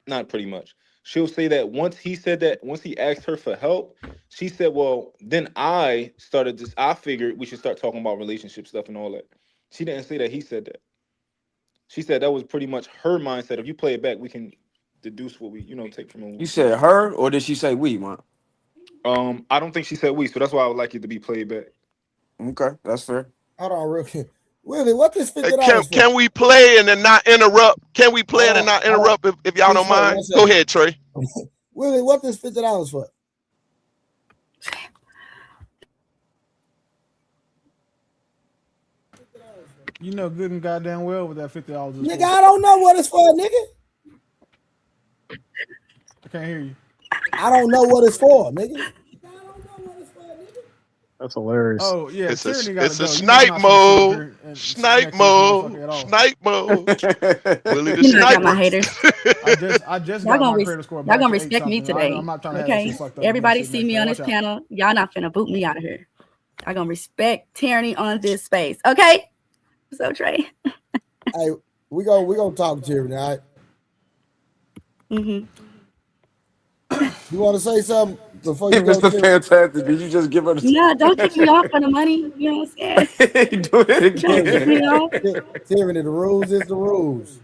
not pretty much. She'll say that once he asked her for help, she said, "Well, then I started this. I figured we should start talking about relationship stuff and all that." She didn't say that he said that. She said that was pretty much her mindset. If you play it back, we can deduce what we, take from You it. said her, or did she say we, man? I don't think she said we, so that's why I would like it to be played back. Okay, that's fair. Hold on, real quick. Willie, what this Hey, $50 for? can we play and then not interrupt? Can we play it and not Hold on. interrupt if y'all Big don't Trey, one mind? Go second. ahead, Trey. Willie, what this $50 for? You know good and goddamn well what that $50 is Nigga, for. I don't know what it's for, nigga. I can't hear you. I don't know what it's for, nigga. That's hilarious. Oh yeah, It's a Tyranny gotta go. snipe You know I'm not finna sit up mode. here and Snipe smack this motherfucker mode. at all. Snipe mode. Willie the You know I got my sniper. haters. I just Y'all got gonna my res- credit score y'all back gonna to respect me 8 something. today. I'm not trying to have that Okay. shit fucked up. Everybody Shit see next me time. on this Watch out. panel. Y'all not finna boot me out of here. I gonna respect Tyranny on this space. Okay. So Trey. Hey, we gonna talk to you now. Mm-hmm. You want to say something before you go? Mr. To Fantastic, did you just give her the No, don't kick me off for the money. You know what I'm saying? do it Don't kick me again? off. Tyranny, the rules is the rules.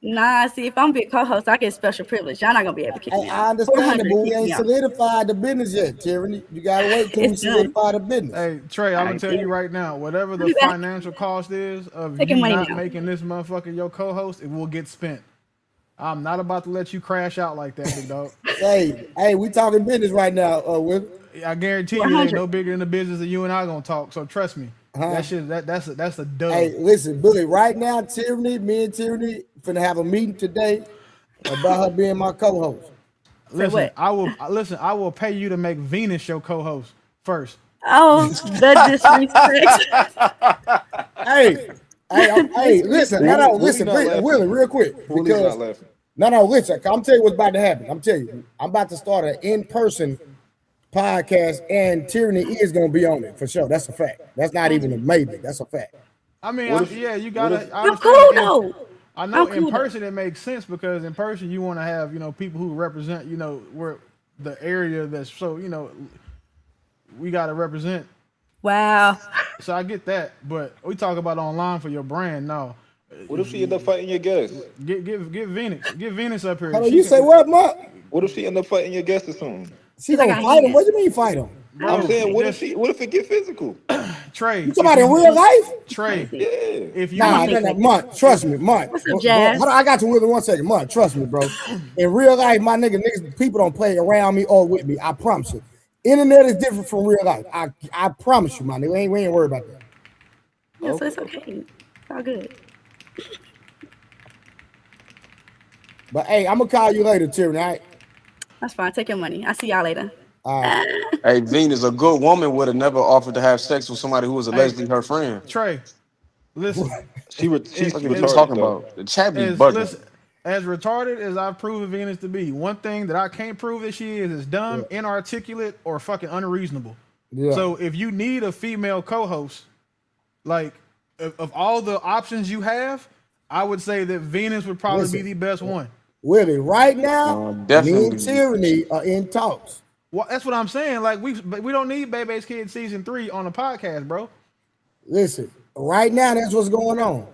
Nah, see, if I'm big co-host, I get special privilege. Y'all not gonna be able to kick Hey, me I off. understand it, 400 but we kick ain't me off. solidified the business yet, Tyranny. You gotta wait till we It's done. solidify the business. Hey Trey, I'm All gonna right, tell you right now, whatever the You back. financial cost is of Taking you money not now. making this motherfucker your co-host, it will get spent. I'm not about to let you crash out like that, big dog. Hey, we talking business right now, Will. I guarantee you, it ain't 400. no bigger than the business that you and I gonna talk. So trust me, Huh? that shit, that's a dub. Hey, listen, Billy. Right now, Tyranny, me and Tyranny finna have a meeting today about her being my co-host. Listen, what? I will pay you to make Venus your co-host first. Oh, the disrespect. Hey, listen, listen, not laughing. Willie, real quick, Willie's not because laughing. no, listen. I'm telling you what's about to happen. I'm telling you, I'm about to start an in-person podcast, and Tyranny is gonna be on it for sure. That's a fact. That's not even a maybe. That's a fact. I mean, What if- yeah, you what gotta. if- I I'm understand cool in- though. I know I'm in cool, though. person it makes sense because in person you want to have people who represent where the area that's so we got to represent. Wow. So I get that, but we talk about online for your brand. No, What if she end up fighting your guest? get Venus up here. Hold on, She you can- say what, Mark? What if she end up fighting your guest or something? She like gonna I fight him? hate What do you mean fight him? Bro, I'm saying, what just- if it get physical? Trey? You talking about in real life? Trey, Yeah. if you Nah, think no, so. Mark, trust me, Mark. What's up, Bro, Jazz? hold on, I got you with me 1 second. Mark, trust me, bro. In real life, my niggas, people don't play around me or with me. I promise you. Internet is different from real life. I promise you, my nigga. We ain't worried about that. Yeah, so it's okay. It's all good. But hey, I'm gonna call you later, Tyranny. All right? That's fine. Take your money. I'll see y'all later. All right. Hey, Venus, a good woman would have never offered to have sex with somebody who was allegedly her friend. Trey, listen. She's What you retarded talking though. about? The chat be As bugging. listen, as retarded as I've proven Venus to be, one thing that I can't prove that she is dumb, inarticulate, or fucking unreasonable. Yeah. So if you need a female co-host, like of all the options you have, I would say that Venus would probably Listen. be the best one. Willie, right now, me definitely. and Tyranny are in talks. Well, that's what I'm saying. Like we don't need Bebe's Kids season 3 on the podcast, bro. Listen, right now, that's what's going on.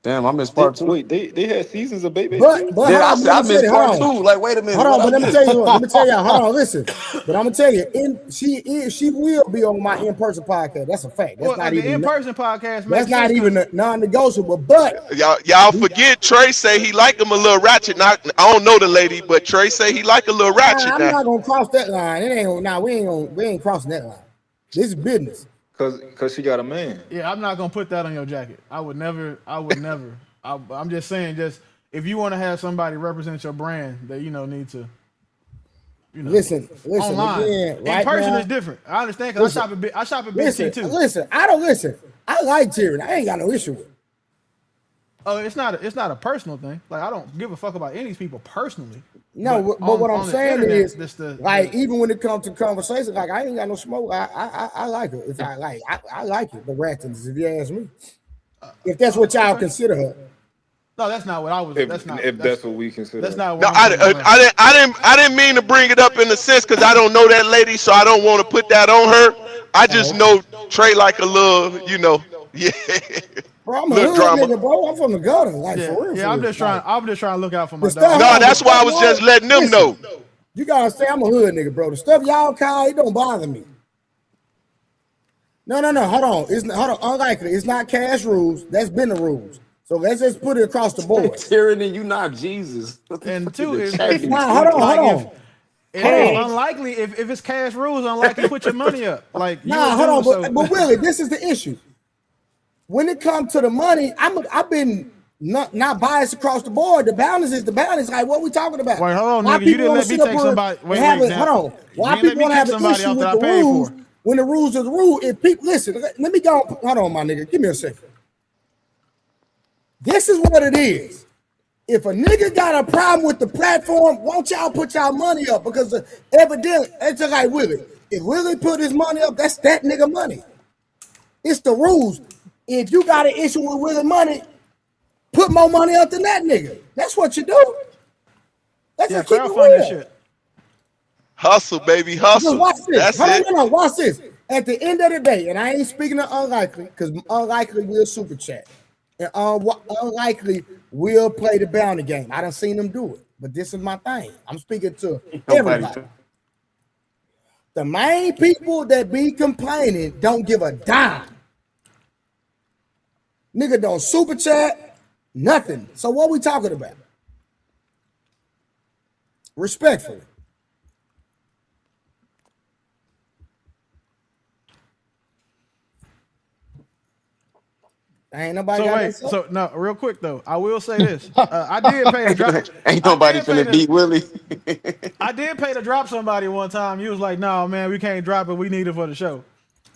Damn, I missed part two. Wait, they had seasons of baby. But Yeah, hold I on, said I let me tell missed you, part hold on. two. Like, wait a minute. Hold on, what but I let me missed? tell you. Let me tell you. Hold on, listen. But I'm gonna tell you, she will be on my in-person podcast. That's a fact. That's Well, not the even. in-person podcast That's makes not sense even 'cause- non-negotiable. But Y'all forget Trey say he like him a little ratchet. Not I don't know the lady, but Trey say he like a little ratchet I'm now. not gonna cross that line. It ain't. We ain't crossing that line. This is business. Cause she got a man. Yeah, I'm not gonna put that on your jacket. I would never. I'm just saying, just if you want to have somebody represent your brand, that need to. Listen. Online. Again, right In person now, is different. I understand because I shop at Big T too. Listen. I don't listen. I like Tyranny. I ain't got no issue with it. Oh, it's not a personal thing. Like I don't give a fuck about any of these people personally. No, but what I'm on the saying internet, is, this like, even when it comes to conversation, like, I ain't got no smoke. I like her. If I like, it, the ratchets, if you ask me. If that's what y'all consider her. No, that's not what I was. If That's that's what we consider. That's not No, what I'm saying. I didn't mean to bring it up in a sense because I don't know that lady, so I don't want to put that on her. I just know Trey like a little, yeah. Bro, I'm a Little hood drama. nigga, bro. I'm from the gutter, like Yeah, for real. yeah. for I'm real. just trying. I'm just trying to look out for my The dog. stuff- No, that's why I was just letting them know. You gotta say I'm a hood nigga, bro. The stuff y'all call, it don't bother me. No. Hold on. Unlikely. It's not cash rules. That's been the rules. So let's just put it across the board. Tyranny, you not Jesus. And two is Nah, hold on. It is unlikely if it's cash rules. Unlikely to put your money up. Like you Nah, would hold do, on. so- But Willie, this is the issue. When it comes to the money, I've been not biased across the board. The balance is the balance. Like what we talking about? Wait, hold on, Why nigga. You people didn't wanna let me sit up take here somebody. and Wait, have wait, it- hold on. Why You didn't let people me want to have kick an somebody issue out with that the I paid rules for. when the rules are the rule? If people listen, let me go. Hold on, my nigga. Give me a second. This is what it is. If a nigga got a problem with the platform, won't y'all put y'all money up? Because evidently, it's just like Willie. If Willie put his money up, that's that nigga money. It's the rules. If you got an issue with Willie money, put more money up than that nigga. That's what you do. That's Yeah, just keep it crowdfund that real. shit. Hustle, baby, Because hustle. watch this. That's Hold on, it. no, watch this. At the end of the day, and I ain't speaking to Unlikely, because Unlikely will super chat. And Unlikely will play the bounty game. I done seen them do it. But this is my thing. I'm speaking to everybody. The main people that be complaining don't give a dime. Nigga don't super chat, nothing. So what we talking about? Respectfully. Ain't nobody So got wait, that so no, real quick though, I will say this: I did pay to drop. Ain't nobody I did pay finna beat Willie. I did pay to drop somebody one time. You was like, "No, man, we can't drop it. We need it for the show."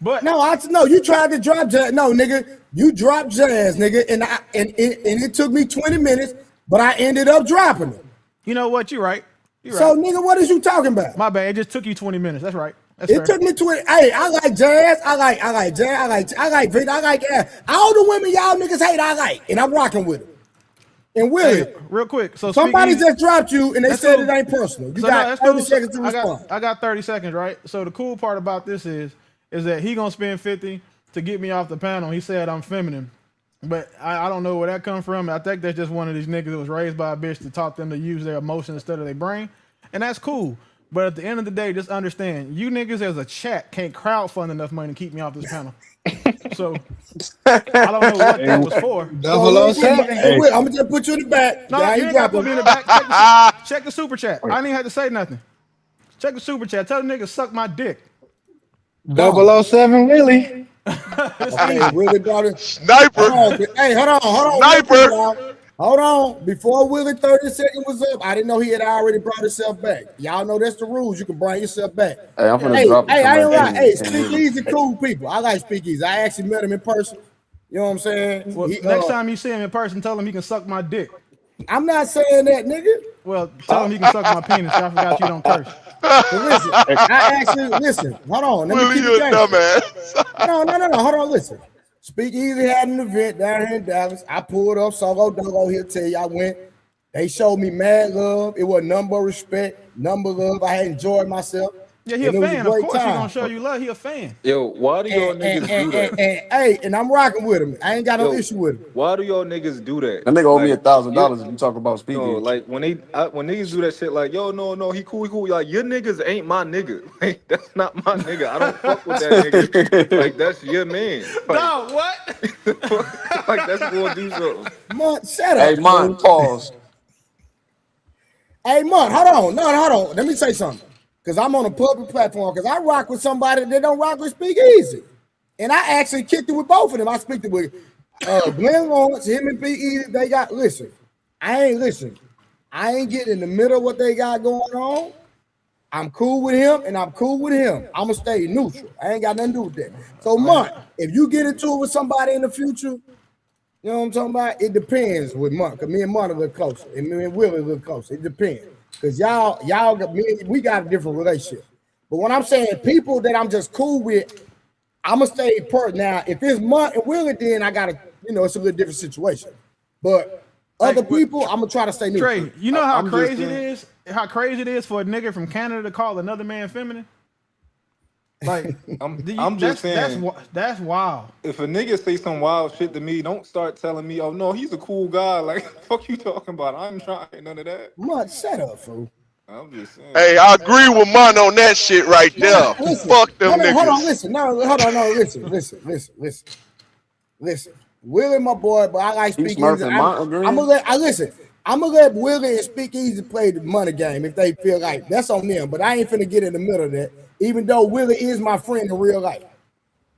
But No, you tried to drop Jazz. No, nigga, you dropped Jazz, nigga, and it took me 20 minutes, but I ended up dropping it. you know what? You're right. You're So, right. nigga, what is you talking about? My bad. It just took you 20 minutes. That's right. That's It fair. took me 20. Hey, I like Jazz. I like Jazz. I like Victor. I like all the women y'all niggas hate. I like, and I'm rocking with them. And Willie, Hey, real quick. So somebody speak easy. just dropped you, and they That's said cool. it ain't personal. You So got no, that's 30 cool. seconds to I respond. got 30 seconds, right? So the cool part about this is that he gonna spend 50 to get me off the panel. He said I'm feminine, but I don't know where that come from. I think that's just one of these niggas that was raised by a bitch to taught them to use their emotions instead of their brain, and that's cool. But at the end of the day, just understand, you niggas as a chat can't crowdfund enough money to keep me off this panel. So I don't know what that was for. I'm gonna just put you in the back. No, Now you you ain't got drop to put me in him. the back. Check the super chat. I didn't even have to say nothing. Check the super chat. Tell the nigga suck my dick. 007 Willie. Hey, Willie brought it. Sniper. Hey, hold on. Sniper. Hold on. Before Willie 30 seconds was up, I didn't know he had already brought himself back. Y'all know that's the rules. You can bring yourself back. Hey, I'm finna Hey, drop it. I ain't lying. Hey, Somebody- Speakeasy, cool people. I like Speakeasy. I actually met him in person. You know what I'm saying? Well, next time you see him in person, tell him he can suck my dick. I'm not saying that, nigga. Well, tell him he can suck my penis. I forgot you don't curse. But listen, I actually listen. Hold on. Let me Willie, keep you it a gangster. dumbass. No. Hold on. Listen. Speakeasy had an event down here in Dallas. I pulled up. Sogo Dogo. He'll tell you I went. They showed me mad love. It was number respect, number love. I had enjoyed myself. Yeah, he a And it was a fan. Of great course, he time. gonna show you love. He a fan. Yo, why do y'all niggas do that? And I'm rocking with him. I ain't got no Yo, issue with him. Why do y'all niggas do that? That nigga owe me Like, $1,000 if you talk about speaking. No, like when niggas do that shit, like yo, no, he cool. Like your niggas ain't my nigga. Like that's not my nigga. I don't fuck with that nigga. Like that's your man. Like, No, what? like that's gonna do something. Mont, shut up. Hey, man, dude. pause. Hey, Mont, hold on. No, hold on. Let me say something. Because I'm on a public platform. Because I rock with somebody that don't rock with Speakeasy. And I actually kicked it with both of them. I speak with Glenn Lawrence, him and P.E. They got, listen. I ain't getting in the middle of what they got going on. I'm cool with him, and I'm cool with him. I'm going to stay neutral. I ain't got nothing to do with that. So, Mont, if you get into it with somebody in the future, you know what I'm talking about? It depends with Mont. Because me and Mont are a little closer. And me and Willie a little closer. It depends. Because y'all got me, we got a different relationship. But when I'm saying people that I'm just cool with, I'm gonna stay now. If it's Mont and Willie, then I gotta, it's a little different situation. But Other Like, people, I'm gonna try to stay neutral. Trey, you know how I'm just crazy it saying- is? How crazy it is for a nigga from Canada to call another man feminine? Like, I'm that's just saying. that's wild. If a nigga say some wild shit to me, don't start telling me, oh no, he's a cool guy. Like, fuck you talking about? I'm trying none of that. Much, shut up, fool. I'm just saying. Hey, I agree with Mon on that shit right there. Listen, Fuck them niggas. hold on, listen. No, hold on, no, listen. Willie, my boy, but I like He's Speak Smurf Easy. and I'm Mont agreeing? gonna listen. I'm gonna let Willie and Speak Easy play the money game if they feel like that's on them. But I ain't finna get in the middle of that. Even though Willie is my friend in real life.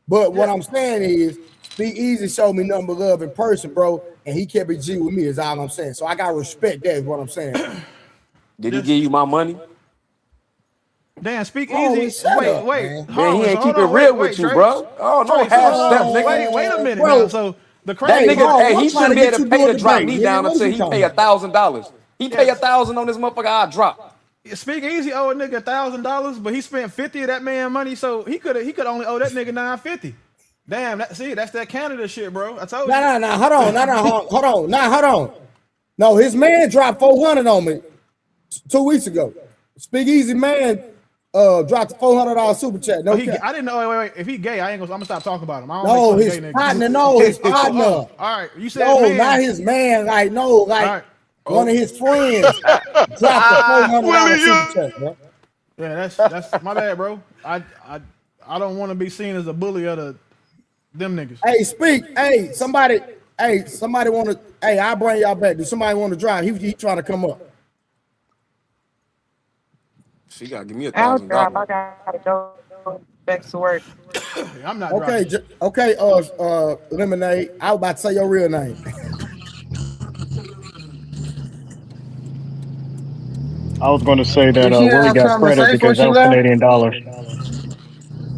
But what I'm saying is, Speak Easy showed me nothing but love in person, bro, and he kept it G with me. Is all I'm saying. So I gotta respect that. Is what I'm saying. Did he give you my money? Damn, Speak Oh, Easy. shut Wait, up, wait. man. Hold Man, on, he so ain't hold keep it on, real wait, with you, Trey. bro. Oh, no Trey, so half hold step, on, nigga. wait a minute Bro. now. So the That crazy nigga, Bro, hey, I'm he trying shouldn't to be get able you to pay doing to drop debate, me nigga. down What until you he talking pay about? $1,000. He pay $1,000 on this motherfucker, I drop. Speak Easy owe a nigga $1,000, but he spent 50 of that man money, so he could only owe that nigga $950. Damn, that's that Canada shit, bro. I told you. No, hold on. No, his man dropped 400 on me 2 weeks ago. Speak Easy man dropped a $400 super chat. No cap. I didn't know. Wait. If he gay, I'm gonna stop talking about him. I don't No, make his fun of gay partner. niggas. No, his partner. All right, you said No, man. not his man. Like All right. one of his friends dropped a $400 Willie, super you chat, bro. Yeah, that's my bad, bro. I don't want to be seen as a bully of them niggas. Hey, speak. Hey, somebody want to. Hey, I'll bring y'all back. Do somebody want to drive? He trying to come up. She gotta give me I'll drop. I $1,000. gotta go back to work. I'm not Okay, driving. Lemonade. I was about to say your real name. I was going to say that Did you Willie have got something to credit say because before that she was left? Canadian dollars.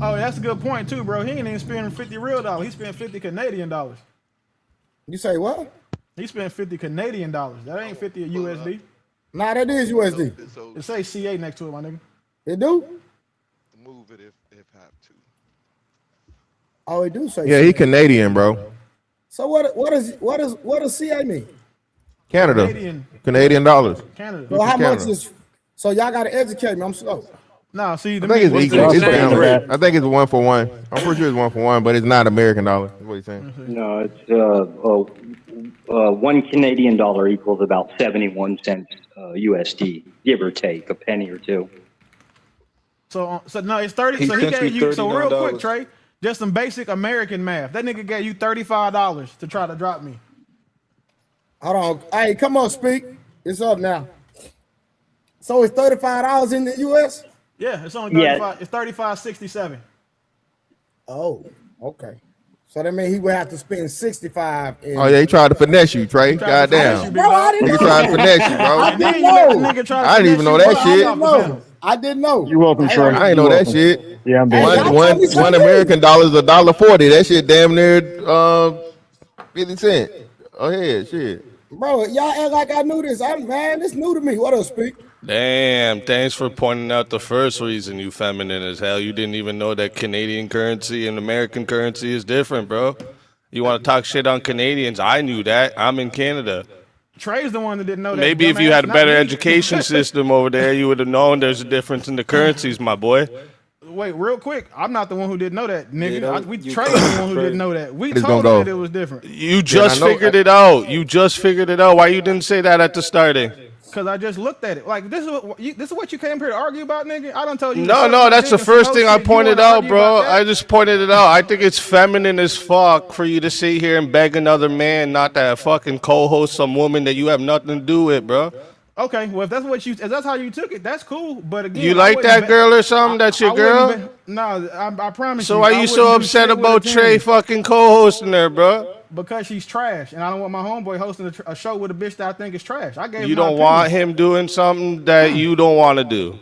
Oh, that's a good point too, bro. He ain't even spending 50 real dollars. He spent 50 Canadian dollars. You say what? He spent 50 Canadian dollars. That ain't 50 USD. Nah, that is USD. So It say CA next to it, my nigga. It do? move it if have to. Oh, it do say. Yeah, he Canadian, bro. So what does CA mean? Canada. Canadian. Canadian dollars. Canada. So how much Canada. is? So y'all got to educate me. I'm slow. Nah, see, I think it's What's equal. the It's exchange balanced. rate? I think it's 1 for 1. I'm pretty sure it's 1 for 1, but it's not American dollar. That's what he's saying. No, it's 1 Canadian dollar equals about 71 cents USD, give or take a penny or two. So no, it's 30. He So he sent gave you you. So real quick, $39. Trey, just some basic American math. That nigga gave you $35 to try to drop me. Hold on. Hey, come on, speak. It's up now. So it's $35 in the US? Yeah, it's only Yeah. 35. It's 35.67. Oh, okay. So that means he would have to spend 65. Oh yeah, he tried to finesse you, Trey. tried to finesse Goddamn. you, Bro, I didn't Nigga know. tried to finesse you, bro. I And then didn't you let the know. nigga try to I didn't even know that finesse I you shit. off didn't the know. panel. I didn't know. You're welcome, Hey, Trey. I ain't know You're that welcome. shit. Yeah, I'm Hey, busy. y'all One told me something. American dollar is $1.40. That shit damn near 50 cents. Oh yeah, shit. Bro, y'all act like I knew this. This new to me. What else, speak? Damn, thanks for pointing out the first reason you feminine as hell. You didn't even know that Canadian currency and American currency is different, bro. You want to talk shit on Canadians? I knew that. I'm in Canada. Trey's the one that didn't know that. Maybe if you dumbass, had a not better me. education system over there, you would have known there's a difference in the currencies, my boy. Wait, real quick. I'm not the one who didn't know that, nigga. Yeah, Trey's the one who didn't know that. We It's told gonna him go. that it was different. You just I know- figured it out. You just figured it out. Why you didn't say that at the starting? Cause I just looked at it. Like this is what you came here to argue about, nigga. I don't tell you. No, that's the first thing I pointed out, bro. I just pointed it out. I think it's feminine as fuck for you to sit here and beg another man not to fucking co-host some woman that you have nothing to do with, bro. Okay, well if that's how you took it, that's cool. But again, You I like wouldn't that girl or something? That's your girl? No, I promise you. So why I you so wouldn't do upset shit with about a Trey 10 fucking co-hosting her, bro? Because she's trash, and I don't want my homeboy hosting a show with a bitch that I think is trash. I gave You my don't opinion. want him doing something that you don't want to do.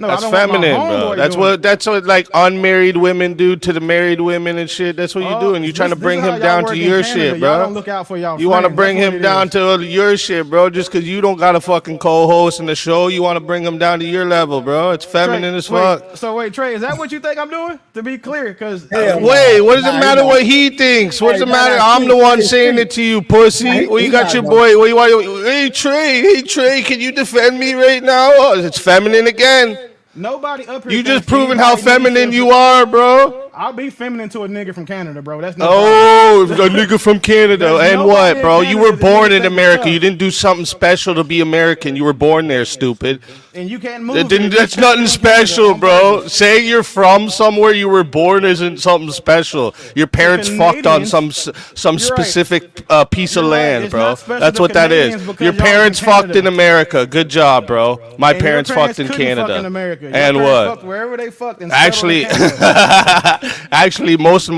No, That's I don't want my feminine, bro. homeboy That's doing what like unmarried women do to the married women and shit. That's what you're doing. You're trying to bring him down to your shit, Y'all don't bro. look out for y'all. You want to friends. bring That's what him it down is. to your shit, bro. Just because you don't got a fucking co-host in the show, you want to bring him down to your level, bro. It's feminine as fuck. Wait, Trey, is that what you think I'm doing? To be clear, because Hell no. Wait, what does Nah, it he matter not. what he thinks? What does Hey, it matter? nah, I'm the one Speak, saying Speak. it to you, pussy. Nah, Well, you he got not, your though. boy. Hey, Trey, can you defend me right now? Oh, it's feminine again. nobody up here. You just thinks proving how anybody needs feminine to- you are, bro. I'll be feminine to a nigga from Canada, bro. That's no problem. Oh, a nigga from Canada. There's And nobody what, in bro? You were Canada that born niggas in think America. is You didn't do something special to be American. You were born there, stupid. And you can't move. That didn't, it. that's You nothing can't move special, Canada on bro. purpose. Saying you're from somewhere you were born isn't something special. Your parents fucked on some You're right. specific piece of You're right. land, It's bro. not special That's to what that Canadians is. because Your y'all from parents fucked in Canada. America. Good job, bro. My And your parents fucked in couldn't fuck Canada. in America. Your And parents what? fucked wherever they fucked and settled Actually, in Canada. actually, most of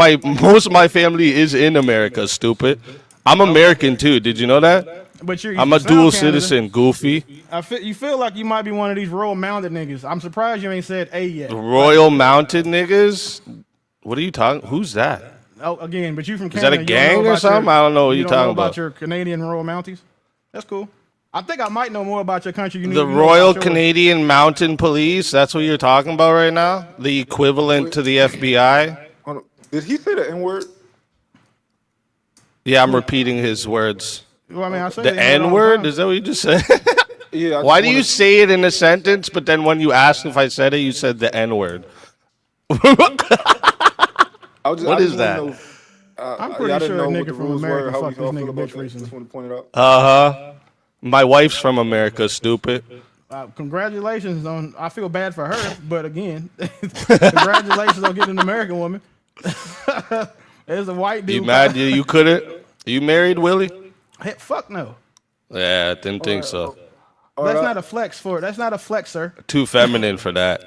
my family is in America. Stupid. I'm American too. Did you know that? But you I'm a sound dual Canada. citizen. Goofy. You feel like you might be one of these Royal Mounted niggas. I'm surprised you ain't said A yet. Royal Mounted niggas. What are you talking? Who's that? Oh, again, but you from Is that Canada. a you don't gang know or about something? I don't know what you you're don't know talking about about. your Canadian Royal Mounties. That's cool. I think I might know more about your country. You need The to know Royal about yours. Canadian Mountain Police. That's what you're talking about right now. The equivalent to the FBI. Hold on. Did he say the N-word? Yeah, I'm repeating his words. Well, I mean, I say The that all the N-word? time. Is that what you just said? Yeah. Why do you say it in a sentence, but then when you asked if I said it, you said the N-word? What is that? I'm pretty sure a nigga from America fucked this nigga bitch recently. Just want to point it out. My wife's from America, stupid. Congratulations on. I feel bad for her, but again, congratulations on getting an American woman. There's a white dude. You mad you couldn't? You married, Willie? Hey, fuck no. Yeah, I didn't think so. That's not a flex for. That's not a flex, sir. Too feminine for that.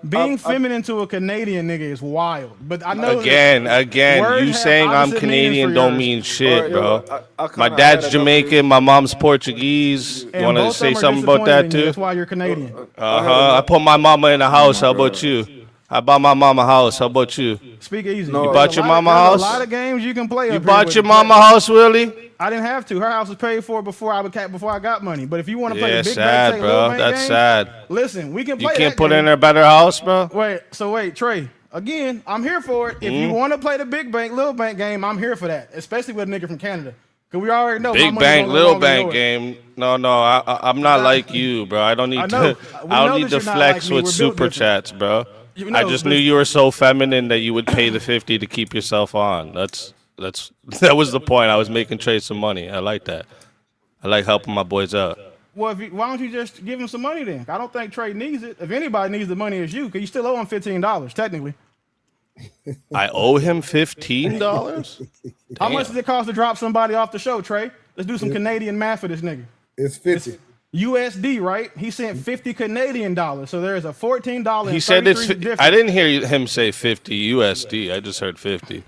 Being feminine to a Canadian nigga is wild. But I know Again, words you have saying I'm opposite Canadian meanings for don't yours. mean shit, bro. I My kinda dad's had it up Jamaican, my mom's Portuguese. You And want to both of say them are something about that disappointed in you. too? That's why you're Canadian. I put my mama in a house. How about you? I bought my mama a house. How about you? Speak easy. No. You There's bought a your lot of- mama there's house? A lot of games you can play. You up here bought with your the mama play. house, Willie? I didn't have to. Her house was paid for before I got money. But if you want to play Yeah, the big sad, bank, bro. That's sad. Listen, we can You play. can't that put game. in a better house, bro. Wait, Trey. Again, I'm here for it. If you want to play the big bank, little bank game, I'm here for that. Especially with a nigga from Canada, because we already know my Big money bank, gonna little go longer than bank yours. game. No, I'm not like you, bro. I don't need I know. to. We I know don't need that to you're not flex like me. with We're built super different. chats, bro. You I know, just but- knew you were so feminine that you would pay the 50 to keep yourself on. That was the point. I was making Trey some money. I like that. I like helping my boys out. Well, why don't you just give him some money then? I don't think Trey needs it. If anybody needs the money, it's you, because you still owe him $15 technically. I owe him $15. How much does it cost to drop somebody off the show, Trey? Let's do some Canadian math for this nigga. It's 50. USD, right? He sent 50 Canadian dollars, so there's a $14. He said it's. difference. I didn't hear him say 50 USD. I just heard 50.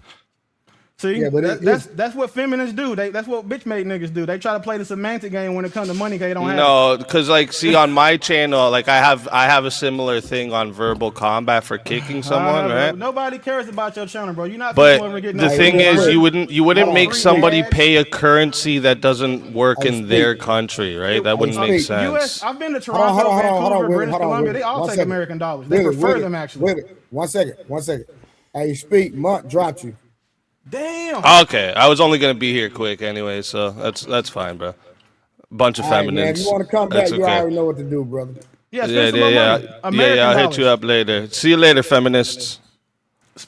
See, Yeah, but that's what feminists do. That's what bitch made niggas do. They try to play the semantic game when it comes to money. They don't have. No, because like, see, on my channel, like I have a similar thing on verbal combat for kicking someone, right? Nobody cares about your channel, bro. You're not. But ever getting the no- thing is, you wouldn't Hold make on. somebody pay a currency that doesn't work Hey, in their Speak. country, right? That wouldn't make Speak. sense. I've been to Hold on, Toronto, Willie, Vancouver, British hold on, Columbia. Willie. They all One take second. American dollars. They Willie, prefer them actually. Willie, one second. Hey, Speak, Mutt dropped you. Damn. Okay, I was only gonna be here quick anyway, so that's fine, bro. Bunch of All right, man, feminines. if you want to come back, That's you okay. already know what to do, brother. Yeah, spend Yeah, some more yeah. money. American I'll dollars. hit you up later. See you later, feminists.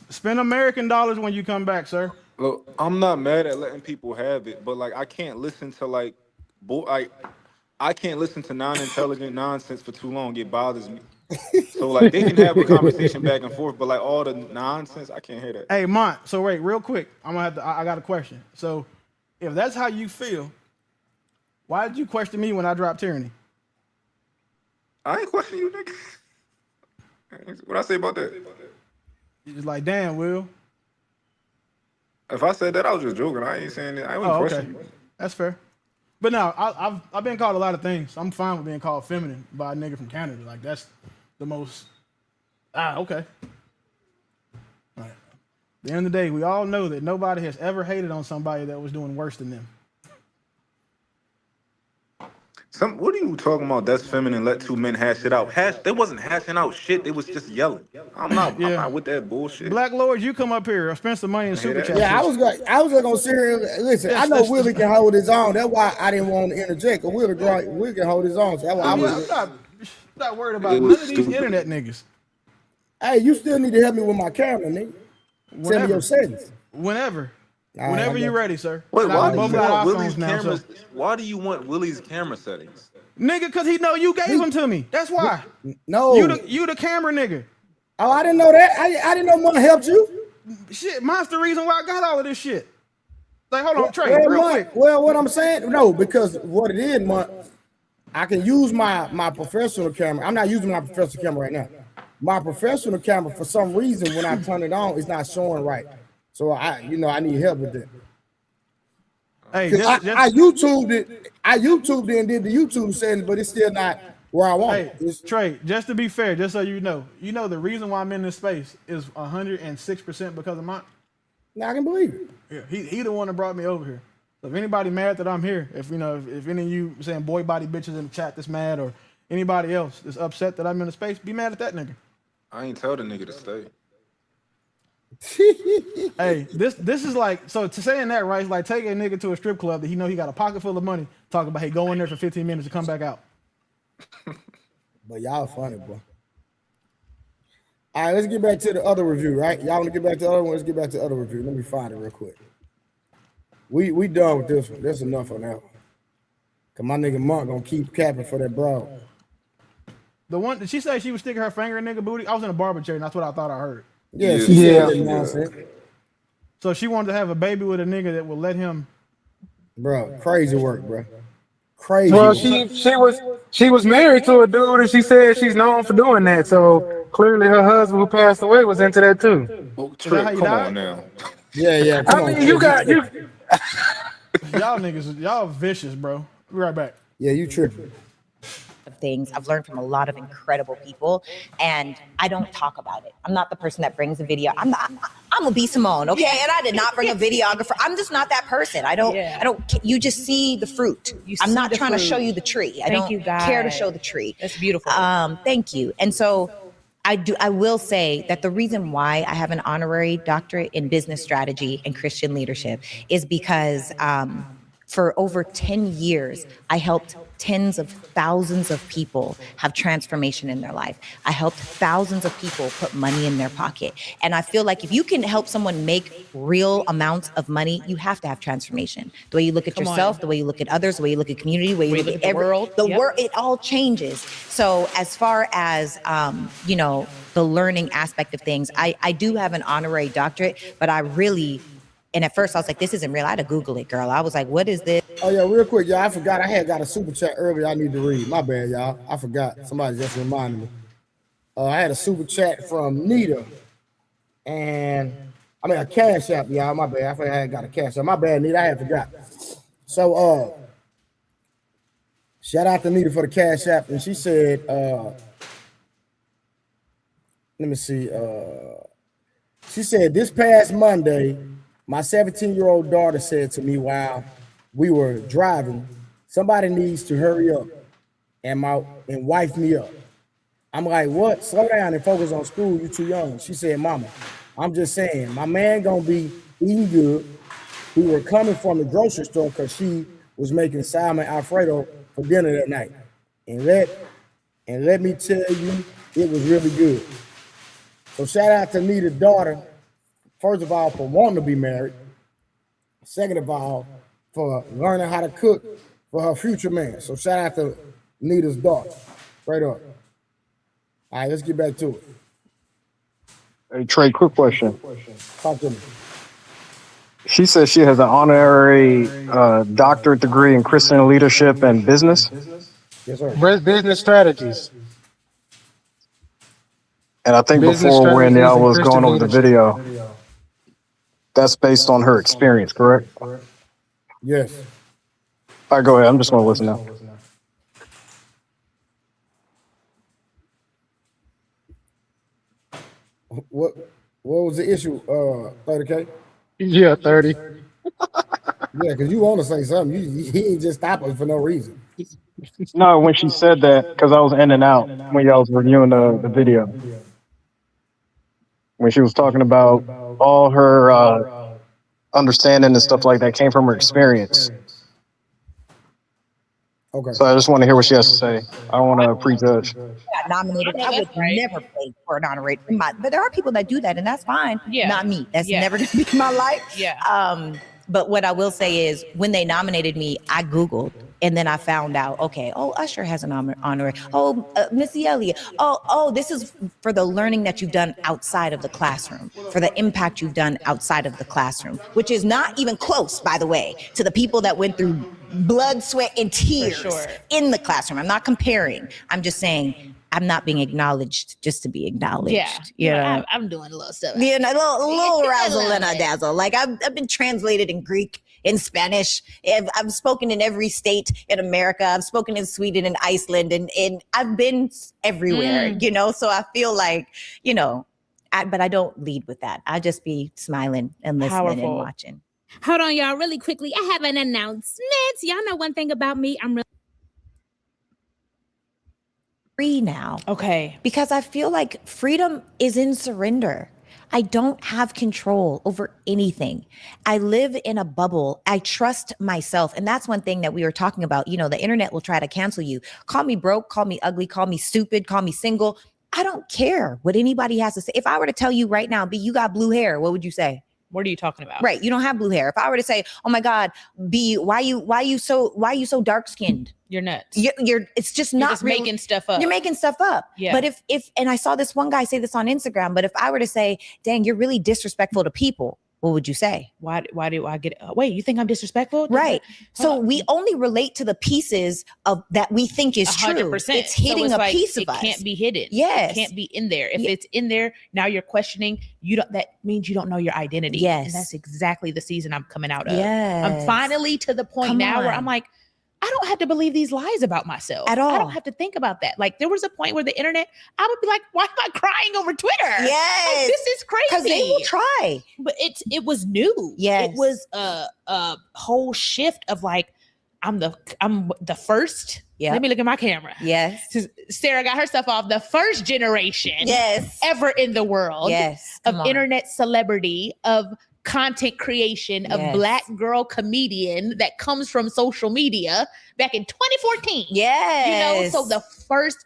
Spend American dollars when you come back, sir. Look, I'm not mad at letting people have it, but like I can't listen to like, I can't listen to non-intelligent nonsense for too long. It bothers me. So like they can have a conversation back and forth, but like all the nonsense, I can't hear that. Hey, Mont. So wait, real quick. I'm gonna have to. I got a question. So, if that's how you feel, why did you question me when I dropped Tyranny? I ain't questioning you, nigga. What I say about that? You just like, damn, Will. If I said that, I was just joking. I ain't saying that. I wasn't Oh, okay. questioning you. That's fair. But no, I've been called a lot of things. I'm fine with being called feminine by a nigga from Canada. Like the most. Okay. All right. At the end of the day, we all know that nobody has ever hated on somebody that was doing worse than them. What are you talking about? That's feminine. Let two men hash it out. They wasn't hashing out shit. They was just yelling. I'm not with that bullshit. Black Lord, you come up here. I spent some money in super chat. Yeah, I was gonna sit here. Listen, I know Willie can hold his own. That's why I didn't want to interject. Cause Willie can hold his own. So that's why I'm not worried about none of these internet niggas. Hey, you still need to help me with my camera, nigga. Send me your settings. Whenever right, you're ready, sir. Wait, why do you both got want Willie's iPhones now, cameras? so- Why do you want Willie's camera settings? Nigga, cause he know you gave them to me. That's why. No, you the camera nigga. Oh, I didn't know that. I didn't know Monk helped you. Shit, mine's the reason why I got all of this shit. Like, hold on, Trey, real quick. Well, what I'm saying, no, because what it is, Monk, I can use my professional camera. I'm not using my professional camera right now. My professional camera, for some reason, when I turn it on, it's not showing right. So I need help with that. Hey, I YouTubed it. I YouTubed it and did the YouTube settings, but it's still not where I want it. Hey, Trey, just to be fair, just so you know the reason why I'm in this space is 106% because of mine. Now I can believe it. Yeah, he the one that brought me over here. So if anybody mad that I'm here, if any of you saying boy body bitches in the chat that's mad, or anybody else that's upset that I'm in the space, be mad at that nigga. I ain't tell the nigga to stay. Hey, this is like, so to saying that, right, it's like taking a nigga to a strip club that he got a pocket full of money, talking about, hey, go in there for 15 minutes and come back out. But y'all funny, boy. All right, let's get back to the other review, right? Y'all want to get back to the other one? Let's get back to the other review. Let me find it real quick. We done with this one. That's enough on that one. Cause my nigga Monk gonna keep capping for that broad. The one, did she say she was sticking her finger in nigga booty? I was in a barber chair and that's what I thought I heard. Yeah, she said that nonsense. So she wanted to have a baby with a nigga that will let him. Bro, crazy work, bro. Crazy. Well, work. she was married to a dude, and she said she's known for doing that. So clearly, her husband who passed away was into that too. Trip, come on now. Yeah. I mean, you got you. Y'all niggas, y'all vicious, bro. Be right back. Yeah, you tripping. Of things I've learned from a lot of incredible people, and I don't talk about it. I'm not the person that brings a video. I'm a B Simone, okay? And I did not bring a videographer. I'm just not that person. I don't. You just see the fruit. I'm not trying to show you the tree. I don't care to show the tree. That's beautiful. Thank you. And so I will say that the reason why I have an honorary doctorate in business strategy and Christian leadership is because for over 10 years, I helped tens of thousands of people have transformation in their life. I helped thousands of people put money in their pocket. And I feel like if you can help someone make real amounts of money, you have to have transformation. The way you look at yourself, the way you look at others, the way you look at community, the way you look at the world. the world, it all changes. So as far as, the learning aspect of things, I do have an honorary doctorate, but and at first I was like, this isn't real. I had to Google it, girl. I was like, what is this? Oh yeah, real quick, y'all. I forgot I had got a super chat earlier. I need to read. My bad, y'all. I forgot. Somebody just reminded me. I had a super chat from Nita, and a cash app, y'all. My bad. I forgot I had got a cash app. My bad, Nita. I had forgot. So shout out to Nita for the cash app, and she said, let me see. She said this past Monday, my 17-year-old daughter said to me while we were driving, somebody needs to hurry up and wife me up. I'm like, what? Slow down and focus on school. You too young. She said, Mama, I'm just saying, my man gonna be eating good. We were coming from the grocery store because she was making salmon Alfredo for dinner that night. And let me tell you, it was really good. So shout out to Nita's daughter, first of all, for wanting to be married. Second of all, for learning how to cook for her future man. So shout out to Nita's daughter. Straight up. All right, let's get back to it. Hey Trey, quick question. Talk to me. She says she has an honorary doctorate degree in Christian leadership and business. Yes, sir. Business strategies. And I think before when y'all was going over the video, that's based on her experience, correct? Yes. All right, go ahead. I'm just going to listen now. What was the issue? 30K. Yeah, 30. Yeah, because you want to say something. He ain't just stopping for no reason. No, when she said that, because I was in and out when y'all was reviewing the video. When she was talking about all her understanding and stuff like that came from her experience. Okay. So I just want to hear what she has to say. I don't want to prejudge. Got nominated. I would never play for an honorary. But there are people that do that, and that's fine. Yeah. Not me. That's Yeah. never going to be my life. Yeah. But what I will say is, when they nominated me, I Googled, and then I found out, okay, oh, Usher has an honorary. Oh, Missy Elliott. Oh, this is for the learning that you've done outside of the classroom, for the impact you've done outside of the classroom, which is not even close, by the way, to the people that went through blood, sweat, and tears in the classroom. I'm not comparing. I'm just saying I'm not being acknowledged just to be acknowledged. Yeah. You know? I'm doing a little stuff. You know, a little razzle little and a bit. dazzle. Like I've been translated in Greek, in Spanish. I've spoken in every state in America. I've spoken in Sweden and Iceland, and I've been everywhere. You know, so I feel like, you know, but I don't lead with that. I just be smiling and listening and watching. Hold on, y'all, really quickly. I have an announcement. Y'all know one thing about me. I'm really Free now. Okay. Because I feel like freedom is in surrender. I don't have control over anything. I live in a bubble. I trust myself. And that's one thing that we were talking about. You know, the internet will try to cancel you. Call me broke, call me ugly, call me stupid, call me single. I don't care what anybody has to say. If I were to tell you right now, B, you got blue hair, what would you say? What are you talking about? Right. You don't have blue hair. If I were to say, oh my God, B, why you so dark skinned? You're nuts. You're it's just You're not just real- making stuff up. You're making stuff up. Yeah. But if and I saw this one guy say this on Instagram, but if I were to say, dang, you're really disrespectful to people, what would you say? Why do I get wait, you think I'm disrespectful? Right. So Hold on. we only relate to the pieces of that we think is true. 100%. It's hitting So a like, piece of it us. can't be hidden. Yes. It can't be in there. If it's in there, now you're questioning. You don't. That means you don't know your identity. Yes. And that's exactly the season I'm coming out of. Yes. I'm finally to the point Come now where on. I'm like, I don't have to believe these lies about myself At all. I don't have to think about that. Like there was a point where the internet, I would be like, why am I crying over Twitter? Yes. Like, this is crazy. Because they will try. But it was new. Yes. It was a whole shift of like, I'm the first. Yeah. Let me look at my camera. Yes. Sarah got herself off the first generation Yes. ever in the world Yes. of Come on. internet celebrity, of content creation, of Yes. Black girl comedian that comes from social media back in 2014. Yes. You know, so the first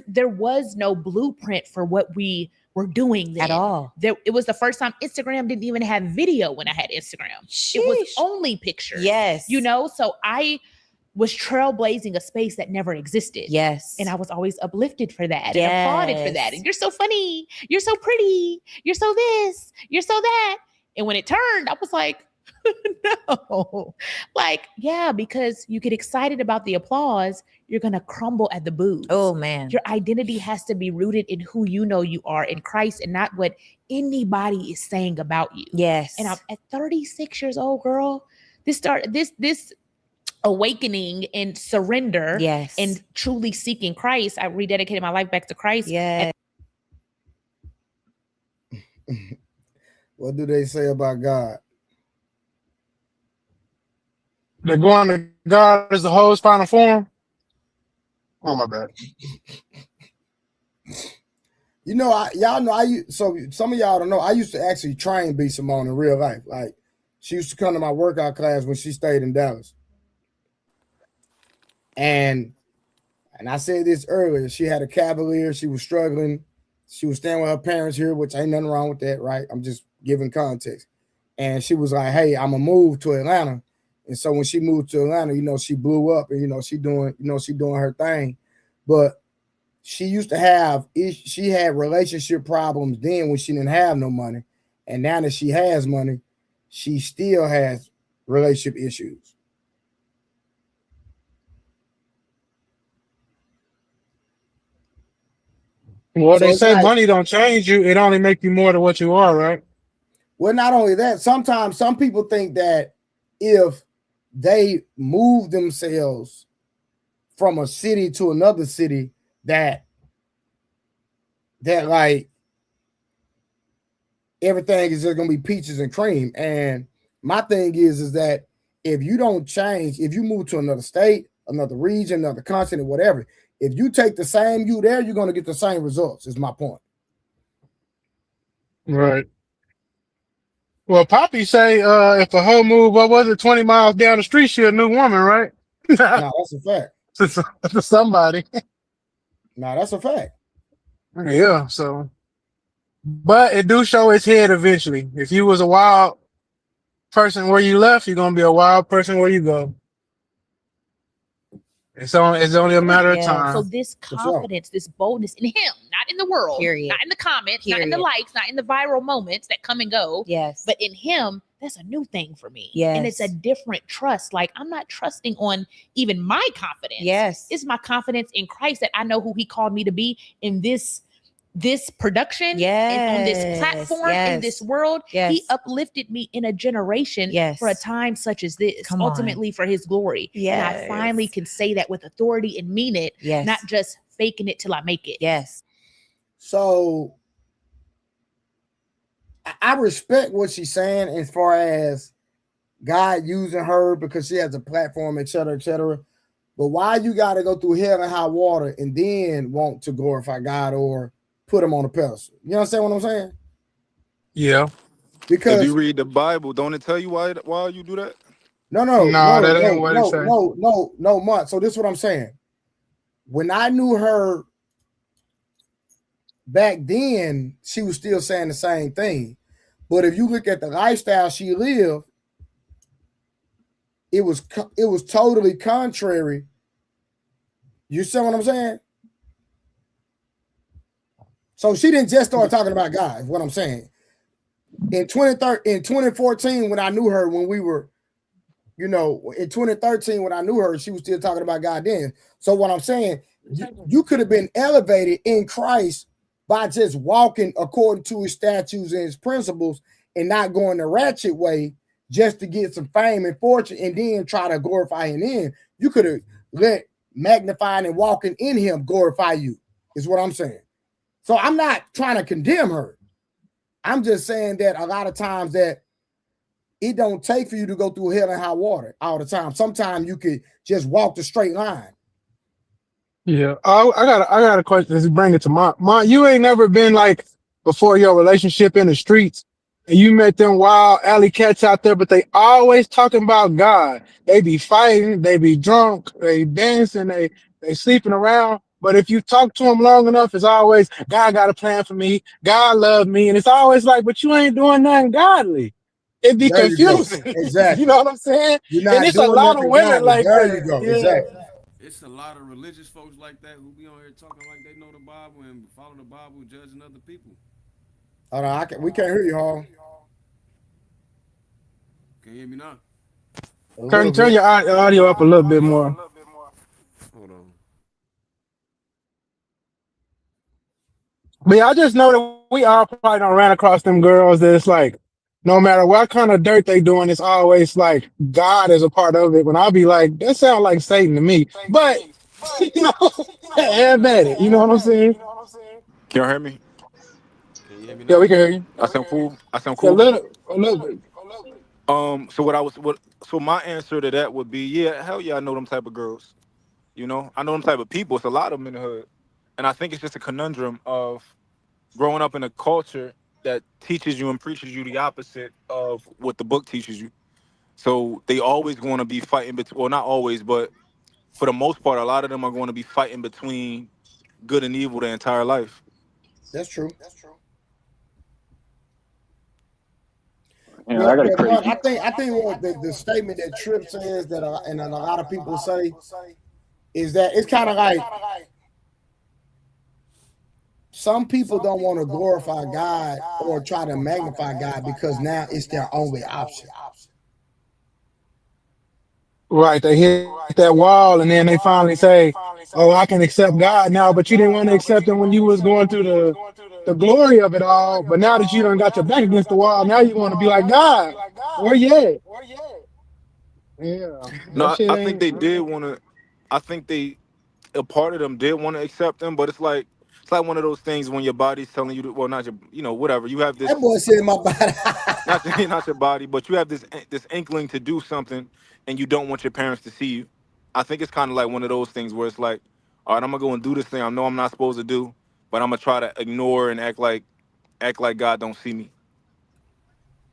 there was no blueprint for what we were doing then. At all. It was the first time Instagram didn't even have video when I had Instagram. It was Sheesh. only pictures. Yes. You know, so I was trailblazing a space that never existed. Yes. And I was always uplifted for that and applauded for that. Yes. And you're so funny. You're so pretty. You're so this. You're so that. And when it turned, I was like, no. Like, yeah, because you get excited about the applause, you're going to crumble at the boos. Oh man. Your identity has to be rooted in who you know you are in Christ and not what anybody is saying about you. Yes. And I'm at 36 years old, girl. This awakening and surrender Yes. and truly seeking Christ. I rededicated my life back to Christ. Yeah. What do they say about God? They're going to God as the whole's final form. Oh my bad. You know, y'all know so some of y'all don't know. I used to actually train B Simone in real life. Like she used to come to my workout class when she stayed in Dallas. And I said this earlier. She had a Cavalier. She was struggling. She was staying with her parents here, which ain't nothing wrong with that, right? I'm just giving context. And she was like, "Hey, I'm gonna move to Atlanta." And so when she moved to Atlanta, you know, she blew up, and she doing her thing. But she used to have she had relationship problems then when she didn't have no money, and now that she has money, she still has relationship issues. Well, So they it's say like- money don't change you; it only make you more than what you are, right? Well, not only that, sometimes some people think that if they move themselves from a city to another city, that like everything is just gonna be peaches and cream. And my thing is that if you don't change, if you move to another state, another region, another continent, whatever, if you take the same you there, you're gonna get the same results. Is my point. Right. Well, Poppy say if a hoe move, what was it, 20 miles down the street, she a new woman, right? No, that's a fact. To somebody. No, that's a fact. Yeah, so. But it do show its head eventually. If you was a wild person where you left, you're gonna be a wild person where you go. It's only a matter of time. So this confidence, this boldness in him, not in the world, Period. not in the comments, not in the Period. likes, not in the viral moments that come and go. Yes. But in him, that's a new thing for me. Yes. And it's a different trust. Like I'm not trusting on even my confidence. Yes. It's my confidence in Christ that I know who he called me to be in this production, and on this platform, in this world. He uplifted me in a generation for a time such as this, ultimately for his glory. And I finally can say that with authority and mean it, not just faking it till I make it. Yes. So I respect what she's saying as far as God using her because she has a platform, et cetera, et cetera. But why you got to go through hell and high water and then want to glorify God or put him on a pedestal? You understand what I'm saying? Yeah. Because if you read the Bible, don't it tell you why you do that? No, that ain't what it says. No, Mutt. So this is what I'm saying. When I knew her back then, she was still saying the same thing. But if you look at the lifestyle she lived, it was totally contrary. You see what I'm saying? So she didn't just start talking about God, is what I'm saying. In 2014, when I knew her, when we were, in 2013, when I knew her, she was still talking about God then. So what I'm saying, you could have been elevated in Christ by just walking according to his statutes and his principles and not going the ratchet way just to get some fame and fortune and then try to glorify him in. You could have let magnifying and walking in him glorify you, is what I'm saying. So I'm not trying to condemn her. I'm just saying that a lot of times that it don't take for you to go through hell and high water all the time. Sometimes you could just walk the straight line. Yeah. I got a question. Let's bring it to Mont. You ain't never been like before your relationship in the streets and you met them wild alley cats out there, but they always talking about God. They be fighting, they be drunk, they dancing, they sleeping around. But if you talk to them long enough, it's always, God got a plan for me. God loved me. And it's always like, but you ain't doing nothing godly. It'd be confusing. Exactly. You know what I'm saying? You're not and it's a lot of women like there that. You go. Yeah. Exactly. It's a lot of religious folks like that who be on here talking like they know the Bible and follow the Bible, judging other people. Hold on, we can't hear you, Hall. Can you hear me now? Turn your audio up a little bit more. Hold on. But yeah, I just know that we all probably don't ran across them girls that it's like, no matter what kind of dirt they doing, it's always like God is a part of it. When I be like, that sounds like Satan to me. But have at it. You know what I'm saying? Can you hear me? Can you hear me now? Yeah, we can hear you. I sound cool. A little bit. So my answer to that would be, yeah, hell yeah, I know them type of girls. I know them type of people. It's a lot of them in the hood. And I think it's just a conundrum of growing up in a culture that teaches you and preaches you the opposite of what the book teaches you. So they always going to be fighting between, well, not always, but for the most part, a lot of them are going to be fighting between good and evil their entire life. That's true. Yeah, I got a crazy. I think what the statement that Tripp says that and a lot of people say is that it's kind of like some people don't want to glorify God or try to magnify God because now it's their only option. Right, they hit that wall and then they finally say, oh, I can accept God now, but you didn't want to accept him when you was going through the glory of it all. But now that you done got your back against the wall, now you want to be like, God, where you at? Yeah. No, I think they did want to, a part of them did want to accept him, but it's like, It's like one of those things when your body's telling you to, well, not your, you know, whatever. You have this, That boy said my body. not your body, but you have this inkling to do something, and you don't want your parents to see you. I think it's kind of like one of those things where it's like, all right, I'm gonna go and do this thing I know I'm not supposed to do, but I'm gonna try to ignore and act like God don't see me.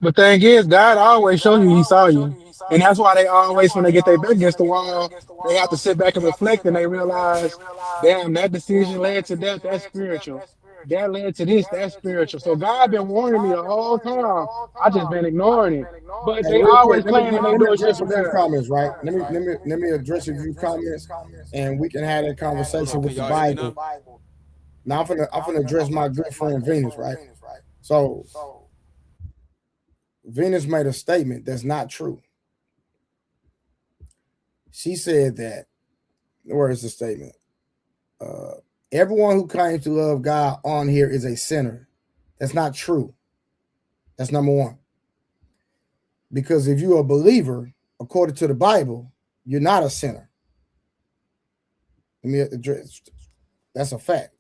But thing is, God always show you He saw you, and that's why they always, when they get their back against the wall, they have to sit back and reflect, and they realize, damn, that decision led to that. That's spiritual. That led to this. That's spiritual. So God been warning me the whole time. I just been ignoring it. But Hey, they real always quick, claiming they let me doing shit address for a few God. comments, right? Let me address a few comments, and we can have that Hold conversation on, can with the y'all hear me Bible. now? Now I'm finna address my good friend Venus, right? So Venus made a statement that's not true. She said that, where is the statement? Everyone who claims to love God on here is a sinner. That's not true. That's number one. Because if you're a believer, according to the Bible, you're not a sinner. Let me address. That's a fact.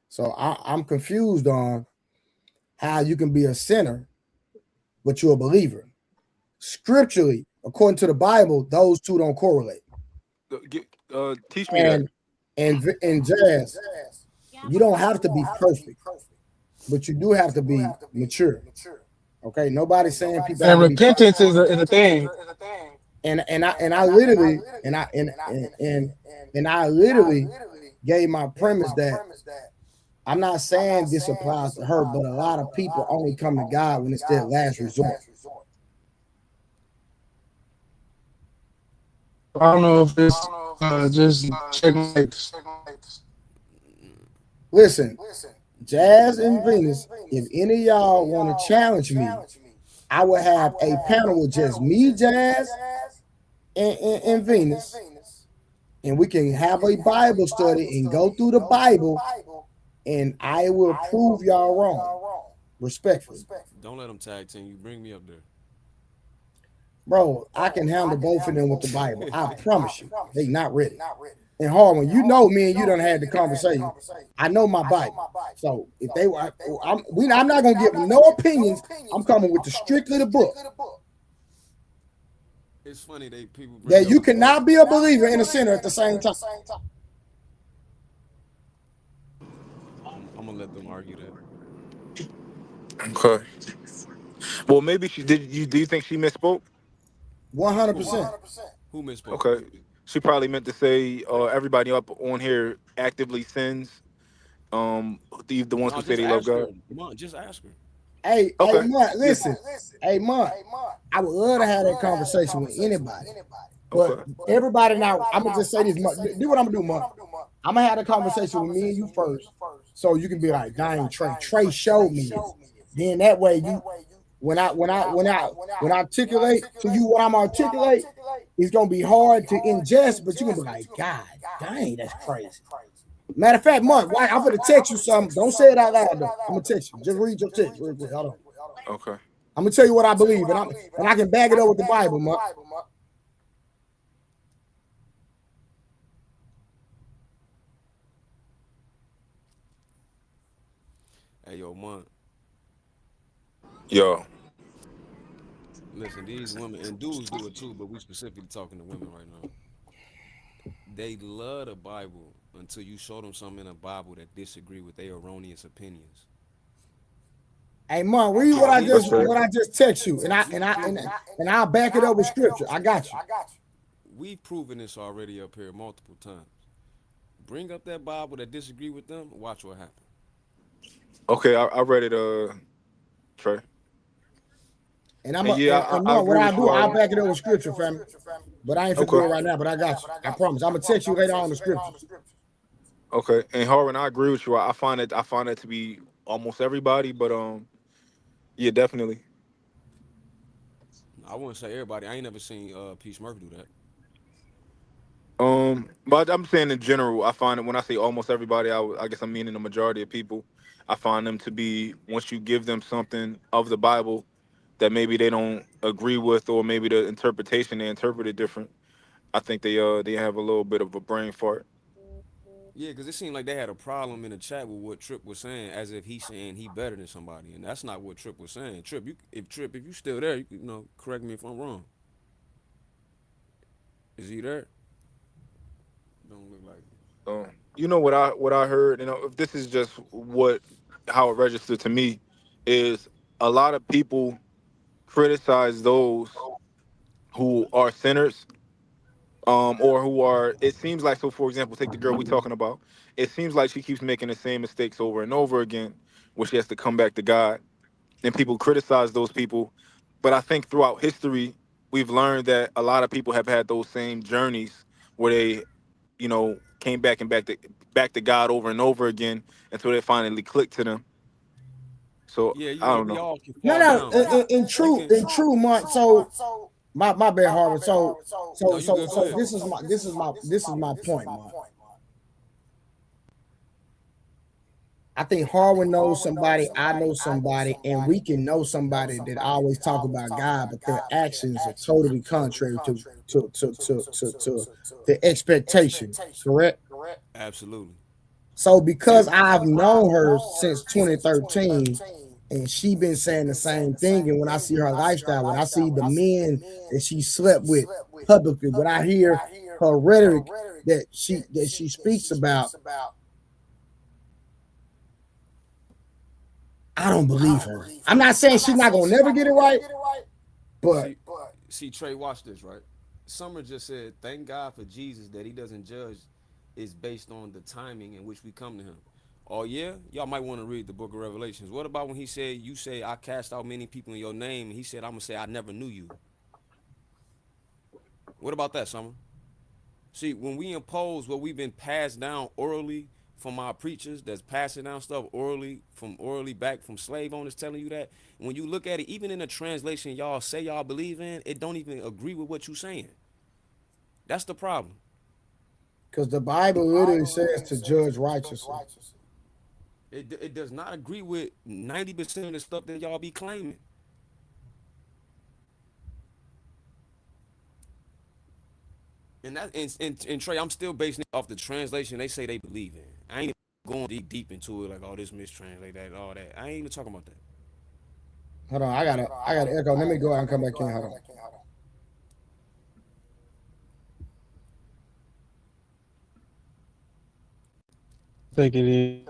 So I'm confused on how you can be a sinner, but you're a believer. Scripturally, according to the Bible, those two don't correlate. Teach me that. And Jazz, you don't have to be perfect, but you do have to be mature. Okay, nobody's saying people have And to be perfect. repentance is a thing. And I literally and I literally gave my premise that I'm not saying this applies to her, but a lot of people only come to God when it's their last resort. I don't know if it's just checkmates. Listen, Jazz and Venus, if any of y'all want to challenge me, I will have a panel with just me, Jazz, and Venus, and we can have a Bible study and go through the Bible, and I will prove y'all wrong, respectfully. Don't let them tag team you. Bring me up there. Bro, I can handle both of them with the Bible. I promise you, they not ready. And Harlan, you know me and you done had the conversation. I know my Bible. So if they were, I'm not gonna give no opinions. I'm coming with strictly the book. It's funny people That you cannot be a believer and a sinner at the same time. I'm gonna let them argue that. Okay. Well, maybe she did. Do you think she misspoke? 100%. Who misspoke? Okay. She probably meant to say everybody up on here actively sins. The ones who say they love God. Come on, just ask her. Hey, Okay. hey, Mutt, listen. Hey, Mutt, I would love to have that conversation with anybody. But everybody now, I'm gonna just say this, Mutt. Do what I'm gonna do, Mutt. I'm gonna have a conversation with me and you first, so you can be like, dang, Trey showed me this. Then that way you, when I articulate to you what I'm articulate, it's gonna be hard to ingest, but you're gonna be like, God dang, that's crazy. Matter of fact, Mutt, I'm gonna text you something. Don't say it out loud though. I'm gonna text you. Just read your text real quick. Hold on. Okay. I'm gonna tell you what I believe, and I can back it up with the Bible, Mutt. Hey, yo, Mon. Yo. Listen, these women, and dudes do it too, but we specifically talking to women right now. They love the Bible until you show them something in the Bible that disagree with their erroneous opinions. Hey, Mutt, read what I just text you, and I'll back it up with scripture. I got you. We've proven this already up here multiple times. Bring up that Bible that disagree with them. Watch what happens. Okay, I read it, Trey. And I'll back it up with scripture, family. But I ain't finna do it right now, but I got you. I promise. I'm gonna text you later on the scripture. Okay, and Harlan, I agree with you. I find it to be almost everybody, but yeah, definitely. I wouldn't say everybody. I ain't never seen Peace Murphy do that. But I'm saying in general, I find it when I say almost everybody, I guess I'm meaning the majority of people. I find them to be, once you give them something of the Bible that maybe they don't agree with, or maybe the interpretation they interpret it different, I think they have a little bit of a brain fart. Yeah, because it seemed like they had a problem in the chat with what Trip was saying, as if he's saying he better than somebody, and that's not what Trip was saying. Trip, if you still there, you know, correct me if I'm wrong. Is he there? Don't look like it. You know what I heard, you know, if this is just how it registered to me, is a lot of people criticize those who are sinners, or who are, it seems like, so for example, take the girl we talking about. It seems like she keeps making the same mistakes over and over again, where she has to come back to God, and people criticize those people. But I think throughout history, we've learned that a lot of people have had those same journeys where they, you know, came back to God over and over again until they finally clicked to them. So Yeah, I don't know. all can No, fall down. in true, Month. So my bad, Harvard. So No, you good, go ahead. this is my point, Month. I think Harwin knows somebody, I know somebody, and we can know somebody that always talk about God, but their actions are totally contrary to the expectation. Correct? Absolutely. So because I've known her since 2013, and she been saying the same thing, and when I see her lifestyle, when I see the men that she slept with publicly, when I hear her rhetoric that she speaks about, I don't believe her. I'm not saying she's not gonna never get it right, but see, Trey, watch this, right? Summer just said, "Thank God for Jesus that He doesn't judge, is based on the timing in which we come to Him." Oh yeah, y'all might want to read the Book of Revelations. What about when He said, "You say I cast out many people in Your name," and He said, "I'm gonna say I never knew you." What about that, Summer? See, when we impose what we've been passed down orally from our preachers, that's passing down stuff orally back from slave owners telling you that, when you look at it, even in the translation y'all say y'all believe in, it don't even agree with what you're saying. That's the problem. Because the Bible literally says to judge righteously. It does not agree with 90% of the stuff that y'all be claiming. And Trey, I'm still basing it off the translation they say they believe in. I ain't going deep into it, like, oh, this mistranslate that, all that. I ain't even talking about that. Hold on, I gotta echo. Let me go out and come back in. Hold on. Take it in.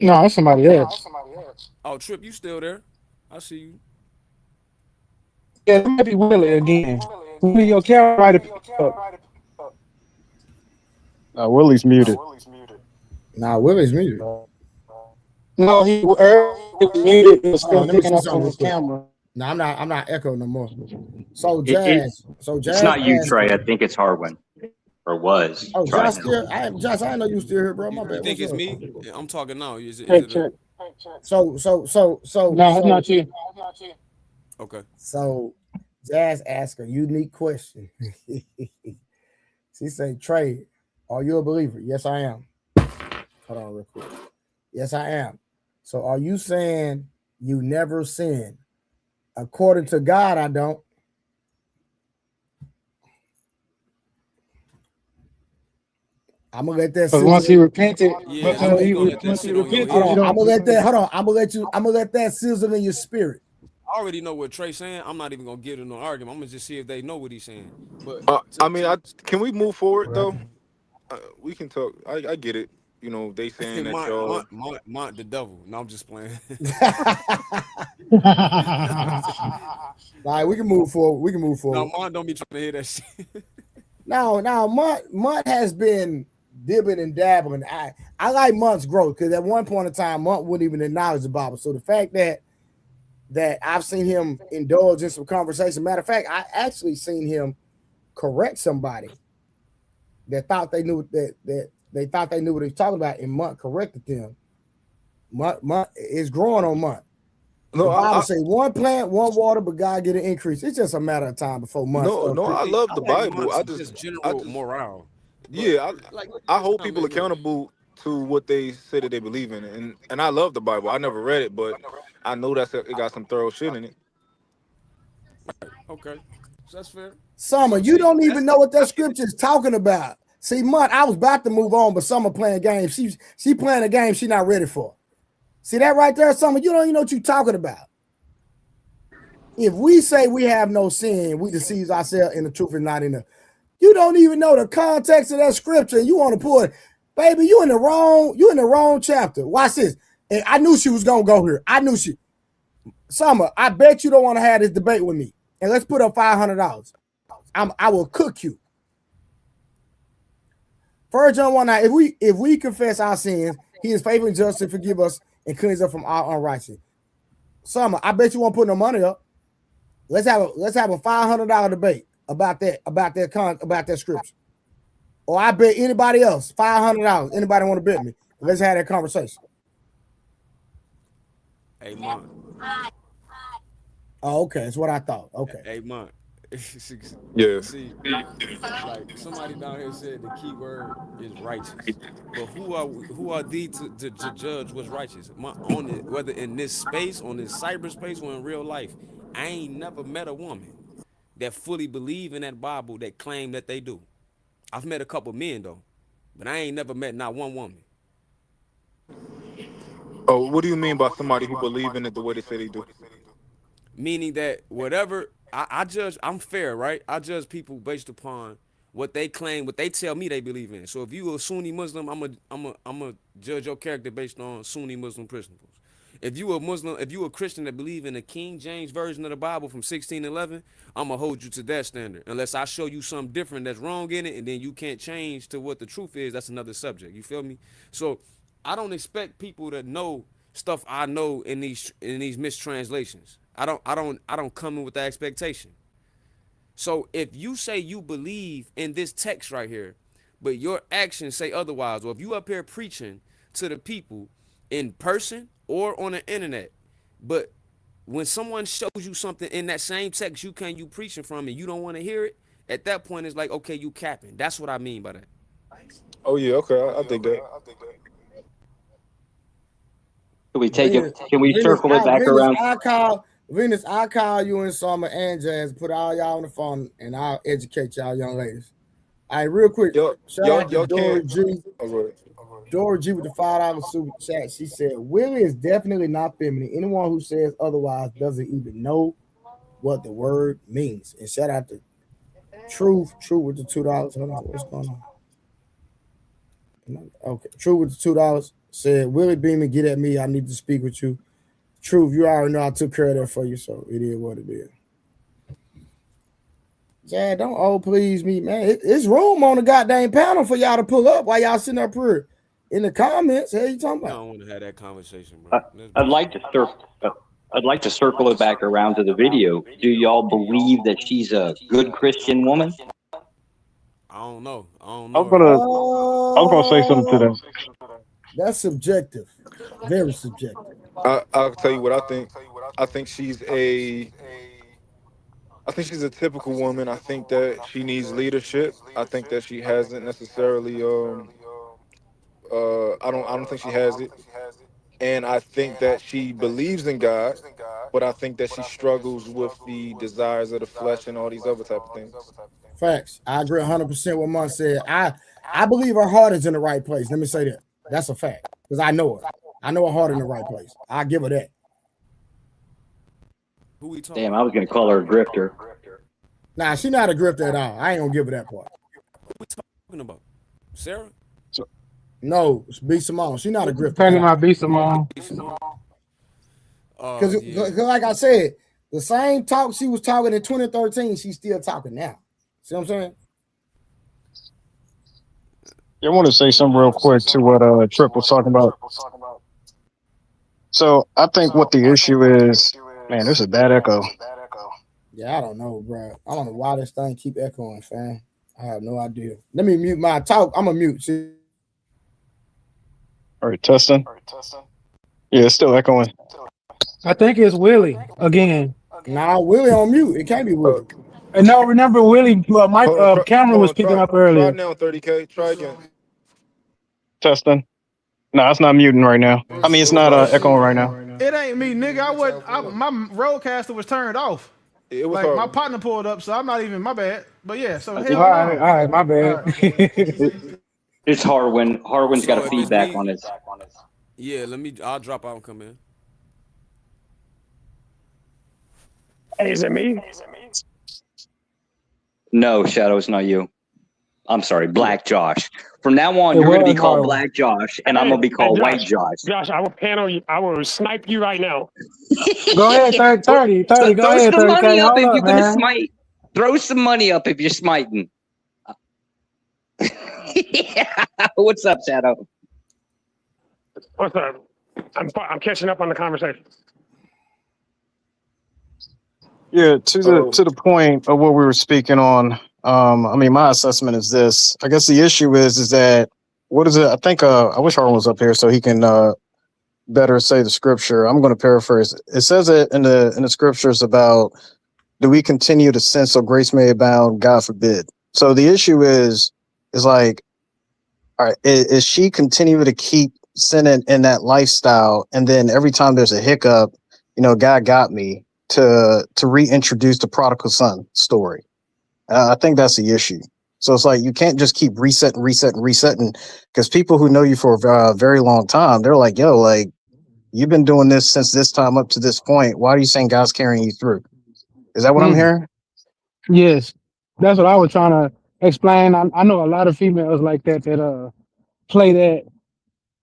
No, it's somebody else. Oh, Trip, you still there? I see you. Yeah, it might be Willie again. Willie, your camera might have picked up. Willie's muted. Nah, Willie's muted. No, he was muted. He was still Let me picking see up on something real his quick. camera. No, I'm not echoing no more. So It- Jazz, it's not you, asked- Trey. I think it's Harwin, or was. Oh, Try Josh now. still. I didn't know you still here, bro. My You bad. think What's it's up? me? Yeah, I'm talking now. Is it Check. So No, it's not you. Okay. So Jazz asked a unique question. She said, "Trey, are you a believer?" Yes, I am. Hold on, real quick. Yes, I am. So, are you saying you never sin? According to God, I don't. I'm gonna let that. Because once he repented, Yeah, once he he gonna let that repented, sit on your you head. I'm don't. gonna let that. Hold on. I'm gonna let that sizzle in your spirit. I already know what Trey's saying. I'm not even gonna get into an argument. I'm gonna just see if they know what he's saying. But Can we move forward though? We can talk. I get it. You know, they saying that y'all. Mont the devil. No, I'm just playing. All right, we can move forward. No, Mont don't be trying to hear that shit. Now, Mont has been dibbing and dabbling. I like Mont's growth because at one point in time, Mont wouldn't even acknowledge the Bible. So the fact that I've seen him indulge in some conversation. Matter of fact, I actually seen him correct somebody that thought they knew that they thought they knew what he was talking about, and Mont corrected them. Mont is growing on Mont. The Bible say one plant, one water, but God get an increase. It's just a matter of time before Mont. I love the Bible. I just general morale. Yeah, I hold people accountable to what they say that they believe in, and I love the Bible. I never read it, but I know it got some thorough shit in it. Okay, so that's fair. Summer, you don't even know what that scripture is talking about. See, Mutt, I was about to move on, but Summer playing games. She playing a game she not ready for. See that right there, Summer? You don't even know what you're talking about. If we say we have no sin, we deceive ourselves and the truth is not in the. You don't even know the context of that scripture, and you want to pull it, baby. You in the wrong chapter. Watch this. And I knew she was gonna go here. I knew she. Summer, I bet you don't want to have this debate with me. And let's put up $500. I will cook you. 1 John 1:9. If we confess our sins, he is faithful and just to forgive us and cleanse us from all unrighteousness. Summer, I bet you won't put no money up. Let's have a $500 debate about that scripture. Or I bet anybody else $500. Anybody want to bet me? Let's have that conversation. Hey, Monk. Oh, okay, that's what I thought. Okay. Hey, Monk. Yeah. See, like somebody down here said the key word is righteous. But who are thee to judge what's righteous? Whether in this space, on this cyberspace, or in real life, I ain't never met a woman that fully believe in that Bible that claim that they do. I've met a couple men though, but I ain't never met not one woman. Oh, what do you mean by somebody who believe in it the way they say they do? Meaning that whatever I judge, I'm fair, right? I judge people based upon what they claim, what they tell me they believe in. So if you a Sunni Muslim, I'm a judge your character based on Sunni Muslim principles. If you a Muslim, if you a Christian that believe in the King James version of the Bible from 1611, I'm gonna hold you to that standard. Unless I show you something different that's wrong in it, and then you can't change to what the truth is, that's another subject. You feel me? So I don't expect people to know stuff I know in these mistranslations. I don't come in with that expectation. So if you say you believe in this text right here, but your actions say otherwise, or if you up here preaching to the people in person or on the internet, but when someone shows you something in that same text you preaching from and you don't want to hear it, at that point it's like, okay, you capping. That's what I mean by that. Oh yeah, okay, I think that. Can we take it? Can we circle it back around? Venus, I'll call you and Summer and Jazz, put all y'all on the phone, and I'll educate y'all young ladies. All right, real quick. Shout out to Dory G. Dory G with the $5 super chat. She said, Willie is definitely not feminine. Anyone who says otherwise doesn't even know what the word means. And shout out to Truth with the $2. Hold on, what's going on? Okay, True with the $2 said, Willie Beeman, get at me. I need to speak with you. Truth, you already know I took care of that for you, so it is what it is. Yeah, don't please me, man. It's room on the goddamn panel for y'all to pull up while y'all sitting up here in the comments. Hey, you talking about? I don't want to have that conversation, bro. I'd like to circle it back around to the video. Do y'all believe that she's a good Christian woman? I don't know. I was gonna say something to that. That's subjective. Very subjective. I'll tell you what I think. I think she's a typical woman. I think that she needs leadership. I think that she hasn't necessarily I don't think she has it. And I think that she believes in God, but I think that she struggles with the desires of the flesh and all these other type of things. Facts. I agree 100% what Mon said. I believe her heart is in the right place. Let me say that. That's a fact. Because I know her. I know her heart in the right place. I give her that. Damn, I was gonna call her a grifter. Nah, she's not a grifter at all. I ain't gonna give her that part. Who we talking about? Sarah? No, it's B. Simone. She's not a grifter. Talking about B. Simone. Because like I said, the same talk she was talking in 2013, she's still talking now. See what I'm saying? I want to say something real quick to what Trip was talking about. So I think what the issue is, man, there's a bad echo. Yeah, I don't know, bro. I don't know why this thing keep echoing, fam. I have no idea. Let me mute my talk. I'm a mute. See? All right, testing. Yeah, it's still echoing. I think it's Willie again. Nah, Willie on mute. It can't be Willie. And no, remember Willie, my camera was picking up earlier. Try now, 30K. Try again. Testing. No, it's not muting right now. I mean, it's not echoing right now. It ain't me, nigga. My roadcaster was turned off. It was like my partner pulled up, so I'm not even. My bad. But yeah, so I hell think All right, no. all right, my bad. it's Harwin. Harwin's got So a if it's feedback me, on his. yeah, I'll drop out and come in. Hey, is it me? No, Shadow, it's not you. I'm sorry, Black Josh. From now on, It you're going to be was called Harwin. Black Josh, and I'm going to be called White Josh. Josh, I will panel you. I will snipe you right now. Go ahead, 30. Go Throw ahead, some 30K. money up Hold if up, you're going to man. smite. Throw some money up if you're smiting. Yeah. What's up, Shadow? What's up? I'm catching up on the conversation. Yeah, to the point of what we were speaking on. I mean, my assessment is this. I guess the issue is that what is it? I think I wish Harlan was up here so he can better say the scripture. I'm going to paraphrase. It says it in the scriptures about, do we continue to sin so grace may abound? God forbid. So the issue is like, all right, is she continuing to keep sinning in that lifestyle, and then every time there's a hiccup, God got me to reintroduce the prodigal son story? I think that's the issue. So it's like you can't just keep resetting, because people who know you for a very long time, they're like, yo, like, you've been doing this since this time up to this point. Why are you saying God's carrying you through? Is that what I'm hearing? Yes, that's what I was trying to explain. I know a lot of females like that play that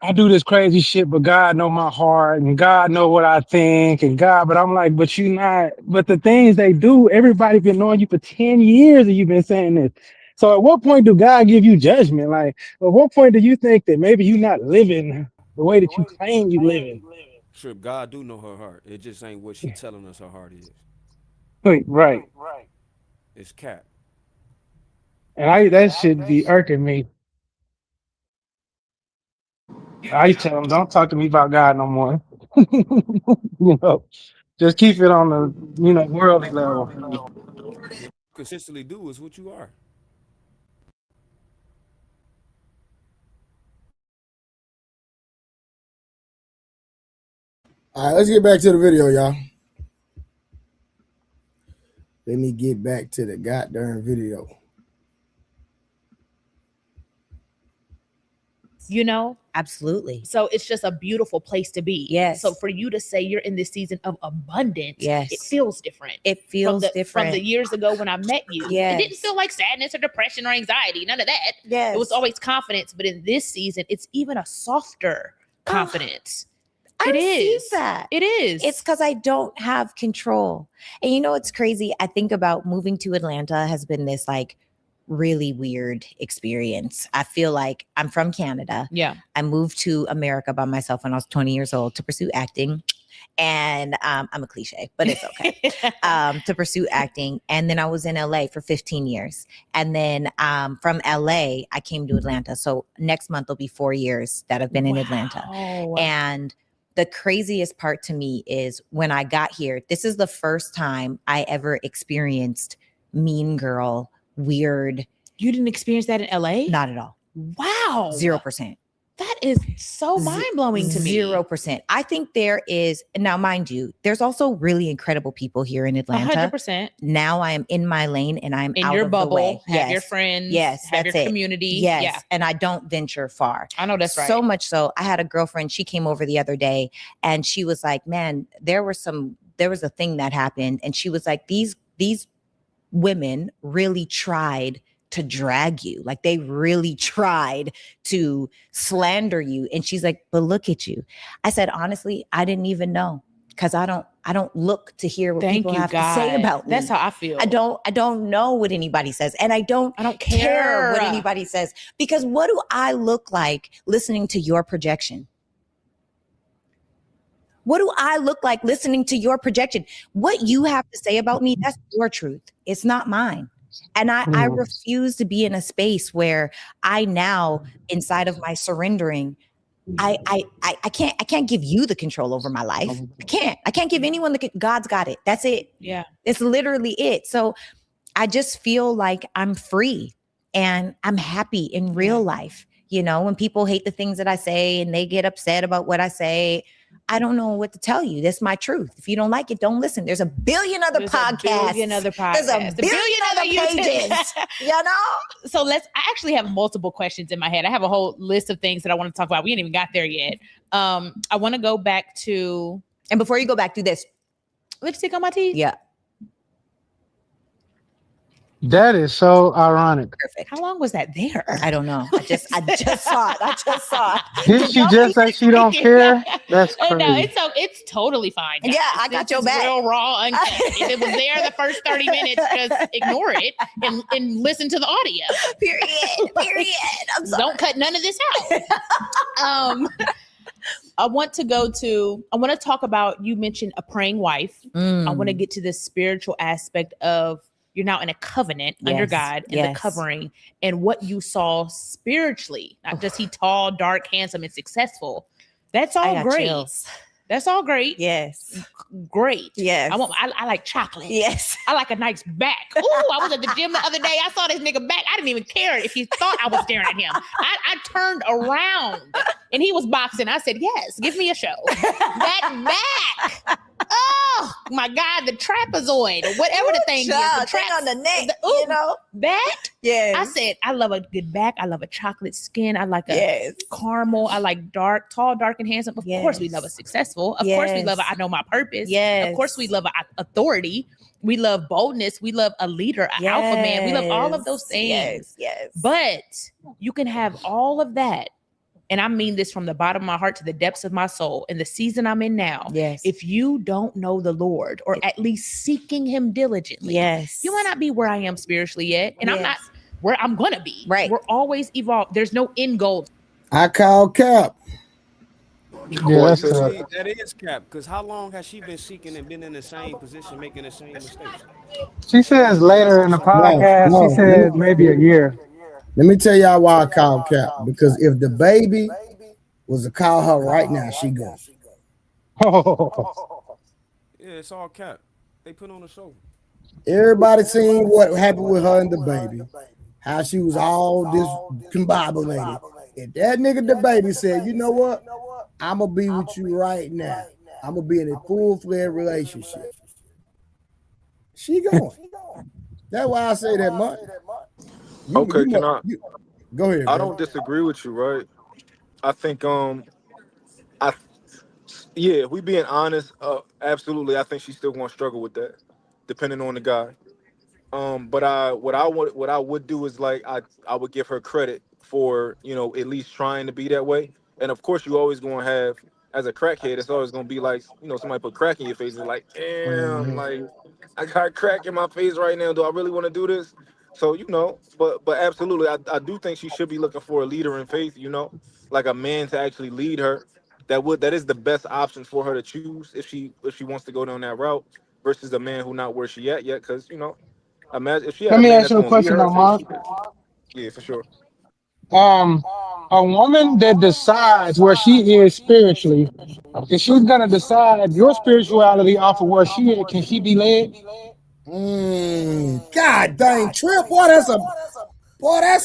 I do this crazy shit, but God know my heart and God know what I think and God, but I'm like, but you not, but the things they do, everybody been knowing you for 10 years and you've been saying this. So at what point do God give you judgment? Like, at what point do you think that maybe you're not living the way that you claim you living? Trip, God do know her heart. It just ain't what she telling us her heart is. Right. It's cap. And that should be irking me. I used to tell them, don't talk to me about God no more. Just keep it on the, worldly level. Consistently do is what you are. All right, let's get back to the video, y'all. Let me get back to the goddamn video. Absolutely. So it's just a beautiful place to be. Yes. So for you to say you're in this season of abundance, Yes. it feels different. It feels from different. the years ago when I met you. Yes. It didn't feel like sadness or depression or anxiety. None of that. Yes. It was always confidence. But in this season, it's even a softer confidence. I It receive is. that. It is. It's because I don't have control. And it's crazy. I think about moving to Atlanta has been this like really weird experience. I feel like I'm from Canada. Yeah. I moved to America by myself when I was 20 years old to pursue acting. And I'm a cliche, but it's okay. To pursue acting. And then I was in LA for 15 years. And then from LA, I came to Atlanta. So next month will be 4 years that I've been in Atlanta. And the craziest part to me is when I got here, this is the first time I ever experienced mean girl, weird. You didn't experience that in LA? Not at all. Wow. 0%. That is so mind-blowing to me. 0%. I think there is, now mind you, there's also really incredible people here in Atlanta. 100%. Now I am in my lane and I'm In out your of bubble, the way. have your friends, Yes, have that's your it. community. Yes, Yeah. and I don't venture far. I know that's right. So much so, I had a girlfriend, she came over the other day and she was like, man, there was a thing that happened. And she was like, these women really tried to drag you. Like they really tried to slander you. And she's like, but look at you. I said, honestly, I didn't even know because I don't look to hear what people have to say about me. That's how I feel. I don't know what anybody says. And I don't care what anybody says, because what do I look like listening to your projection? What do I look like listening to your projection? What you have to say about me, that's your truth. It's not mine. And I refuse to be in a space where I now, inside of my surrendering, I can't give you the control over my life. I can't give anyone God's got it. That's it. Yeah. It's literally it. So I just feel like I'm free and I'm happy in real life. When people hate the things that I say and they get upset about what I say, I don't know what to tell you. That's my truth. If you don't like it, don't listen. There's a billion other podcasts. There's a billion other pages. You know? So I actually have multiple questions in my head. I have a whole list of things that I want to talk about. We ain't even got there yet. I want to go back to, and before you go back, do this. Lipstick on my teeth? Yeah. That is so ironic. Perfect. How long was that there? I don't know. I just saw it. I just saw it. Didn't she just say she don't care? That's crazy. No, it's totally fine. Guys. Yeah, I got your It's back. Real raw, uncut. If it was there the first 30 minutes, just ignore it and listen to the audio. Period. I'm sorry. Don't cut none of this out. I want to talk about, you mentioned a praying wife. I want to get to the spiritual aspect of, you're now in a covenant under God and the covering, and what you saw spiritually, not just he tall, dark, handsome, and successful. That's all great. Chills. That's all great. Yes. Great. Yes. I like chocolate. Yes. I like a nice back. Ooh, I was at the gym the other day. I saw this nigga back. I didn't even care if he thought I was staring at him. I turned around and he was boxing. I said, yes, give me a show. That back. Oh my God, the trapezoid or whatever the thing is. The thing on the neck, you know? That? Yes. I said, I love a good back. I love a chocolate skin. I like a caramel. I like dark, tall, dark, and handsome. Of course, we love a successful. Of course, we love I know my purpose. Yes. Of course, we love authority. We love boldness. We love a leader, an alpha man. We love all of those things. Yes. But you can have all of that. And I mean this from the bottom of my heart to the depths of my soul. In the season I'm in now, if you don't know the Lord, or at least seeking him diligently, you might not be where I am spiritually yet. And I'm not where I'm going to be. Right. We're always evolved. There's no end goal. I call cap. Yeah, that's See, that is cap. Because how long has she been seeking and been in the same position, making the same mistakes? She says later in the podcast, she said maybe a year. Let me tell y'all why I call cap. Because if the baby was to call her right now, she gone. Yeah, it's all cap. They put on a show. Everybody seen what happened with her and the baby. How she was all discombobulated. If that nigga the baby said, you know what? I'm going to be with you right now. I'm going to be in a full-fledged relationship. She going. That's why I say that much. Okay, can I go ahead? I don't disagree with you, right? I think if we being honest, absolutely, I think she's still gonna struggle with that, depending on the guy. But what I would do is, like, I would give her credit for, you know, at least trying to be that way. And of course, you always gonna have, as a crackhead, it's always gonna be like, you know, somebody put crack in your face and like, damn, like, I got crack in my face right now. Do I really want to do this? So, you know, but absolutely, I do think she should be looking for a leader in faith, you know, like a man to actually lead her. That is the best option for her to choose if she wants to go down that route, versus a man who not where she at yet. Because, you know, imagine if she had Let a me man ask that's you a gonna lead question, her. Mark. Yeah, for sure. A woman that decides where she is spiritually, if she's gonna decide your spirituality off of where she is, can she be led? God dang, Trip, boy, that's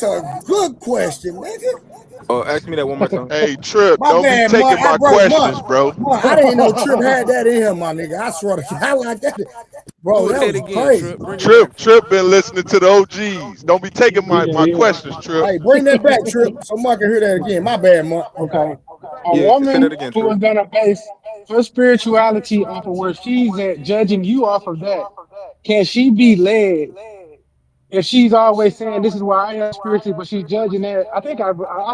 a good question, nigga. Oh, ask me that one more time. Hey, Trip, My don't bad, be taking Mark. my Bro, questions, Mark, bro. Mark, I didn't know Trip had that in him, my nigga. I swear to God, I like that. Bro, that was crazy. Trip been listening to the OGs. Don't be taking my questions, Trip. Hey, bring that back, Trip, so Mark can hear that again. My bad, Mark. Okay. A woman who is gonna base her spirituality off of where she's at, judging you off of that, can she be led? If she's always saying this is where I am spiritually, but she's judging that, I think I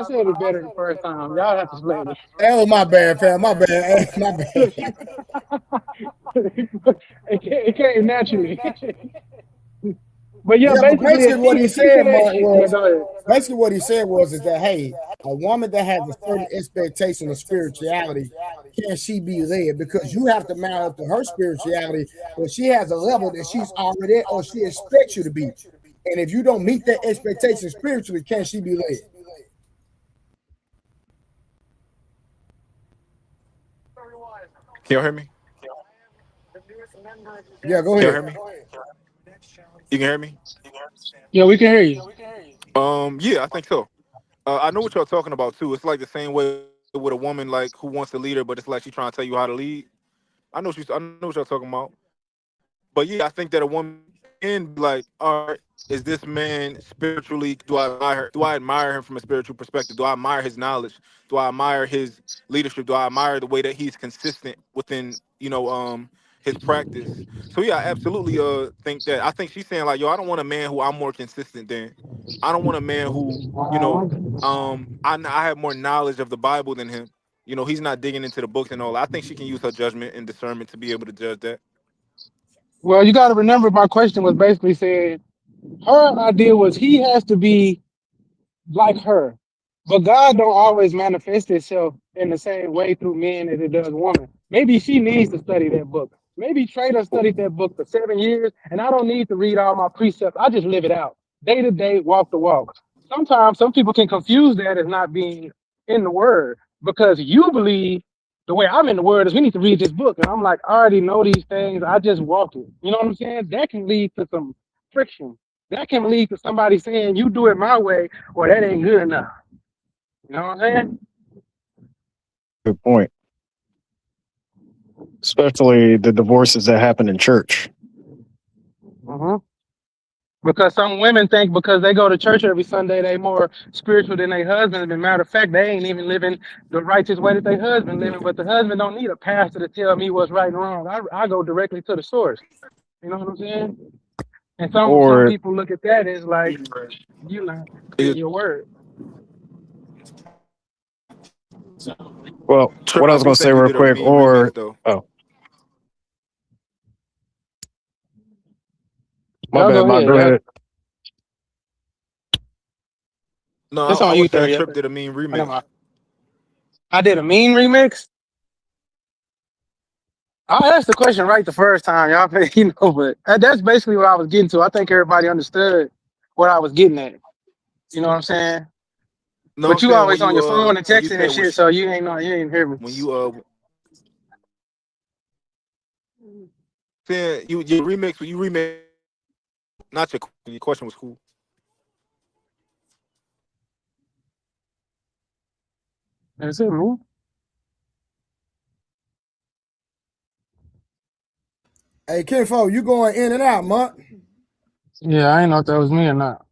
said it better the first time. Y'all have to explain it. That was my bad, fam. My bad. My bad. It came naturally. But yeah, basically what he said, Mark, was was is that, hey, a woman that has a certain expectation of spirituality, can she be led? Because you have to mount up to her spirituality, but she has a level that she's already at, or she expects you to be. And if you don't meet that expectation spiritually, can she be led? Can y'all hear me? Yeah, go Can y'all ahead. hear me? You can hear me? Yeah, we can hear you. Yeah, I think so. I know what y'all talking about too. It's like the same way with a woman like who wants to lead her, but it's like she's trying to tell you how to lead. I know what y'all talking about. But yeah, I think that a woman can be like, all right, is this man spiritually? Do I admire him from a spiritual perspective? Do I admire his knowledge? Do I admire his leadership? Do I admire the way that he's consistent within, his practice? So yeah, I absolutely think that. I think she's saying like, yo, I don't want a man who I'm more consistent than. I don't want a man who, I have more knowledge of the Bible than him. He's not digging into the books and all. I think she can use her judgment and discernment to be able to judge that. Well, you got to remember my question was basically saying her idea was he has to be like her, but God don't always manifest itself in the same way through men as it does women. Maybe she needs to study that book. Maybe Trey done studied that book for 7 years, and I don't need to read all my precepts. I just live it out, day to day, walk to walk. Sometimes some people can confuse that as not being in the Word because you believe the way I'm in the Word is we need to read this book, and I'm like, I already know these things. I just walk it. You know what I'm saying? That can lead to some friction. That can lead to somebody saying you do it my way or that ain't good enough. You know what I'm saying? Good point. Especially the divorces that happen in church. Because some women think because they go to church every Sunday, they more spiritual than their husband. As a matter of fact, they ain't even living the righteous way that their husband living. But the husband don't need a pastor to tell me what's right and wrong. I go directly to the source. You know what I'm saying? And some people look at that as like, you not in your word. Well, what I was going to say real quick, my bad, go ahead. No, That's I on you, was saying 30. Trip did a mean remix. I did a mean remix. I asked the question right the first time, y'all. But that's basically what I was getting to. I think everybody understood what I was getting at. You know what I'm saying? No, but you always on your phone and when you texting said and shit, so you ain't hear me. When you saying you remix, when you remix, not your question was cool. That's it, man. Hey, Kinfo, you going in and out, Monk? Yeah, I ain't know if that was me or not.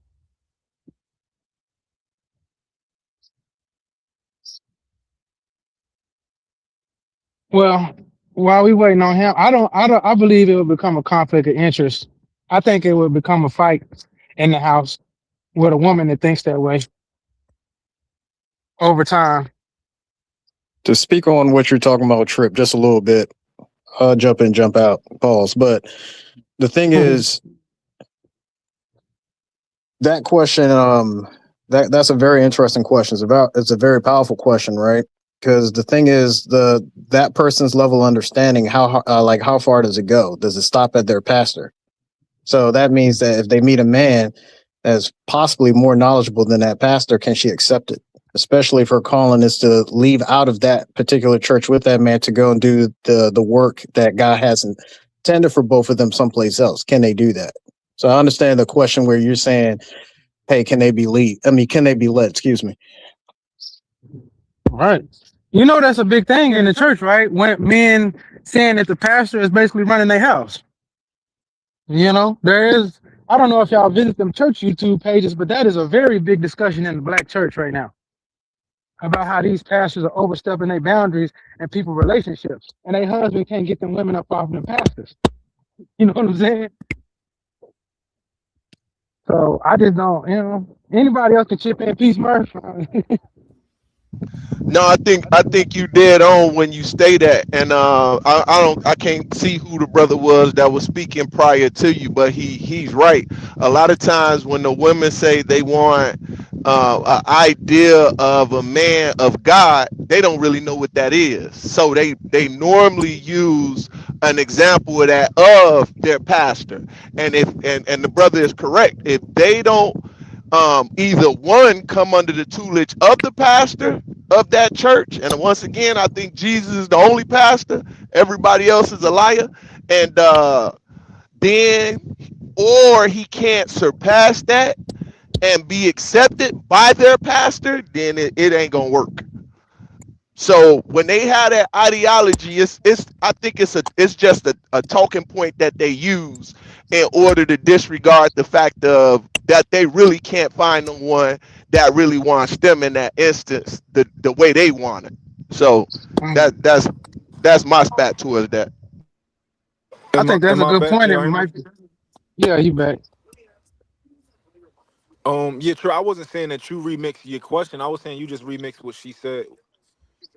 Well, while we waiting on him, I believe it will become a conflict of interest. I think it will become a fight in the house with a woman that thinks that way over time. To speak on what you're talking about, Trip, just a little bit, jump in, jump out, pause. But the thing is, that question, that's a very interesting question. It's a very powerful question, right? Because the thing is, that person's level of understanding, how far does it go? Does it stop at their pastor? So that means that if they meet a man that's possibly more knowledgeable than that pastor, can she accept it? Especially if her calling is to leave out of that particular church with that man to go and do the work that God has intended for both of them someplace else. Can they do that? So I understand the question where you're saying, hey, can they be led? Excuse me. Right. You know, that's a big thing in the church, right? When men saying that the pastor is basically running their house. You know, I don't know if y'all visit them church YouTube pages, but that is a very big discussion in the black church right now about how these pastors are overstepping their boundaries and people's relationships. And their husband can't get them women up off them pastors. You know what I'm saying? So I just don't, anybody else can chip in. Peace, Murph. No, I think you dead on when you say that, and I can't see who the brother was that was speaking prior to you, but he's right. A lot of times when the women say they want an idea of a man of God, they don't really know what that is. So they normally use an example of that of their pastor, and and the brother is correct. If they don't either one come under the tutelage of the pastor of that church, and once again I think Jesus is the only pastor, everybody else is a liar, and then or he can't surpass that and be accepted by their pastor, then it ain't gonna work. So when they have that ideology, I think it's just a talking point that they use in order to disregard the fact of that they really can't find the one that really wants them in that instance the way they want it. So that's my spat towards that. I think that's Am a I good back? point. Can It y'all hear me? might be. Yeah, you back. Yeah, true. I wasn't saying that you remixed your question. I was saying you just remixed what she said.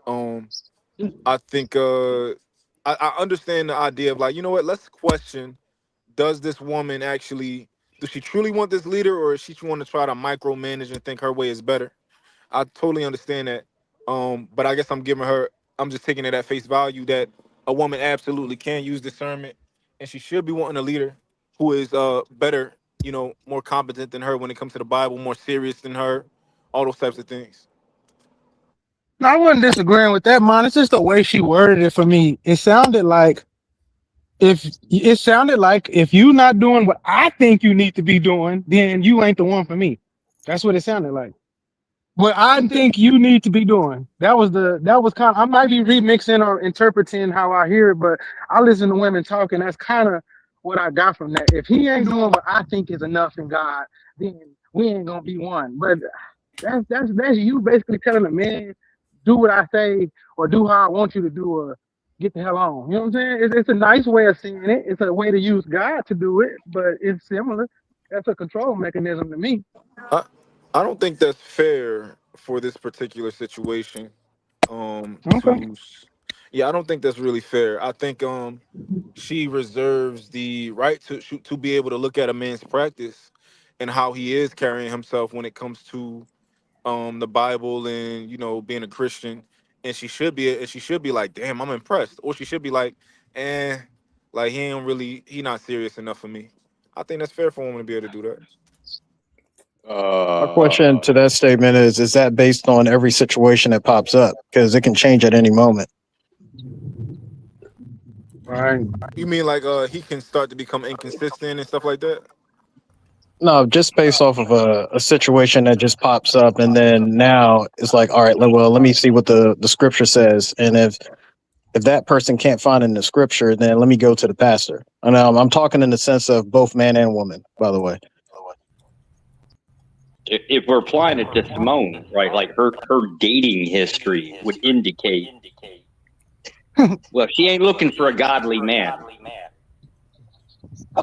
I think I understand the idea of like, you know what, let's question, does this woman actually, does she truly want this leader, or is she want to try to micromanage and think her way is better? I totally understand that. But I guess I'm just taking it at face value that a woman absolutely can use discernment, and she should be wanting a leader who is better, more competent than her when it comes to the Bible, more serious than her, all those types of things. No, I wasn't disagreeing with that, man. It's just the way she worded it for me. It sounded like if you're not doing what I think you need to be doing, then you ain't the one for me. That's what it sounded like. What I think you need to be doing. That was kind of, I might be remixing or interpreting how I hear it, but I listen to women talking. That's kind of what I got from that. If he ain't doing what I think is enough in God, then we ain't gonna be one. But that's you basically telling a man, do what I say or do how I want you to do or get the hell on. You know what I'm saying? It's a nice way of seeing it. It's a way to use God to do it, but it's similar. That's a control mechanism to me. I don't think that's fair for this particular situation. Okay. Yeah, I don't think that's really fair. I think she reserves the right to be able to look at a man's practice and how he is carrying himself when it comes to the Bible and being a Christian, and she should be like, damn, I'm impressed, or she should be like, like he not serious enough for me. I think that's fair for a woman to be able to do that. My question to that statement is that based on every situation that pops up? Because it can change at any moment. Right. You mean like he can start to become inconsistent and stuff like that? No, just based off of a situation that just pops up, and then now it's like, all right, well, let me see what the scripture says, and if that person can't find in the scripture, then let me go to the pastor. And I'm talking in the sense of both man and woman, by the way. If we're applying it to Simone, right, like her dating history would indicate, well, she ain't looking for a godly man.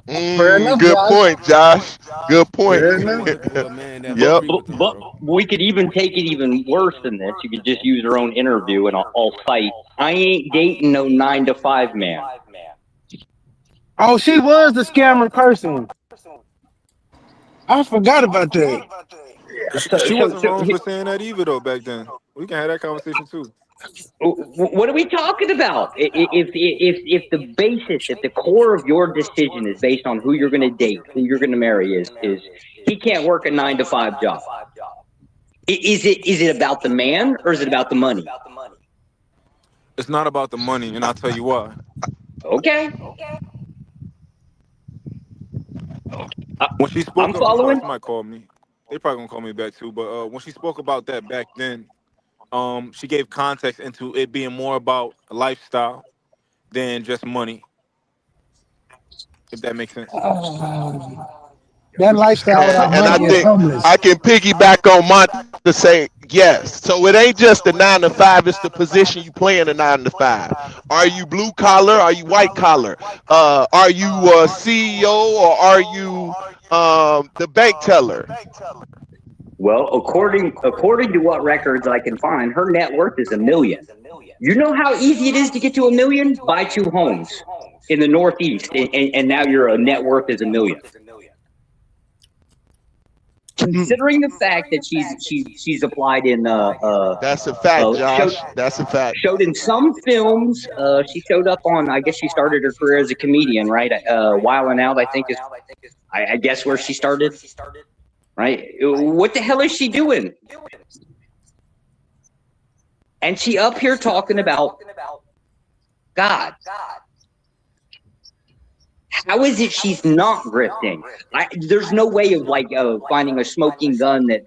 Good point, Josh. Good point. Yep. But we could even take it even worse than this. You could just use her own interview, and I'll cite, I ain't dating no 9-to-5 man. Oh, she was the scammer person. I forgot about that. She wasn't wrong for saying that either, though. Back then, we can have that conversation too. What are we talking about? If the basis, if the core of your decision is based on who you're going to date, who you're going to marry, is he can't work a 9-to-5 job. Is it about the man, or is it about the money? It's not about the money, and I'll tell you why. Okay. When she spoke, I'm following. Somebody called me. They probably gonna call me back too. But when she spoke about that back then, she gave context into it being more about a lifestyle than just money. If that makes sense. That lifestyle without And I money is think homeless. I can piggyback on mine to say yes. So it ain't just the 9-to-5; it's the position you play in the 9-to-5. Are you blue collar? Are you white collar? Are you a CEO, or are you the bank teller? Well, according to what records I can find, her net worth is $1 million. You know how easy it is to get to $1 million? Buy 2 homes in the Northeast, and now your net worth is $1 million. Considering the fact that she's applied in that's a fact, Josh. That's a fact. Showed in some films. She showed up on. I guess she started her career as a comedian, right? Wild 'N Out, I think is. I guess where she started. Right? What the hell is she doing? And she up here talking about God. How is it she's not grifting? There's no way of finding a smoking gun that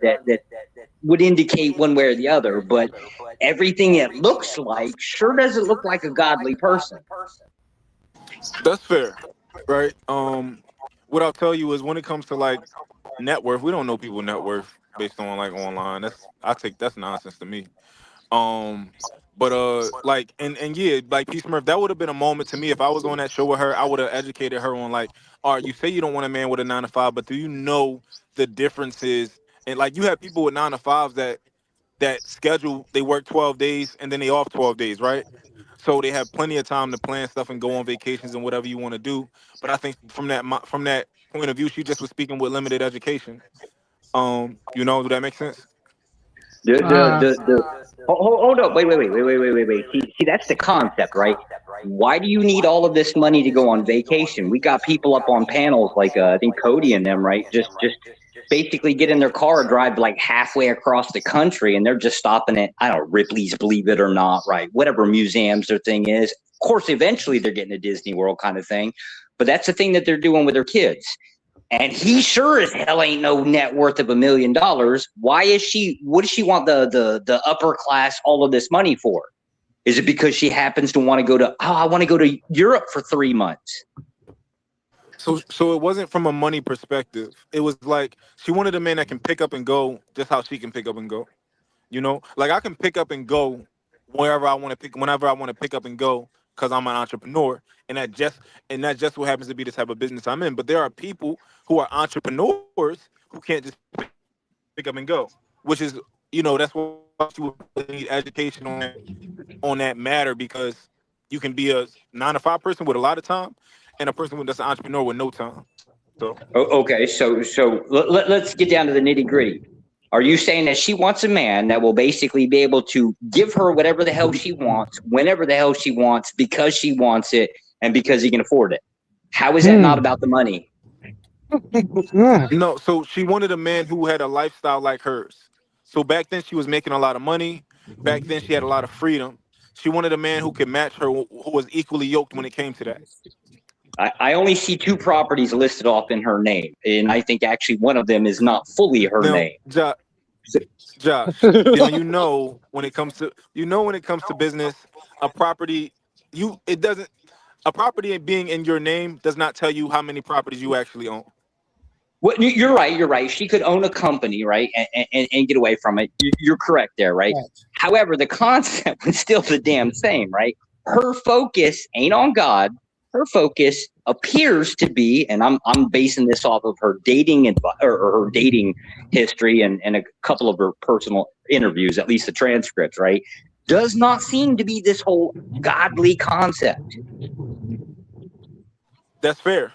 would indicate one way or the other, but everything it looks like sure doesn't look like a godly person. That's fair, right? What I'll tell you is when it comes to like net worth, we don't know people's net worth based on like online. That's nonsense to me. But like and yeah, like Peace Murph, that would have been a moment to me if I was on that show with her. I would have educated her on like, all right, you say you don't want a man with a 9 to 5, but do you know the differences? And like you have people with 9 to 5s that schedule, they work 12 days and then they off 12 days, right? So they have plenty of time to plan stuff and go on vacations and whatever you want to do. But I think from that point of view, she just was speaking with limited education. Do that make sense? Hold up, wait. See, that's the concept, right? Why do you need all of this money to go on vacation? We got people up on panels like I think Cody and them, right? Just basically get in their car and drive like halfway across the country, and they're just stopping at, I don't know, Ripley's Believe It or Not, right? Whatever museums their thing is. Of course, eventually they're getting a Disney World kind of thing, but that's the thing that they're doing with their kids. And he sure as hell ain't no net worth of $1 million. Why is she? What does she want the upper class all of this money for? Is it because she happens to want to go to? Oh, I want to go to Europe for 3 months. So it wasn't from a money perspective. It was like she wanted a man that can pick up and go, just how she can pick up and go. Like I can pick up and go whenever I want to pick up and go, because I'm an entrepreneur, and that just what happens to be the type of business I'm in. But there are people who are entrepreneurs who can't just pick up and go, which is, that's why you would need education on that matter, because you can be a 9 to 5 person with a lot of time and a person that's an entrepreneur with no time. So okay, so let's get down to the nitty gritty. Are you saying that she wants a man that will basically be able to give her whatever the hell she wants, whenever the hell she wants, because she wants it and because he can afford it? How is that not about the money? No, so she wanted a man who had a lifestyle like hers. So back then she was making a lot of money. Back then she had a lot of freedom. She wanted a man who could match her, who was equally yoked when it came to that. I only see 2 properties listed off in her name, and I think actually one of them is not fully her name. Josh, when it comes to business, a property being in your name does not tell you how many properties you actually own. Well, you're right. She could own a company, right, and get away from it. You're correct there, right? However, the concept is still the damn same, right? Her focus ain't on God. Her focus appears to be, and I'm basing this off of her dating or her dating history and a couple of her personal interviews, at least the transcripts, right? Does not seem to be this whole godly concept. That's fair.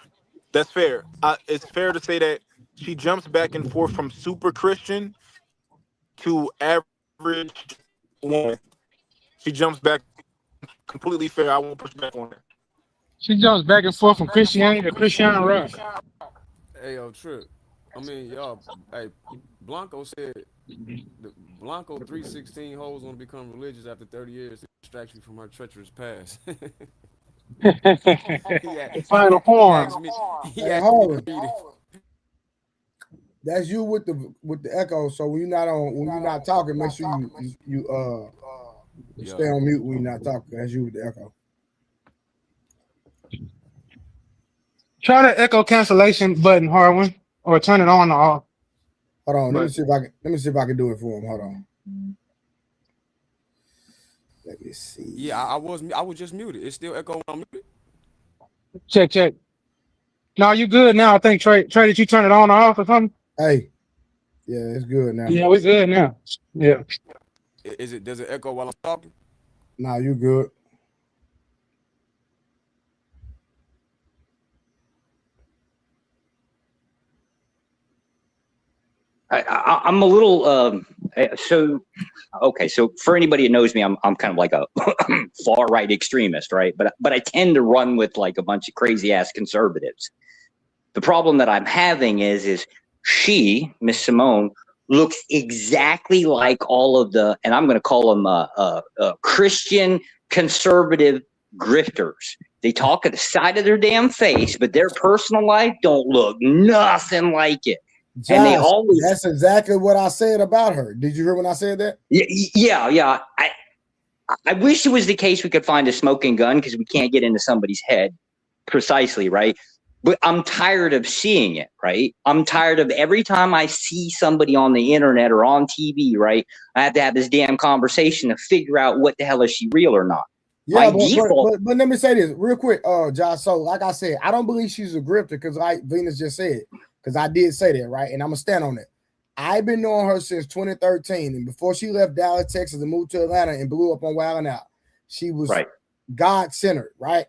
It's fair to say that she jumps back and forth from super Christian to average woman. She jumps back completely fair. I won't push back on her. She jumps back and forth from Christianity to Christian Rock. Hey, yo, Trip. I mean, y'all, hey, Blanco said, Blanco 316 hoes want to become religious after 30 years to distract you from her treacherous past. Final form. That's you with the echo. So when you're not talking, make sure you stay on mute when you're not talking. That's you with the echo. Try the echo cancellation button, Harwin, or turn it on or off. Hold on, let me see if I can do it for him. Hold on. Let me see. Yeah, I was just muted. It's still echoing when I'm muted. Check. No, you good now. I think Trey, did you turn it on or off or something? Hey. Yeah, it's good now. Yeah, we're good now. Yeah. Does it echo while I'm talking? Nah, you good. I'm a little so for anybody who knows me, I'm kind of like a far right extremist, right? But I tend to run with like a bunch of crazy ass conservatives. The problem that I'm having is she, Miss Simone, looks exactly like all of the, and I'm going to call them Christian conservative grifters. They talk at the side of their damn face, but their personal life don't look nothing like it. and they Josh, always. that's exactly what I said about her. Did you hear when I said that? Yeah. I wish it was the case we could find a smoking gun because we can't get into somebody's head precisely, right? But I'm tired of seeing it, right? I'm tired of every time I see somebody on the internet or on TV, right? I have to have this damn conversation to figure out what the hell is she real or not. Yeah, But let me say this real quick, Josh. So, like I said, I don't believe she's a grifter because, like Venus just said, because I did say that, right? And I'm gonna stand on it. I've been knowing her since 2013, and before she left Dallas, Texas, and moved to Atlanta and blew up on Wild 'N Out, she was God-centered, right?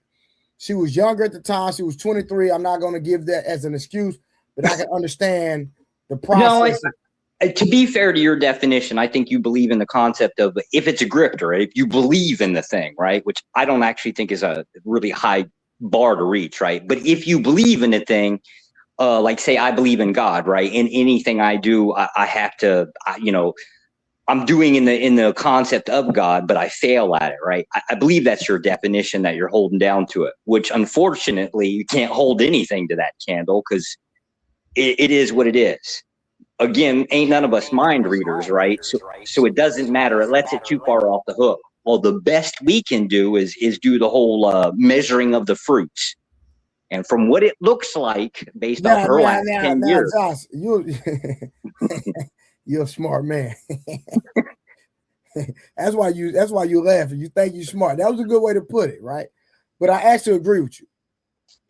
She was younger at the time. She was 23. I'm not gonna give that as an excuse, but I can understand the process. No, to be fair to your definition, I think you believe in the concept of if it's a grifter, right? If you believe in the thing, right? Which I don't actually think is a really high bar to reach, right? But if you believe in the thing, like say I believe in God, right? In anything I do, I have to, I'm doing in the concept of God, but I fail at it, right? I believe that's your definition that you're holding down to it, which unfortunately you can't hold anything to that candle because it is what it is. Again, ain't none of us mind readers, right? So it doesn't matter. It lets it too far off the hook. Well, the best we can do is do the whole measuring of the fruits. And from what it looks like, based off her last 10 years. Josh, you're a smart man. That's why you laugh. You think you're smart. That was a good way to put it, right? But I actually agree with you.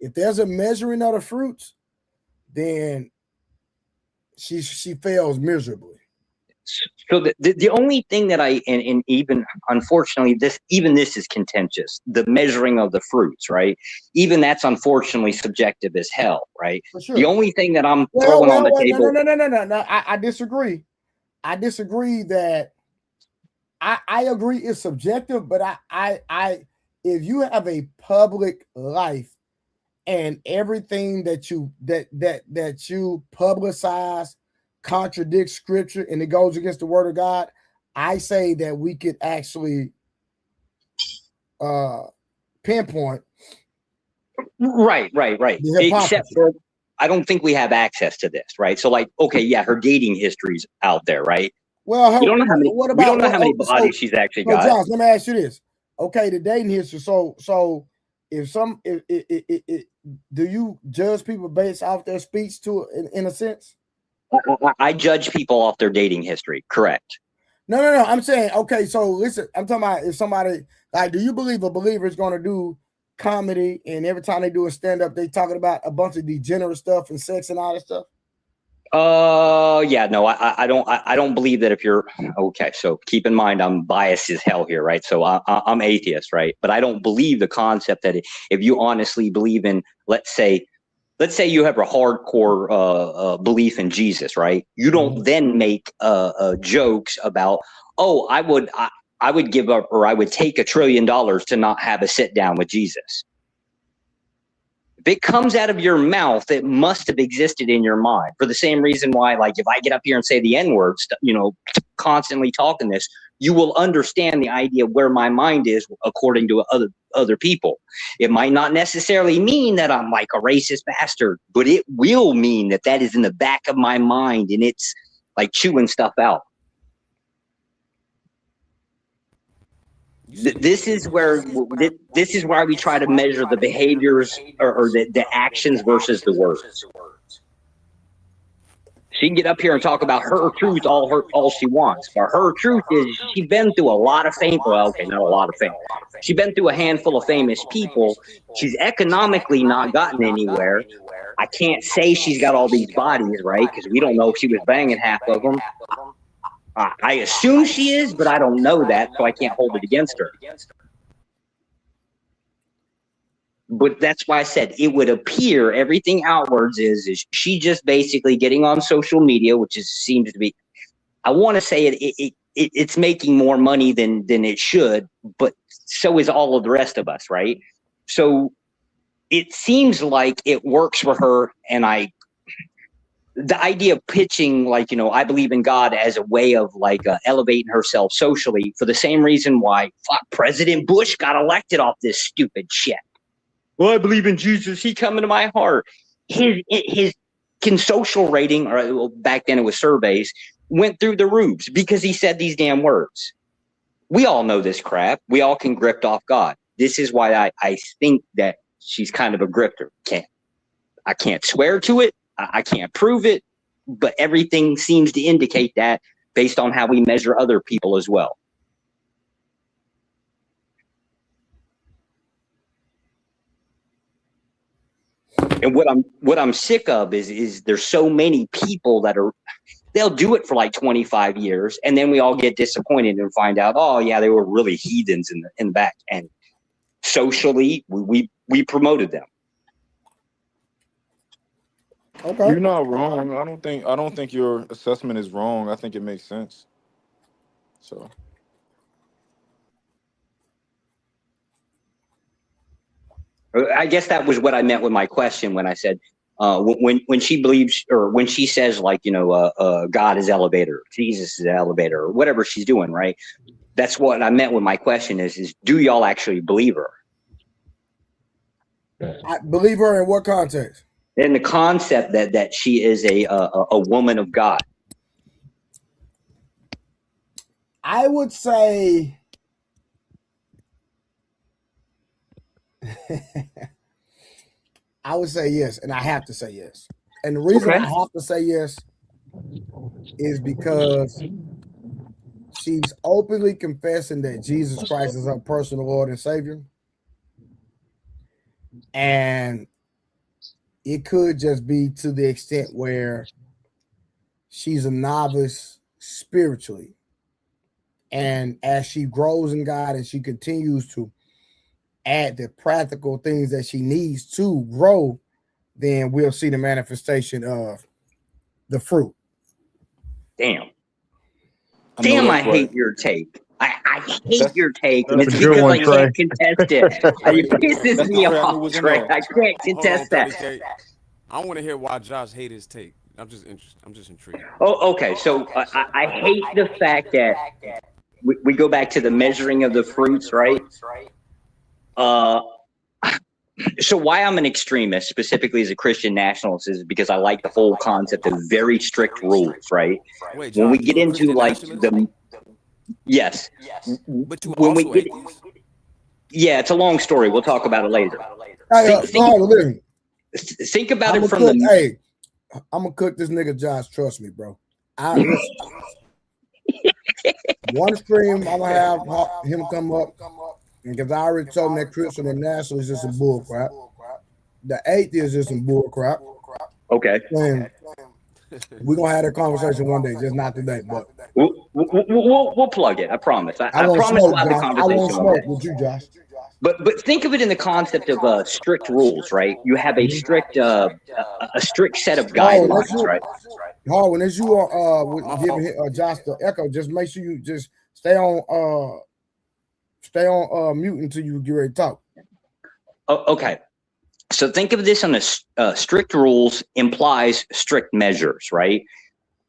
If there's a measuring of the fruits, then she fails miserably. So the only thing that and even unfortunately this is contentious, the measuring of the fruits, right? Even that's unfortunately subjective as hell, right? For sure. The only thing that I'm throwing on the table. No. I disagree. I disagree that I agree it's subjective, but I if you have a public life and everything that you publicize contradicts scripture and it goes against the word of God, I say that we could actually pinpoint. Right. Except for I don't think we have access to this, right? So like, okay, yeah, her dating history's out there, right? Well, we don't know how many bodies she's actually got. Josh, let me ask you this. Okay, the dating history. So if do you judge people based off their speech to in a sense? I judge people off their dating history. Correct. No. I'm saying, okay, so listen, I'm talking about if somebody, like, do you believe a believer is going to do comedy and every time they do a stand-up, they talking about a bunch of degenerate stuff and sex and all that stuff? Yeah, no, I don't believe that if you're, okay, so keep in mind, I'm biased as hell here, right? So I'm atheist, right? But I don't believe the concept that if you honestly believe in, let's say you have a hardcore belief in Jesus, right? You don't then make jokes about, oh, I would give up or I would take $1 trillion to not have a sit down with Jesus. If it comes out of your mouth, it must have existed in your mind for the same reason why, like, if I get up here and say the N-word, constantly talking this, you will understand the idea of where my mind is according to other people. It might not necessarily mean that I'm like a racist bastard, but it will mean that is in the back of my mind and it's like chewing stuff out. This is where we try to measure the behaviors or the actions versus the words. She can get up here and talk about her truth all she wants, but her truth is she's been through a lot of fame. Well, okay, not a lot of fame. She's been through a handful of famous people. She's economically not gotten anywhere. I can't say she's got all these bodies, right? Because we don't know if she was banging half of them. I assume she is, but I don't know that, so I can't hold it against her. But that's why I said it would appear everything outwards is she just basically getting on social media, which seems to be, I want to say it's making more money than it should, but so is all of the rest of us, right? So it seems like it works for her, and the idea of pitching, like, I believe in God as a way of like elevating herself socially for the same reason why President Bush got elected off this stupid shit. Well, I believe in Jesus. He come into my heart. His freaking social rating, or well, back then it was surveys, went through the roofs because he said these damn words. We all know this crap. We all can grift off God. This is why I think that she's kind of a grifter. I can't swear to it. I can't prove it, but everything seems to indicate that based on how we measure other people as well. And what I'm sick of is there's so many people that they'll do it for like 25 years, and then we all get disappointed and find out, oh yeah, they were really heathens in the back, and socially we promoted them. Okay. You're not wrong. I don't think your assessment is wrong. I think it makes sense. So I guess that was what I meant with my question when I said when she believes, or when she says, like, God is elevator, Jesus is elevator, or whatever she's doing, right? That's what I meant with my question is do y'all actually believe her? I believe her in what context? In the concept that she is a woman of God. I would say I would say yes, and I have to say yes. And the reason I have to say yes is because she's openly confessing that Jesus Christ is her personal Lord and Savior. And it could just be to the extent where she's a novice spiritually. And as she grows in God and she continues to add the practical things that she needs to grow, then we'll see the manifestation of the fruit. Damn, I hate your take. I hate your take, and it's a good because one, I Trey. can't contest it. It pisses me off, Trey. I can't contest that. I want to hear why Josh hate his take. I'm just intrigued. Oh, okay. So I hate the fact that we go back to the measuring of the fruits, right? So why I'm an extremist, specifically as a Christian nationalist, is because I like the whole concept of very strict rules, right? Wait, when we Josh, get you a into Christian like nationalist? yes, But you when we also get, atheist? yeah, it's a long story. We'll talk about it later. Hey, Think about it from the. Hey, I'm gonna cook this nigga Josh. Trust me, bro. One stream, I'm gonna have him come up, because I already told him that Christian and nationalist is some bull crap. The atheist is some bull crap. Okay. And we're gonna have that conversation one day, just not today. But we'll plug it. I promise. I promise we'll have the I conversation won't one smoke day. with you, Josh. But think of it in the concept of strict rules, right? You have a strict set of guidelines, right? Harwin, as you are giving Josh the echo, just make sure you just stay on mute until you get ready to talk. Okay. So think of this on a strict rules implies strict measures, right?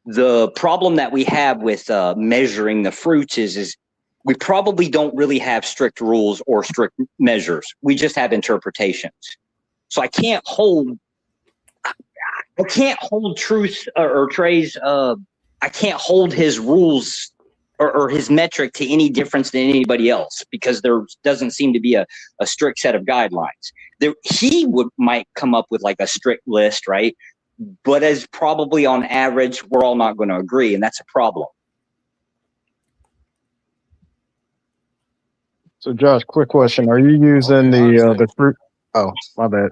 The problem that we have with measuring the fruits is we probably don't really have strict rules or strict measures. We just have interpretations. So I can't hold truth or Trey's. I can't hold his rules or his metric to any difference than anybody else, because there doesn't seem to be a strict set of guidelines. He might come up with like a strict list, right? But as probably on average, we're all not going to agree, and that's a problem. So, Josh, quick question: are you using the fruit? Oh, my bad.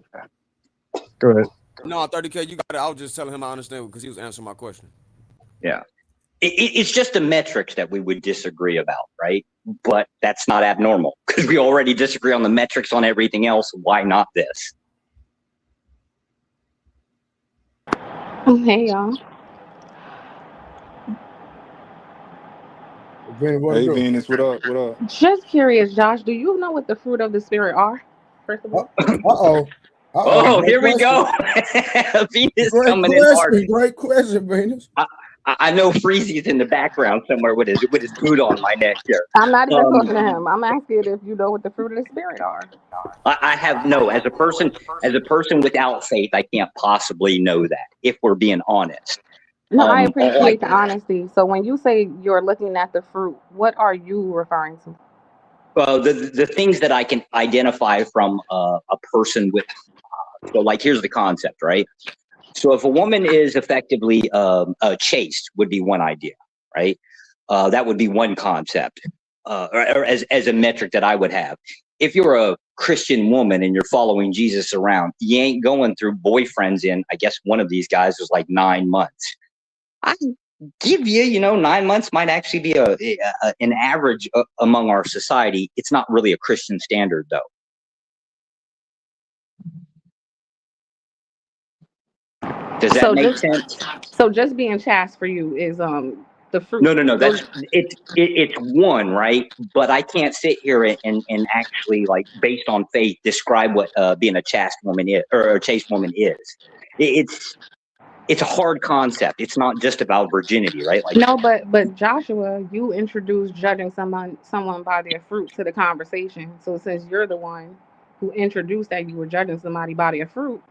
Go ahead. No, 30K, you got it. I was just telling him I understand because he was answering my question. Yeah. It's just the metrics that we would disagree about, right? But that's not abnormal because we already disagree on the metrics on everything else. Why not this? Hey, y'all. Hey, Venus, what up? What up? Just curious, Josh, do you know what the fruit of the spirit are? First of all. Oh, here we go. Venus coming in hard. Great question, Venus. I know Freezy's in the background somewhere with his boot on my neck here. I'm not even talking to him. I'm asking if you know what the fruit of the spirit are. I have no, as a person without faith, I can't possibly know that, if we're being honest. No, I All appreciate the honesty. So when you say you're looking at the fruit, what are you referring to? the things that I can identify from a person with, so like here's the concept, right? So if a woman is effectively chaste, would be one idea, right? That would be one concept, or as a metric that I would have. If you're a Christian woman and you're following Jesus around, you ain't going through boyfriends in, I guess one of these guys was like 9 months. I give you, 9 months might actually be an average among our society. It's not really a Christian standard, though. Does that make sense? So just being chaste for you is the fruit. No. That's it's one, right? But I can't sit here and actually, like, based on faith, describe what being a chaste woman is, or a chaste woman is. It's a hard concept. It's not just about virginity, right? Like, no, but Joshua, you introduced judging someone by their fruit to the conversation. So since you're the one who introduced that you were judging somebody by their fruit,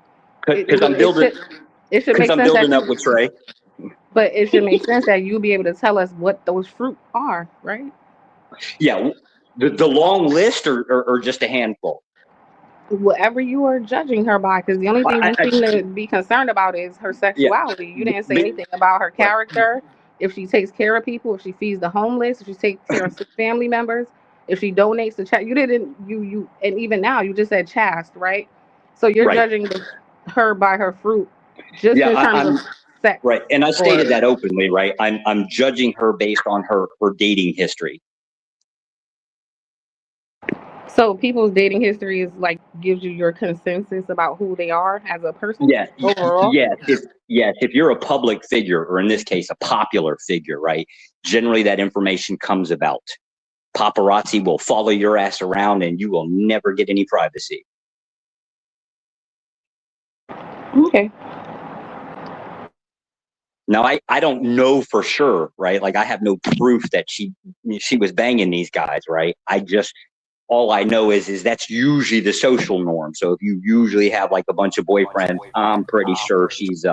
because I'm building. It should make I'm sense building up with Trey. But it should make sense that you'll be able to tell us what those fruit are, right? Yeah, the long list, or just a handful. Whatever you are judging her by, because the only thing you seem to be concerned about is her sexuality. You didn't say anything about her character, if she takes care of people, if she feeds the homeless, if she takes care of family members, if she donates to charity. You didn't, and even now you just said chaste, right? So you're judging her by her fruit, just in terms of sex. Right, and I stated that openly, right? I'm judging her based on her dating history. So people's dating history is like gives you your consensus about who they are as a person. Yeah, overall. Yes. If you're a public figure, or in this case, a popular figure, right? Generally, that information comes about. Paparazzi will follow your ass around, and you will never get any privacy. Okay. Now, I don't know for sure, right? Like, I have no proof that she was banging these guys, right? All I know is that's usually the social norm. So if you usually have like a bunch of boyfriends, I'm pretty sure she's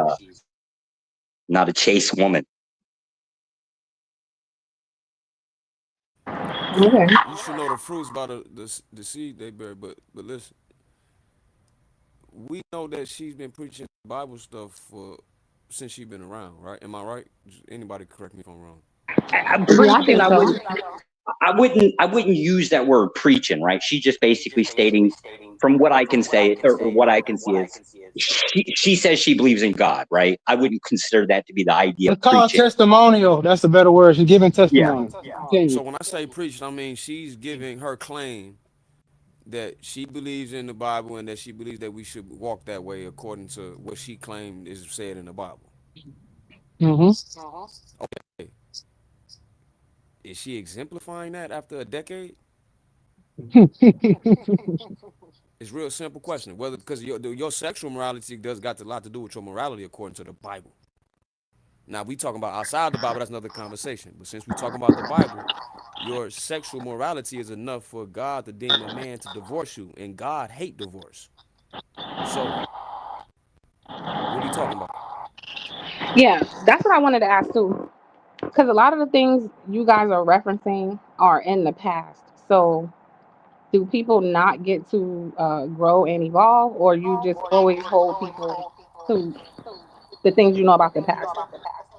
not a chaste woman. Okay. You should know the fruits by the seed they bear, but listen, we know that she's been preaching Bible stuff since she's been around, right? Am I right? Anybody correct me if I'm wrong. I wouldn't use that word preaching, right? She's just basically stating, from what I can say, or what I can see is, she says she believes in God, right? I wouldn't consider that to be the idea of It's called preaching. testimonial. That's the better word. She's giving testimony. Yeah. So when I say preach, I mean she's giving her claim that she believes in the Bible and that she believes that we should walk that way according to what she claimed is said in the Bible. Okay. Is she exemplifying that after a decade? It's a real simple question. Whether because your sexual morality got a lot to do with your morality according to the Bible. Now we talking about outside the Bible, that's another conversation. But since we talking about the Bible, your sexual morality is enough for God to deem a man to divorce you, and God hate divorce. So what are you talking about? Yeah, that's what I wanted to ask too. Because a lot of the things you guys are referencing are in the past. So do people not get to grow and evolve, or you just always hold people to the things you know about the past?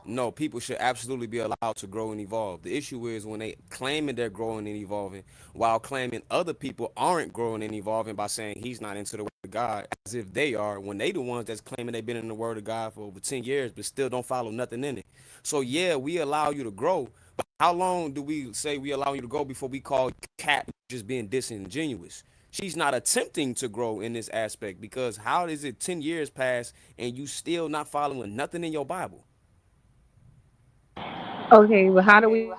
No, people should absolutely be allowed to grow and evolve. The issue is when they claiming they're growing and evolving while claiming other people aren't growing and evolving by saying he's not into the word of God, as if they are, when they the ones that's claiming they've been in the word of God for over 10 years but still don't follow nothing in it. So yeah, we allow you to grow, but how long do we say we allow you to grow before we call Cat just being disingenuous? She's not attempting to grow in this aspect, because how is it 10 years pass and you still not following nothing in your Bible? Okay, well, how do we?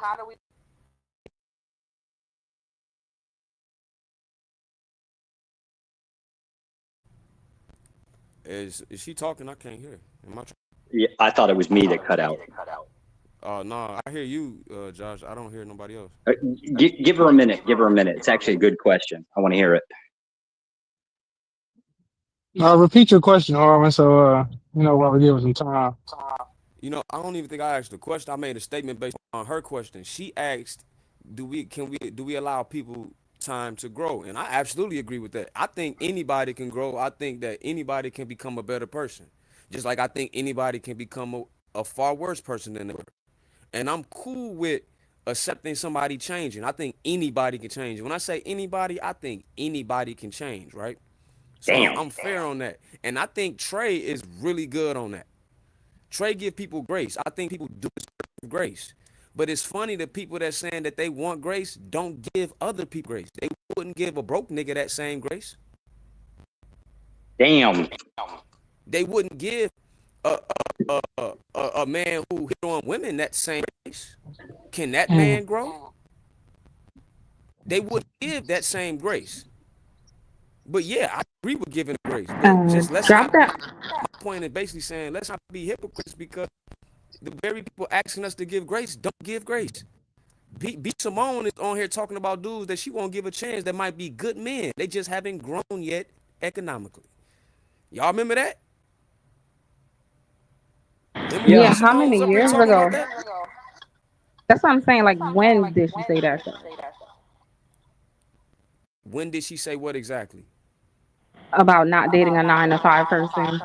Is she talking? I can't hear. Am I? Yeah, I thought it was me that cut out. Oh no, I hear you, Josh. I don't hear nobody else. Give her a minute. Give her a minute. It's actually a good question. I want to hear it. Repeat your question, Harvin, so while we give it some time. You know, I don't even think I asked the question. I made a statement based on her question. She asked, do we allow people time to grow? And I absolutely agree with that. I think anybody can grow. I think that anybody can become a better person. Just like I think anybody can become a far worse person than they were. And I'm cool with accepting somebody changing. I think anybody can change. When I say anybody, I think anybody can change, right? So I'm fair on that. And I think Trey is really good on that. Trey give people grace. I think people do deserve grace. But it's funny the people that saying that they want grace don't give other people grace. They wouldn't give a broke nigga that same grace. Damn. They wouldn't give a man who hit on women that same grace. Can that man grow? They wouldn't give that same grace. But yeah, I agree with giving grace. But just let's Drop not. that. My point is basically saying let's not be hypocrites because the very people asking us to give grace don't give grace. B Simone is on here talking about dudes that she won't give a chance that might be good men. They just haven't grown yet economically. Y'all remember that? Remember Yeah, B how Simone many was up here years talking ago? about that? That's what I'm saying. Like, when did she say that? When did she say what exactly? About not dating a 9 to 5 person.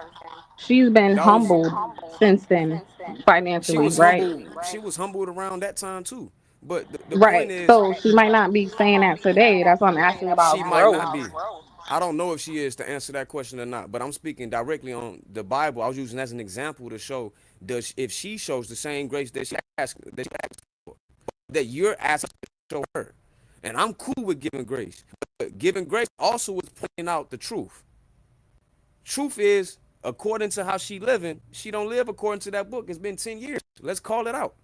She's been That was humbled since then, financially, right? She was humbled around that time too. But the point Right. is, So she might not be saying that today. That's what I'm asking about she might growth. not be. I don't know if she is to answer that question or not. But I'm speaking directly on the Bible. I was using as an example to show if she shows the same grace that she asked for, that you're asking to show her. And I'm cool with giving grace. But giving grace also is pointing out the truth. Truth is, according to how she living, she don't live according to that book. It's been 10 years. Let's call it out.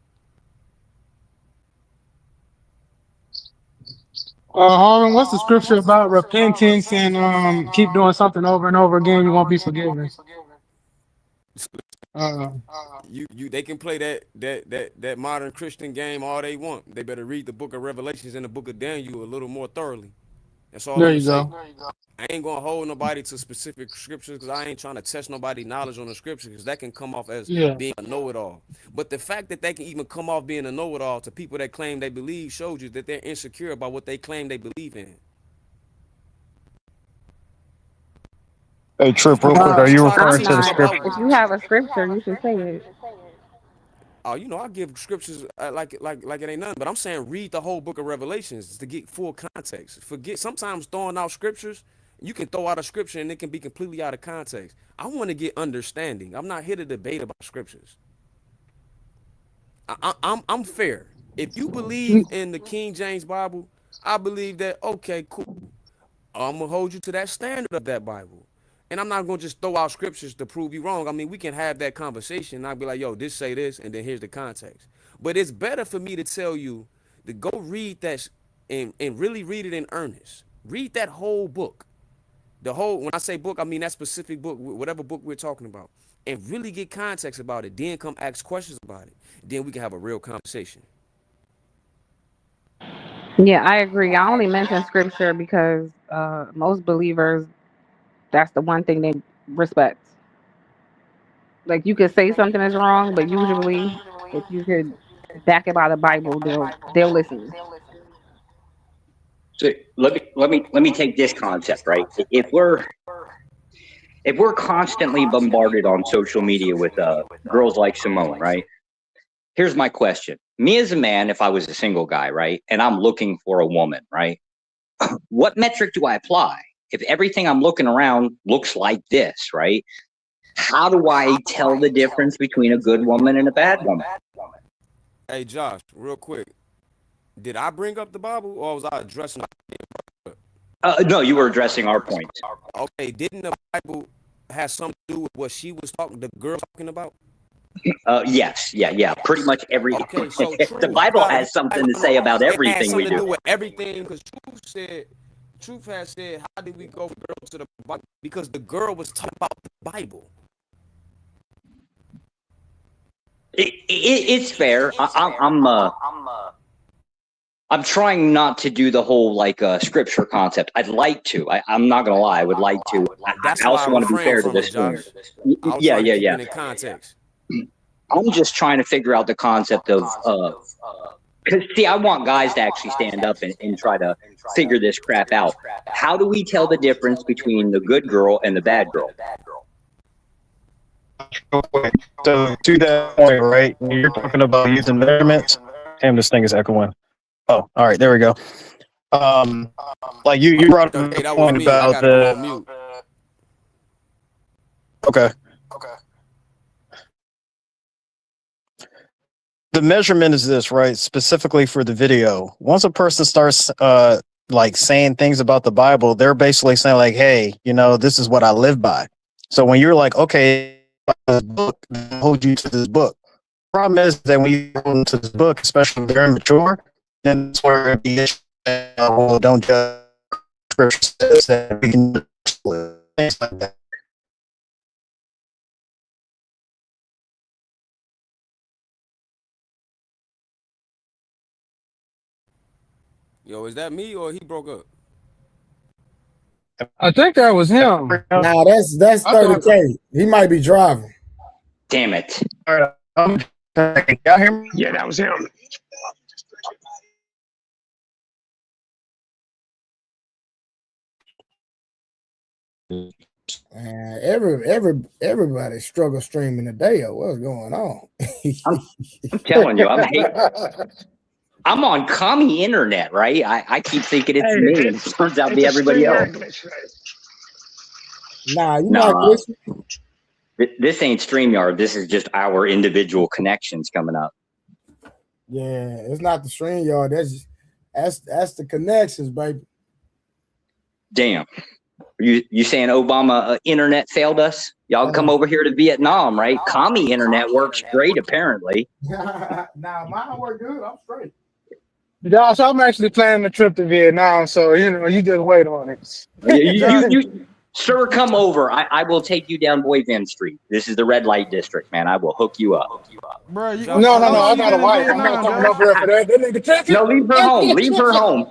Harvin, what's the scripture about repentance and keep doing something over and over again, you won't be forgiven? They can play that modern Christian game all they want. They better read the book of Revelations and the book of Daniel a little more thoroughly. That's all There I'm you saying. go. I ain't gonna hold nobody to specific scriptures because I ain't trying to test nobody's knowledge on the scripture because that can come off as being a know-it-all. But the fact that they can even come off being a know-it-all to people that claim they believe shows you that they're insecure about what they claim they believe in. Hey, Trip, real quick, are you referring to the If scripture? you have a scripture, you should say it. Oh, you know, I give scriptures like it ain't nothing, but I'm saying read the whole book of Revelations to get full context. Forget sometimes throwing out scriptures. You can throw out a scripture and it can be completely out of context. I want to get understanding. I'm not here to debate about scriptures. I'm fair. If you believe in the King James Bible, I believe that, okay, cool. I'm going to hold you to that standard of that Bible. And I'm not going to just throw out scriptures to prove you wrong. I mean, we can have that conversation. And I'll be like, yo, this say this, and then here's the context. But it's better for me to tell you to go read that and really read it in earnest. Read that whole book. When I say book, I mean that specific book, whatever book we're talking about. And really get context about it. Then come ask questions about it. Then we can have a real conversation. Yeah, I agree. I only mention scripture because most believers, that's the one thing they respect. Like, you could say something is wrong, but usually if you could back it by the Bible, they'll listen. So let me take this concept, right? If we're constantly bombarded on social media with girls like Simone, right? Here's my question. Me as a man, if I was a single guy, right, and I'm looking for a woman, right, what metric do I apply? If everything I'm looking around looks like this, right, how do I tell the difference between a good woman and a bad woman? Hey, Josh, real quick. Did I bring up the Bible or was I addressing? No, you were addressing our point. Okay, didn't the Bible have something to do with what she was the girl talking about? Yes, yeah. Pretty much every. Okay, so the Bible has something to say about everything it has we something to do. do with everything because Truth has said, how did we go from girls to the Bible? Because the girl was talking about the Bible. It's fair. I'm trying not to do the whole like scripture concept. I'd like to. I'm not gonna lie. I would like to. That's I why also I want to be refrain fair to from this it, Josh. room. I was Yeah, trying to yeah, keep yeah. it in context. I'm just trying to figure out the concept of because see, I want guys to actually stand up and try to figure this crap out. How do we tell the difference between the good girl and the bad girl? So to that point, right? When you're talking about using measurements, damn, this thing is echoing. Oh, all right, there we go. Like you brought up Hey, a that was point me. I about gotta go on mute. Okay. The measurement is this, right? Specifically for the video. Once a person starts like saying things about the Bible, they're basically saying like, hey, this is what I live by. So when you're like, okay, this book, hold you to this book. Problem is that when you go into this book, especially if they're immature, then it's where it be well, don't judge scripture says that we can things like that. Yo, is that me or he broke up? I think that was him. Nah, that's I thought- 30K. He might be driving. Damn it. All right, y'all hear me? Yeah, that was him. Everybody struggle streaming today. What's going on? I'm telling you, I'm on commie internet, right? I keep thinking it's me, and it turns out to be everybody else. Nah, you Nah. not listening. This ain't StreamYard. This is just our individual connections coming up. Yeah, it's not the stream yard. That's the connections, baby. Damn. You saying Obama internet failed us? Y'all come over here to Vietnam, right? Commie internet works great, apparently. Nah, mine work good. I'm straight. Josh, I'm actually planning a trip to Vietnam, so you just wait on it. You sir, come over. I will take you down Boy Vin Street. This is the red light district, man. I will hook you up. Bro, No, I got a wife. I'm not coming over there for that. That nigga tricky. No, leave her home. Leave her home.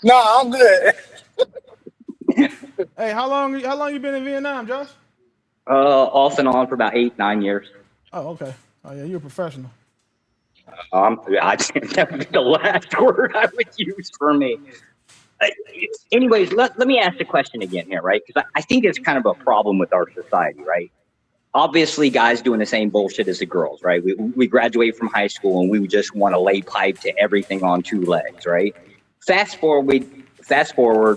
No, I'm good. Hey, how long you been in Vietnam, Josh? Off and on for about 8-9 years. Oh, okay. Oh yeah, you're a professional. I think that would be the last word I would use for me. Anyways, let me ask the question again here, right? Because I think it's kind of a problem with our society, right? Obviously, guys doing the same bullshit as the girls, right? We graduate from high school and we just want to lay pipe to everything on two legs, right? Fast forward,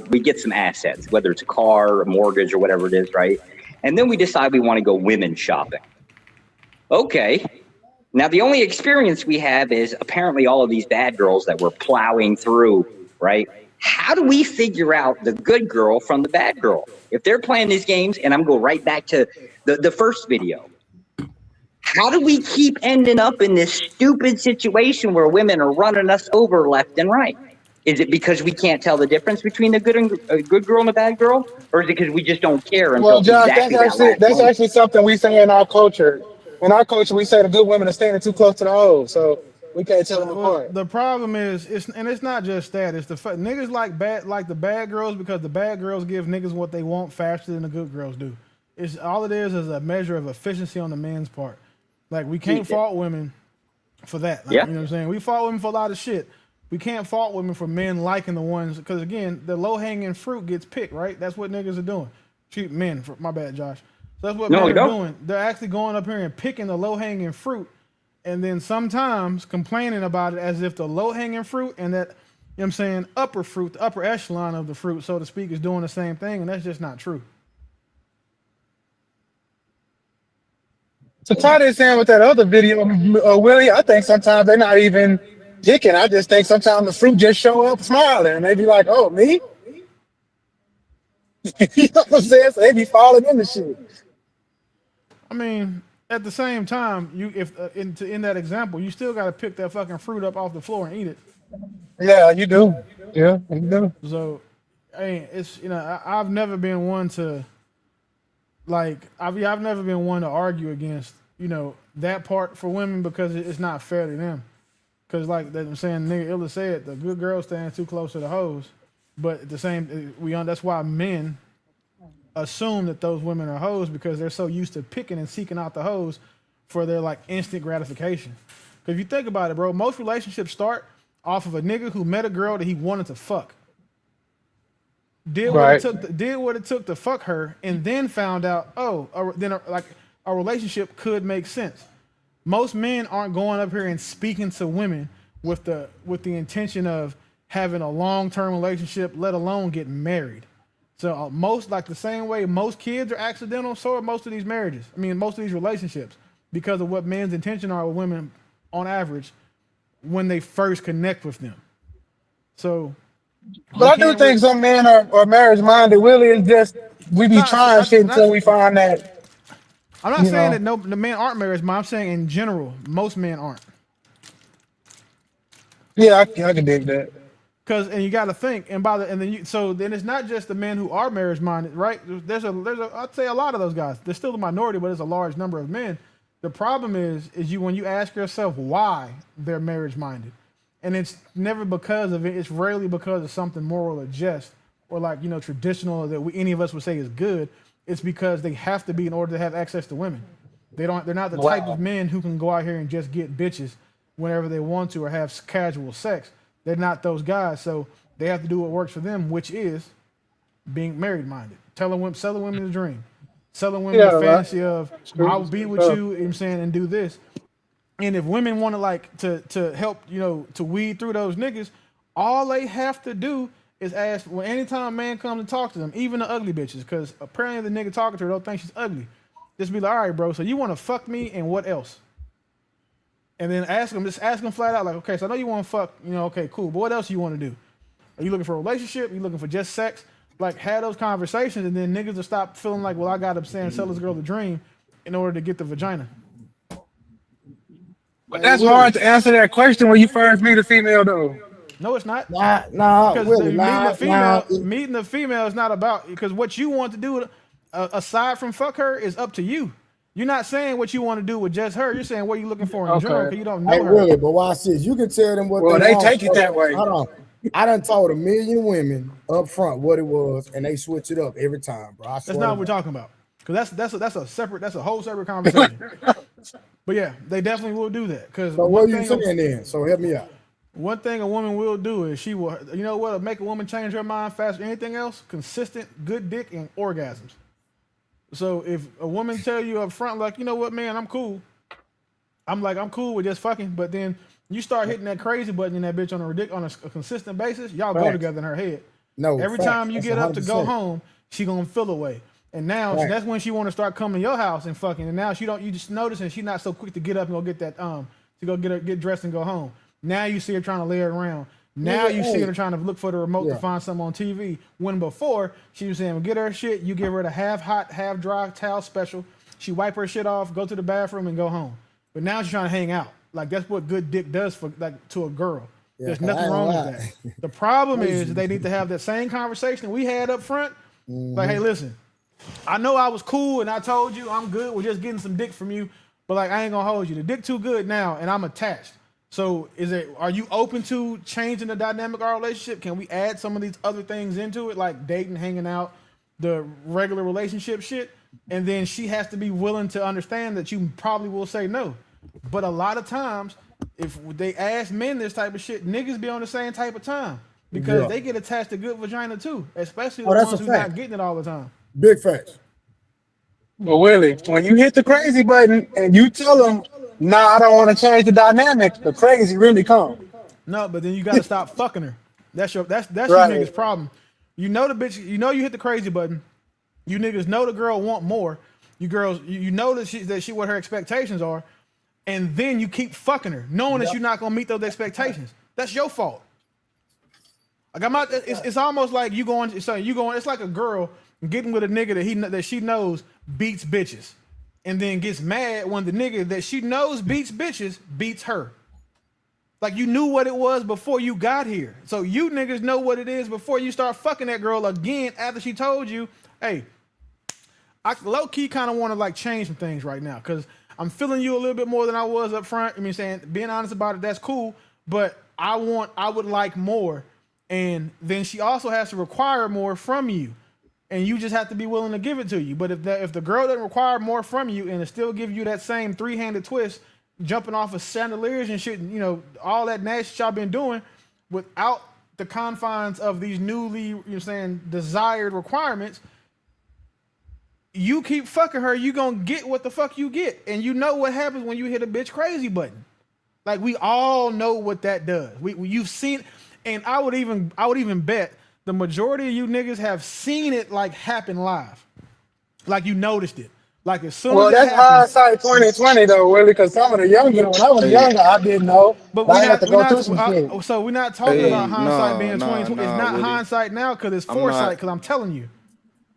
we get some assets, whether it's a car, a mortgage, or whatever it is, right? And then we decide we want to go women shopping. Okay. Now, the only experience we have is apparently all of these bad girls that we're plowing through, right? How do we figure out the good girl from the bad girl? If they're playing these games, and I'm going right back to the first video, how do we keep ending up in this stupid situation where women are running us over left and right? Is it because we can't tell the difference between the good girl and the bad girl? Or is it because we just don't care until Well, Josh, exactly that's actually something we say in our culture. In our culture, we say the good women are standing too close to the hoes, so we can't tell them apart. The problem is, it's not just that. It's the niggas like the bad girls because the bad girls give niggas what they want faster than the good girls do. It's all it is a measure of efficiency on the man's part. Like we can't fault women for that. Like, Yeah. You know what I'm saying? We fault women for a lot of shit. We can't fault women for men liking the ones because again, the low hanging fruit gets picked, right? That's what niggas are doing. My bad, Josh. So that's what men are doing. They're actually going up here and picking the low hanging fruit, and then sometimes complaining about it as if the low hanging fruit and that, you know what I'm saying, upper fruit, the upper echelon of the fruit, so to speak, is doing the same thing, and that's just not true. To tie this in with that other video, Willie, I think sometimes they're not even dicking. I just think sometimes the fruit just show up smiling, and they be like, "Oh, me." You know what I'm saying? So they be falling in the shit. I mean, at the same time, in that example, you still got to pick that fucking fruit up off the floor and eat it. Yeah, you do. Yeah, you do. So, it's I've never been one to like I've never been one to argue against that part for women because it's not fair to them. Because like I'm saying, nigga Illa said, the good girl stands too close to the hoes. But at the same, that's why men assume that those women are hoes because they're so used to picking and seeking out the hoes for their like instant gratification. Because if you think about it, bro, most relationships start off of a nigga who met a girl that he wanted to fuck. Did what it took to fuck her, and then found out, a relationship could make sense. Most men aren't going up here and speaking to women with the intention of having a long-term relationship, let alone get married. So most, like the same way most kids are accidental, so are most of these marriages. I mean, most of these relationships, because of what men's intention are with women on average when they first connect with them. So, but I do think some men are marriage minded. Willie, is just we be trying shit until we find that. I'm not saying that the men aren't marriage minded. I'm saying in general, most men aren't. Yeah, I can dig that. And you got to think, then it's not just the men who are marriage minded, right? There's I'd say a lot of those guys. There's still a minority, but there's a large number of men. The problem is when you ask yourself why they're marriage minded, and it's never because of it. It's rarely because of something moral or just or like traditional that any of us would say is good. It's because they have to be in order to have access to women. They're not the type of men who can go out here and just get bitches whenever they want to or have casual sex. They're not those guys, so they have to do what works for them, which is being married minded, selling women the dream, selling women the fantasy of I'll be with you, you know what I'm saying, and do this. And if women want to help, to weed through those niggas, all they have to do is ask anytime a man comes and talks to them, even the ugly bitches, because apparently the nigga talking to her don't think she's ugly. Just be like, all right, bro, so you want to fuck me and what else? And then ask them flat out, like, okay, so I know you want to fuck, okay, cool, but what else you want to do? Are you looking for a relationship? Are you looking for just sex? Like, have those conversations, and then niggas will stop feeling like, well, I got to sell this girl the dream in order to get the vagina. But that's hard to answer that question when you first meet a female, though. No, it's not. Nah. Because Really, meeting the female is not about, because what you want to do aside from fuck her is up to you. You're not saying what you want to do with just her. You're saying what you're looking for in general because you don't know her. Really, but watch this. You can tell them what they take it that way. Hold on. I done told 1 million women up front what it was, and they switch it up every time, bro. That's not what we're talking about. Because that's a whole separate conversation. But yeah, they definitely will do that. So what are you saying then? So help me out. One thing a woman will do is she will, make a woman change her mind faster than anything else? Consistent, good dick, and orgasms. So if a woman tell you up front, like, you know what, man, I'm cool. I'm cool with just fucking. But then you start hitting that crazy button in that bitch on a consistent basis, y'all go together in her head. No, every time you get up to go home, she gonna feel away. And now that's when she want to start coming to your house and fucking. And now you just notice, and she's not so quick to get up and go get that to go get dressed and go home. Now you see her trying to lay it around. Now you see her trying to look for the remote to find something on TV. When before she was saying, well, get her shit, you give her the half hot, half dry towel special. She wipe her shit off, go to the bathroom, and go home. But now she's trying to hang out. Like that's what good dick does for to a girl. Yeah, there's nothing wrong with that. The problem is they need to have that same conversation we had up front. Like, hey, listen, I know I was cool and I told you I'm good with just getting some dick from you, but like I ain't gonna hold you. The dick too good now, and I'm attached. So are you open to changing the dynamic of our relationship? Can we add some of these other things into it, like dating, hanging out, the regular relationship shit? And then she has to be willing to understand that you probably will say no. But a lot of times, if they ask men this type of shit, niggas be on the same type of time because they get attached to good vagina too, especially the ones who not getting it all the time. Big facts. Well, Willie, when you hit the crazy button and you tell them, nah, I don't want to change the dynamic, the crazy really come. No, but then you got to stop fucking her. That's your niggas' problem. You know the bitch, you hit the crazy button. You niggas know the girl want more. You girls, you know that she what her expectations are, and then you keep fucking her, knowing that you're not gonna meet those expectations. That's your fault. Like it's almost like you going. It's like a girl getting with a nigga that she knows beats bitches, and then gets mad when the nigga that she knows beats bitches beats her. Like you knew what it was before you got here. So you niggas know what it is before you start fucking that girl again after she told you, hey, I low-key kind of want to like change some things right now because I'm feeling you a little bit more than I was up front. I mean, saying being honest about it, that's cool, but I would like more. And then she also has to require more from you, and you just have to be willing to give it to you. But if the girl doesn't require more from you and it still give you that same 3-handed twist, jumping off of chandeliers and shit, you know, all that nasty shit y'all been doing without the confines of these newly, you know what I'm saying, desired requirements, you keep fucking her, you gonna get what the fuck you get. And you know what happens when you hit a bitch crazy button. Like, we all know what that does. You've seen, and I would even bet the majority of you niggas have seen it like happen live. Like, you noticed it. Like, as soon Well, as it that's happens, hindsight 2020 though, Willie, because some of the younger, when I was younger, I didn't know. but I had to go through some shit. so we're not talking about hindsight being 2020. It's not Willie. hindsight now because it's I'm foresight. not- Because I'm telling you.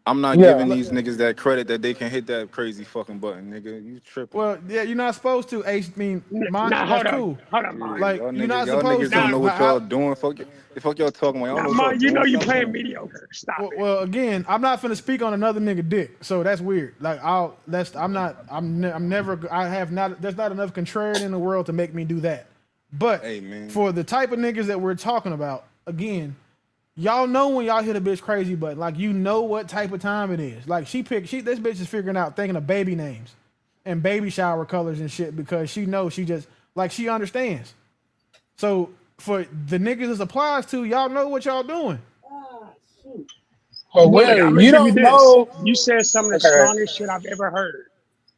I'm not Yeah. giving these niggas that credit that they can hit that crazy fucking button, nigga. You tripping. Well, yeah, you're not supposed to. I mean, mine, Nah, that's hold cool. on. Hold on, man. Like, Y'all you're not y'all supposed niggas to. don't know what How- y'all doing. Fuck y'all talking about. Y'all Nah, know what y'all man, you know doing. you Stop playing playing. mediocre. Stop it. Well, again, I'm not finna speak on another nigga dick, so that's weird. Like, there's not enough contrarian in the world to make me do that. But Hey, man. for the type of niggas that we're talking about, again, y'all know when y'all hit a bitch crazy button, like, you know what type of time it is. Like, this bitch is figuring out, thinking of baby names and baby shower colors and shit because she knows she understands. So for the niggas this applies to, y'all know what y'all doing. But Willie, Willie, I'ma you give don't this. know. You said some of the Okay. strongest shit I've ever heard.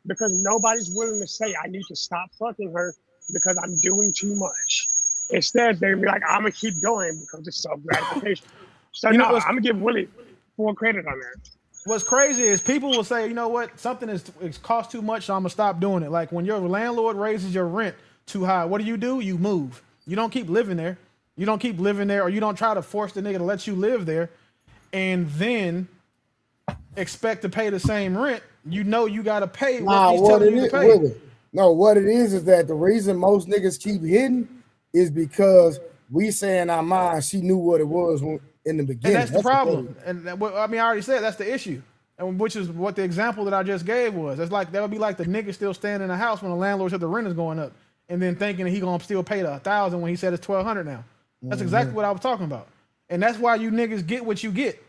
Because nobody's willing to say I need to stop fucking her because I'm doing too much. Instead, they're gonna be like, I'm gonna keep going because it's self gratification. So You know no, what's- I'm gonna give Willie full credit on that. What's crazy is people will say, you know what, something it's cost too much, so I'm gonna stop doing it. Like, when your landlord raises your rent too high, what do? You move. You don't keep living there. You don't keep living there, or you don't try to force the nigga to let you live there, and then expect to pay the same rent. You know you gotta pay Nah, what he's what telling it you to is, pay. Willie. No, what it is that the reason most niggas keep hitting is because we say in our mind she knew what it was in the beginning. And that's the what problem. And I already said that's the issue. And which is what the example that I just gave was. It's like that would be like the nigga still standing in the house when the landlord said the rent is going up, and then thinking that he gonna still pay the 1,000 when he said it's 1,200 now. That's exactly what I was talking about. And that's why you niggas get what you get.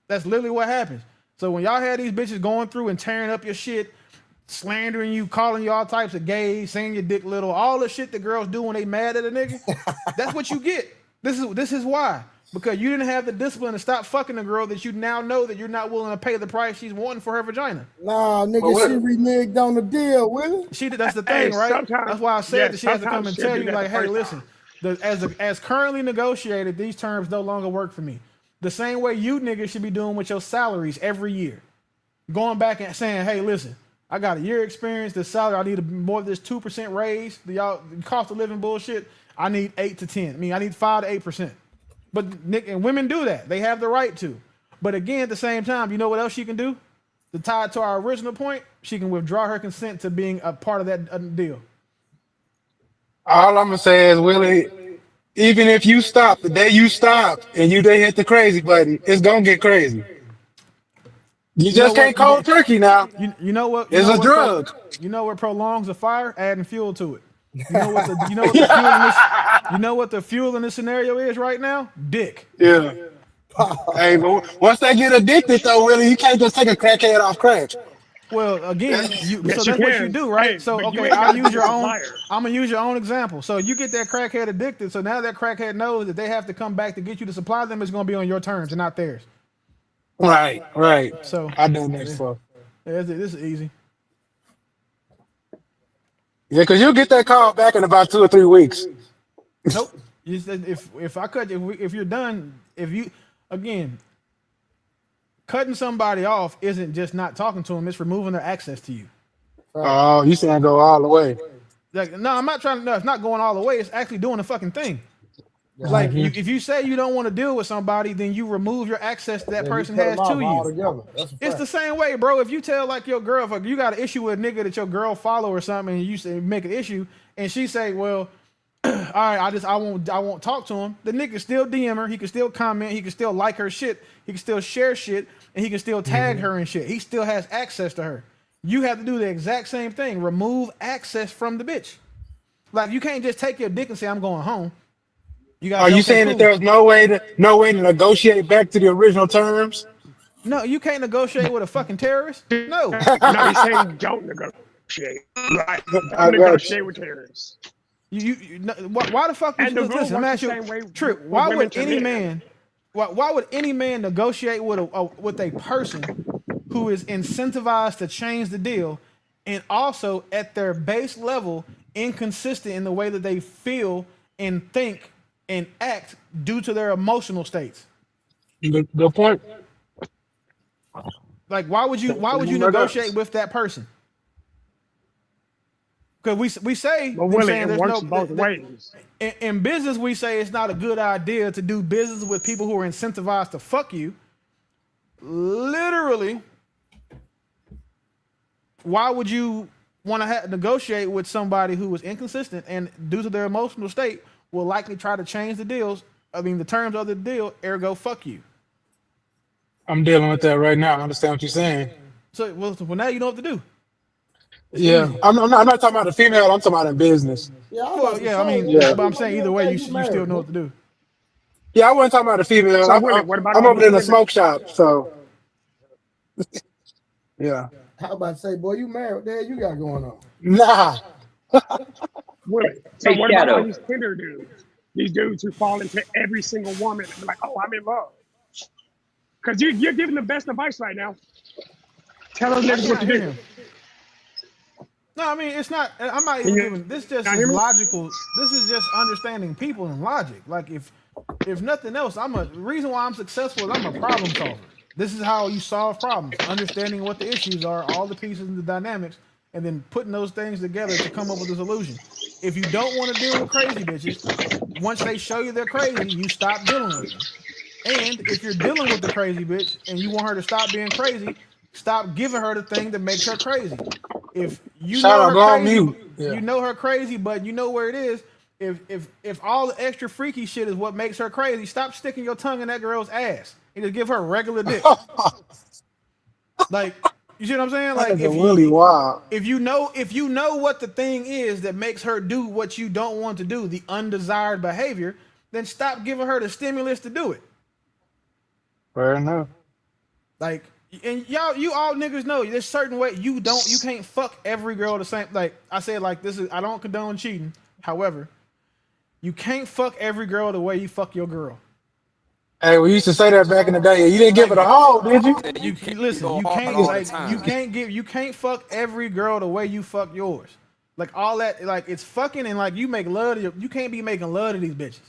That's literally what happens. So when y'all had these bitches going through and tearing up your shit, slandering you, calling you all types of gays, saying your dick little, all the shit that girls do when they mad at a nigga, that's what you get. This is why. Because you didn't have the discipline to stop fucking a girl that you now know that you're not willing to pay the price she's wanting for her vagina. Nah, nigga, she reneged on the deal, Willie. That's the thing, right? sometimes- That's why I said yeah, that she has to come sometimes and she'll tell do you, that like, the hey, first listen, as currently negotiated, these terms no longer work for me. The same way you niggas should be doing with your salaries every year. Going back and saying, hey, listen, I got a year experience, this salary, I need more of this 2% raise, the cost of living bullshit, I need 8 to 10. I mean, I need 5 to 8%. But Nick and women do that. They have the right to. But again, at the same time, you know what else she can do? To tie it to our original point, she can withdraw her consent to being a part of that deal. All I'm gonna say is, Willie, even if you stop the day you stop and they hit the crazy button, it's gonna get crazy. You know just what? can't cold turkey now. You know what? It's a drug. You know what prolongs a fire? Adding fuel to it. You know what the fuel in this? You know what the fuel in this scenario is right now? Dick. Yeah. Hey, but once they get addicted, though, Willie, you can't just take a crackhead off crack. Well, again, Yes, so you that's what you can. do, right? Hey, So but you okay, ain't I'll gotta use be your a own. liar. I'm gonna use your own example. So you get that crackhead addicted. So now that crackhead knows that they have to come back to get you to supply them. It's gonna be on your terms and not theirs. Right. So I done that before. yeah, this is easy. Yeah, because you'll get that call back in about 2 or 3 weeks. Nope. You said if you're done, again, cutting somebody off isn't just not talking to them; it's removing their access to you. Oh, you saying go all the way? Like, no, I'm not trying to. No, it's not going all the way. It's actually doing the fucking thing. Like, if you say you don't want to deal with somebody, then you remove your access that person has to you. It's the same way, bro. If you tell like your girl, if you got an issue with a nigga that your girl follow or something, and you say make an issue, and she say, well, all right, I won't talk to him. The nigga still DM her. He can still comment. He can still like her shit. He can still share shit, and he can still tag her and shit. He still has access to her. you have to do the exact same thing. Remove access from the bitch. Like you can't just take your dick and say I'm going home. You got. Are you saying that there's no way to negotiate back to the original terms? No, you can't negotiate with a fucking terrorist. No. No, he's saying don't negotiate. Right? Don't negotiate with terrorists. Why the fuck would And you the rule listen? I'm works the asking same way you, Trip. with Why women would to any men. man? Why would any man negotiate with a person who is incentivized to change the deal, and also at their base level inconsistent in the way that they feel and think and act due to their emotional states? Good point. Like, why would you negotiate with that person? Because we say, But we Willie, saying it there's works no both ways. in business. We say it's not a good idea to do business with people who are incentivized to fuck you. Literally, why would you want to negotiate with somebody who is inconsistent and due to their emotional state will likely try to change the deals? I mean, the terms of the deal, ergo, fuck you. I'm dealing with that right now. I understand what you're saying. So, well, now you know what to do. Yeah, I'm not talking about the female. I'm talking about in business. Well, yeah, I mean, Yeah. but I'm saying either way, you still know what to do. Yeah, I wasn't talking about the female. So, I'm Willie, what about I'm all over the in the women? smoke shop, so yeah. How about to say, boy, you married? What the hell you got going on? Nah. Willie, so Hey, what about all Shadow. these Tinder dudes? These dudes who fall into every single woman and be like, oh, I'm in love. Because you're giving the best advice right now. Tell those niggas what to do. No, I mean it's not. I'm not even giving. This just is logical. This is just understanding people and logic. Like if nothing else, the reason why I'm successful is I'm a problem solver. This is how you solve problems: understanding what the issues are, all the pieces and the dynamics, and then putting those things together to come up with a solution. If you don't want to deal with crazy bitches, once they show you they're crazy, you stop dealing with them. And if you're dealing with the crazy bitch and you want her to stop being crazy, stop giving her the thing that makes her crazy. If you Shout know out, her go on crazy, mute. Yeah. you know her crazy, but you know where it is. If all the extra freaky shit is what makes her crazy, stop sticking your tongue in that girl's ass and just give her regular dick. Like, you see what I'm saying? Like, That's really wild. if you know what the thing is that makes her do what you don't want to do, the undesired behavior, then stop giving her the stimulus to do it. Fair enough. Like, and you all niggas know there's certain way you can't fuck every girl the same. Like I said, like this is I don't condone cheating. However, you can't fuck every girl the way you fuck your girl. Hey, we used to say that back in the day. You didn't give it a hole, did you? You can't fuck every girl the way you fuck yours. Like all that, like it's fucking and like you make love to you can't be making love to these bitches.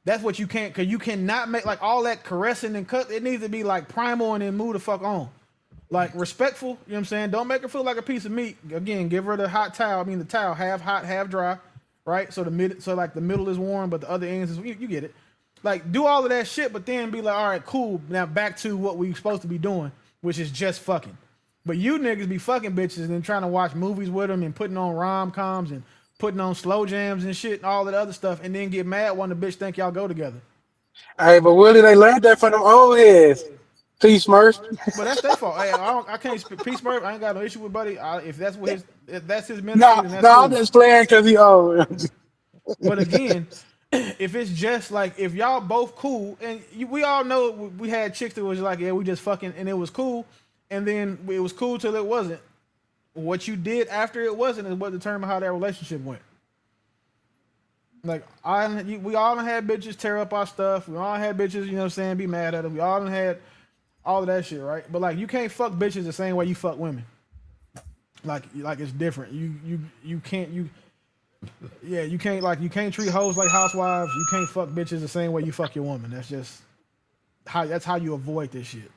That's what you can't, cause you cannot make like all that caressing and cut. It needs to be like primal and then move the fuck on. Like respectful, you know what I'm saying? Don't make her feel like a piece of meat. Again, give her the hot towel. I mean the towel, half hot, half dry, right? So the middle is warm, but the other ends is you get it. Like do all of that shit, but then be like, all right, cool. Now back to what we supposed to be doing, which is just fucking. But you niggas be fucking bitches and then trying to watch movies with them and putting on rom-coms and putting on slow jams and shit and all that other stuff, and then get mad when the bitch think y'all go together. Hey, but Willie, they learned that from them old heads. Peace, Smurf. But that's their fault. Hey, I can't speak. Peace, Smurf. I ain't got no issue with Buddy. If that's what if that's his ministry, then that's No, cool. I'm just playing because he old. But again, if it's just like if y'all both cool, and we all know we had chicks that was like, yeah, we just fucking, and it was cool, and then it was cool till it wasn't. What you did after it wasn't is what determined how that relationship went. Like we all done had bitches tear up our stuff. We all had bitches, you know what I'm saying, be mad at them. We all done had all of that shit, right? But like you can't fuck bitches the same way you fuck women. Like it's different. You can't treat hoes like housewives. You can't fuck bitches the same way you fuck your woman. That's just how you avoid this shit.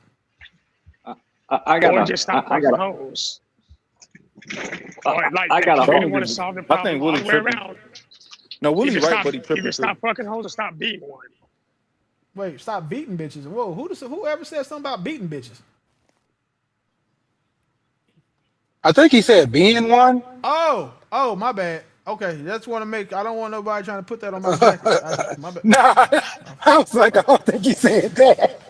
I got hoes. I got a really want to solve the problem all the way around. No, Willie's right, but he tripping. Either stop fucking hoes or stop beating one. Wait, stop beating bitches. Whoa, who ever said something about beating bitches? I think he said being one. Oh, my bad. Okay, that's want to make. I don't want nobody trying to put that on my back. My bad. Nah, I was like, I don't think he said that.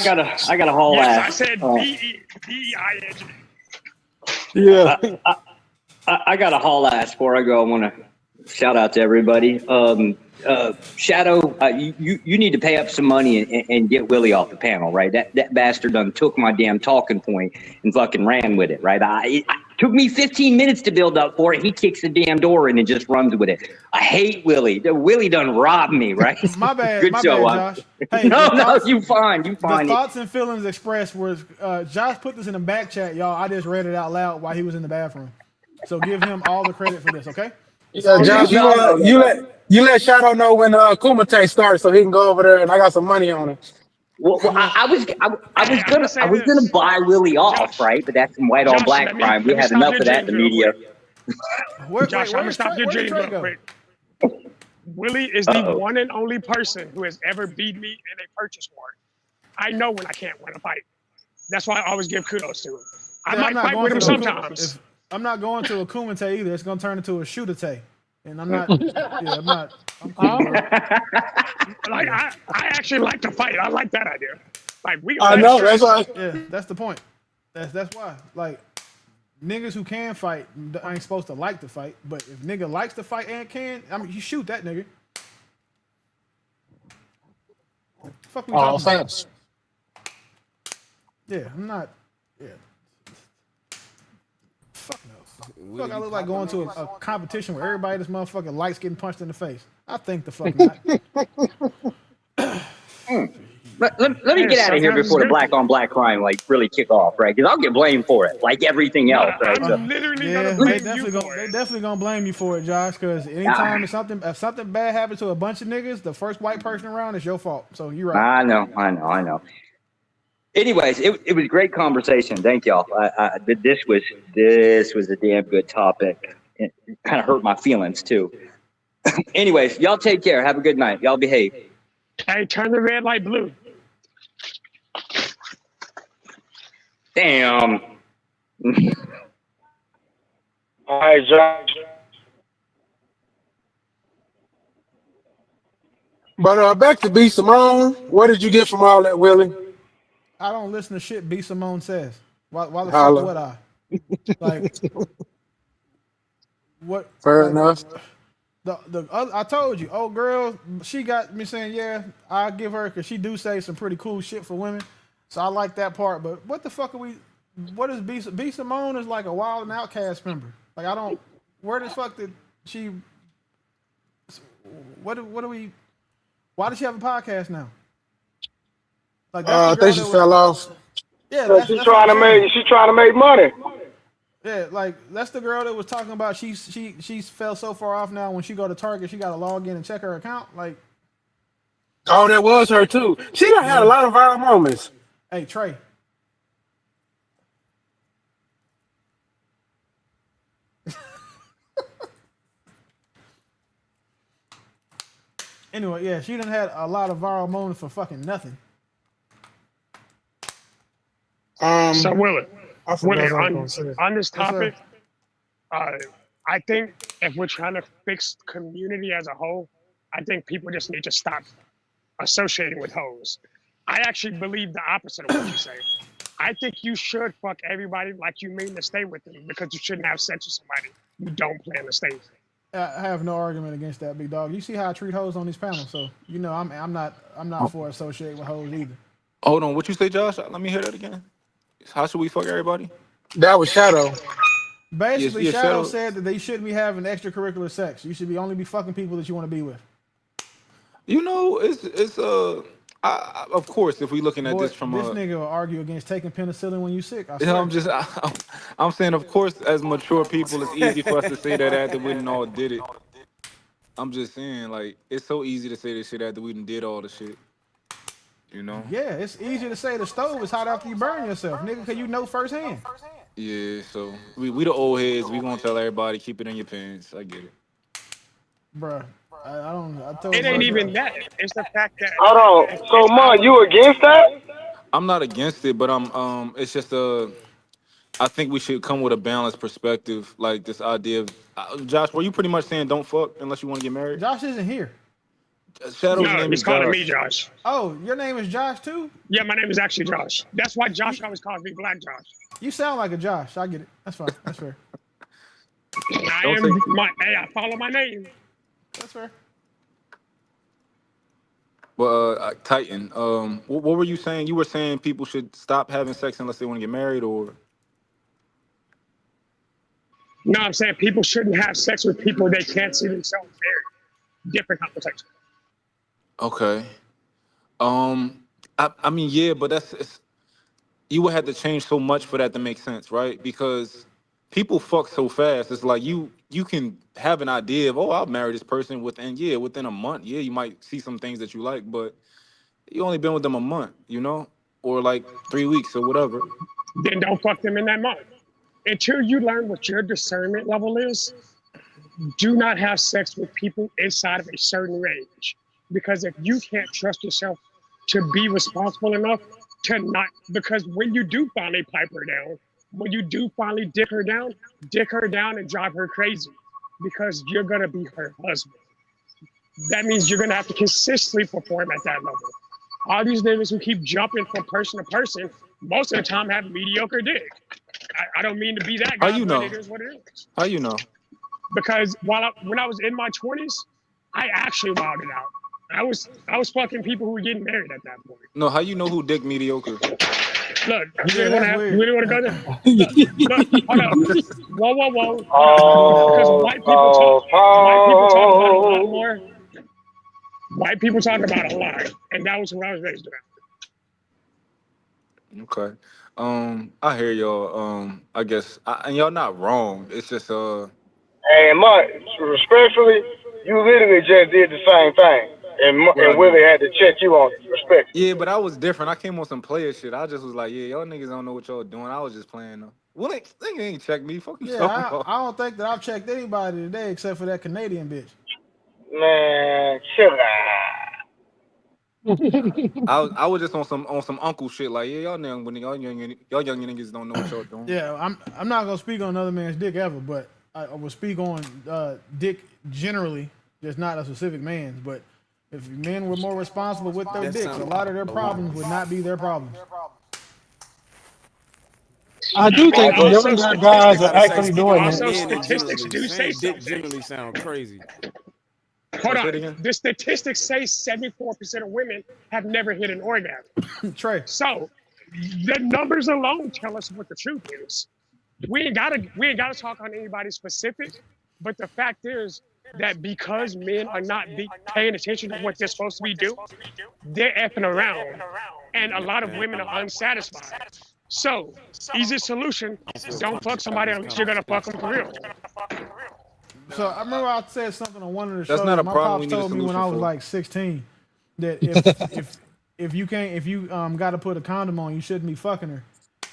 I got a whole Yes, ass. I said DEING. Yeah. I got a haul ass before I go. I want to shout out to everybody. Shadow, you need to pay up some money and get Willie off the panel, right? That bastard done took my damn talking point and fucking ran with it, right? It took me 15 minutes to build up for it. He kicks the damn door in and just runs with it. I hate Willie. Willie done robbed me, right? My bad. Good my show. bad, Josh. Hey, No, you fine. You fine. The thoughts and feelings expressed was Josh put this in the back chat, y'all. I just read it out loud while he was in the bathroom. So give him all the credit for this, okay? Yeah, Josh, you let Shadow know when Kumite starts so he can go over there and I got some money on it. Well, I was gonna buy Willie off, right? But that's some white on black crime. We had enough of that in the media. Josh, I'm gonna stop your dream real quick. Willie is the one and only person who has ever beat me in a purchase war. I know when I can't win a fight. That's why I always give kudos to him. I might fight with him sometimes. I'm not going to a Kumite either. It's gonna turn into a Shooter-te. And I'm not. I'm not. I'm cool, like I actually like to fight. I like that idea. Like I know that's why. Yeah, that's the point. That's why. Like niggas who can fight ain't supposed to like to fight. But if nigga likes to fight and can, I mean, you shoot that nigga. Fuck me. Oh, thanks. Yeah, I'm not. Yeah. Fuck no. Fuck, I look like going to a competition where everybody this motherfucking likes getting punched in the face. I think the fuck not. Let me get out of here before the black on black crime like really kick off, right? Because I'll get blamed for it, like everything else, right? So, Yeah, they definitely gonna blame you for it, Josh. Because anytime if something bad happens to a bunch of niggas, the first white person around is your fault. So you're right. I know. Anyways, it was a great conversation. Thank y'all. This was a damn good topic. It kind of hurt my feelings too. Anyways, y'all take care. Have a good night. Y'all behave. Hey, turn the red light blue. Damn. All right, Josh. But back to B. Simone. What did you get from all that, Willie? I don't listen to shit B. Simone says. Why the fuck would I? Like, what? Fair enough. The other, I told you, old girl, she got me saying, yeah, I'll give her, because she do say some pretty cool shit for women. So I like that part. But what the fuck are we, what is B. Simone is like a Wild and Outcast member. Like, I don't, where the fuck did she, what do we, why does she have a podcast now? Like, I think she fell off. Yeah, she's trying to make money. Yeah, like that's the girl that was talking about. She fell so far off now. When she go to Target, she got to log in and check her account. Like, oh, that was her too. She done had a lot of viral moments. Hey, Trey. Anyway, yeah, she done had a lot of viral moments for fucking nothing. So Willie, on this Yes, topic, I think if we're trying to fix community as a whole, I think people just need to stop associating with hoes. I actually believe the opposite of what you say. I think you should fuck everybody like you mean to stay with them, because you shouldn't have sex with somebody you don't plan to stay with. I have no argument against that, big dog. You see how I treat hoes on these panels, so you know I'm not for associating with hoes either. Hold on, what you say, Josh? Let me hear that again. How should we fuck everybody? That was Shadow. Basically, Yes, Shadow Shadow said that they shouldn't be having extracurricular sex. You should only be fucking people that you want to be with. You know, it's of course, if we looking at Boy, this from this nigga will argue against taking penicillin when you sick. I Yeah, swear. I'm saying, of course, as mature people, it's easy for us to say that after we done all did it. I'm just saying, like, it's so easy to say this shit after we done did all the shit. You know? Yeah, it's easy to say the stove is hot after you burn yourself, nigga, because you know firsthand. Yeah, so we the old heads. We gonna tell everybody, keep it in your pants. I get it. Bruh, I told It you, ain't bruh. even that. It's the fact that. Hold on. So, Mon, you against that? I'm not against it, but I'm it's just I think we should come with a balanced perspective, like this idea of Josh. Were you pretty much saying don't fuck unless you want to get married? Josh isn't here. Shadow's No, name he's is calling me Josh. Josh. Oh, your name is Josh too? Yeah, my name is actually Josh. That's why Josh always calls me Black Josh. You sound like a Josh. I get it. That's fine. That's fair. Hey, I follow my name. That's fair. Well, Titan, what were you saying? You were saying people should stop having sex unless they want to get married, or? No, I'm saying people shouldn't have sex with people they can't see themselves married. Different conversation. Okay. I mean, yeah, but you would have to change so much for that to make sense, right? Because people fuck so fast. It's like you can have an idea of, oh, I'll marry this person within a month. Yeah, you might see some things that you like, but you only been with them a month, or like 3 weeks or whatever. Then don't fuck them in that month. Until you learn what your discernment level is, do not have sex with people inside of a certain range. Because if you can't trust yourself to be responsible enough to not, because when you do finally pipe her down, when you do finally dick her down and drive her crazy, because you're gonna be her husband. That means you're gonna have to consistently perform at that level. All these niggas who keep jumping from person to person, most of the time have mediocre dick. I don't mean to be that guy, How you but know? it is what it is. How you know? Because when I was in my 20s, I actually wilded out. I was fucking people who were getting married at that point. No, how you know who dick mediocre? Look, you really want to go there? Look, hold on. Whoa. Because white people talk about it a lot more. White people talk about it a lot, and that was what I was raised around. Okay. I hear y'all. I guess, and y'all not wrong. It's just Hey, Mark, respectfully, you literally just did the same thing. And Willie had to check you on respect. Yeah, but I was different. I came on some player shit. I just was like, yeah, y'all niggas don't know what y'all doing. I was just playing though. Well, they ain't check me. Fuck you. Yeah, I don't think that I've checked anybody today except for that Canadian bitch. Man, chill out. I was just on some uncle shit. Like, yeah, y'all young niggas don't know what y'all doing. Yeah, I'm not gonna speak on another man's dick ever, but I will speak on dick generally, just not a specific man's. But if men were more responsible with their dicks, a lot of their problems would not be their problems. I do think the younger guys are actually doing Also, that. statistics do say Dick something. generally sound crazy. Hold on. The statistics say 74% of women have never hit an orgasm. Trey. So the numbers alone tell us what the truth is. We ain't gotta talk on anybody specific, but the fact is that because men are not paying attention to what they're supposed to be doing, they're effing around, and a lot of women are unsatisfied. So, easy solution: don't fuck somebody unless you're gonna fuck them for real. So I remember I said something on one of the That's shows. not a My problem pops we need a told me when solution I was for. like 16 that if you got to put a condom on, you shouldn't be fucking her.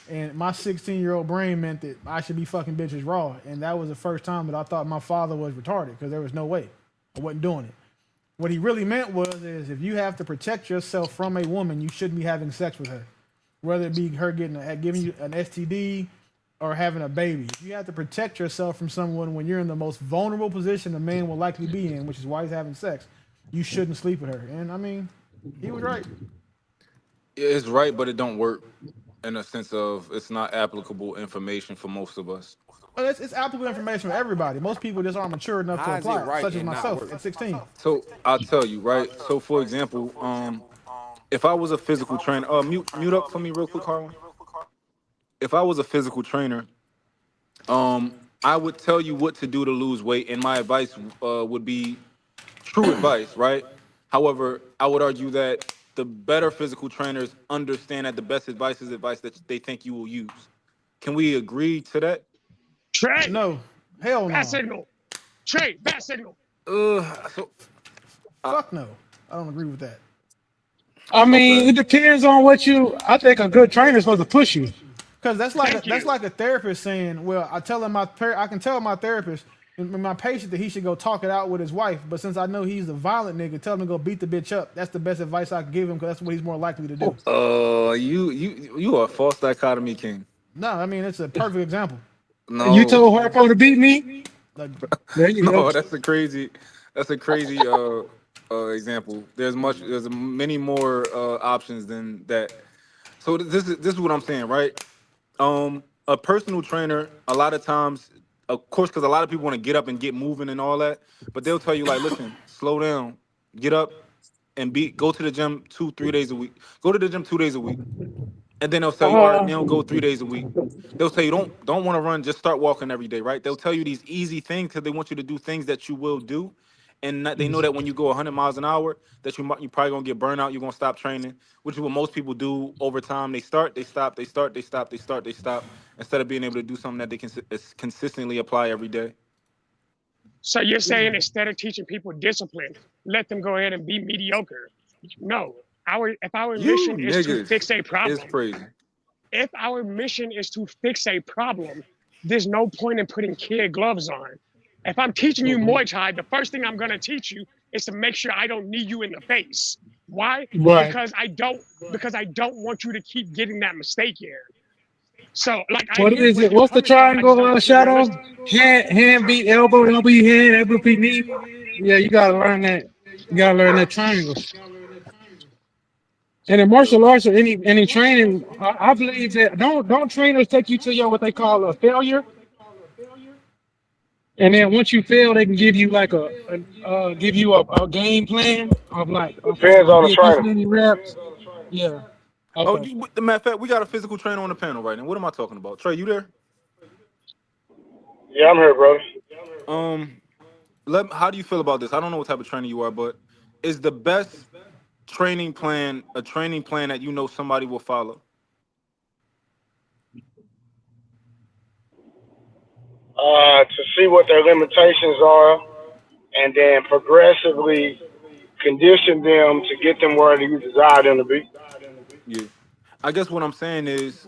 And my 16-year-old brain meant that I should be fucking bitches raw, and that was the first time that I thought my father was retarded because there was no way I wasn't doing it. What he really meant is if you have to protect yourself from a woman, you shouldn't be having sex with her, whether it be her giving you an STD or having a baby. If you have to protect yourself from someone when you're in the most vulnerable position a man will likely be in, which is why he's having sex, you shouldn't sleep with her. And I mean, he was right. It's right, but it don't work in a sense of it's not applicable information for most of us. Well, it's applicable information for everybody. Most people just aren't mature enough to How is it apply, right such as and not myself work? at 16. So I'll tell you, right? So for example, if I was a physical trainer, mute up for me real quick, Harlan. If I was a physical trainer, I would tell you what to do to lose weight, and my advice would be true advice, right? However, I would argue that the better physical trainers understand that the best advice is advice that they think you will use. Can we agree to that? Trey. No. Hell no. Bat signal. Trey, bat signal. Fuck no. I don't agree with that. I mean, it depends on what I think a good trainer is supposed to push you. Because that's like a therapist saying, well, I can tell my therapist, my patient, that he should go talk it out with his wife. But since I know he's a violent nigga, tell him to go beat the bitch up. That's the best advice I can give him because that's what he's more likely to do. You are a false dichotomy king. No, I mean it's a perfect example. No, You told Harpo to beat me? Like, There you no, go. that's a crazy example. There's many more options than that. So this is what I'm saying, right? A personal trainer, a lot of times, of course, because a lot of people want to get up and get moving and all that, but they'll tell you like, listen, slow down, get up and go to the gym 2-3 days a week. Go to the gym 2 days a week. And then they'll tell you, all right, now go 3 days a week. They'll tell you, don't want to run, just start walking every day, right? They'll tell you these easy things because they want you to do things that you will do. And they know that when you go 100 miles an hour, that you probably gonna get burnt out. You're gonna stop training, which is what most people do over time. They start, they stop, they start, they stop, they start, they stop, instead of being able to do something that they can consistently apply every day. So you're saying instead of teaching people discipline, let them go ahead and be mediocre? No. If our mission is to fix a problem, it's crazy. If our mission is to fix a problem, there's no point in putting kid gloves on. If I'm teaching you Muay Thai, the first thing I'm going to teach you is to make sure I don't knee you in the face. Why? Right. Because I don't want you to keep getting that mistake in. So, like, What is it? What's the triangle, Shadow? Hand beat elbow, elbow beat hand, elbow beat knee. Yeah, you gotta learn that. You gotta learn that triangle. And in martial arts or any training, I believe that don't trainers take you to your what they call a failure. And then once you fail, they can give you like a game plan of like Depends on the trainer. many reps. Yeah. Okay. The matter of fact, we got a physical trainer on the panel right now. What am I talking about? Trey, you there? Yeah, I'm here, brother. How do you feel about this? I don't know what type of trainer you are, but is the best training plan a training plan that you know somebody will follow? To see what their limitations are, and then progressively condition them to get them where you desire them to be. Yeah, I guess what I'm saying is,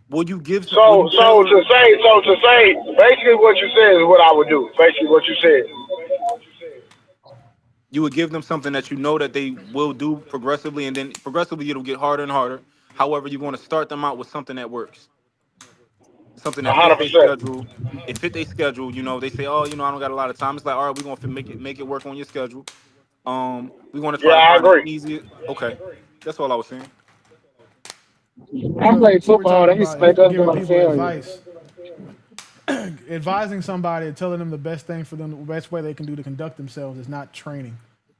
will you give? So to say, basically what you said is what I would do. Basically what you said. You would give them something that you know that they will do progressively, and then progressively it'll get harder and harder. However, you want to start them out with something that works. Something that fits their schedule. It fit their schedule. You know, they say, oh, I don't got a lot of time. It's like, all right, we're gonna make it work on your schedule. We want to try to find it easier. Okay, that's all I was saying. I play football. They expect us to Giving go people failure. advice. Advising somebody and telling them the best thing for them, the best way they can do to conduct themselves is not training.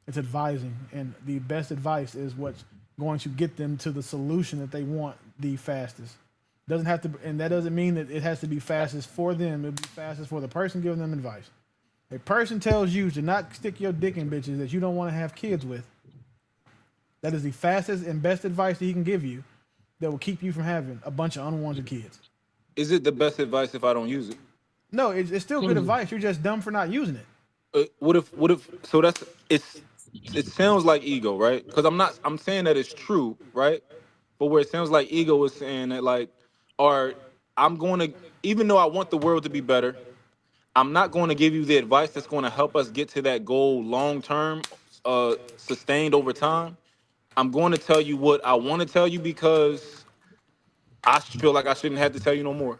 It's advising. And the best advice is what's going to get them to the solution that they want the fastest. Doesn't have to, and that doesn't mean that it has to be fastest for them. It'll be fastest for the person giving them advice. A person tells you to not stick your dick in bitches that you don't want to have kids with. That is the fastest and best advice that he can give you that will keep you from having a bunch of unwanted kids. Is it the best advice if I don't use it? No, it's still good advice. You're just dumb for not using it. What if? So it sounds like ego, right? Because I'm saying that it's true, right? But where it sounds like ego is saying that like, or I'm going to, even though I want the world to be better, I'm not going to give you the advice that's going to help us get to that goal long term, sustained over time. I'm going to tell you what I want to tell you because I feel like I shouldn't have to tell you no more.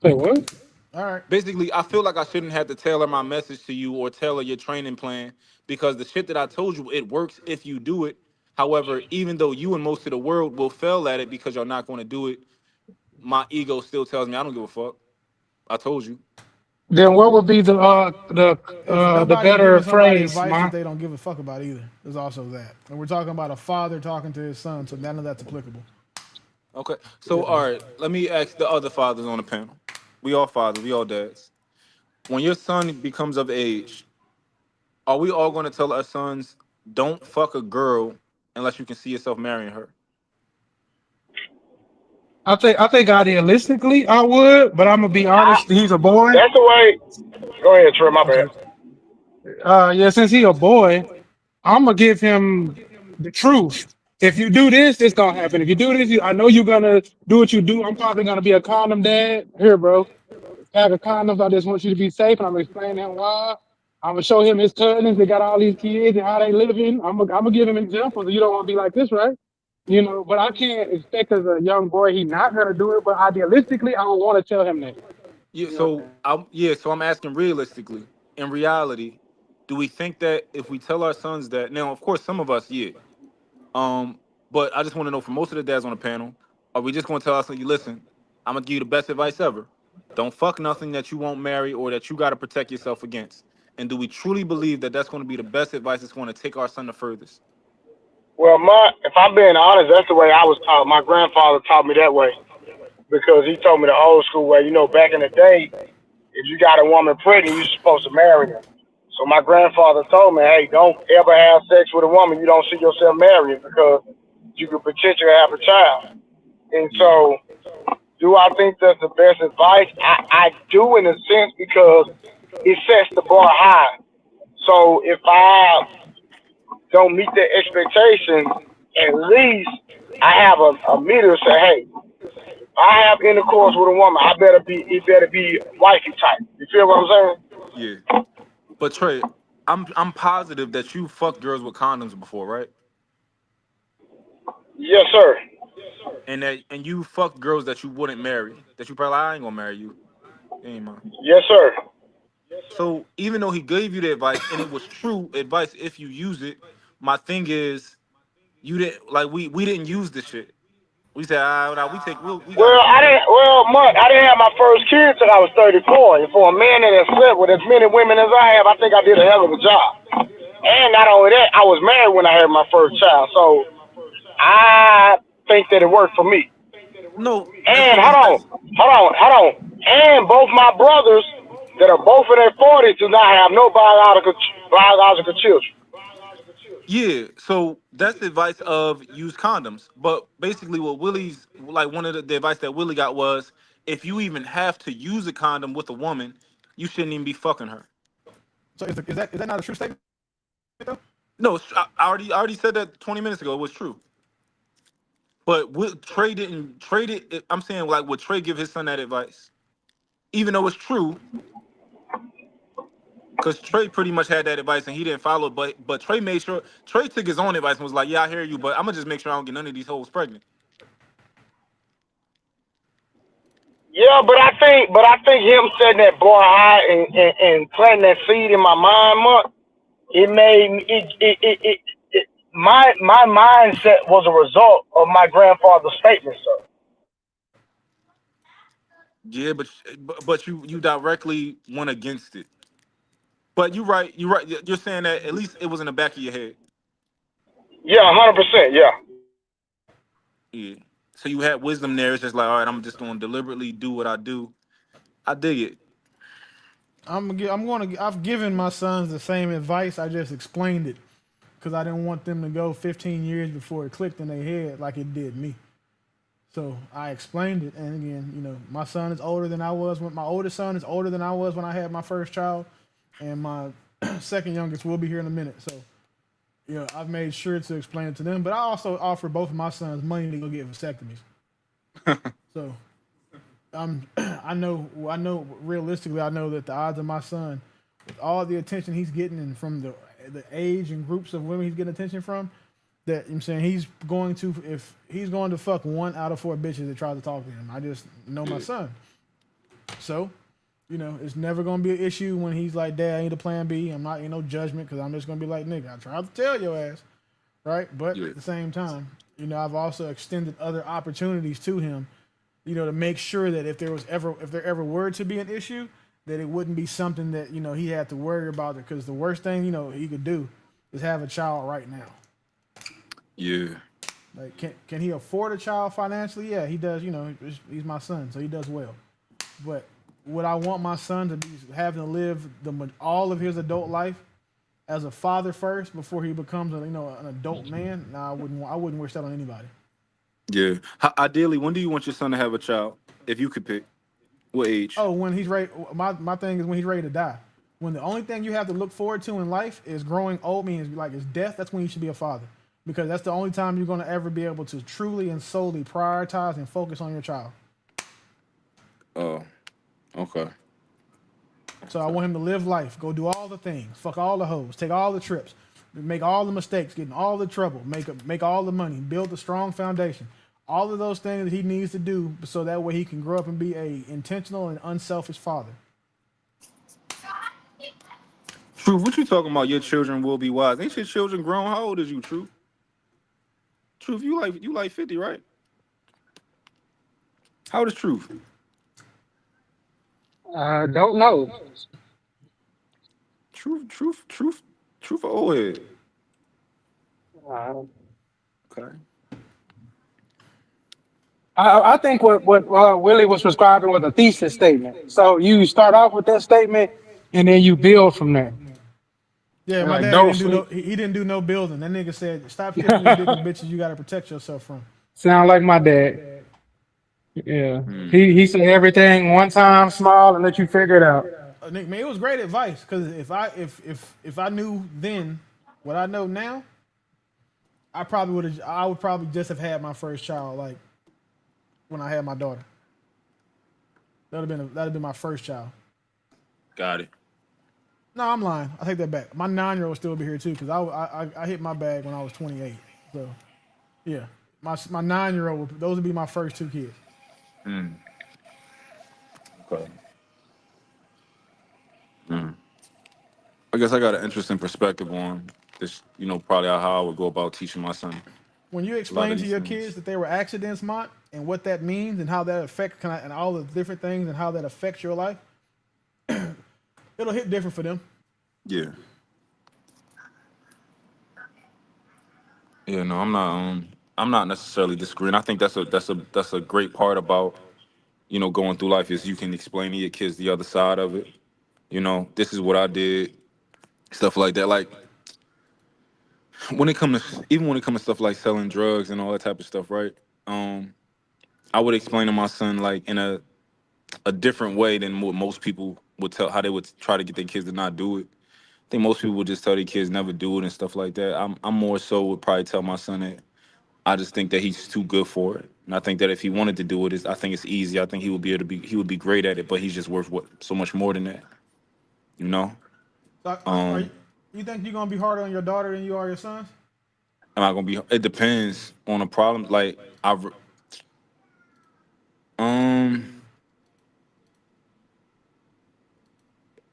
Wait, what? All right. Basically, I feel like I shouldn't have to tailor my message to you or tailor your training plan because the shit that I told you, it works if you do it. However, even though you and most of the world will fail at it because you're not going to do it, my ego still tells me I don't give a fuck. I told you. Then what would be the better phrase? Advice that they don't give a fuck about either. There's also that, and we're talking about a father talking to his son, so none of that's applicable. Okay, so all right, let me ask the other fathers on the panel. We all fathers, we all dads. When your son becomes of age, are we all going to tell our sons, don't fuck a girl unless you can see yourself marrying her? I think idealistically I would, but I'm gonna be honest. He's a boy. That's the way. Go ahead, Trey. My bad. Yeah, since he's a boy, I'm gonna give him the truth. If you do this, it's gonna happen. If you do this, I know you're gonna do what you do. I'm probably gonna be a condom dad. Here, bro. Have a condoms. I just want you to be safe, and I'm gonna explain him why. I'm gonna show him his cousins. They got all these kids and how they living. I'm gonna give him examples. You don't want to be like this, right? But I can't expect as a young boy he's not gonna do it. But idealistically, I don't want to tell him that. Yeah. So I'm asking realistically. In reality, do we think that if we tell our sons that, now, of course, some of us, yeah. But I just want to know from most of the dads on the panel, are we just going to tell our son, you listen, I'm going to give you the best advice ever. Don't fuck nothing that you won't marry or that you got to protect yourself against. And do we truly believe that that's going to be the best advice that's going to take our son the furthest? Well, if I'm being honest, that's the way I was taught. My grandfather taught me that way because he told me the old school way. You know, back in the day, if you got a woman pregnant, you're supposed to marry her. So my grandfather told me, hey, don't ever have sex with a woman you don't see yourself marrying because you could potentially have a child. And so, do I think that's the best advice? I do in a sense because it sets the bar high. So if I don't meet the expectation, at least I have a meter to say, hey, I have intercourse with a woman. It better be wifey type. You feel what I'm saying? Yeah. But Trey, I'm positive that you fucked girls with condoms before, right? Yes, sir. And you fucked girls that you wouldn't marry, that you probably, I ain't gonna marry you. Ain't mine. Yes, sir. So even though he gave you the advice and it was true advice if you use it, my thing is you didn't like we didn't use the shit. We said, we Mark, I didn't have my first kid till I was 34. And for a man that has slept with as many women as I have, I think I did a hell of a job. And not only that, I was married when I had my first child. So I think that it worked for me. No. And hold on. And both my brothers that are both in their 40s do not have no biological children. Yeah, so that's the advice of use condoms. But basically what Willie's, like one of the advice that Willie got was, if you even have to use a condom with a woman, you shouldn't even be fucking her. So is that not a true statement? No, I already said that 20 minutes ago. It was true. But Trey didn't trade it. I'm saying, like, would Trey give his son that advice? Even though it's true. Because Trey pretty much had that advice and he didn't follow it. But Trey made sure, Trey took his own advice and was like, yeah, I hear you, but I'm going to just make sure I don't get none of these hoes pregnant. Yeah, but I think him setting that bar high and planting that seed in my mind, Mark, it made my mindset was a result of my grandfather's statement, sir. Yeah, but you directly went against it. But you're right. You're saying that at least it was in the back of your head. Yeah, 100%. Yeah. Yeah. So you had wisdom there. It's just like, all right, I'm just going to deliberately do what I do. I dig it. I've given my sons the same advice. I just explained it because I didn't want them to go 15 years before it clicked in their head like it did me. So I explained it, and again, my son is older than I was. My oldest son is older than I was when I had my first child. And my second youngest will be here in a minute. So, I've made sure to explain it to them. But I also offer both of my sons money to go get vasectomies. So, I know realistically, I know that the odds of my son, with all the attention he's getting and from the age and groups of women he's getting attention from, that I'm saying if he's going to fuck 1 out of 4 bitches that try to talk to him. I just know my son. So, it's never going to be an issue when he's like, Dad, I need a plan B. I'm not in no judgment because I'm just going to be like, nigga, I tried to tell your ass. Right? But at the same time, I've also extended other opportunities to him, to make sure that if there ever were to be an issue, that it wouldn't be something that, he had to worry about it. Because the worst thing, he could do is have a child right now. Yeah. Like, can he afford a child financially? Yeah, he does. He's my son, so he does well. But would I want my son to be having to live all of his adult life as a father first before he becomes an adult man? Nah, I wouldn't wish that on anybody. Yeah. Ideally, when do you want your son to have a child? If you could pick, what age? Oh, when he's ready. My thing is when he's ready to die. When the only thing you have to look forward to in life is growing old, means like it's death. That's when you should be a father, because that's the only time you're going to ever be able to truly and solely prioritize and focus on your child. Oh. Okay. So I want him to live life, go do all the things, fuck all the hoes, take all the trips, make all the mistakes, get in all the trouble, make all the money, build a strong foundation. All of those things that he needs to do so that way he can grow up and be a intentional and unselfish father. Truth, what you talking about? Your children will be wise. Ain't your children grown? How old is you, Truth? Truth, you like 50, right? How old is Truth? I don't know. Truth, an old head. Uh, Okay. I think what Willie was prescribing was a thesis statement. So you start off with that statement, and then you build from there. Yeah, my Like, dad don't didn't do no. sleep. He didn't do no building. That nigga said, "Stop kissing these big bitches. You got to protect yourself from." Sound like my dad. Yeah, Hmm. he said everything one time small and let you figure it out. Nick, man, it was great advice because if I knew then what I know now, I would probably just have had my first child like when I had my daughter. That'd have been my first child. Got it. No, I'm lying. I take that back. My 9-year-old will still be here too because I hit my bag when I was 28. So yeah, my 9-year-old those would be my first 2 kids. Hmm. Okay. I guess I got an interesting perspective on this. Probably how I would go about teaching my son. When you A lot explain of to these your things. kids that they were accidents, Mont, and what that means and how that affects and all the different things and how that affects your life, it'll hit different for them. Yeah. Yeah. No, I'm not. I'm not necessarily disagreeing. I think that's a great part about going through life is you can explain to your kids the other side of it. This is what I did, stuff like that. Like when it comes to stuff like selling drugs and all that type of stuff, right? I would explain to my son like in a different way than what most people would tell how they would try to get their kids to not do it. I think most people would just tell their kids never do it and stuff like that. I'm more so would probably tell my son that I just think that he's too good for it. And I think that if he wanted to do it, I think it's easy. I think he would be great at it, but he's just worth so much more than that. You know? So, Um, you think you're gonna be harder on your daughter than you are your sons? am I gonna be it depends on the problem. Like I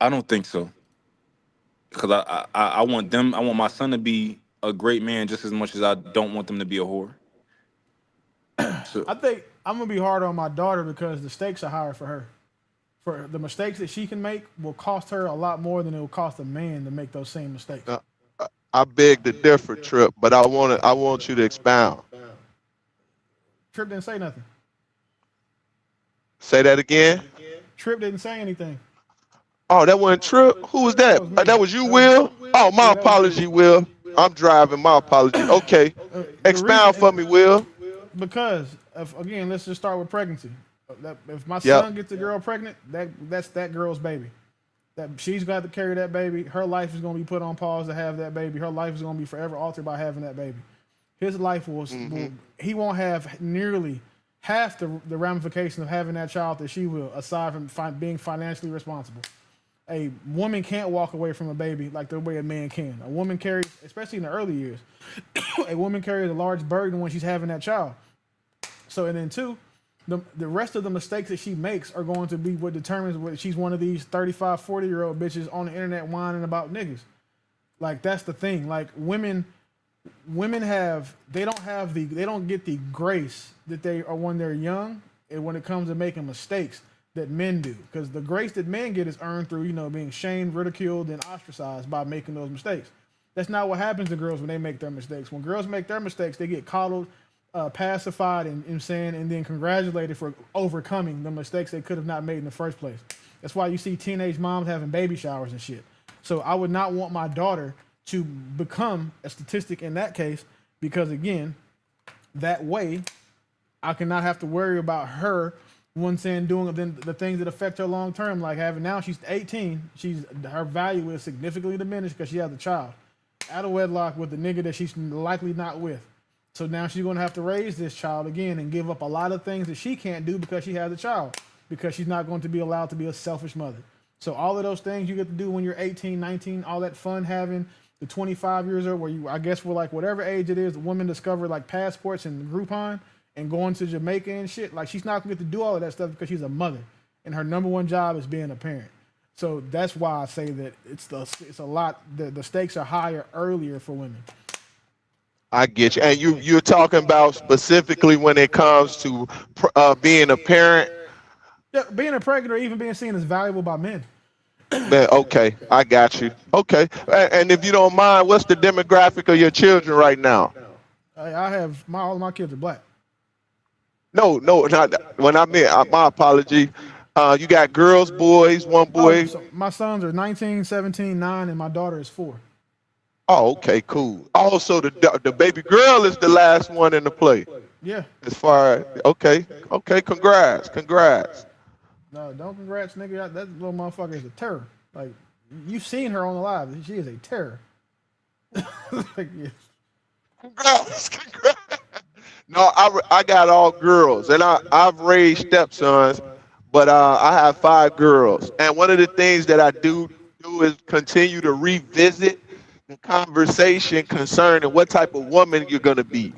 don't think so. Because I want my son to be a great man just as much as I don't want them to be a whore. So I think I'm gonna be harder on my daughter because the stakes are higher for her. For the mistakes that she can make will cost her a lot more than it will cost a man to make those same mistakes. I beg to differ, Trip, but I want you to expound. Trip didn't say nothing. Say that again. Trip didn't say anything. Oh, that wasn't Trip. Who was that? That was you, Will. Oh, my apology, Will. I'm driving. My apology. Okay, expound for me, Will. Because again, let's just start with pregnancy. If my Yep. son gets a girl pregnant, that's that girl's baby. That she's got to carry that baby. Her life is going to be put on pause to have that baby. Her life is going to be forever altered by having that baby. His life will he won't have nearly half the ramifications of having that child that she will, aside from being financially responsible. A woman can't walk away from a baby like the way a man can. A woman carries, especially in the early years, a woman carries a large burden when she's having that child. So, and then two, the rest of the mistakes that she makes are going to be what determines whether she's one of these 35, 40-year-old bitches on the internet whining about niggas. Like, that's the thing. Like, women they don't get the grace that they are when they're young and when it comes to making mistakes that men do. Because the grace that men get is earned through, being shamed, ridiculed, and ostracized by making those mistakes. That's not what happens to girls when they make their mistakes. When girls make their mistakes, they get coddled, pacified, and then congratulated for overcoming the mistakes they could have not made in the first place. That's why you see teenage moms having baby showers and shit. So I would not want my daughter to become a statistic in that case, because again, that way I cannot have to worry about her doing the things that affect her long term, like now she's 18, her value is significantly diminished because she has a child out of wedlock with the nigga that she's likely not with. So now she's going to have to raise this child again and give up a lot of things that she can't do because she has a child, because she's not going to be allowed to be a selfish mother. So all of those things you get to do when you're 18, 19, all that fun having, the 25 years old, where I guess for like whatever age it is, the women discover like passports and Groupon and going to Jamaica and shit. Like, she's not going to get to do all of that stuff because she's a mother and her number one job is being a parent. So that's why I say that it's a lot. The stakes are higher earlier for women. I get you. And you're talking about specifically when it comes to being a parent. Yeah, being a pregnant or even being seen as valuable by men. Man, okay, I got you. Okay, and if you don't mind, what's the demographic of your children right now? I have all of my kids are black. No, not when I meant. My apology. You got girls, boys, one boy. So my sons are 19, 17, 9, and my daughter is 4. Oh, okay, cool. Also, the baby girl is the last one in the play. Yeah. As far as okay, congrats. No, don't congrats, nigga. That little motherfucker is a terror. Like, you've seen her on the live. She is a terror. Like, yeah. Congrats. No, I got all girls, and I've raised stepsons, but I have 5 girls. And one of the things that I do is continue to revisit the conversation concerning what type of woman you're gonna be,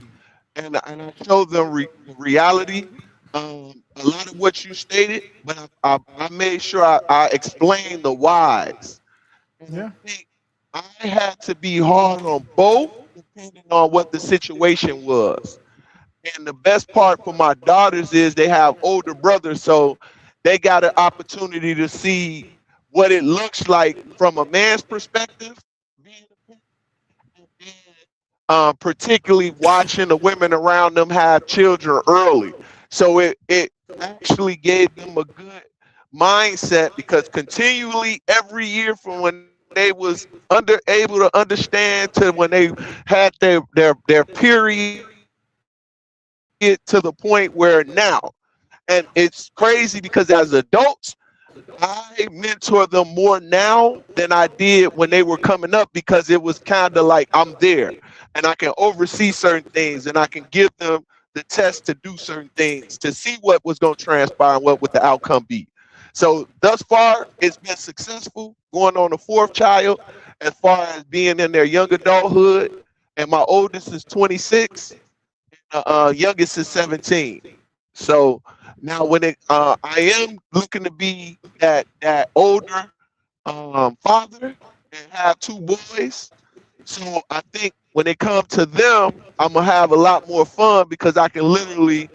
and I show them reality. A lot of what you stated, but I made sure I explained the whys. Yeah. I had to be hard on both, depending on what the situation was. And the best part for my daughters is they have older brothers, so they got an opportunity to see what it looks like from a man's perspective. Particularly watching the women around them have children early. So it actually gave them a good mindset, because continually every year from when they was able to understand to when they had their period to the point where now. And it's crazy because as adults, I mentor them more now than I did when they were coming up, because it was kind of like I'm there and I can oversee certain things and I can give them the test to do certain things to see what was going to transpire and what would the outcome be. So thus far, it's been successful, going on the 4th child as far as being in their young adulthood. And my oldest is 26, youngest is 17. So now when I am looking to be that older father and have 2 boys. So I think when it comes to them, I'm gonna have a lot more fun because I can literally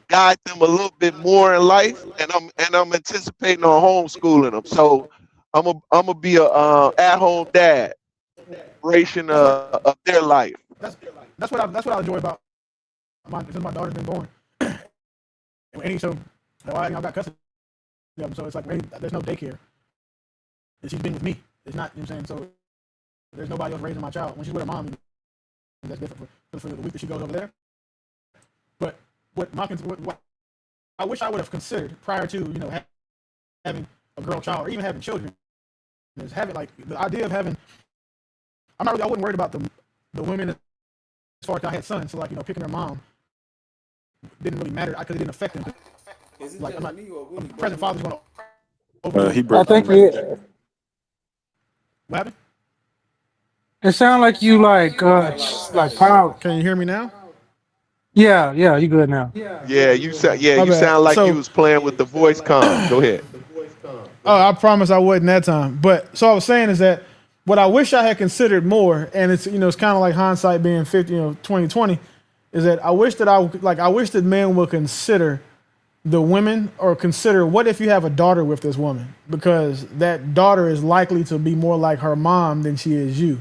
guide them a little bit more in life, and I'm anticipating on homeschooling them. So I'm gonna be a at-home dad, ration of their life. That's what I enjoy about since my daughter's been born. And so I got custody of them, so it's like there's no daycare. And she's been with me. It's not, you know what I'm saying? So there's nobody else raising my child. When she's with her mom, that's different for the week that she goes over there. But what I wish I would have considered prior to, having a girl child or even having children is having, like, the idea of having, I wasn't worried about the women as far as I had sons. So, like, picking their mom didn't really matter because it didn't affect them. Like, I'm not, present father's going to I think what happened? it sounds like you like power. Can you hear me now? Yeah, you good now. Yeah, you sound like you was playing with the voice com. Go ahead. Oh, I promise I wasn't that time. But so I was saying is that what I wish I had considered more, and it's it's kind of like hindsight being 2020, is that I wish that men would consider the women, or consider what if you have a daughter with this woman, because that daughter is likely to be more like her mom than she is you.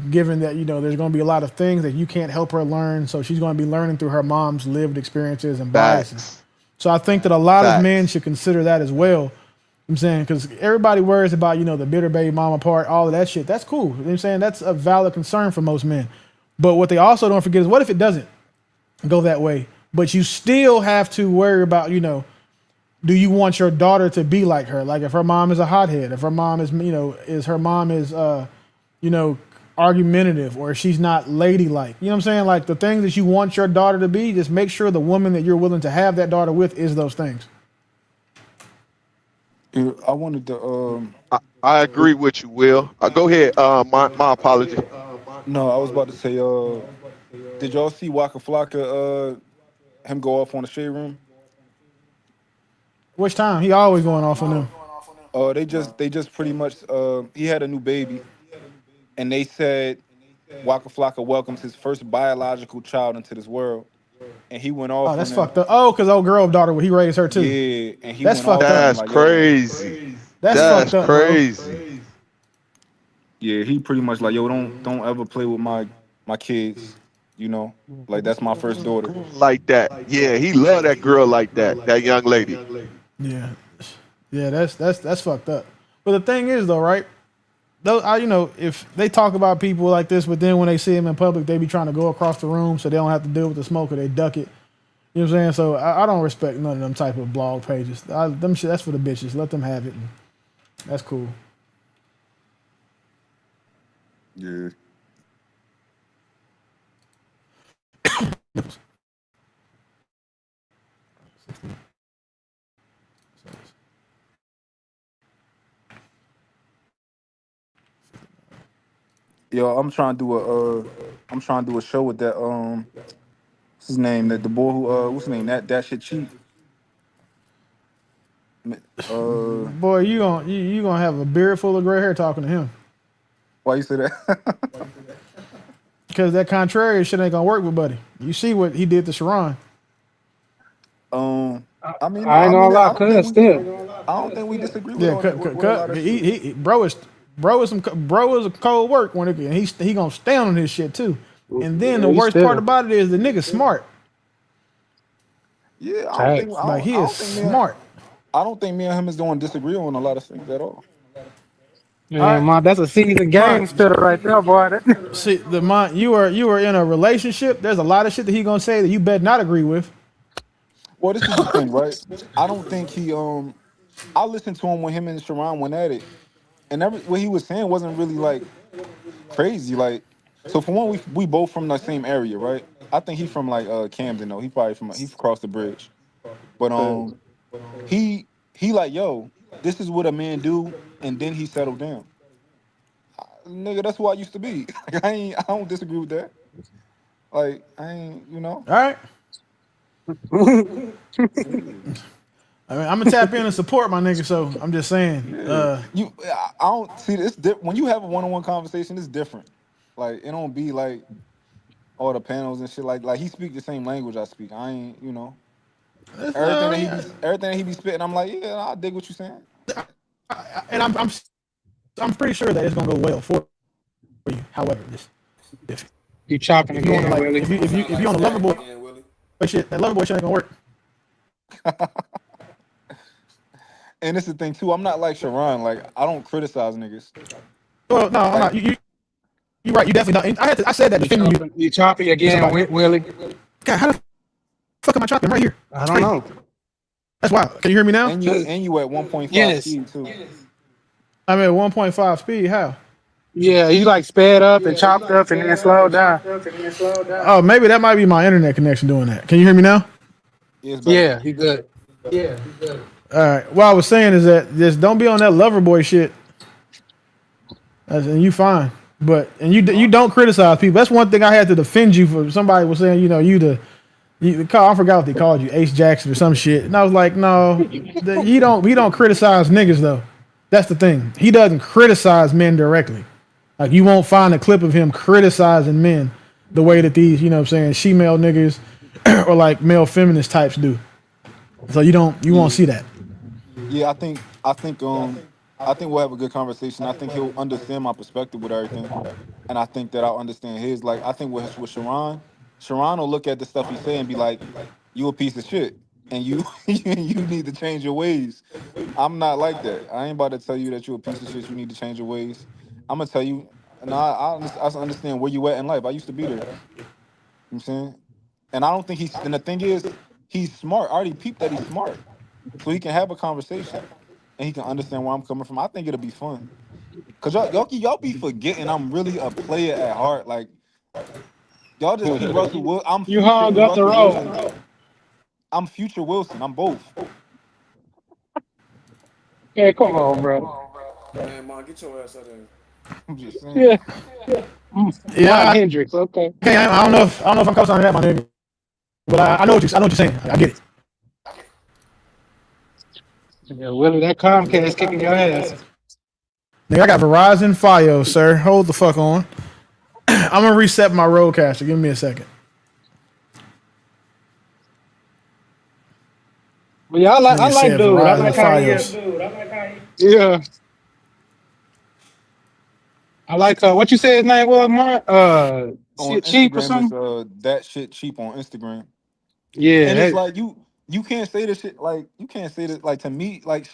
Given that there's going to be a lot of things that you can't help her learn, so she's going to be learning through her mom's lived experiences and biases. So I think that a lot of men should consider that as well. I'm saying, because everybody worries about the bitter baby mama part, all of that shit. That's cool. You know what I'm saying? That's a valid concern for most men. But what they also don't forget is, what if it doesn't go that way? But you still have to worry about, do you want your daughter to be like her? Like, if her mom is a hothead, if her mom is, argumentative, or she's not ladylike. You know what I'm saying? Like, the things that you want your daughter to be, just make sure the woman that you're willing to have that daughter with is those things. I wanted to. I agree with you, Will. Go ahead. My apology. No, I was about to say. Did y'all see Waka Flocka? Him go off on the shade room? Which time? He always going off on them. They just pretty much he had a new baby, and they said Waka Flocka welcomes his first biological child into this world, and he went off Oh, that's on them. fucked up. Oh, because old girl daughter, he raised her too. Yeah, and he That's went fucked off on up. them That's like, yo, crazy. That's That's fucked up, bro. crazy. yeah, he pretty much like, yo, don't ever play with my kids, you know, like that's my first daughter. Like that. Yeah, he loved that girl like that. That young lady. Yeah, yeah, that's fucked up. But the thing is, though, right? Those, you know, if they talk about people like this, but then when they see them in public, they be trying to go across the room so they don't have to deal with the smoke or they duck it. You know what I'm saying? So I don't respect none of them type of blog pages. Them shit, that's for the bitches. Let them have it. That's cool. Yeah. Yo, I'm trying to do a show with that what's his name? That the boy who what's his name? That shit cheap. Boy, you gonna have a beard full of gray hair talking to him. Why you say that? Because that contrary shit ain't gonna work with Buddy. You see what he did to Sharon. I mean, I ain't gonna lie, cuz still. I don't think we disagree with, Yeah, all that, with a lot of shit. he bro is a cold work when he gonna stand on his shit too. And then the Yeah, he worst still. part about it is the nigga smart. Yeah, I don't think Like he is smart. I don't think me and him is going to disagree on a lot of things at all. Yeah, man, that's a seasoned game spitter right there, boy. See, you are in a relationship. There's a lot of shit that he gonna say that you better not agree with. Well, this is the thing, right? I don't think he I listened to him when him and Sharon went at it, and what he was saying wasn't really like crazy. Like, so for one, we both from the same area, right? I think he's from like Camden though. He crossed the bridge, but he like, yo, this is what a man do, and then he settled down. Nigga, that's who I used to be. Like, I don't disagree with that. Like, I ain't, you know. All right. I mean, I'm gonna tap in and support my nigga. So I'm just saying. I don't see this. When you have a one-on-one conversation, it's different. Like, it don't be like all the panels and shit. Like he speak the same language I speak. I ain't, you know. Everything that he be spitting, I'm like, yeah, I dig what you saying. And I'm pretty sure that it's gonna go well for you. However, if you chopping if you again, on Willie. if you on the lover boy shit, that lover boy shit ain't gonna work. And it's the thing too. I'm not like Sharon. Like, I don't criticize niggas. Well, no, I'm not. You right. You definitely don't. I said that defending you. You chopping again, Willie? God, how the fuck am I chopping right here? I don't know. That's wild. Can you hear me now? And you at 1.5 Yes. speed too. I'm at 1.5 speed. How? Yeah, you like sped up and chopped up and then slowed down. Oh, maybe that might be my internet connection doing that. Can you hear me now? Yeah, you good. Yeah, you good. All right. What I was saying is that just don't be on that lover boy shit. And you fine. But you don't criticize people. That's one thing I had to defend you for. Somebody was saying, you know, I forgot what they called you, Ace Jackson or some shit. And I was like, no, he don't criticize niggas though. That's the thing. He doesn't criticize men directly. Like, you won't find a clip of him criticizing men the way that these, you know what I'm saying, she-male niggas or like male feminist types do. So you won't see that. Yeah, I think we'll have a good conversation. I think he'll understand my perspective with everything, and I think that I'll understand his. Like, I think with Sharon will look at the stuff he say and be like, "You a piece of shit, and you you need to change your ways." I'm not like that. I ain't about to tell you that you a piece of shit. You need to change your ways. I'm gonna tell you, and I understand where you at in life. I used to be there. You know what I'm saying? And I don't think and the thing is, he's smart. I already peeped that he's smart. So he can have a conversation and he can understand where I'm coming from. I think it'll be fun. Cause y'all be forgetting I'm really a player at heart. Like, y'all just keep Russell Wilson. I'm You hung up the road. Wilson. I'm Future Wilson. I'm both. Yeah, come on, bro. Man, Mom, get your ass out there. I'm just saying. Yeah. Yeah, Hendrix. Okay. Hey, I don't know if I'm co-signing that, my nigga. But I know what you're saying. I get it. Yeah, Willie, that Comcast kicking your ass. Nigga, I got Verizon Fios, sir. Hold the fuck on. I'm gonna reset my roadcaster. Give me a second. But yeah, I Nigga like said dude. I Verizon like how he Fios. yeah. I like what you said his name was, Mark. On Shit cheap or Instagram, something. it's that shit cheap on Instagram. Yeah, And it's like you can't say this shit like you can't say this like to me like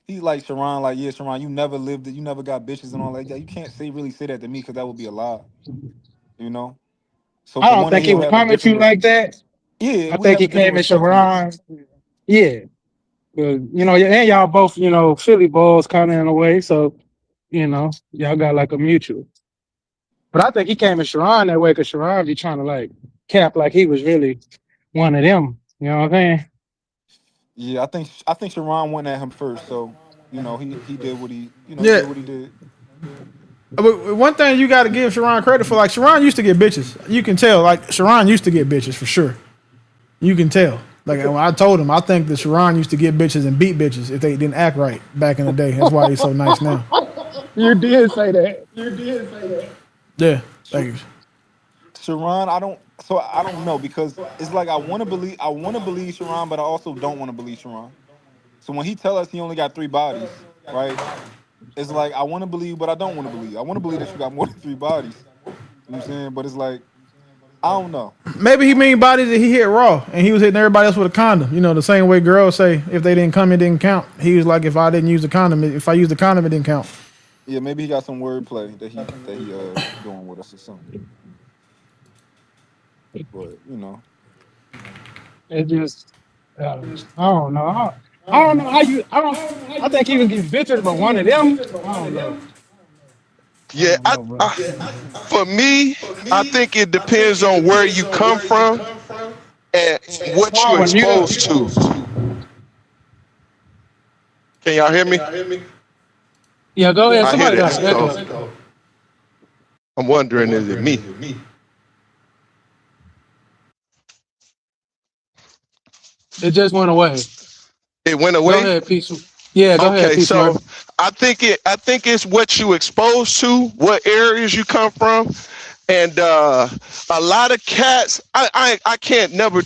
he's like Sharon like yeah Sharon you never lived it you never got bitches and all like that you can't really say that to me because that would be a lie, you know. So I for don't one, think he he'll would have a come at you different like that. yeah I we think have he a different came at respect for you. Sharon. Yeah. You know, and y'all both, you know, Philly balls kind of in a way. So, you know, y'all got like a mutual. But I think he came at Sharon that way because Sharon be trying to like cap like he was really one of them. You know what I'm saying? Yeah, I think Sharon went at him first, so you know he did what he Yeah. did what he did. But one thing you got to give Sharon credit for, like Sharon used to get bitches. You can tell, like Sharon used to get bitches for sure. You can tell. Like when I told him, I think that Sharon used to get bitches and beat bitches if they didn't act right back in the day. That's why they so nice now. You did say that. Yeah, thank you. Sharon, I don't know because it's like I want to believe Sharon, but I also don't want to believe Sharon. So when he tell us he only got 3 bodies, right? It's like I want to believe, but I don't want to believe. I want to believe that you got more than 3 bodies. You know what I'm saying? But it's like I don't know. Maybe he mean bodies that he hit raw and he was hitting everybody else with a condom. You know, the same way girls say if they didn't come, it didn't count. He was like, if I didn't use a condom, if I used a condom, it didn't count. Yeah, maybe he got some wordplay that he doing with us or something. But you know, It just, I don't know. I don't know how you. I think he was getting bitches, but one of them. I don't know. Yeah, for me, I think it depends on where you come from and what you're exposed to. Can y'all hear me? Yeah, go ahead. I hear Somebody that got an echo. I'm wondering, is it me? It just went away. It went away? Go ahead, Peace. Yeah, go ahead, Okay, Peace. so I think it's what you exposed to, what areas you come from, and a lot of cats. I can't never.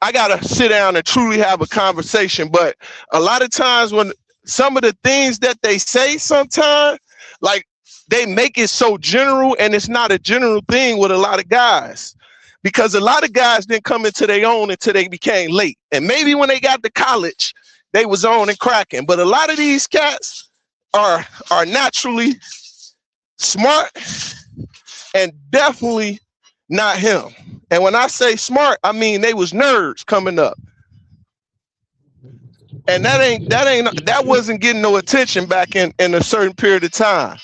I gotta sit down and truly have a conversation. But a lot of times when some of the things that they say, sometimes like they make it so general, and it's not a general thing with a lot of guys. Because a lot of guys didn't come into their own until they became late. And maybe when they got to college, they was on and cracking. But a lot of these cats are naturally smart and definitely not him. And when I say smart, I mean they was nerds coming up. And that wasn't getting no attention back in a certain period of time.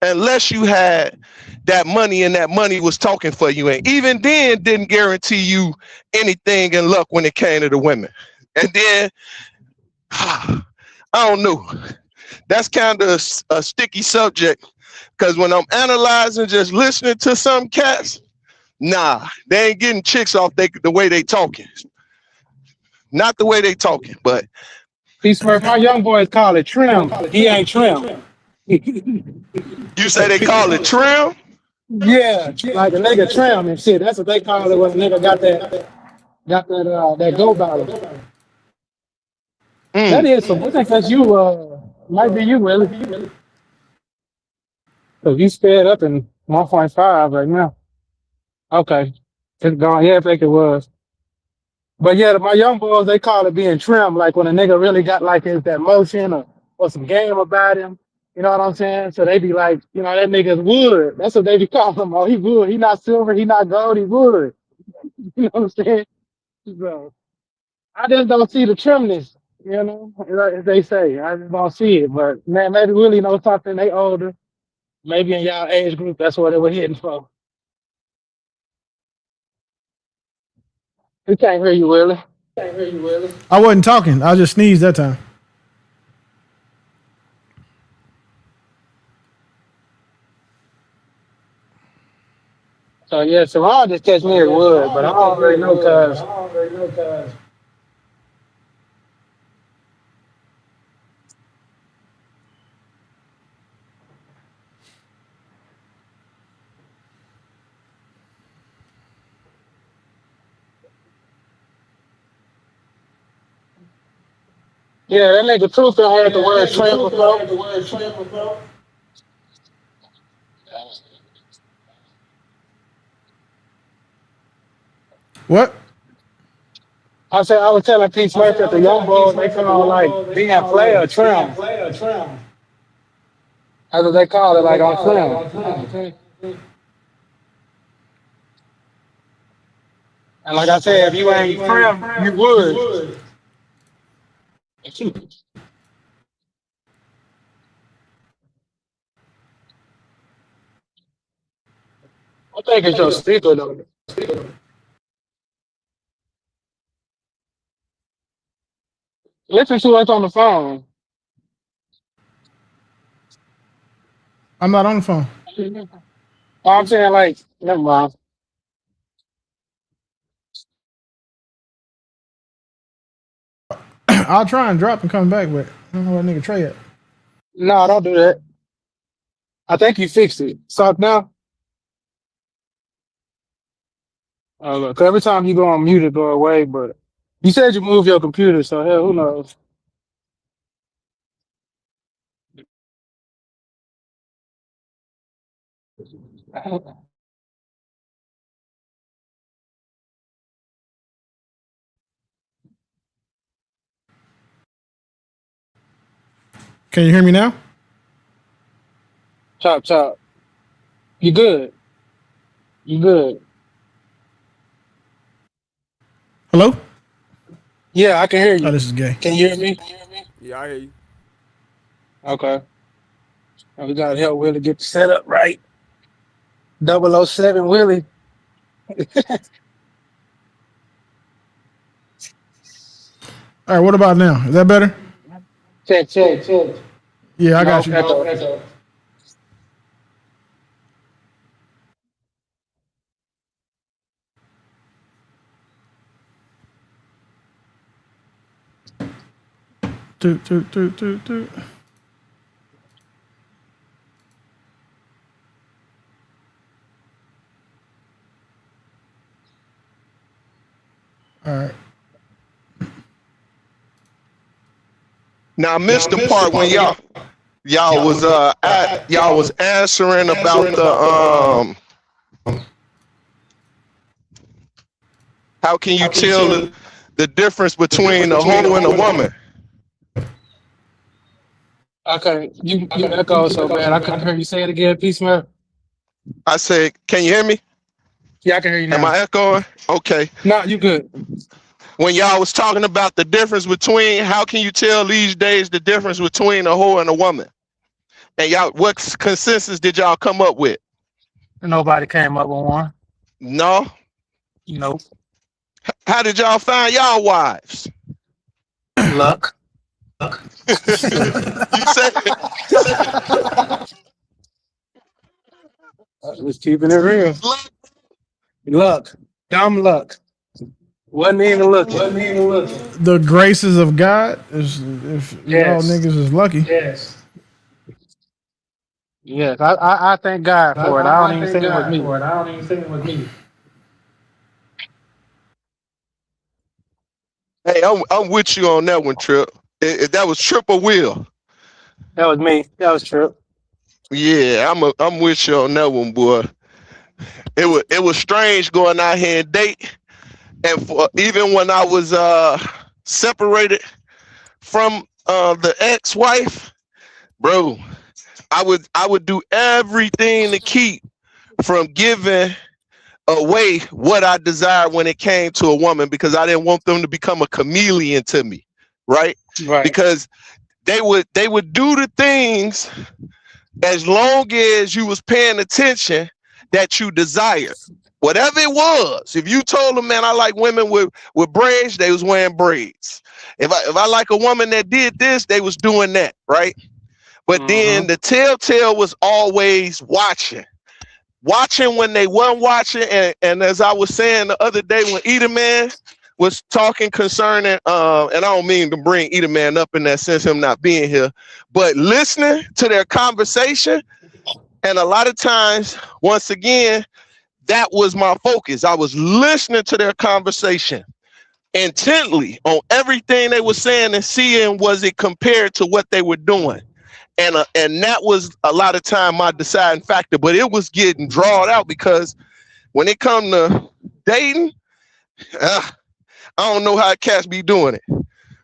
Unless you had that money and that money was talking for you. And even then didn't guarantee you anything in luck when it came to the women. And then, I don't know. That's kind of a sticky subject because when I'm analyzing, just listening to some cats, nah, they ain't getting chicks off the way they talking. Not the way they talking, but. Peace, Smurf, my young boys call it trim. He ain't trim. You say they call it trim? Yeah, like a nigga trim and shit. That's what they call it when a nigga got that go bottle. That is some. I think that's you. Might be you, Willie. So you sped up in 1.5 right now. Okay, it's gone. Yeah, I think it was. But yeah, my young boys, they call it being trim. Like when a nigga really got like that motion or some game about him. You know what I'm saying? So they be like, you know, that nigga's wood. That's what they be calling him. Oh, he wood. He not silver. He not gold. He wood. You know what I'm saying? So I just don't see the trimness. You know, as they say, I just don't see it. But man, maybe Willie knows something. They older. Maybe in y'all age group, that's what they were hitting for. We can't hear you, Willie. I wasn't talking. I just sneezed that time. So yeah, so I'll just catch me at wood, but I don't really know cause Yeah, that nigga Truth done heard the word tramp before. What? I said I was telling Pete Smith that the young boys they call like being player trim. That's what they call it, like on trim. And like I said, if you ain't trim, you would. I think it's your speaker though. Listen to us on the phone. I'm not on the phone. Oh, I'm saying like, never mind. I'll try and drop and come back, but I don't know where nigga Trey at. No, don't do that. I think you fixed it. Stop now. Look, every time you go on mute, it go away. But you said you moved your computer, so hell, who knows? Can you hear me now? Chop, chop. You good? You good? Hello? Yeah, I can hear you. Oh, this is gay. Can you hear me? Yeah, I hear you. Okay. Now we gotta help Willie get the setup right. 007 Willie. All right, what about now? Is that better? Check. Yeah, I got you. Echo. Toot. All right. Now I missed the part when y'all was answering about the how can you tell the difference between a hoe and a woman? Okay, you echo so bad. I couldn't hear you. Say it again, Peace Man. I said, can you hear me? Yeah, I can hear you now. Am I echoing? Okay. No, you good. When y'all was talking about the difference between, how can you tell these days the difference between a hoe and a woman? And y'all, what consensus did y'all come up with? Nobody came up with one. No? Nope. How did y'all find y'all wives? Luck. You said I was keeping it real. Luck. Dumb luck. Wasn't even looking. The graces of God is if y'all niggas is lucky. Yes. Yes, I thank God for it. I don't even think it was me. Hey, I'm with you on that one, Trip. That was Trip or Will? That was me. That was Trip. Yeah, I'm with you on that one, boy. It was strange going out here and date, and even when I was separated from the ex-wife, bro, I would do everything to keep from giving away what I desired when it came to a woman, because I didn't want them to become a chameleon to me, right? Because they would do the things as long as you was paying attention that you desired. Whatever it was, if you told them, man, I like women with braids, they was wearing braids. If I like a woman that did this, they was doing that, right? But then the telltale was always watching when they weren't watching. And as I was saying the other day when Edelman was talking concerning, and I don't mean to bring Edelman up in that sense, him not being here, but listening to their conversation. And a lot of times, once again, that was my focus. I was listening to their conversation. intently on everything they were saying and seeing, was it compared to what they were doing? And that was a lot of time my deciding factor, but it was getting drawn out because when it come to dating, I don't know how cats be doing it.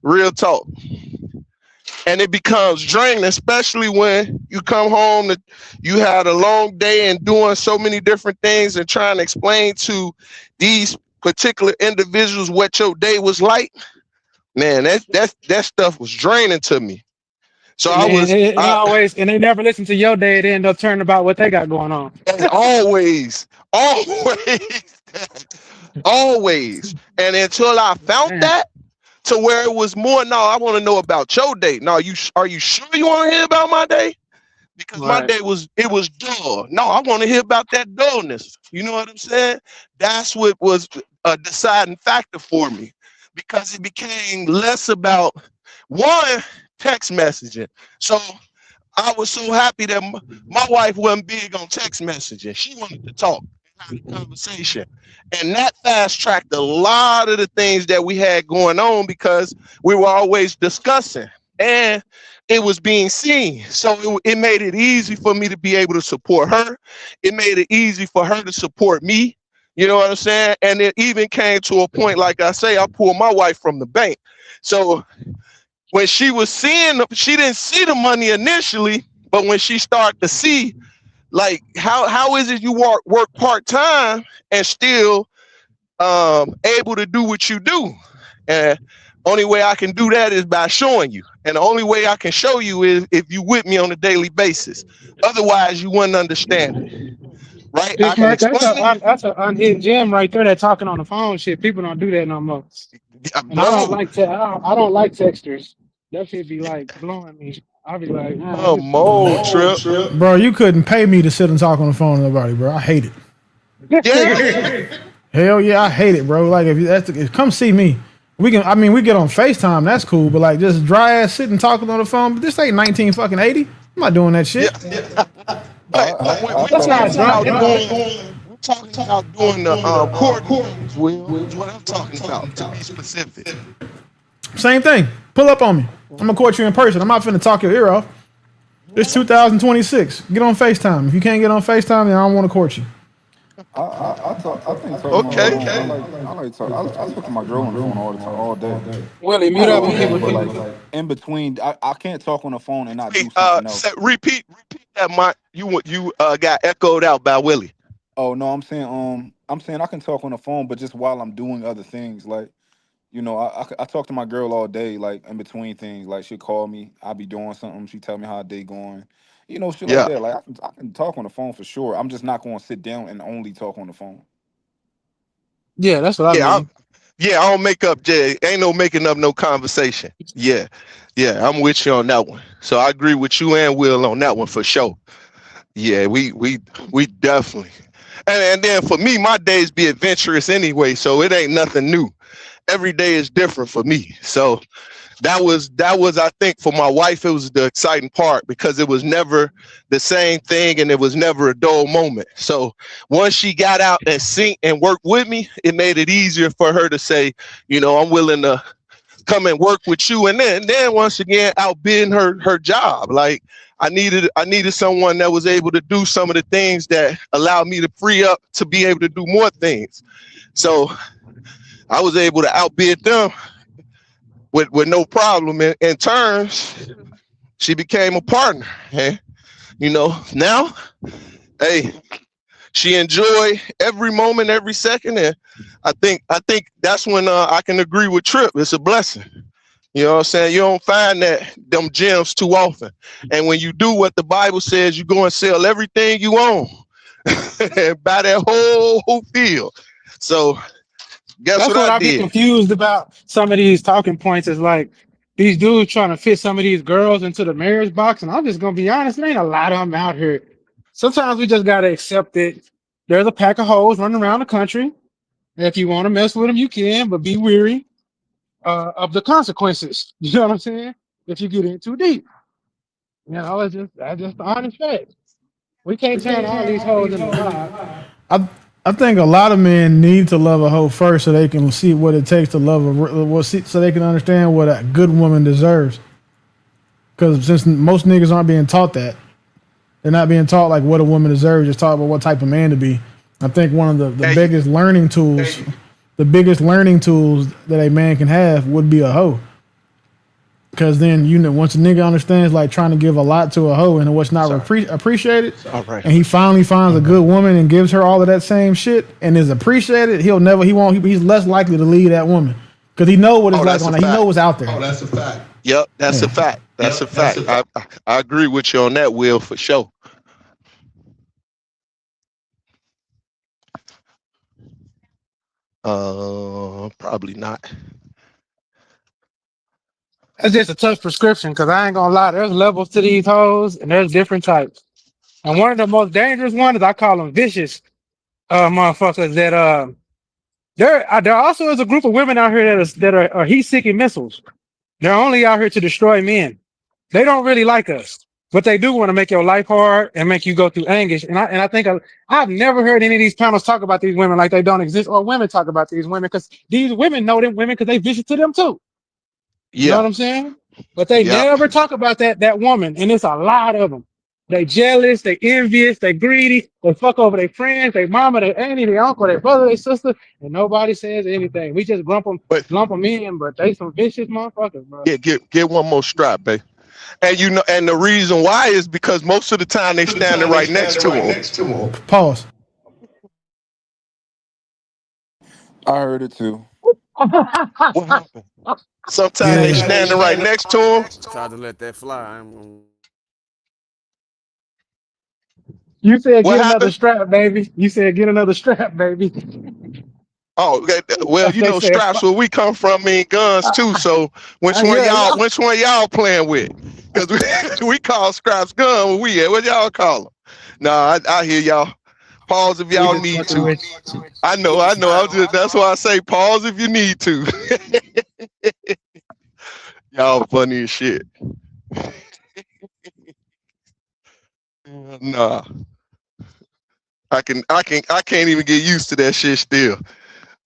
Real talk. And it becomes draining, especially when you come home, you had a long day and doing so many different things and trying to explain to these particular individuals what your day was like. Man, that stuff was draining to me. So and they never listen to your day. They end up turning about what they got going on. always. And until I found that, to where it was more, no, I want to know about your day. No, are you sure you want to hear about my day? Because my day was dull. No, I want to hear about that dullness. You know what I'm saying? That's what was a deciding factor for me, because it became less about one, text messaging. So I was so happy that my wife wasn't big on text messaging. She wanted to talk, have a conversation. And that fast tracked a lot of the things that we had going on, because we were always discussing and it was being seen. So it made it easy for me to be able to support her. It made it easy for her to support me. You know what I'm saying? And it even came to a point, like I say, I pulled my wife from the bank. So when she was seeing, she didn't see the money initially, but when she started to see, like, how is it you work part-time and still able to do what you do? And only way I can do that is by showing you. And the only way I can show you is if you with me on a daily basis. Otherwise, you wouldn't understand it. Right? That's an unhit gem right there. That talking on the phone shit. People don't do that no more. And I don't like texters. That shit be like blowing me. I'll be like, trip. Bro, you couldn't pay me to sit and talk on the phone with nobody, bro. I hate it. Yeah. Hell yeah, I hate it, bro. Like, if come see me. We get on FaceTime, that's cool, but like just dry ass sitting talking on the phone, but this ain't 1980. I'm not doing that shit. We're talking about doing the court is what I'm talking about, to be specific. Same thing. Pull up on me. I'm gonna court you in person. I'm not finna talk your ear off. It's 2026. Get on FaceTime. If you can't get on FaceTime, then I don't want to court you. I think so. Okay. I talk to my girl on the phone all day. Willie, mute up. But like in between, I can't talk on the phone and not do something else. Repeat that, Mike. You got echoed out by Willie. Oh no, I'm saying I can talk on the phone, but just while I'm doing other things, like, you know, I talk to my girl all day, like in between things. Like she'll call me, I'll be doing something, she tell me how her day going. You know, shit like that. Like I can talk on the phone for sure. I'm just not going to sit down and only talk on the phone. Yeah, that's what I mean. I don't make up, Jay. Ain't no making up no conversation. Yeah, I'm with you on that one. So I agree with you and Will on that one for sure. Yeah, we definitely. And then for me, my days be adventurous anyway, so it ain't nothing new. Every day is different for me. So that was I think for my wife, it was the exciting part, because it was never the same thing and it was never a dull moment. So once she got out and synced and worked with me, it made it easier for her to say, you know, I'm willing to come and work with you. And then once again, outbidding her job. Like I needed someone that was able to do some of the things that allowed me to free up to be able to do more things. So I was able to outbid them with no problem. In terms, she became a partner. Hey, you know, now, hey, she enjoy every moment, every second. And I think that's when I can agree with Trip. It's a blessing. You know what I'm saying? You don't find them gems too often. And when you do what the Bible says, you go and sell everything you own and buy that whole field. So that's what I get confused about. Some of these talking points is like these dudes trying to fit some of these girls into the marriage box. And I'm just going to be honest, there ain't a lot of them out here. Sometimes we just got to accept that there's a pack of hoes running around the country. If you want to mess with them, you can, but be weary of the consequences. You know what I'm saying? If you get in too deep. You know, that's just the honest fact. We can't turn all these hoes into God. I think a lot of men need to love a hoe first so they can see what it takes to love so they can understand what a good woman deserves. Because since most niggas aren't being taught that, they're not being taught like what a woman deserves, just taught about what type of man to be. I think one of the biggest learning tools, that a man can have would be a hoe. Because then, once a nigga understands like trying to give a lot to a hoe and what's not appreciated, and he finally finds a good woman and gives her all of that same shit and is appreciated, he's less likely to leave that woman because he know what it's like on that. He know what's out there. Oh, that's a fact. Yep, that's a fact. That's a fact. I agree with you on that, Will, for sure. Probably not. That's just a tough prescription because I ain't gonna lie. There's levels to these hoes and there's different types. And one of the most dangerous ones, I call them vicious motherfuckers that there also is a group of women out here that are heat-seeking missiles. They're only out here to destroy men. They don't really like us, but they do want to make your life hard and make you go through anguish. And I think I've never heard any of these panels talk about these women like they don't exist, or women talk about these women because these women know them women because they vicious to them too. You know what I'm saying? But they never talk about that woman, and it's a lot of them. They jealous, they envious, they greedy, they fuck over their friends, their mama, their auntie, their uncle, their brother, their sister, and nobody says anything. We just lump them in, but they some vicious motherfuckers, bro. Yeah, get one more strap, babe. And and the reason why is because most of the time they standing right next to him. Pause. I heard it too. What happened? Sometimes they standing right next to him. Tried to let that fly. You said get another strap, baby. You said get another strap, baby. Oh, well, straps where we come from mean guns too. So which one y'all playing with? Because we call scraps gun when we at. What y'all call them? Nah, I hear y'all. Pause if y'all need to. I know. That's why I say pause if you need to. Y'all funny as shit. Nah. I can't even get used to that shit still.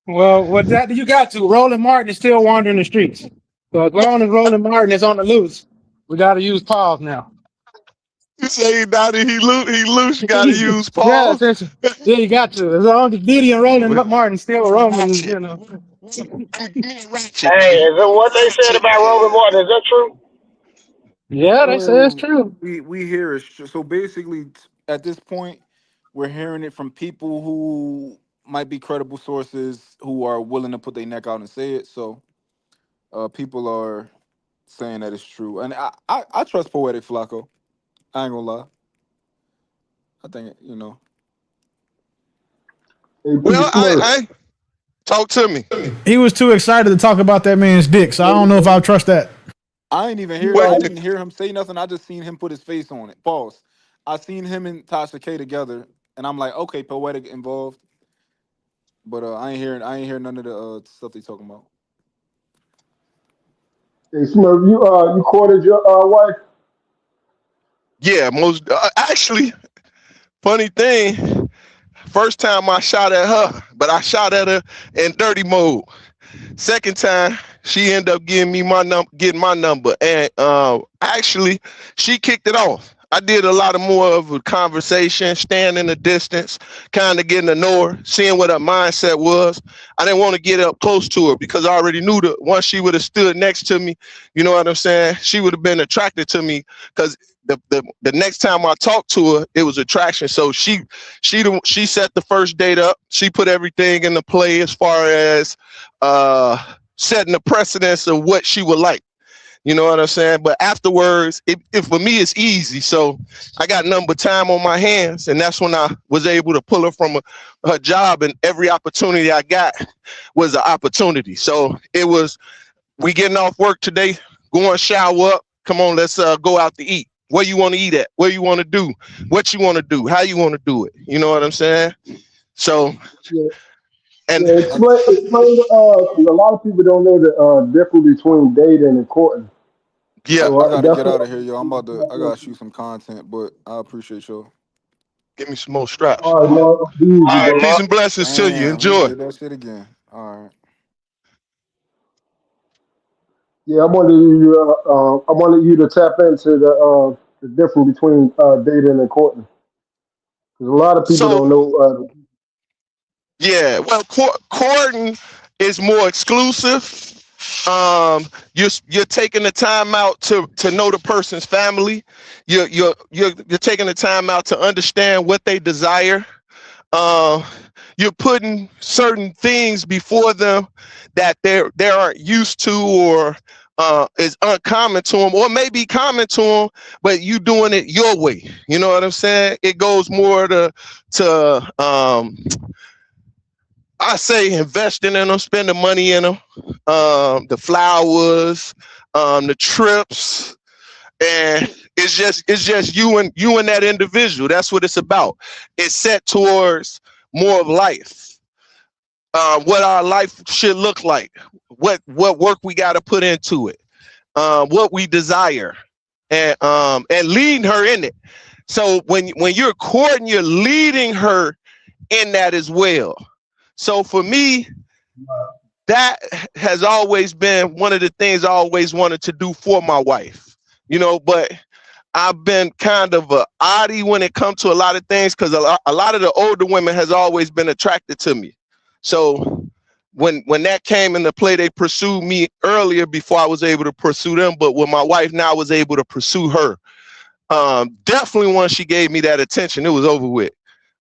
Well, you got to. Roland Martin is still wandering the streets. So as long as Roland Martin is on the loose, we got to use pause now. You say he loose, you got to use pause? Yeah, you got to. As long as Diddy and Roland Martin still rolling, Hey, is it what they said about Roland Martin? Is that true? Yeah, they say it's true. We hear it. So basically, at this point, we're hearing it from people who might be credible sources who are willing to put their neck out and say it. So people are saying that it's true. And I trust Poetic Flacco. I ain't gonna lie. I think, Well, I talk to me. He was too excited to talk about that man's dick, so I don't know if I'll trust that. I didn't hear him say nothing. I just seen him put his face on it. Pause. I seen him and Tasha K together, and I'm like, okay, Poetic involved. But I ain't hearing none of the stuff they talking about. Hey, Smurf, you courted your wife? Yeah, most actually, funny thing, first time I shot at her, but I shot at her in dirty mode. Second time, she ended up getting my number, and actually, she kicked it off. I did a lot more of a conversation, staying in the distance, kind of getting to know her, seeing what her mindset was. I didn't want to get up close to her because I already knew that once she would have stood next to me, you know what I'm saying, she would have been attracted to me because the next time I talked to her, it was attraction. So she set the first date up. She put everything into play as far as setting the precedence of what she would like. You know what I'm saying? But afterwards, it for me, it's easy. So I got nothing but time on my hands. And that's when I was able to pull her from her job. And every opportunity I got was an opportunity. So it was, we getting off work today, going shower up. Come on, let's go out to eat. Where you want to eat at? Where you want to do? What you want to do? How you want to do it? You know what I'm saying? So, and explain a lot of people don't know the difference between dating and courting. Yeah, I gotta get out of here, yo. I gotta shoot some content, but I appreciate y'all. Give me some more straps. All right, Mark. All right, peace and blessings to you. Damn, he Enjoy. did that shit again. All right. Yeah, I wanted you to tap into the difference between dating and courting, because a lot of people So don't know. yeah, well, courting is more exclusive. You're taking the time out to know the person's family. You're taking the time out to understand what they desire. You're putting certain things before them that they aren't used to, or is uncommon to them, or maybe common to them, but you doing it your way. You know what I'm saying? It goes more to I say investing in them, spending money in them, the flowers, the trips, and it's just you and that individual. That's what it's about. It's set towards more of life, what our life should look like, what work we got to put into it, what we desire, and leading her in it. So when you're courting, you're leading her in that as well. So for me, that has always been one of the things I always wanted to do for my wife, you know, but I've been kind of a oddie when it comes to a lot of things, because a lot of the older women has always been attracted to me. So when that came into play, they pursued me earlier before I was able to pursue them. But with my wife now, I was able to pursue her. Definitely once she gave me that attention, it was over with.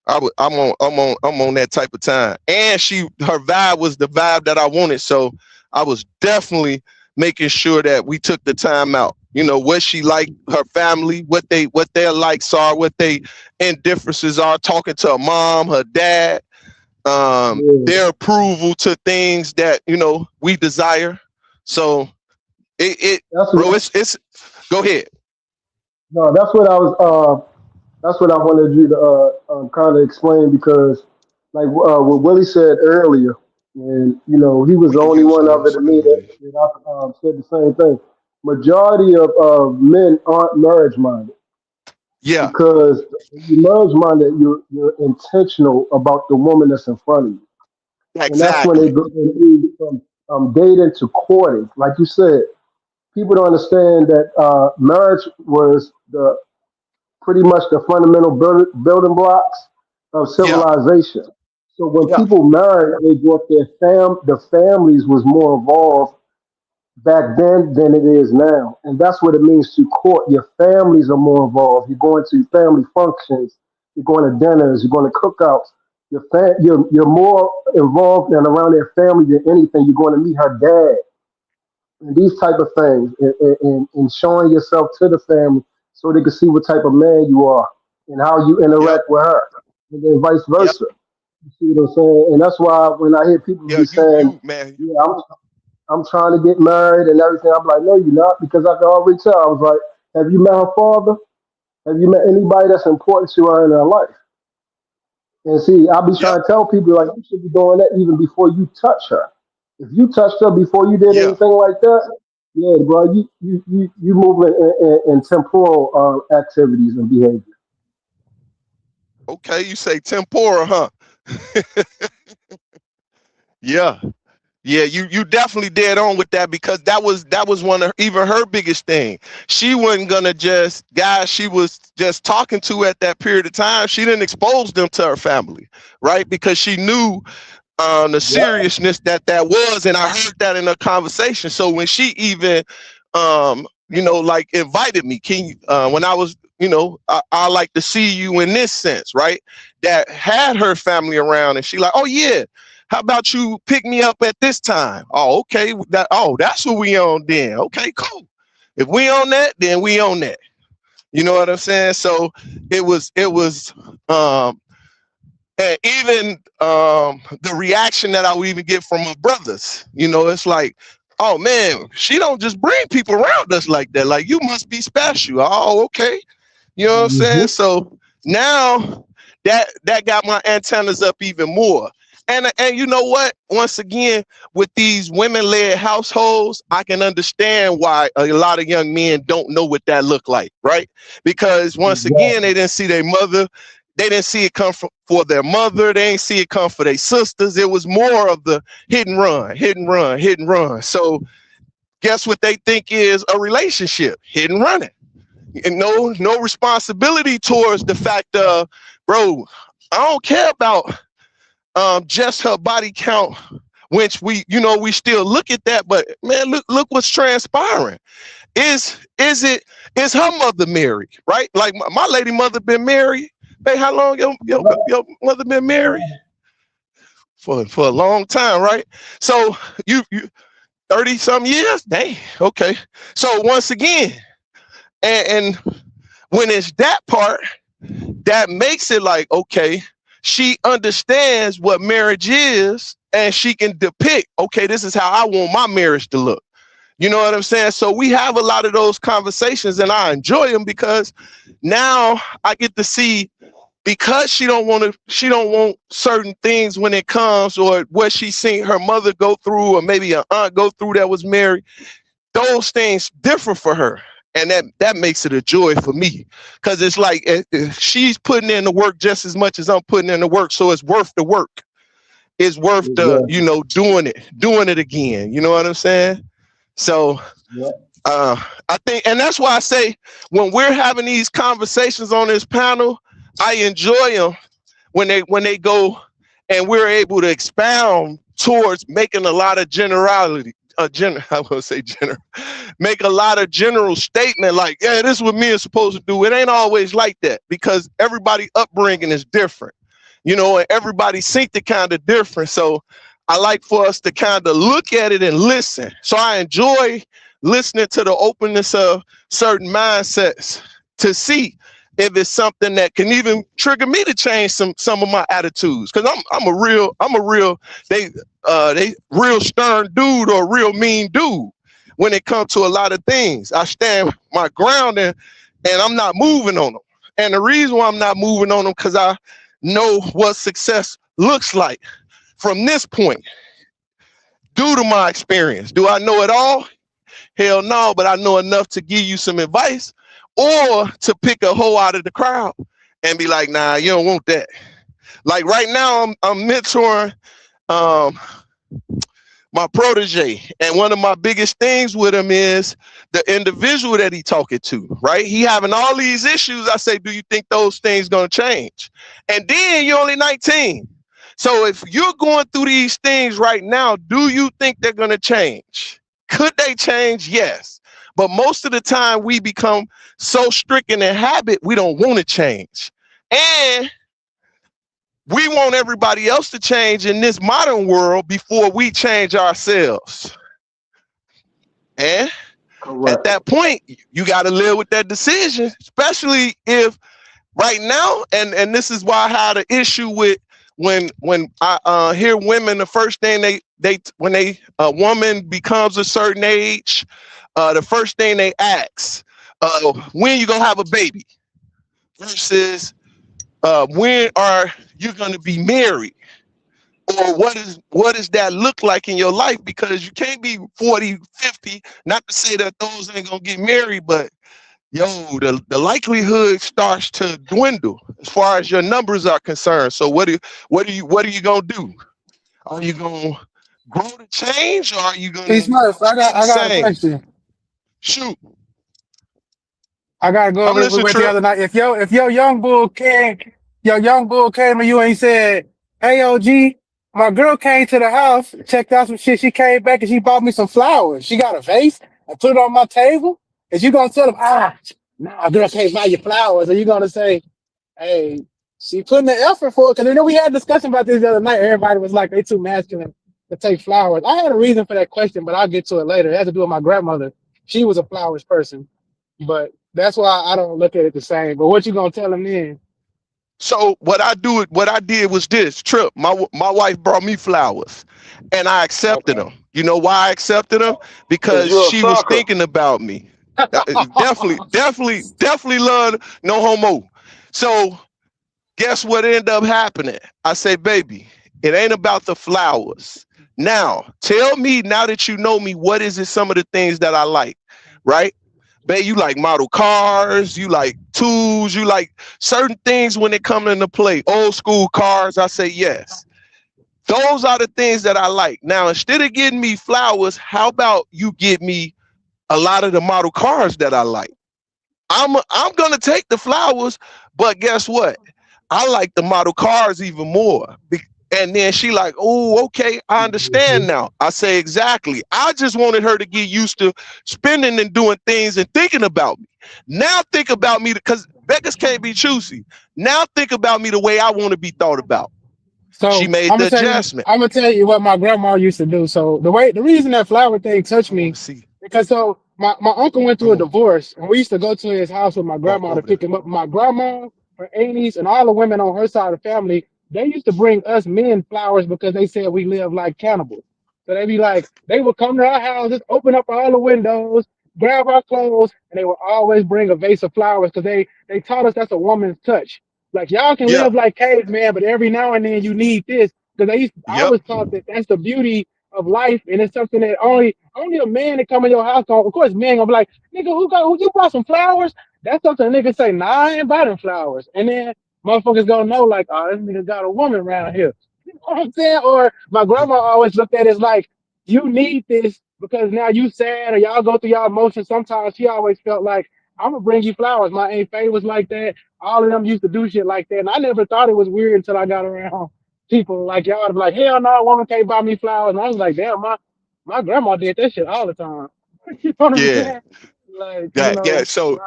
I'm on that type of time, and her vibe was the vibe that I wanted. So I was definitely making sure that we took the time out. You know, what she liked, her family, what their likes are, what they indifferences are, talking to her mom, her dad, their approval to things that, you know, we desire. So it's go ahead. No, that's what I was. That's what I wanted you to kind of explain, because, like what Willie said earlier, and you know, he was the only one other than me that I said the same thing. Majority of men aren't marriage minded. Yeah. Because you marriage minded, you're intentional about the woman that's in front of you. Exactly. And that's when they go from dating to courting. Like you said, people don't understand that marriage was pretty much the fundamental building blocks of civilization. So when people married, they brought the families was more involved back then than it is now. And that's what it means to court. Your families are more involved. You're going to family functions, you're going to dinners, you're going to cookouts. You're more involved and around their family than anything. You're going to meet her dad and these type of things, and showing yourself to the family so they can see what type of man you are and how you interact with her, and then vice versa. You see what I'm saying? And that's why when I hear people be saying, "Yeah, I'm trying to get married and everything," I'm like, "No, you're not," because I can already tell. I was like, "Have you met her father? Have you met anybody that's important to her in her life?" And see, I be trying to tell people, like, you should be doing that even before you touch her. If you touched her before you did anything like that, yeah, bro, you moving in temporal activities and behavior. Okay, you say temporal, huh? Yeah, you definitely dead on with that, because that was one of even her biggest thing. She wasn't gonna just guys she was just talking to at that period of time. She didn't expose them to her family, right? Because she knew the seriousness that was, and I heard that in a conversation. So when she even you know, like invited me, can you, when I was, you know, I like to see you in this sense, right? That had her family around, and she like, oh yeah, how about you pick me up at this time? Oh, okay, that's what we on then. Okay, cool. If we on that, then we on that. You know what I'm saying? So it was and even the reaction that I would even get from my brothers, you know, it's like, oh man, she don't just bring people around us like that. Like, you must be special. Oh, okay. You know what I'm saying? So now that got my antennas up even more. And you know what? Once again, with these women-led households, I can understand why a lot of young men don't know what that look like, right? Because once again, they didn't see their mother They didn't see it come for their mother. They didn't see it come for their sisters. It was more of the hit and run, hit and run, hit and run. So guess what they think is a relationship? Hit and running. And no responsibility towards the fact of, bro, I don't care about just her body count, which we still look at that, but man, look what's transpiring. Is her mother married, right? Like my lady mother been married. Hey, how long your mother been married? For a long time, right? So you 30 some years? Dang, okay. So once again, and when it's that part, that makes it like, okay, she understands what marriage is, and she can depict, okay, this is how I want my marriage to look. You know what I'm saying? So we have a lot of those conversations, and I enjoy them because now I get to see, because she don't want certain things when it comes, or what she's seen her mother go through, or maybe an aunt go through that was married. Those things differ for her. And that makes it a joy for me, because it's like she's putting in the work just as much as I'm putting in the work. So it's worth the work. It's worth the, doing it again. You know what I'm saying? So I think, and that's why I say when we're having these conversations on this panel, I enjoy them when they go and we're able to expound towards making a lot of make a lot of general statement like, yeah, this is what men are supposed to do. It ain't always like that, because everybody upbringing is different, and everybody synced kind of different. So I like for us to kind of look at it and listen. So I enjoy listening to the openness of certain mindsets to see if it's something that can even trigger me to change some of my attitudes. Cause I'm a real they real stern dude or real mean dude when it comes to a lot of things. I stand my ground and I'm not moving on them. And the reason why I'm not moving on them, cause I know what success looks like from this point due to my experience. Do I know it all? Hell no, but I know enough to give you some advice, or to pick a hoe out of the crowd and be like, nah, you don't want that. Like right now, I'm mentoring my protege, and one of my biggest things with him is the individual that he talking to, right? He having all these issues. I say, do you think those things gonna change? And then you're only 19. So if you're going through these things right now, do you think they're gonna change? Could they change? Yes. But most of the time we become so stricken in habit, we don't want to change. And we want everybody else to change in this modern world before we change ourselves. And at that point, you got to live with that decision, especially if right now, and this is why I had an issue with when I hear women, the first thing when a woman becomes a certain age, the first thing they ask, when you gonna have a baby, versus when are you gonna be married, or what does that look like in your life? Because you can't be 40, 50, not to say that those ain't gonna get married, but the likelihood starts to dwindle as far as your numbers are concerned. So what are you gonna do? Are you gonna grow to change, or are you gonna? Hey Smurf, I got a question. Shoot. I gotta go over this with the other night. If your young bull came to you and he said, "Hey, OG, my girl came to the house, checked out some shit. She came back and she bought me some flowers. She got a vase and put it on my table." Is you gonna tell him, nah, girl can't buy you flowers? Or you gonna say, hey, she putting the effort for it? Because we had a discussion about this the other night. Everybody was like, they too masculine to take flowers. I had a reason for that question, but I'll get to it later. It had to do with my grandmother. She was a flowers person, but that's why I don't look at it the same. But what you gonna tell him then? So what I did was this. Trip, my wife brought me flowers, and I accepted them. You know why I accepted them? Because she was thinking about me. definitely love, no homo. So guess what ended up happening? I say, baby, it ain't about the flowers. Now, tell me, now that you know me, what is it, some of the things that I like, right? Babe, you like model cars, you like tools, you like certain things when they come into play. Old school cars, I say yes. Those are the things that I like. Now, instead of getting me flowers, how about you get me a lot of the model cars that I like? I'm gonna take the flowers, but guess what? I like the model cars even more. And then she like, oh, okay, I understand now. I say, exactly. I just wanted her to get used to spending and doing things and thinking about me. Now think about me, because beggars can't be choosy. Now think about me the way I want to be thought about. So She made the adjustment. I'm gonna tell you what my grandma used to do. So the reason that flower thing touched me, because so my uncle went through a divorce, and we used to go to his house with my grandma to pick him up. My grandma, her aunties, and all the women on her side of the family, they used to bring us men flowers because they said we live like cannibals. So they be like, they would come to our houses, open up all the windows, grab our clothes, and they would always bring a vase of flowers because they taught us that's a woman's touch. Like, y'all can live like caveman, but every now and then you need this. Because I was taught that that's the beauty of life, and it's something that only a man that come in your house. Of course, men gonna be like, nigga, who you brought some flowers? That's something a nigga say, nah, I ain't buy them flowers. And then motherfuckers gonna know, like, oh, this nigga got a woman around here. You know what I'm saying? Or my grandma always looked at it as like, you need this because now you sad or y'all go through y'all emotions. Sometimes she always felt like, I'm gonna bring you flowers. My Aunt Faye was like that. All of them used to do shit like that. And I never thought it was weird until I got around people like y'all to be like, hell no, a woman can't buy me flowers. And I was like, damn, my grandma did that shit all the time. You know what I'm saying? Like, So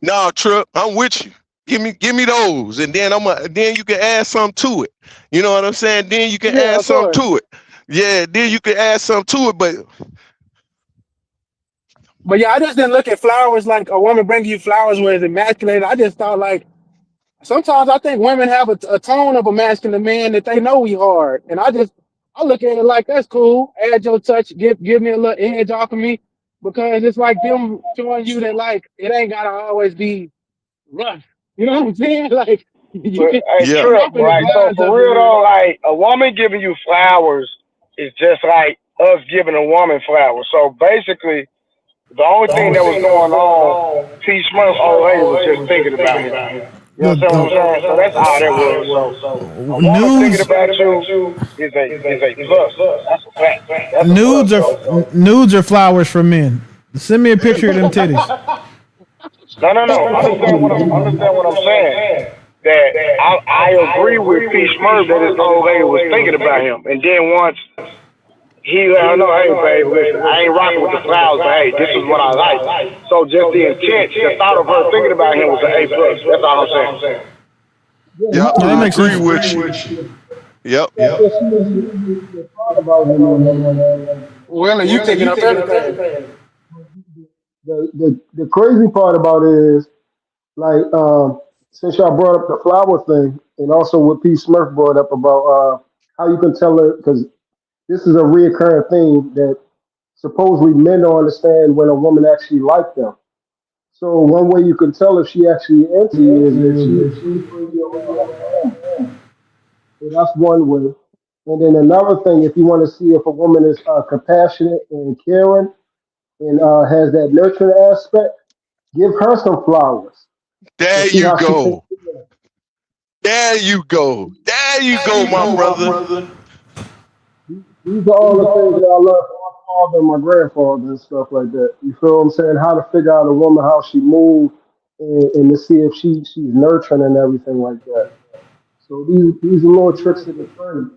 no, Trip, I'm with you. Give me those, and then then you can add something to it. You know what I'm saying? Then you can add something to it. Yeah, then you can add something to it, But yeah, I just didn't look at flowers like a woman bringing you flowers where it's emasculated. I just thought like sometimes I think women have a tone of a masculine man that they know we hard, and I look at it like that's cool. Add your touch, give me a little edge off of me, because it's like them showing you that like it ain't gotta always be rough. You know what I'm saying? Like True, right? So for real though, like a woman giving you flowers is just like us giving a woman flowers. So basically, the only thing that was going on, P. Smurf old lady was just thinking about him. You know what I'm saying? So that's all that was. So a woman thinking about you is a plus. That's a fact. That's Nudes are flowers for men. Send me a picture of them titties. No. Understand what I'm saying. That I agree with P. Smurf that his old lady was thinking about him, and then once he let her know, hey babe, listen, I ain't rocking with the flowers, but hey, this is what I like. So just the intent, the thought of her thinking about him was an A plus. That's all I'm saying. Yep, that makes agree sense. with you. Yep. Well, you taking up everything. The crazy part about it is, like, since y'all brought up the flower thing, and also what P. Smurf brought up about how you can tell her, because this is a reoccurring thing that supposedly men don't understand when a woman actually likes them. So one way you can tell if she actually into you is if she bring you around. So that's one way. And then another thing, if you want to see if a woman is compassionate and caring and has that nurturing aspect, give her some flowers. There you go. There you go, my brother. These are all the things that I learned from my father and my grandfather and stuff like that. You feel what I'm saying? How to figure out a woman, how she moves, and to see if she's nurturing and everything like that. So these are little tricks of the trade.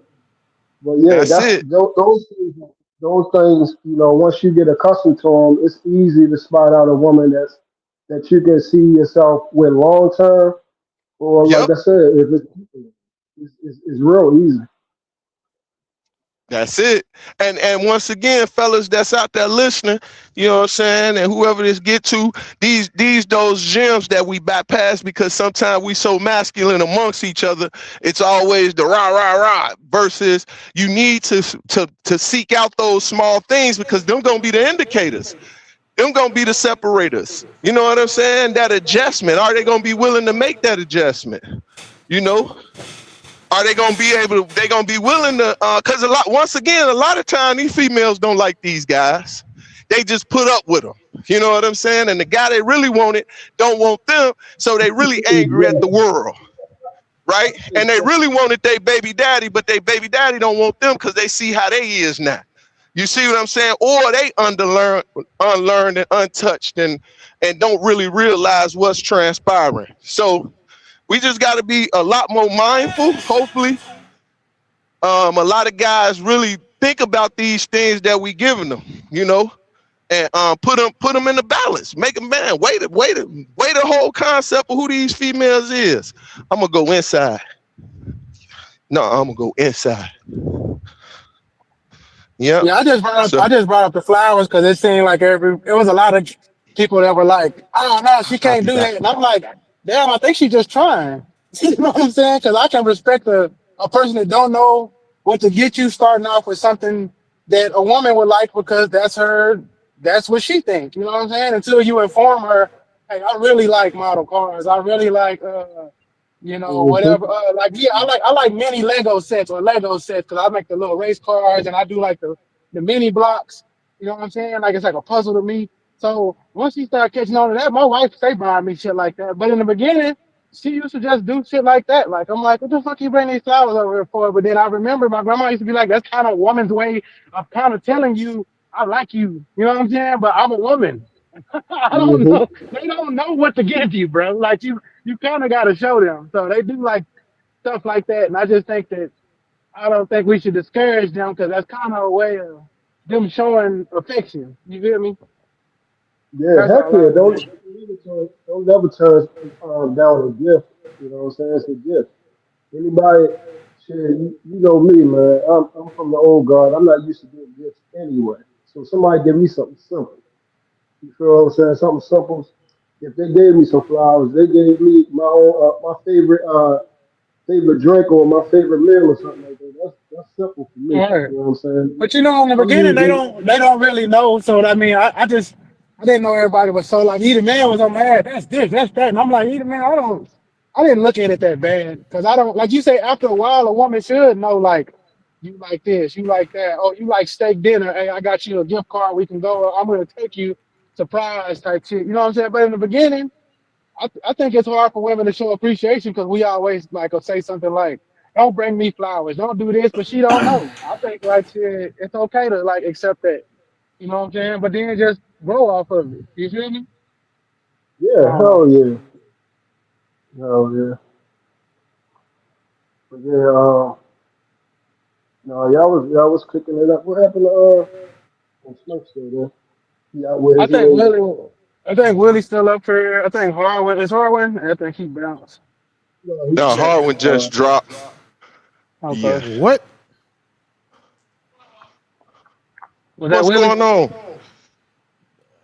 But yeah, those things, you know, once you get accustomed to them, it's easy to spot out a woman that you can see yourself with long term, or like I said, if it's real easy. That's it. And once again, fellas that's out there listening, you know what I'm saying, and whoever this get to, those gems that we bypass because sometimes we so masculine amongst each other, it's always the rah versus you need to seek out those small things because them gonna be the indicators. Them gonna be the separators. You know what I'm saying? That adjustment. Are they gonna be willing to make that adjustment? You know? Are they gonna be able to, they gonna be willing to, cause a lot of times these females don't like these guys. They just put up with them. You know what I'm saying? And the guy they really wanted don't want them, so they really angry at the world, right? And they really wanted their baby daddy, but their baby daddy don't want them because they see how they is now. You see what I'm saying? Or they unlearned and untouched and don't really realize what's transpiring. So we just got to be a lot more mindful. Hopefully, a lot of guys really think about these things that we giving them, you know, and put them in the balance. Make them, man, wait the whole concept of who these females is. I'm gonna go inside. No, I'm gonna go inside. Yeah. I just brought up the flowers because it seemed like it was a lot of people that were like, oh no, she can't do that. And I'm like, damn, I think she's just trying. You know what I'm saying? Because I can respect a person that don't know what to get you starting off with something that a woman would like because that's what she thinks. You know what I'm saying? Until you inform her, hey, I really like model cars. I really like you know, whatever. Like, yeah, I like mini Lego sets because I make the little race cars and I do like the mini blocks. You know what I'm saying? Like, it's like a puzzle to me. So once she started catching on to that, my wife stay buying me shit like that. But in the beginning, she used to just do shit like that. Like, I'm like, what the fuck you bring these flowers over here for? But then I remember my grandma used to be like, that's kind of a woman's way of kind of telling you, I like you. You know what I'm saying? But I'm a woman. I don't know. They don't know what to give you, bro. Like, you kind of got to show them. So they do like stuff like that. And I just think that I don't think we should discourage them because that's kind of a way of them showing affection. You feel me? Yeah, heck yeah. Don't ever turn down a gift. You know what I'm saying? It's a gift. Anybody, shit, you know me, man. I'm from the old guard. I'm not used to doing gifts anyway. So somebody give me something simple. You feel what I'm saying? Something simple. If they gave me some flowers, they gave me my own my favorite drink or my favorite meal or something like that. That's simple for me. Right. You know what I'm saying? But you know, in the beginning, they don't really know. So I mean, I didn't know everybody was so like either man was on my ass. That's this, that's that, and I'm like, either man, I didn't look at it that bad because I don't like you say. After a while, a woman should know like you like this, you like that. Oh, you like steak dinner. Hey, I got you a gift card. We can go. I'm gonna take you surprise type shit. You know what I'm saying? But in the beginning, I think it's hard for women to show appreciation because we always like will say something like, "Don't bring me flowers. Don't do this," but she don't know. I think like shit, it's okay to like accept that. You know what I'm saying? But then just grow off of it. You feel me? Yeah, hell yeah. Hell yeah. But yeah, no, y'all was cooking it up. What happened to Smurf still there? He out with I his think Willie's still up here. I think Harwin is Harwin. I think he bounced. No, Harwin just dropped. Okay. Yeah. What? What's going on?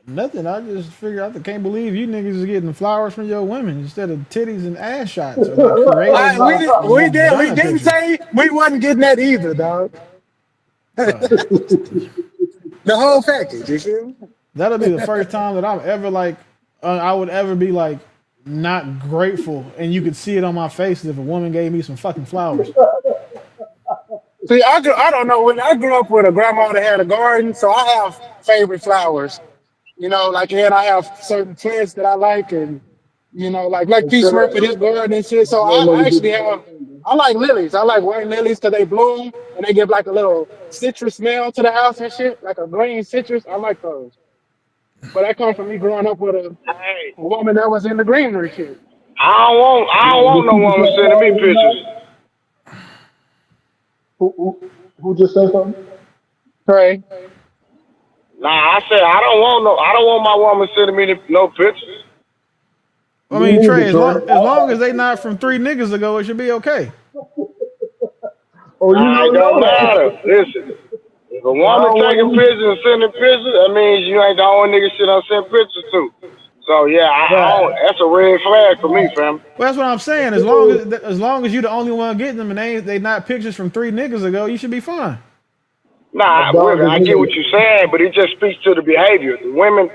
Nothing. I just figured I can't believe you niggas is getting flowers from your women instead of titties and ass shots. Or like We didn't say we wasn't getting that either, dog. The whole package. You feel me? That'll be the first time that I'm ever like, I would ever be like not grateful, and you could see it on my face if a woman gave me some fucking flowers. See, I don't know. When I grew up with a grandma that had a garden, so I have favorite flowers. You know, like, and I have certain plants that I like, and you know, like P. Smurf with his garden and shit. So I actually I like lilies. I like white lilies because they bloom and they give like a little citrus smell to the house and shit, like a green citrus. I like those. But that comes from me growing up with a woman that was in the greenery shit. I don't want no woman sending me pictures. Who just said something? Trey. Nah, I said I don't want my woman sending me no pictures. I mean, Trey, as long as they not from 3 niggas ago, it should be okay. Oh, it don't matter. Listen, if a woman taking pictures and sending pictures, that means you ain't the only nigga shit I send pictures to. So yeah, that's a red flag for me, fam. Well, that's what I'm saying. As long as you the only one getting them and they not pictures from 3 niggas ago, you should be fine. Nah, I get what you're saying, but it just speaks to the behavior. The women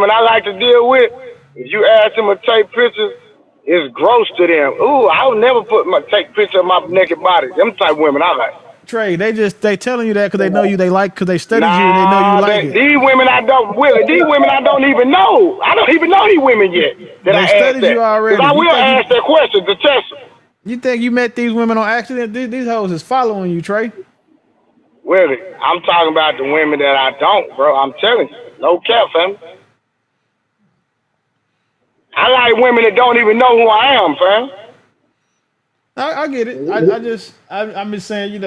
I like to deal with, if you ask them to take pictures, it's gross to them. Ooh, I would never take pictures of my naked body. Them type of women I like. Trey, they telling you that because they know you, because they studied you and they know you like it. These women I don't, Willie, these women I don't even know. I don't even know these women yet that They I studied asked that. you already. 'Cause I You will think you- ask that question to test them. You think you met these women on accident? These hoes is following you, Trey. Willie, I'm talking about the women that I don't, bro. I'm telling you. No cap, fam. I like women that don't even know who I am, fam. I get it. I'm just saying, you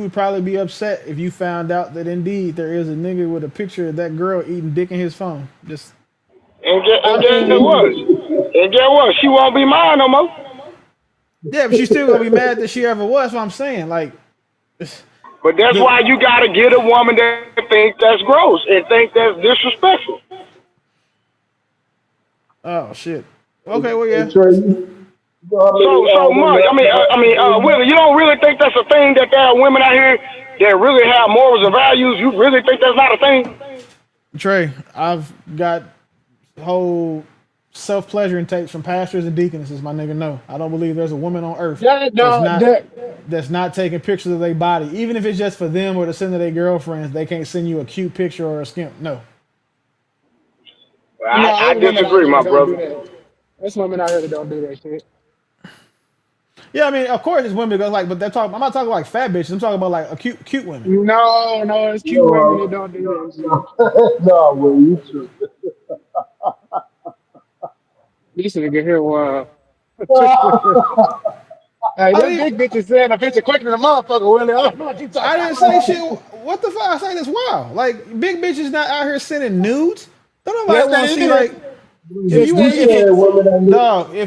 would probably be upset if you found out that indeed there is a nigga with a picture of that girl eating dick in his phone. Just And get what? She won't be mine no more. yeah, but she's still gonna be mad that she ever was. That's what I'm saying. Like, But that's why you gotta get a woman that think that's gross and think that's disrespectful. oh shit. Okay, well yeah. So much. I mean, Willie, you don't really think that's a thing that there are women out here that really have morals and values? You really think that's not a thing? Trey, I've got whole self-pleasuring tapes from pastors and deaconesses, my nigga. No, I don't believe there's a woman on earth that's not taking pictures of their body, even if it's just for them or to send to their girlfriends. They can't send you a cute picture or a skimp. No. Well, I disagree, my brother. There's women out here that don't do that shit. Yeah, I mean, of course it's women that like, but I'm not talking like fat bitches. I'm talking about like a cute women. No, it's cute women that don't do that shit. No, well, you true. These nigga here, wow. Hey, them big bitches saying a picture quicker than a motherfucker, Willie. I don't know what you talking I didn't say shit. What the fuck? I say this wild. Like, big bitches not out here sending nudes. Don't nobody want to see like. If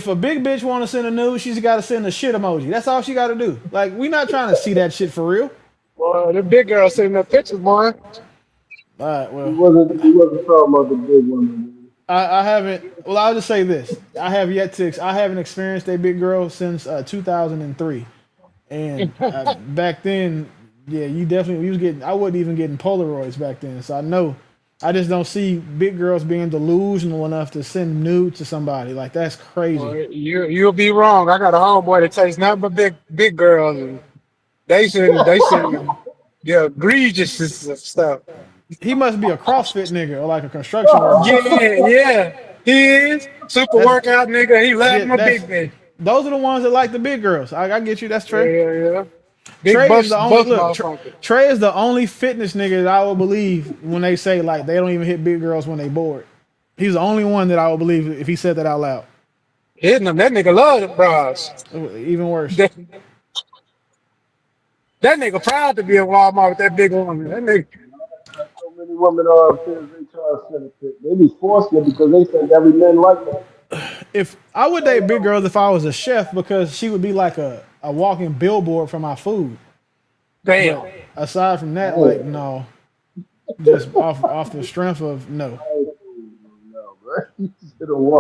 a big bitch want to send a nude, she's got to send a shit emoji. That's all she got to do. Like, we not trying to see that shit for real. Well, the big girl sending up pictures, boy. All right, well. He wasn't talking about the big woman. I haven't. Well, I'll just say this: I haven't experienced a big girl since 2003, and back then, yeah, you was getting. I wasn't even getting Polaroids back then, so I know. I just don't see big girls being delusional enough to send nude to somebody. Like, that's crazy. Well, you'll be wrong. I got a homeboy that takes nothing but big girls, and they send yeah, egregious stuff. He must be a CrossFit nigga or like a construction worker. Yeah. He is. Super workout nigga. He loves my big bitch. Those are the ones that like the big girls. I get you. That's Trey. Yeah. Trey is the only Trey is the only fitness nigga that I will believe when they say like they don't even hit big girls when they bored. He's the only one that I will believe if he said that out loud. Hitting them, that nigga love them bras. Even worse. That nigga proud to be in Walmart with that big woman. That nigga. So many women are upstairs, they try to send it. They be forcing it because they think every man like that. If I would date big girls if I was a chef, because she would be like a walking billboard for my food. Damn. But aside from that, like, no. Just off the strength of no.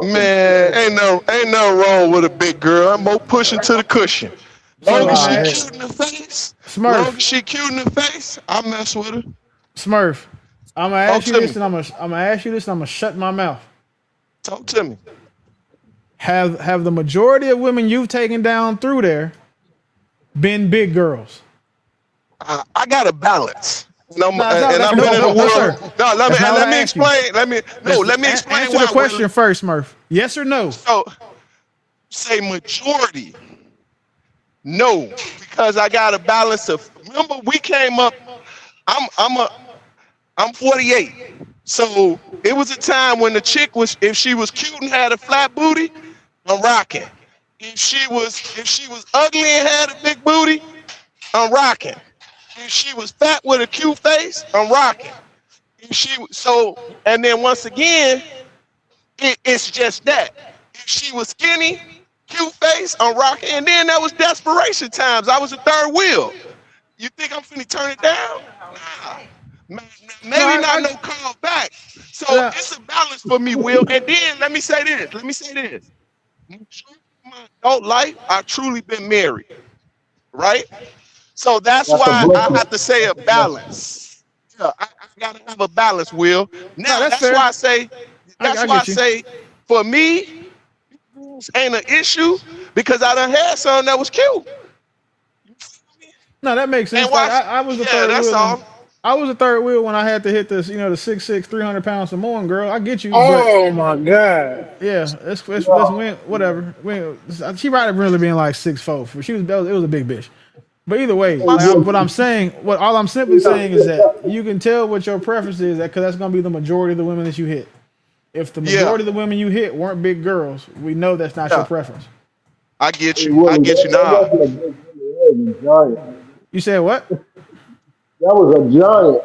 Man, ain't nothing wrong with a big girl. I'm more pushing to the cushion. Long as she cute in the face, long as she cute in the face, I mess with her. Smurf, I'm gonna ask you this, and I'm gonna shut my mouth. Talk to me. Have the majority of women you've taken down through there been big girls? I got a balance. I've been in the world. No, let me explain. Let me explain. Answer the question first, Smurf. Yes or no? So, say majority. No, because I got a balance of. Remember, we came up. I'm 48. So it was a time when the chick was, if she was cute and had a flat booty, I'm rocking. If she was ugly and had a big booty, I'm rocking. If she was fat with a cute face, I'm rocking. And then once again, it's just that. If she was skinny, cute face, I'm rocking. And then that was desperation times. I was a third wheel. You think I'm finna turn it down? Nah. Maybe not no call back. So it's a balance for me, Will. And then let me say this. My adult life, I've truly been married. Right? So that's why I have to say a balance. Yeah, I gotta have a balance, Will. Now that's why I say for me, ain't an issue because I done had something that was cute. No, that makes sense. And Like why? I was the Yeah, third that's wheel. all. I was the third wheel when I had to hit this, the 6'6", 300 pounds Samoan girl. I get you, but Oh my god. yeah, let's win. Whatever. She might have really been like 6'4". It was a big bitch. But either way, Hey, like Will, all I'm simply saying is that you can tell what your preference is, because that's gonna be the majority of the women that you hit. If the Yeah, majority of the women you hit weren't big girls, we know that's not your yeah. preference. I get hey, you. I Willie, get you that now. wasn't a big Willie, that was a giant. You said what? That was a giant.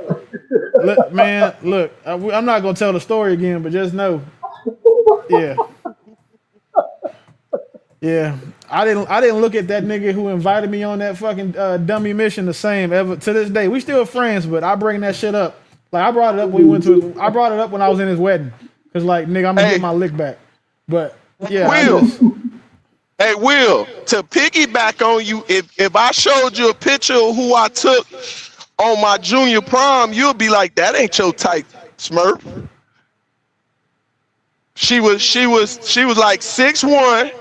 Look, man, look. I'm not gonna tell the story again, but just know, yeah, yeah. I didn't look at that nigga who invited me on that fucking dummy mission the same ever to this day. We still friends, but I bring that shit up. Like I brought it up when we went to his. I brought it up when I was in his wedding, cause like nigga, I'm gonna get Hey, my lick back. But yeah, I Will. just Hey, Will. To piggyback on you, if I showed you a picture of who I took on my junior prom, you'll be like, that ain't your type, Smurf. She was like 6'1",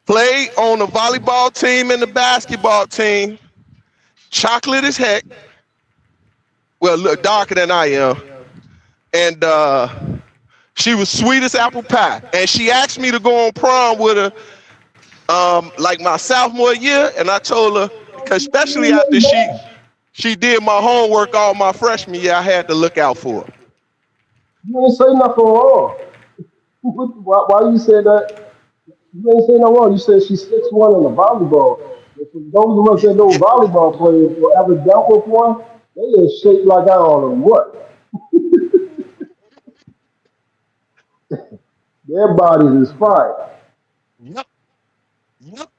played on the volleyball team and the basketball team, chocolate as heck. Well, look darker than I am, and she was sweet as apple pie. And she asked me to go on prom with her, like my sophomore year, and I told her, because especially after she did my homework all my freshman year, I had to look out for her. You ain't say nothing wrong. Why you said that? You ain't say no wrong. You said she's 6'1" in the volleyball. If those of us that know volleyball players or ever dealt with one, they is shaped like I don't know what. Their bodies is fire. Yep, yep.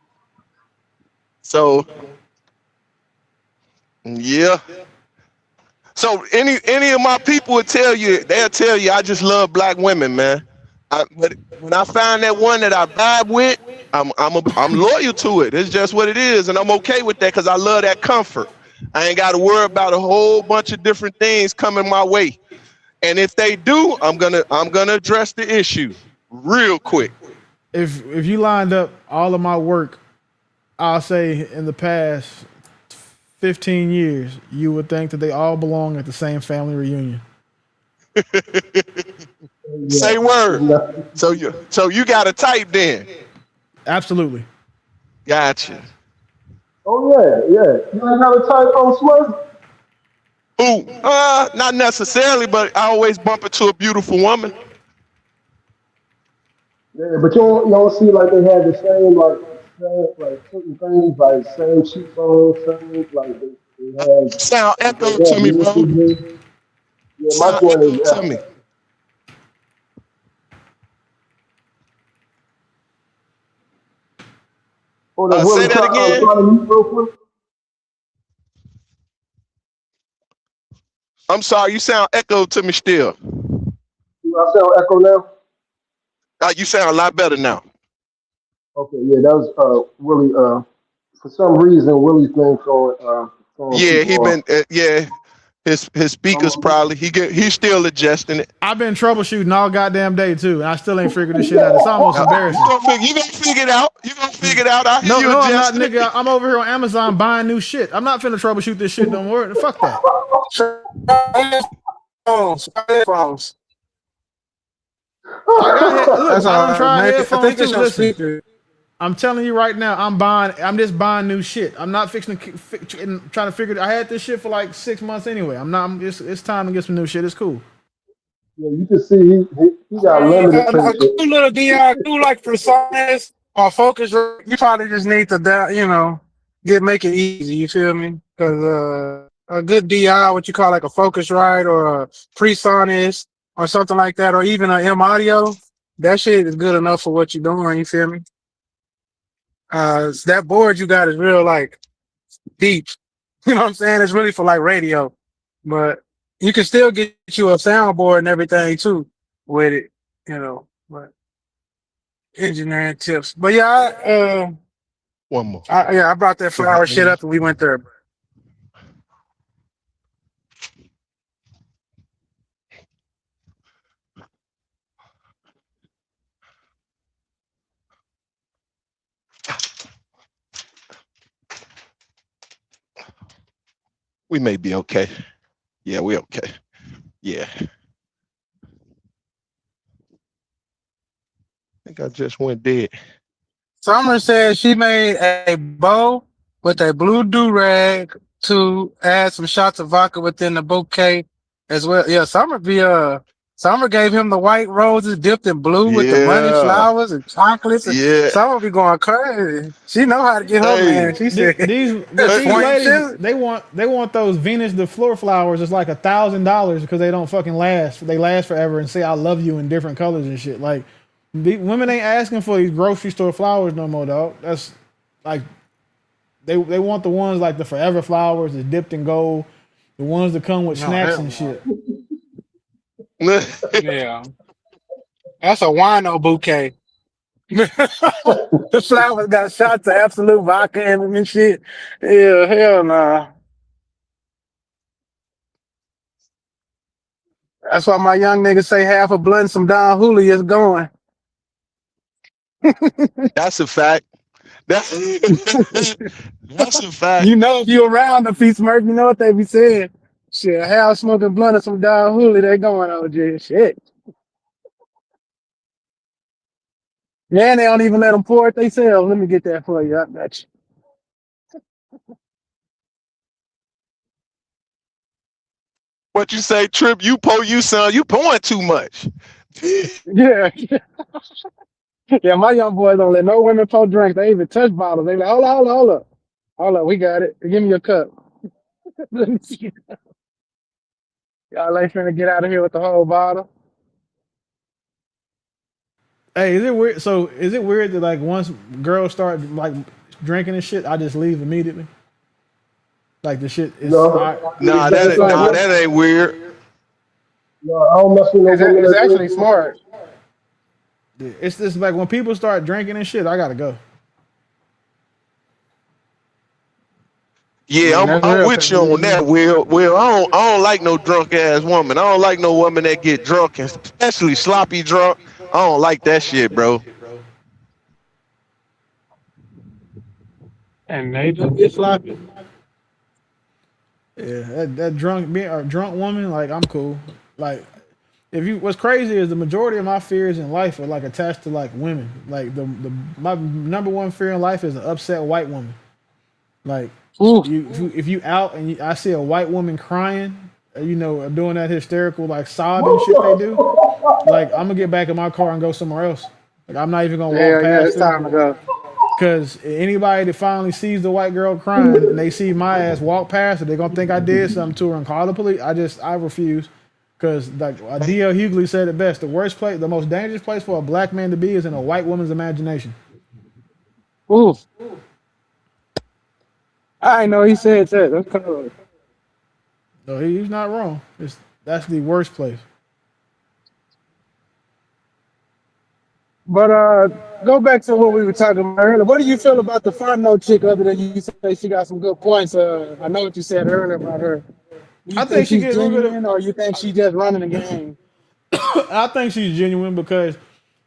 So yeah. So any of my people would tell you, they'll tell you, I just love black women, man. But when I find that one that I vibe with, I'm loyal to it. It's just what it is, and I'm okay with that because I love that comfort. I ain't got to worry about a whole bunch of different things coming my way. And if they do, I'm gonna address the issue real quick. if you lined up all of my work, I'll say in the past 15 years, you would think that they all belong at the same family reunion. Say word. So you got a type then? Absolutely. Gotcha. Oh yeah. You ain't got a type on Smurf? Ooh, not necessarily, but I always bump into a beautiful woman. Yeah, but you don't see like they have the same certain things like same cheekbones, same like they have Sound like echo they to have me, bro. linkages. Yeah, my Sound point is echo to me. hold up, Say Willie, that again. try to mute real quick. I'm sorry, you sound echo to me still. Do I sound echo now? You sound a lot better now. Okay, yeah, that was Willie. For some reason, Willie's been throwing Yeah, people he off. been yeah. His speakers probably he's still adjusting it. I've been troubleshooting all goddamn day too, and I still ain't figured this shit out. It's almost embarrassing. You gonna figure it out. You gonna figure it out. I hear No, you no, I'm not, adjusting it. nigga. I'm over here on Amazon buying new shit. I'm not finna troubleshoot this shit no more. Fuck that. Headphones. I got look. That's I all don't right, try man. I headphones think too. it's your Listen, speaker. I'm telling you right now. I'm just buying new shit. I'm not fixing to trying to figure. I had this shit for like 6 months anyway. I'm not. It's time to get some new shit. It's cool. Yeah, you can see he got limited A patience. cool little DI, do like precise or focus. You probably just need to, make it easy. You feel me? Because a good DI, what you call like a Focusrite or a PreSonus or something like that, or even a M Audio, that shit is good enough for what you're doing. You feel me? So that board you got is real like deep. You know what I'm saying? It's really for like radio, but you can still get you a soundboard and everything too with it. But engineering tips. But yeah, One more. I brought that flower shit up and we went there. We may be okay. Yeah, we okay. Yeah. I think I just went dead. Summer said she made a bow with a blue do-rag to add some shots of vodka within the bouquet as well. Yeah, Summer gave him the white roses dipped in blue with the money Yeah. flowers and chocolates. And Yeah. Summer be going crazy. She know how to get her man. She said These point ladies, they want those Venus de Fleur flowers. It's like $1,000 because they don't fucking last. They last forever and say I love you in different colors and shit. Like women ain't asking for these grocery store flowers no more, dog. That's like they want the ones like the forever flowers that's dipped in gold, the ones that come with snacks and shit. Yeah. That's a wino bouquet. The flowers got shots of absolute vodka in them and shit. Yeah, hell nah. That's why my young niggas say half a blunt and some Don Julio is going. That's a fact. That's a fact. You know, if you around the Feast Smurf, you know what they be saying. Shit, half smoking blunt and some Don Julio, they going OG. Shit. Yeah, and they don't even let them pour it themselves. Let me get that for you. I got you. What you say, Trip? You pouring too much. Yeah. Yeah, my young boys don't let no women pour drinks. They even touch bottles. They like, hold up. We got it. Give me your cup. Let me see. Y'all ain't finna get out of here with the whole bottle. Hey, is it weird? So is it weird that like once girls start like drinking and shit, I just leave immediately? Like the shit is Nah, that ain't weird. No, I don't mess with no women It's that actually drink. smart. It's just like when people start drinking and shit, I gotta go. Yeah, I'm with you on that, Will. I don't like no drunk ass woman. I don't like no woman that get drunk, and especially sloppy drunk. I don't like that shit, bro. And they just get sloppy. Yeah, that drunk woman, like I'm cool. Like what's crazy is the majority of my fears in life are like attached to like women. Like my number one fear in life is an upset white woman. Like if you out and I see a white woman crying, doing that hysterical like sobbing shit they do, like I'm gonna get back in my car and go somewhere else. Like I'm not even gonna walk past it's time to go. Because anybody that finally sees the white girl crying and they see my ass walk past her, they're gonna think I did something to her and call the police. I refuse. Because like D.L. Hughley said it best, the most dangerous place for a black man to be is in a white woman's imagination. Ooh. I know he said that. That's cool. No, he's not wrong. That's the worst place. But go back to what we were talking about earlier. What do you feel about the Fontenot chick other than you say she got some good points? I know what you said earlier about her. I think she's genuine, or you think she's just running the game? I think she's genuine because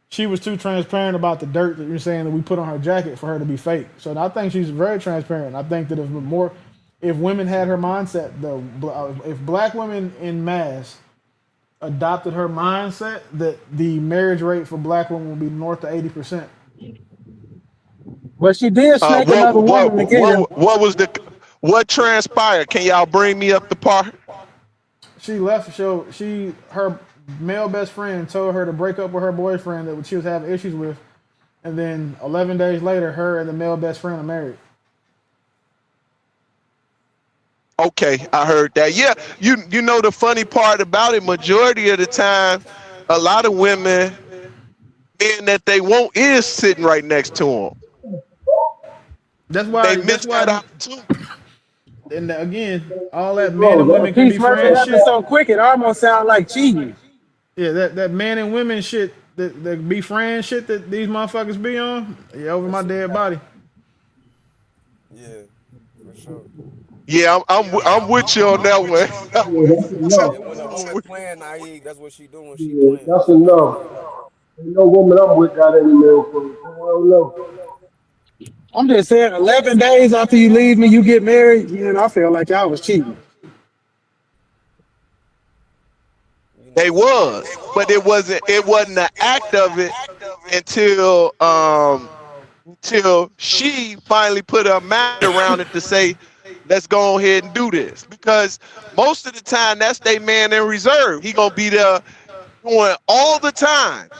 she was too transparent about the dirt that you're saying that we put on her jacket for her to be fake. So I think she's very transparent. I think that if women had her mindset, if black women in mass adopted her mindset, that the marriage rate for black women would be north of 80%. But she did snake another woman again. What transpired? Can y'all bring me up to par? She left. Her male best friend told her to break up with her boyfriend that she was having issues with, and then 11 days later, her and the male best friend are married. Okay, I heard that. Yeah, you know the funny part about it, majority of the time, a lot of women, men that they want is sitting right next to them. That's why they missed that opportunity. And again, all that men and women can be friends shit. So quick, it almost sounds like cheating. Yeah, that man and women shit, that be friends shit that these motherfuckers be on. Yeah, over my dead body. Yeah, for sure. Yeah, I'm with you on that one. That's enough. When a woman playing naive, that's what she doing. She Yeah, that's enough. Ain't no woman I'm with got any male friends. I don't know. I'm just saying, 11 days after you leave me, you get married, I feel like y'all was cheating. They was, but it wasn't an act of it until she finally put her mind around it to say, let's go ahead and do this. Because most of the time that's their man in reserve. He gonna be there doing all the time.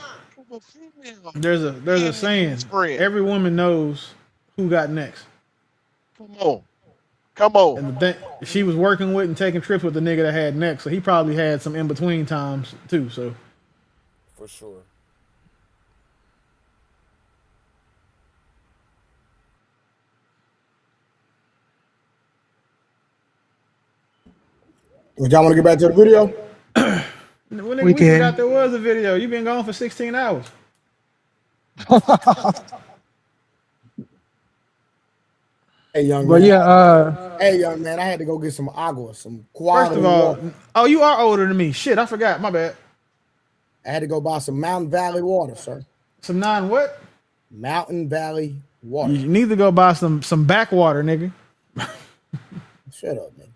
There's a saying. Every woman knows who got next. Come on. And she was working with and taking trips with the nigga that had next, so he probably had some in between times too. So For sure. Would y'all want to get back to the video? we forgot there was a video. You've been gone for 16 hours. Hey, young But man. yeah, Hey, young man, I had to go get some agua, some quality First of all, water. oh, you are older than me. Shit, I forgot. My bad. I had to go buy some Mountain Valley water, sir. Some what? Mountain Valley water. You need to go buy some backwater, nigga. Shut up, man.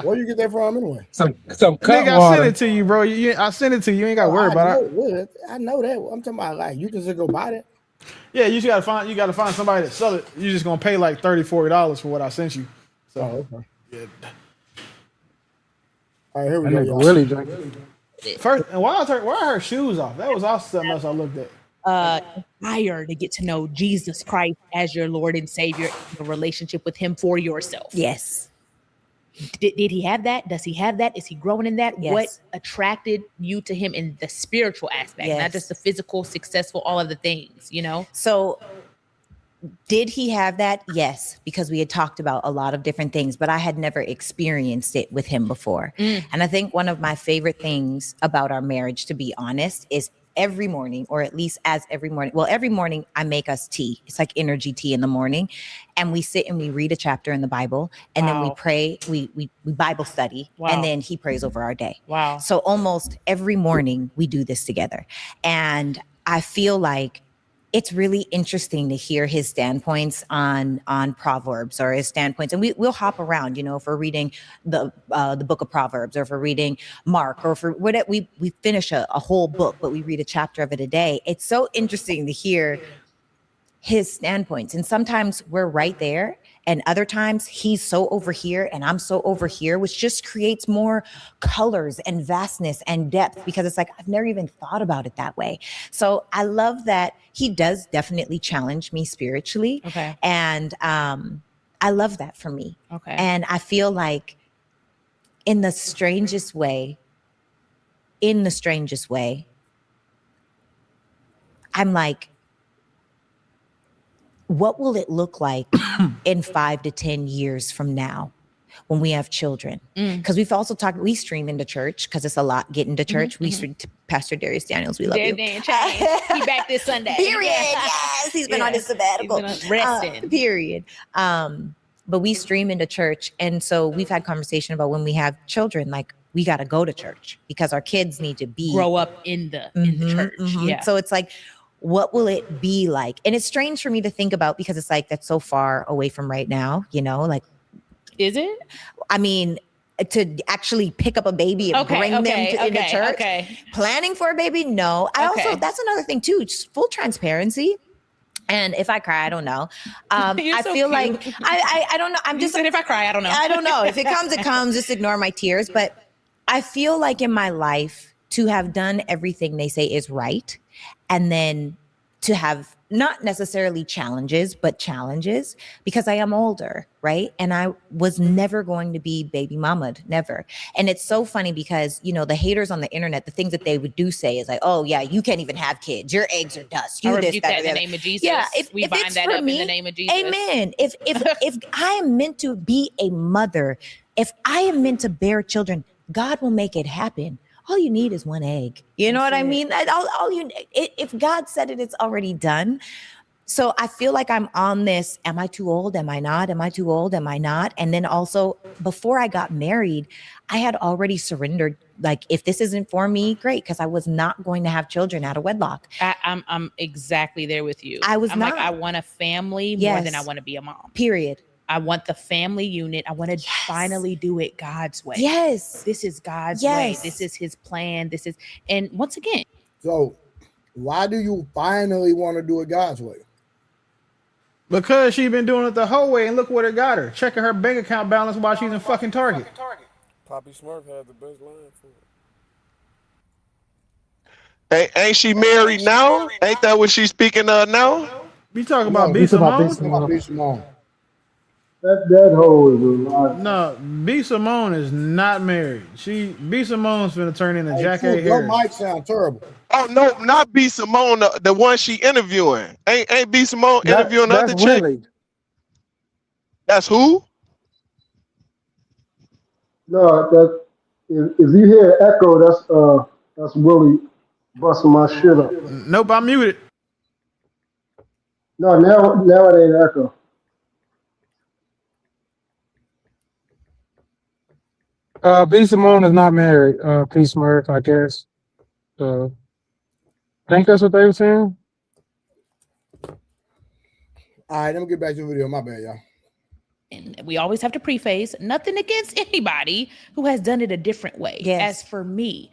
Where you get that from anyway? some Nigga, I sent it to you, bro. I sent it to you. You ain't got to worry about it. I know that. I'm talking about like you can just go buy that. Yeah, you gotta find somebody that sell it. You're just gonna pay like $30-$40 for what I sent you. So okay. Yeah. All right, here we That go. nigga y'all. really drinking. First, and why are her shoes off? That was also something else I looked at. Desire to get to know Jesus Christ as your Lord and Savior, a relationship with Him for yourself. Yes. Did he have that? Does he have that? Is he growing in that? Yes. What attracted you to him in the spiritual aspect, not Yes. just the physical, successful, all of the things, you know? So did he have that? Yes, because we had talked about a lot of different things, but I had never experienced it with him before. And I think one of my favorite things about our marriage, to be honest, is every morning, or at least every morning I make us tea. It's like energy tea in the morning. And we sit and we read a chapter in the Bible, and then we pray, we Bible study, and then he prays over our day. Wow. So almost every morning we do this together. And I feel like it's really interesting to hear his standpoints on Proverbs, or his standpoints. And we'll hop around, you know, if we're reading the book of Proverbs, or if we're reading Mark, or for whatever, we finish a whole book, but we read a chapter of it a day. It's so interesting to hear his standpoints. And sometimes we're right there, and other times he's so over here and I'm so over here, which just creates more colors and vastness and depth, because it's like, I've never even thought about it that way. So I love that he does definitely challenge me spiritually. Okay. And I love that for me. Okay. And I feel like in the strangest way, I'm like, what will it look like in 5 to 10 years from now when we have children? Because we've also talked, we stream into church because it's a lot getting to church. We stream to Pastor Darius Daniels. We love you. He back this Sunday. Period. Yes, he's been on his sabbatical. He's been resting. Period. But we stream into church. And so we've had conversation about when we have children, like, we got to go to church because our kids need to grow up in the church. Yeah. So it's like, what will it be like? And it's strange for me to think about, because it's like, that's so far away from right now, you know, like, is it? I mean, to actually pick up a baby and bring them into church, planning for a baby. No, I also, that's another thing too, just full transparency. And if I cry, I don't know. I so feel cute. like, I don't know. I'm just, if I cry, I don't know. I don't know. If it comes, it comes. Just ignore my tears. But I feel like in my life, to have done everything they say is right, and then to have not necessarily challenges, but challenges, because I am older, right? And I was never going to be baby mamaed, never. And it's so funny because, you know, the haters on the internet, the things that they would do say is like, oh yeah, you can't even have kids. Your eggs are dust. I You rebuke this, that in the that. name of Jesus. Yeah, We bind it's that for up me, in the name of Jesus. Amen. If I am meant to be a mother, if I am meant to bear children, God will make it happen. All you need is one egg. You know what I mean? If God said it, it's already done. So I feel like I'm on this. Am I too old? Am I not? Am I too old? Am I not? And then also, before I got married, I had already surrendered. Like, if this isn't for me, great, because I was not going to have children out of wedlock. I'm exactly there with you. I'm like, I want a family more than I want to be a mom. Period. I want the family unit. I want to finally do it God's way. Yes. This is God's Yes. way. This is his plan. And once again. So why do you finally want to do it God's way? Because she been doing it the whole way, and look what it got her. Checking her bank account balance while she's in fucking Target. Poppy Smurf had the best line for it. Ain't she married now? Ain't that what she's speaking of now? You talking about B. Simone? B. Simone. That hoe is a lie. No, B. Simone is not married. B. Simone's finna turn into Jack A. Your Harris. mic sound terrible. Oh no, not B. Simone, the one she interviewing. Ain't B. Simone interviewing other chick? Willie. That's who? No, that if you hear echo, that's Willie busting my shit up. Nope, I'm muted. No, now it ain't echo. B. Simone is not married. P. Smurf, I guess. I think that's what they were saying. All right, let me get back to the video. My bad, y'all. And we always have to preface nothing against anybody who has done it a different way. Yes. As for me,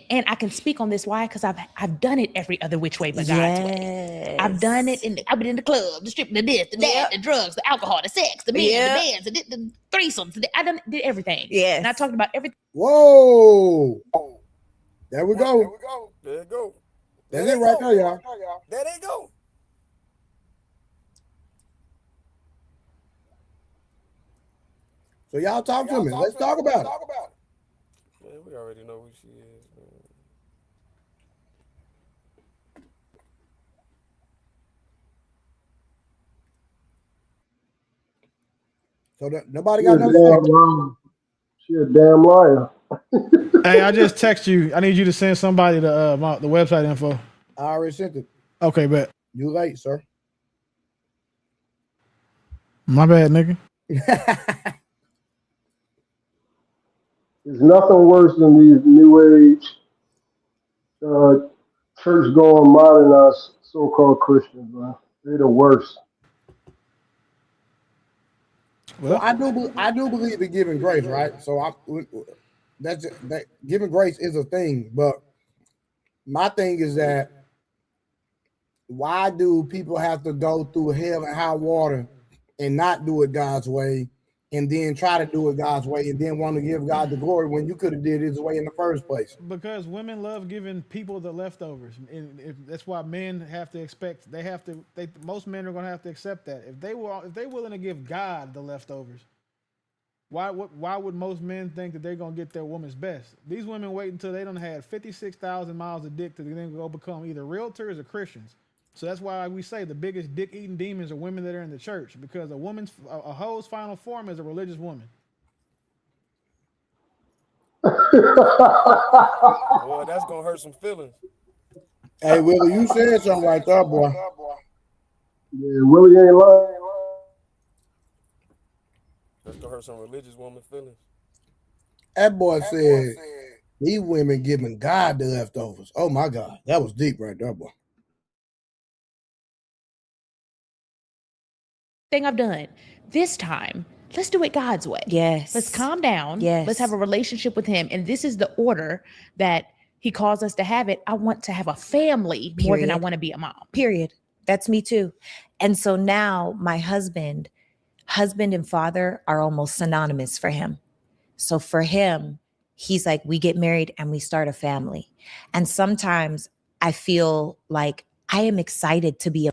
and I can speak on this why, because I've done it every other which way but God's way. I've done it I've been in the club, the strip, the this, the that, the drugs, the alcohol, the sex, the men, the bands, the threesomes. I did everything. Yes. And I talked about everything. Whoa. There we go. There you go. That's it right there, y'all. There they go. So y'all talk to me. Let's talk about it. Man, we already know who she is, man. So nobody got nothing to say. She a damn liar. Hey, I just text you. I need you to send somebody the website info. I already sent it. Okay, bet. You late, sir. My bad, nigga. There's nothing worse than these new age church going modernized so-called Christians, man. They're the worst. Well, I do believe in giving grace, right? So that giving grace is a thing, but my thing is that why do people have to go through hell and high water and not do it God's way, and then try to do it God's way, and then want to give God the glory when you could have did His way in the first place? Because women love giving people the leftovers, and that's why men have to expect. Most men are going to have to accept that. If they're willing to give God the leftovers, why would most men think that they're going to get their woman's best? These women wait until they done had 56,000 miles of dick to then go become either realtors or Christians. So that's why we say the biggest dick-eating demons are women that are in the church, because a hoe's final form is a religious woman. Boy, that's gonna hurt some feelings. Hey, Willie, you said something right there, boy. Yeah, Willie ain't lying. That's gonna hurt some religious woman feelings. That boy said these women giving God the leftovers. Oh my God, that was deep right there, boy. Thing I've done this time, let's do it God's way. Yes. Let's calm down. Yes. Let's have a relationship with him. And this is the order that he calls us to have it. I want to have a family more than I want to be a mom. Period. That's me too. And so now my husband and father are almost synonymous for him. So for him, he's like, we get married and we start a family. And sometimes I feel like I am excited to be a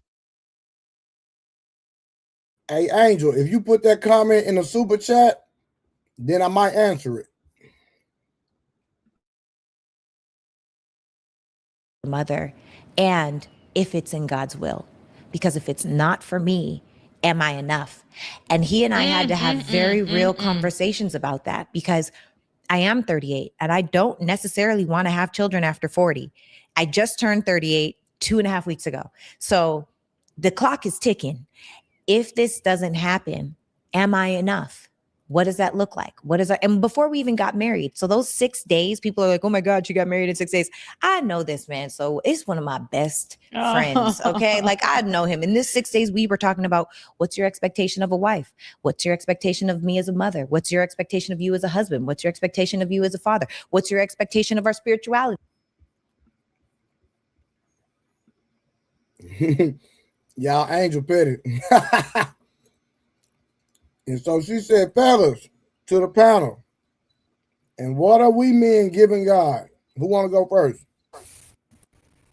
Hey, Angel, if you put that comment in the super chat, then I might answer it. mother, and if it's in God's will. Because if it's not for me, am I enough? And he and I had to have very real conversations about that, because I am 38 and I don't necessarily want to have children after 40. I just turned 38 2.5 weeks ago. So the clock is ticking. If this doesn't happen, am I enough? What does that look like? What is our, and before we even got married, so those 6 days, people are like, oh my God, you got married in 6 days. I know this man. So it's one of my best friends. Okay. Like I know him. In this 6 days, we were talking about what's your expectation of a wife? What's your expectation of me as a mother? What's your expectation of you as a husband? What's your expectation of you as a father? What's your expectation of our spirituality? Y'all Angel Petty. And so she said, fellas, to the panel. And what are we men giving God? Who want to go first?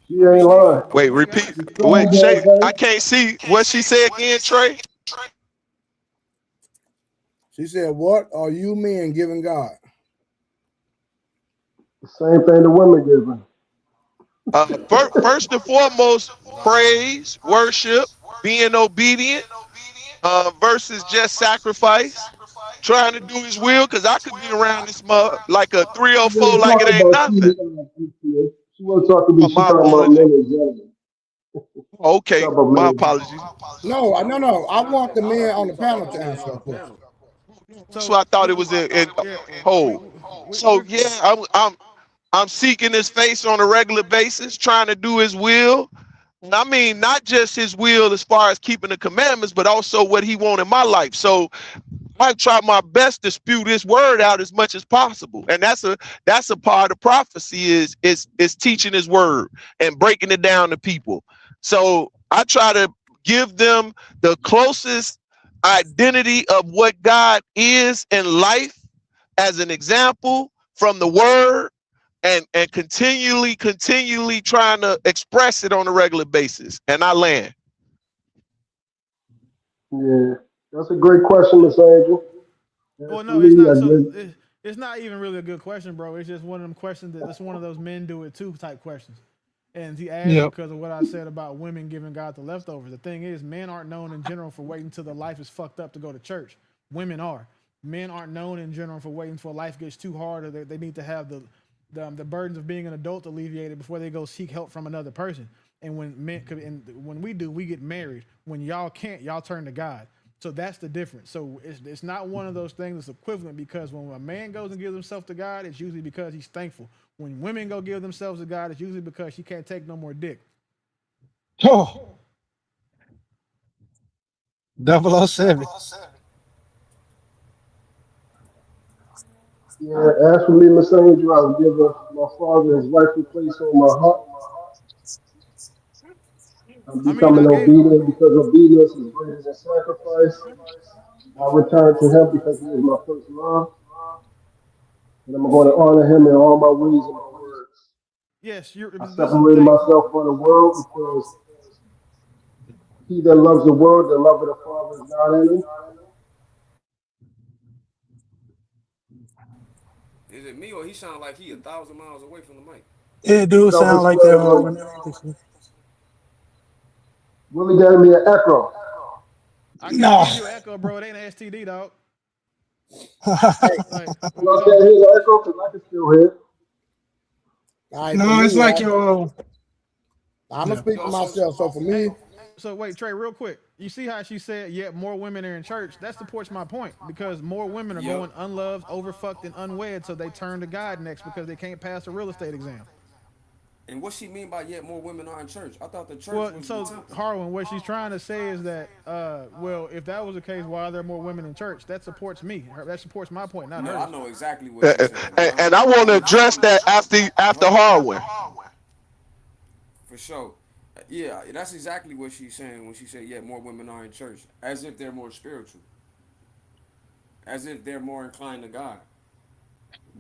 She ain't lying. Wait, repeat. Wait, Shay, I can't see what she said again, Trey. She said, what are you men giving God? The same thing the women giving. First and foremost, praise, worship, being obedient, versus just sacrifice, trying to do his will, because I could be around this mother like a 304 like it ain't nothing. She wasn't talking to me. She talking about men in general. Okay, my apologies. No. I want the men on the panel to answer that question. So I thought it was in whole. So yeah, I'm seeking his face on a regular basis, trying to do his will. I mean, not just his will as far as keeping the commandments, but also what he wants in my life. So I try my best to spew this word out as much as possible. And that's a part of prophecy is teaching his word and breaking it down to people. So I try to give them the closest identity of what God is in life as an example from the word, and continually trying to express it on a regular basis. And I land. Yeah, that's a great question, Miss Angel. Well, no, it's not. So it's not even really a good question, bro. It's just one of them questions that it's one of those men do it too type questions. And he asked because of what I said about women giving God the leftovers. The thing is, men aren't known in general for waiting till their life is fucked up to go to church. Women are. Men aren't known in general for waiting until life gets too hard, or they need to have the burdens of being an adult alleviated before they go seek help from another person. And when we do, we get married. When y'all can't, y'all turn to God. So that's the difference. So it's not one of those things that's equivalent, because when a man goes and gives himself to God, it's usually because he's thankful. When women go give themselves to God, it's usually because she can't take no more dick. Oh, 007. Yeah, as for me, Miss Angel, I would give my father his rightful place on my heart. I'm becoming obedient because obedience is greater than sacrifice. I return to him because he is my first love. And I'm going to honor him in all my ways and my words. Yes, I separated myself from the world because he that loves the world, the love of the Father is not in him. Is it me or he sound like he 1,000 miles away from the mic? It do sound like that. Willie gave me an echo. I can't give you an echo, bro. It ain't an STD, dog. You can't hear the echo because I can still hear it. No, it's like your. I'm gonna speak for myself. So for me, so wait, Trey, real quick. You see how she said, "Yet more women are in church." That supports my point, because more women are going unloved, overfucked, and unwed, so they turn to God next because they can't pass a real estate exam. And what she mean by yet more women are in church? I thought the church was so the temple. Harwin, what she's trying to say is that, well, if that was the case, why are there more women in church? That supports me. That supports my point, not hers. I know exactly what she's saying. And I want to address that after Harwin. For sure. Yeah, that's exactly what she's saying when she said, yeah, more women are in church. As if they're more spiritual. As if they're more inclined to God.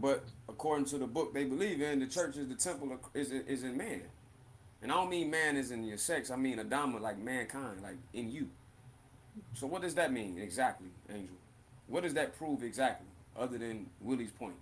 But according to the book they believe in, the church is the temple is in man. And I don't mean man is in your sex. I mean Adama, like mankind, like in you. So what does that mean exactly, Angel? What does that prove exactly, other than Willie's point?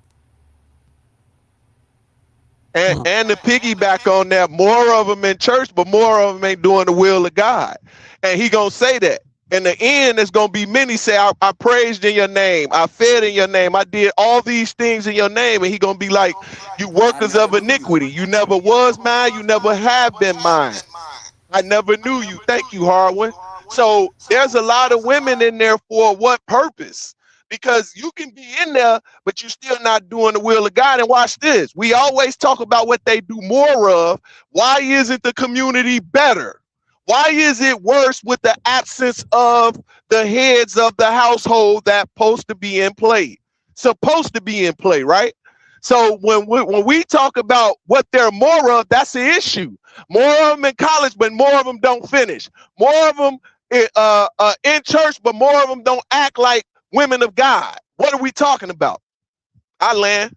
And to piggyback on that, more of them in church, but more of them ain't doing the will of God. And he gonna say that. In the end, there's gonna be many say, I praised in your name, I fed in your name, I did all these things in your name. And he gonna be like, you workers of iniquity, you never was mine, you never have been mine. I never knew you. Thank you, Harwin. So there's a lot of women in there for what purpose? because you can be in there, but you're still not doing the will of God. And watch this. We always talk about what they do more of. Why isn't the community better? Why is it worse with the absence of the heads of the household that's supposed to be in play? Supposed to be in play, right? So when we talk about what they're more of, that's the issue. More of them in college, but more of them don't finish. More of them in church, but more of them don't act like women of God. What are we talking about? I land.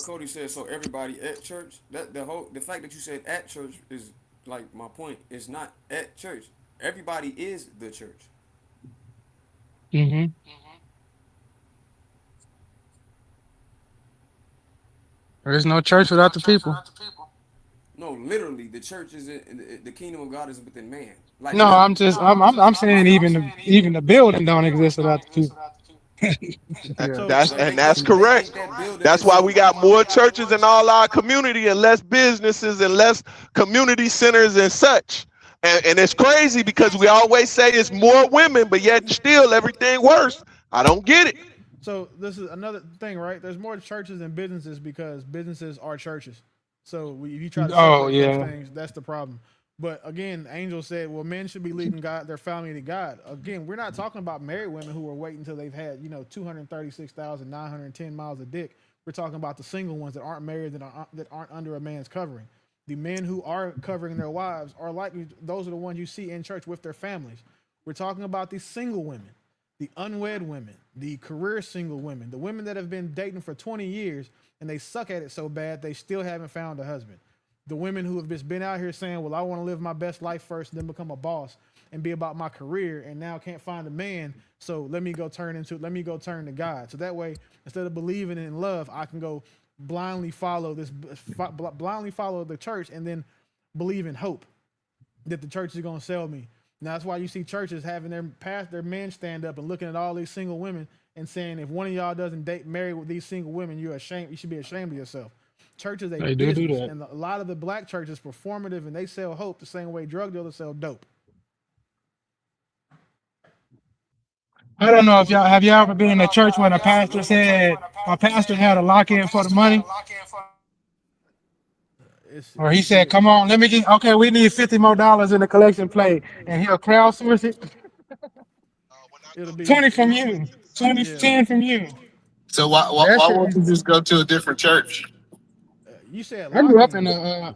Cody said so. Everybody at church. The fact that you said at church is like my point. It's not at church. Everybody is the church. Mm-hmm. There is no church without the people. No, literally, the church is in the kingdom of God is within man. Like No, I'm saying even the building don't exist without the people. That's correct. That's why we got more churches in all our community and less businesses and less community centers and such. And it's crazy because we always say it's more women, but yet still everything worse. I don't get it. So this is another thing, right? There's more churches than businesses because businesses are churches. So if you try to separate those things, that's the problem. But again, Angel said, well, men should be leading their family to God. Again, we're not talking about married women who are waiting until they've had, 236,910 miles of dick. We're talking about the single ones that aren't married, that aren't under a man's covering. The men who are covering their wives are likely, those are the ones you see in church with their families. We're talking about these single women, the unwed women, the career single women, the women that have been dating for 20 years and they suck at it so bad they still haven't found a husband. The women who have just been out here saying, well, I want to live my best life first and then become a boss and be about my career and now can't find a man. So let me go turn to God. So that way, instead of believing in love, I can go blindly follow the church and then believe in hope that the church is going to sell me. Now that's why you see churches having their men stand up and looking at all these single women and saying, if one of y'all doesn't marry with these single women, you're ashamed. You should be ashamed of yourself. Church is a business, and a lot of the black churches performative, and they sell hope the same way drug dealers sell dope. I don't know if y'all ever been in a church where the pastor said my pastor had a lock-in for the money, or he said, "Come on, let me get we need $50 more in the collection plate," and he'll crowdsource it. It'll be 20 from you, 10 from you. So why won't you just go to a different church? You said I grew up in a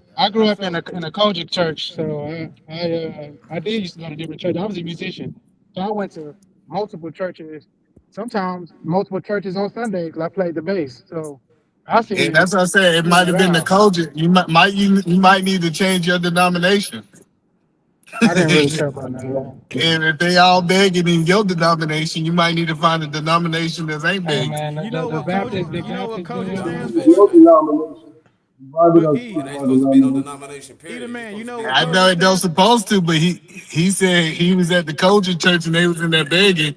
Kojic church, so I did used to go to different churches. I was a musician, so I went to multiple churches. Sometimes multiple churches on Sunday because I played the bass. So I see. And that's what I said. It might have been the Kojic. You might need to change your denomination. I didn't really care about that. And if they all begging in your denomination, you might need to find a denomination that ain't begging. You know what Kojic stands for? Your denomination. Either man, you know. I know it don't supposed to, but he said he was at the Kojic church and they was in there begging.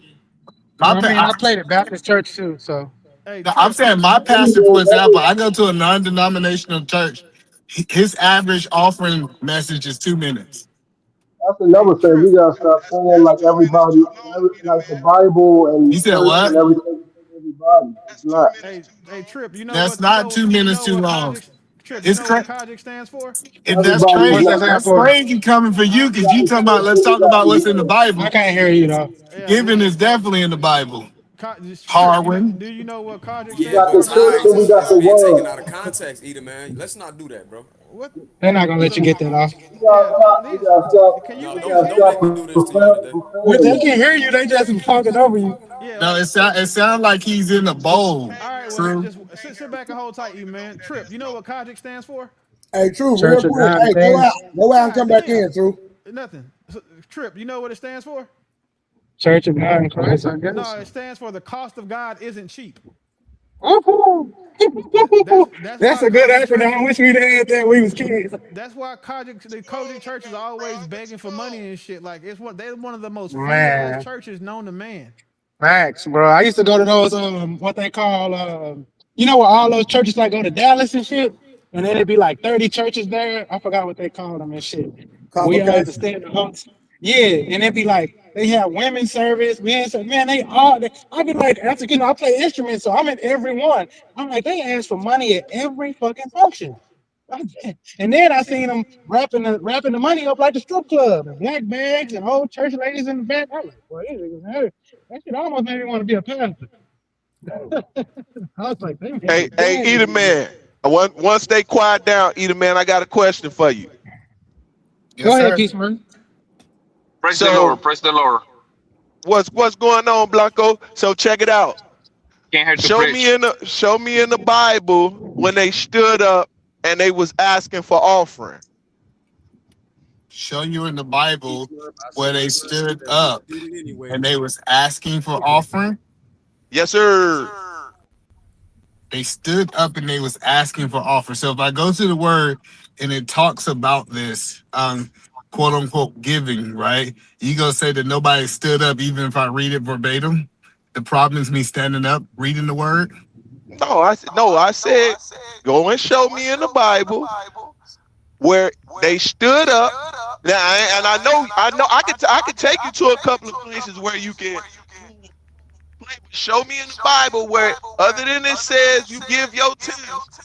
I played at Baptist church too, so. I'm saying my pastor, for example, I go to a non-denominational church. His average offering message is 2 minutes. That's another thing. We gotta stop saying like everybody, like the Bible and you said what? And everything. Everybody, it's not. Hey, Trip, you know that's not 2 minutes too long. Trip, you know what Kojic stands for? That's crazy. That's crazy coming for you because you talking about. Let's talk about what's in the Bible. I can't hear you though. Giving is definitely in the Bible. Harwin. Do you know what Kojic stands for? We got the word. Taken out of context, either man. Let's not do that, bro. What? They're not gonna let you get that off. They can hear you. They just talking over you. No, it sounds like he's in a bowl. All right, well, just sit back and hold tight, you man. Trip, you know what Kojic stands for? Hey, True, real quick. Hey, go out and come back in, True. Nothing. Trip, you know what it stands for? Church of God in Christ, I guess. No, it stands for the cost of God isn't cheap. That's a good acronym. I wish we'd had that when we was kids. That's why the Kojic church is always begging for money and shit. Like they're one of the most famous churches known to man. Facts, bro. I used to go to those what they call where all those churches like go to Dallas and shit, and then it'd be like 30 churches there. I forgot what they called them and shit. We had to stay in the hotel. Yeah, and it'd be like they have women's service, men's service. Man, I'd be like, after I play instruments, so I'm in every one. I'm like, they ask for money at every fucking function. And then I seen them wrapping the money up like the strip club and black bags and old church ladies in the back. I'm like, boy, that shit almost made me want to be a pastor. I was like, Hey, Eater Man. Once they quiet down, Eater Man, I got a question for you. Go ahead, Keithman. Praise the Lord. Praise the Lord. What's going on, Blanco? So check it out. Can't hurt to Show preach. me in the Bible when they stood up and they was asking for offering. Show you in the Bible where they stood up and they was asking for offering. Yes, sir. They stood up and they was asking for offering. So if I go to the word and it talks about this, quote unquote giving, right? You gonna say that nobody stood up even if I read it verbatim? The problem is me standing up, reading the word. No, I said go and show me in the Bible where they stood up. Now, and I know I could take you to a couple of places where you can show me in the Bible where other than it says you give your tithes,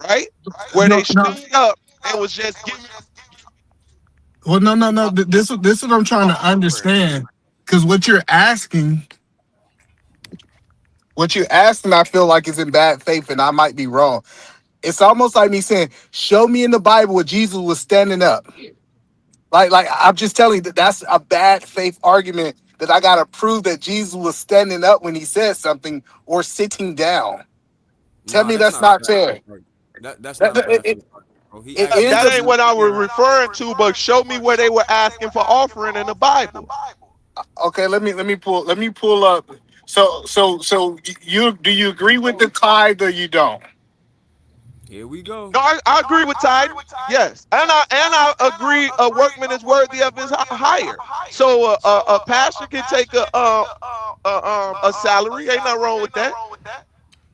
right? Where they stood up and was just giving. Well, no. This is what I'm trying to understand. Because what you're asking, I feel like is in bad faith, and I might be wrong. It's almost like me saying, "Show me in the Bible where Jesus was standing up." Like I'm just telling you that's a bad faith argument that I gotta prove that Jesus was standing up when he said something or sitting down. Tell me that's not fair. That's not a bad thing, bro. That ain't what I was referring to, but show me where they were asking for offering in the Bible. Okay, let me pull up. So you do you agree with the tithe or you don't? Here we go. No, I agree with tithe. Yes, and I agree. A workman is worthy of his hire. So a pastor can take a salary. Ain't nothing wrong with that.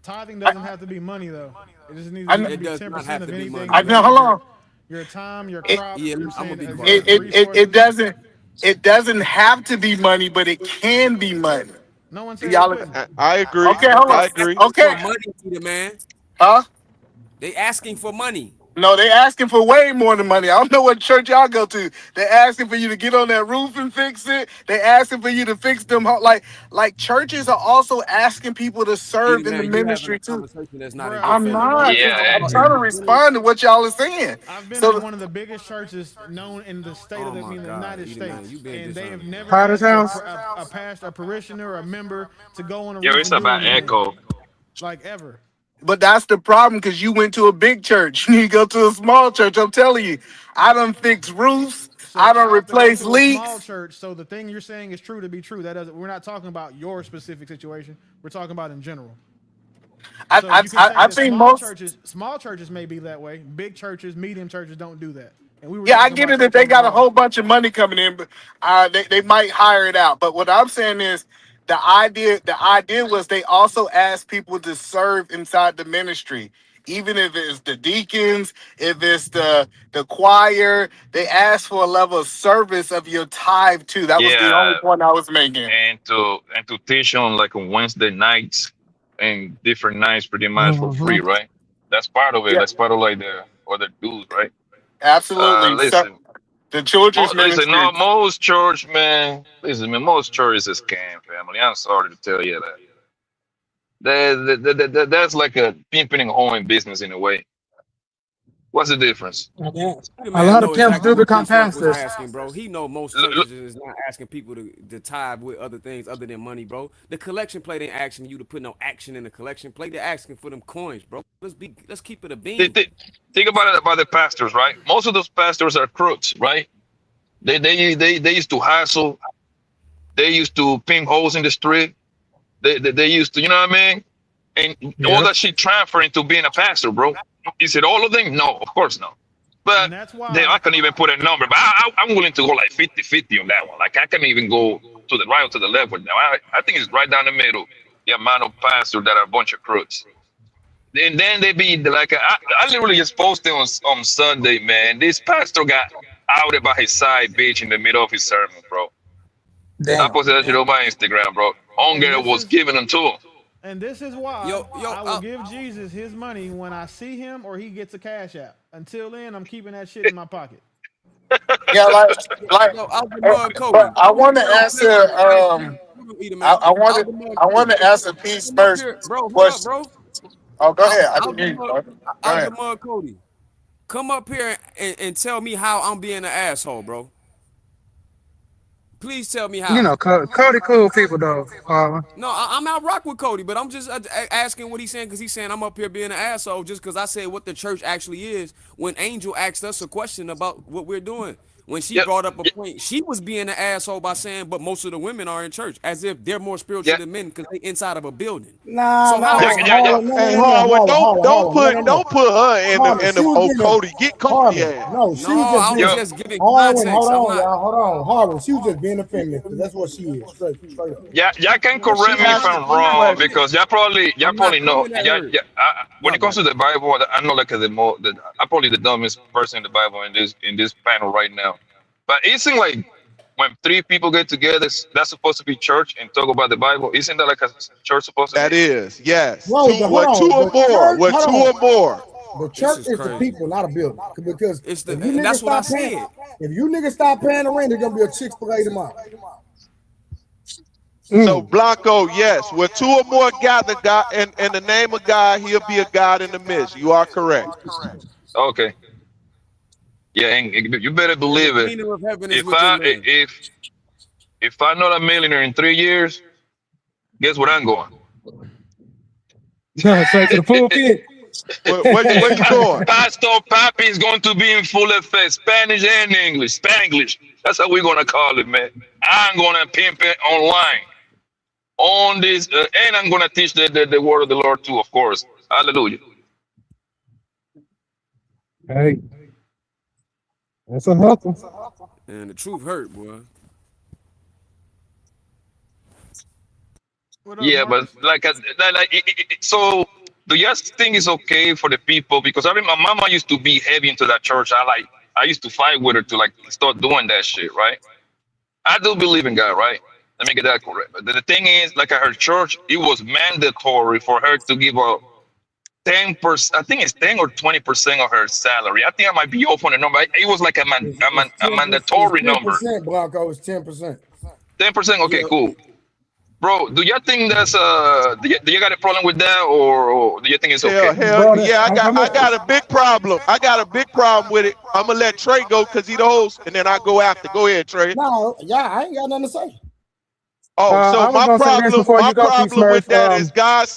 Tithing doesn't have to be money though. It just needs to be 10% of anything. I know. Hold on. Your time, your crop. It doesn't have to be money, but it can be money. No one said y'all. I agree. Okay, hold on. I agree. Okay. For money, Peter, man. Huh? They asking for money. No, they asking for way more than money. I don't know what church y'all go to. They asking for you to get on that roof and fix it. They asking for you to fix them. Like churches are also asking people to serve in the ministry too. I'm not. Yeah, I'm trying to respond to what y'all are saying. I've been in one of the biggest churches known in the state of the United States, and they have never asked a pastor, a parishioner, a member to go on a roof. it's about echo. Like ever. But that's the problem because you went to a big church. You need to go to a small church. I'm telling you, I done fix roofs. So I done replace leaks. Small church. So the thing you're saying is true to be true. That doesn't. We're not talking about your specific situation. We're talking about in general. I've seen small churches may be that way. Big churches, medium churches don't do that. And we were I get it if they got a whole bunch of money coming in, but they might hire it out. But what I'm saying is the idea was they also asked people to serve inside the ministry. Even if it's the deacons, if it's the choir, they asked for a level of service of your tithe too. That was the only point I was making. And to teach on like on Wednesday nights and different nights pretty much for free, right? That's part of it. Yeah. That's part of like the other dues, right? Absolutely. Listen, the children's ministry. Listen, no, most church, man. Listen, man, most churches is scam, family. I'm sorry to tell you that. That's like a pimping and hoeing business in a way. What's the difference? A lot of pimps do become pastors. Asking, bro. He know most churches is not asking people to tithe with other things other than money, bro. The collection plate ain't asking you to put no action in the collection plate. They're asking for them coins, bro. Let's keep it a bean. Think about it about the pastors, right? Most of those pastors are crooks, right? They used to hustle. They used to pimp holes in the street. They used to, you know what I mean? And all that shit transferred into being a pastor, bro. Is it all of them? No, of course not. But I couldn't even put a number. But I'm willing to go like 50-50 on that one. Like I can even go to the right or to the left with them. I think it's right down the middle. The amount of pastors that are a bunch of crooks. And then they be like, I literally just posted on Sunday, man. This pastor got out by his side bitch in the middle of his sermon, bro. I posted that shit on my Instagram, bro. Hunger was given unto him. And this is why I will give Jesus his money when I see him or he gets a cash app. Until then, I'm keeping that shit in my pocket. Yeah, like. But I want to answer. I want to answer Peace first question. Oh, go ahead. I can hear you. Go ahead. Alderman Cody, come up here and tell me how I'm being an asshole, bro. Please tell me how. You know, Cody cool people though. No, I'm out rock with Cody, but I'm just asking what he's saying because he's saying I'm up here being an asshole just because I said what the church actually is. When Angel asked us a question about what we're doing, when she brought up a point, she was being an asshole by saying, but most of the women are in church, as if they're more spiritual than men because they inside of a building. Nah, Don't put her in the Cody. Get Cody ass. No, she was just giving context. Hold on, Harvard. She was just being effeminate because that's what she is. Straight up. Yeah, y'all can correct me if I'm wrong because y'all probably know. When it comes to the Bible, I know like I'm probably the dumbest person in the Bible in this panel right now. But isn't like when three people get together, that's supposed to be church and talk about the Bible? Isn't that like a church supposed to be? That is, yes. Bro, two or more. The church is the people, not a building. Because that's what I said. If you niggas stop paying the rent, there's gonna be a Chick-fil-A tomorrow. So Blanco, yes, where two or more gather God in the name of God, he'll be a God in the midst. You are correct. Okay. Yeah, and you better believe it. If I'm not a millionaire in 3 years, guess where I'm going? Straight to the pulpit. Where you going? Pastor Papi is going to be in full effect, Spanish and English. Spanglish. That's how we're gonna call it, man. I'm gonna pimp it online on this, and I'm gonna teach the word of the Lord too, of course. Hallelujah. Hey. That's a hustle. And the truth hurt, boy. Yeah, but so do you guys think it's okay for the people? Because I remember my mama used to be heavy into that church. I used to fight with her to like start doing that shit, right? I do believe in God, right? Let me get that correct. But the thing is, like at her church, it was mandatory for her to give a 10%, I think it's 10 or 20% of her salary. I think I might be off on the number. It was like a mandatory number. 10%, Blanco, it's 10%. 10%? Okay, cool. Bro, do you think that's do you got a problem with that, or do you think it's okay? Hell yeah, I got a big problem. I got a big problem with it. I'm gonna let Trey go because he the host, and then I go after. Go ahead, Trey. No, yeah, I ain't got nothing to say. Oh, so my problem with that is God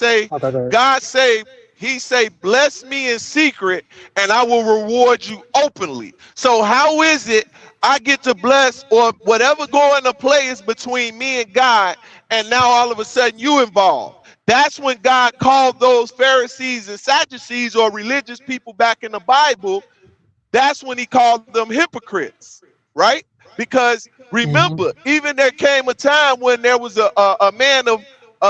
say, he say, bless me in secret and I will reward you openly. So how is it I get to bless or whatever going to play is between me and God, and now all of a sudden you involved? That's when God called those Pharisees and Sadducees or religious people back in the Bible. That's when he called them hypocrites, right? Because remember, even there came a time when there was a man of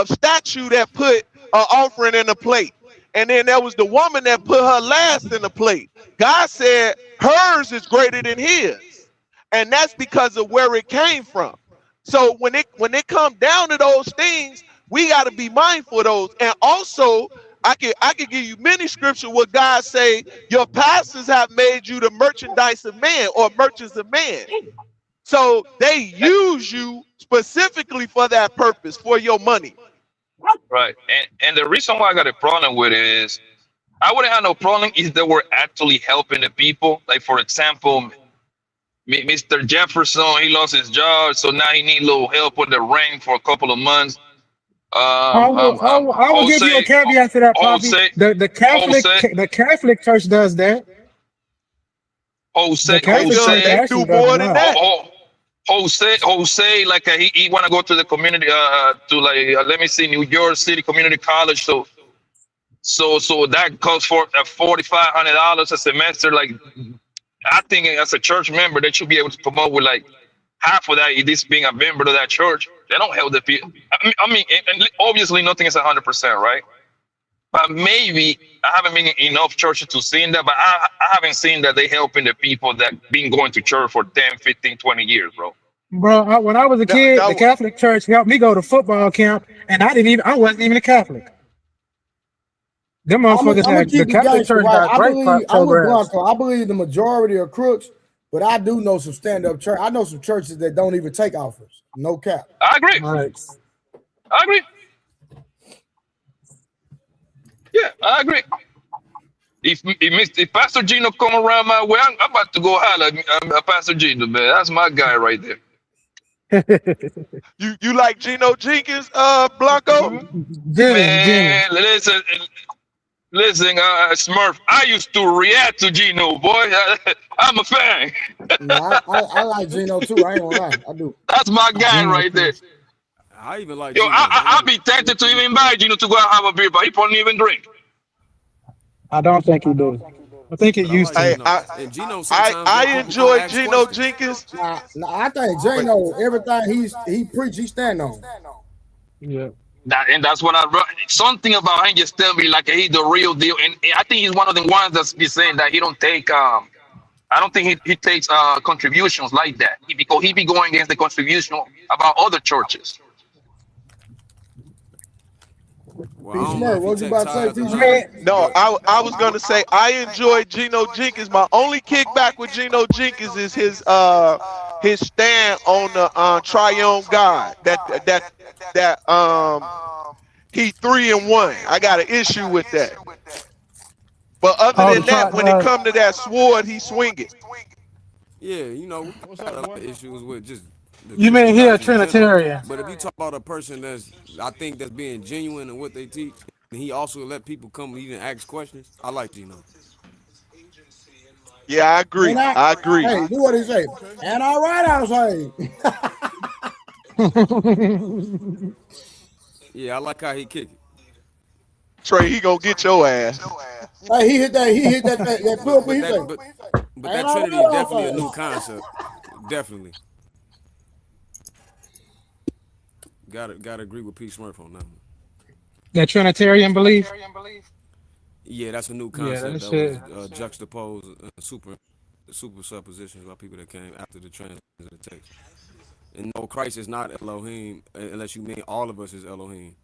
statue that put an offering in a plate. And then there was the woman that put her last in the plate. God said hers is greater than his. And that's because of where it came from. So when it come down to those things, we got to be mindful of those. And also, I can give you many scriptures where God say, your pastors have made you the merchandise of man or merchants of man. So they use you specifically for that purpose, for your money. Right. And the reason why I got a problem with it is I wouldn't have no problem if they were actually helping the people. Like, for example, Mr. Jefferson, he lost his job, so now he need a little help with the rent for a couple of months. I will give you a caveat to that, Poppy. The Catholic Church does that. Jose, like he want to go to the community, let me see, New York City Community College. So that costs for $4,500 a semester. Like, I think as a church member, they should be able to come up with like half of that. This being a member of that church, they don't help the people. I mean, and obviously nothing is 100%, right? But maybe I haven't been in enough churches to see that, but I haven't seen that they helping the people that been going to church for 10, 15, 20 years, bro. Bro, when I was a kid, the Catholic Church helped me go to football camp, and I wasn't even a Catholic. Them motherfuckers I'm had the keep it Catholic gangster, Church right? got great I'm with programs. Blanco. I believe the majority are crooks, but I do know some stand-up church. I know some churches that don't even take offers. No cap. I agree. Right. I agree. Yeah, I agree. If Pastor Gino come around my way, I'm about to go holler at Pastor Gino, man. That's my guy right there. You like Geno Jenkins, Blanco? Man, listen, Smurf. I used to react to Gino, boy. I'm a fan. No, I like Gino too. I ain't gonna lie. I do. That's my guy right there. I even like. Yo, I'll be tempted to even invite Gino to go out and have a beer, but he probably even drink. I don't think he do. I think he used to. I enjoy Geno Jenkins. No, I think Gino, everything he preach, he stand on. Yeah. And that's what I wrote. Something about him just tell me like he's the real deal. And I think he's one of the ones that's be saying that he don't take I don't think he takes contributions like that. Because he be going against the contribution about other churches. What you about to say, No, I was gonna say I enjoy Geno Jenkins. My only kickback with Geno Jenkins is his stand on the triune God. That he 3 and 1. I got an issue with that. But other than that, when it come to that sword, he swing it. Yeah, you know, what's up, issues with just. You mean he a Trinitarian? But if you talk about a person that's being genuine in what they teach, and he also let people come and even ask questions, I like Gino. Yeah, I agree. I agree. Hey, do what he say. And all right, I was like. Yeah, I like how he kick it. Trey, he gonna get your ass. Hey, he hit that pulpit. But that Trinity is definitely a new concept. Definitely. Gotta agree with P. Smurf on that one. That Trinitarian belief? Yeah, that's a new concept that was juxtaposed super suppositions by people that came after the translation of the text. And no, Christ is not Elohim unless you mean all of us is Elohim.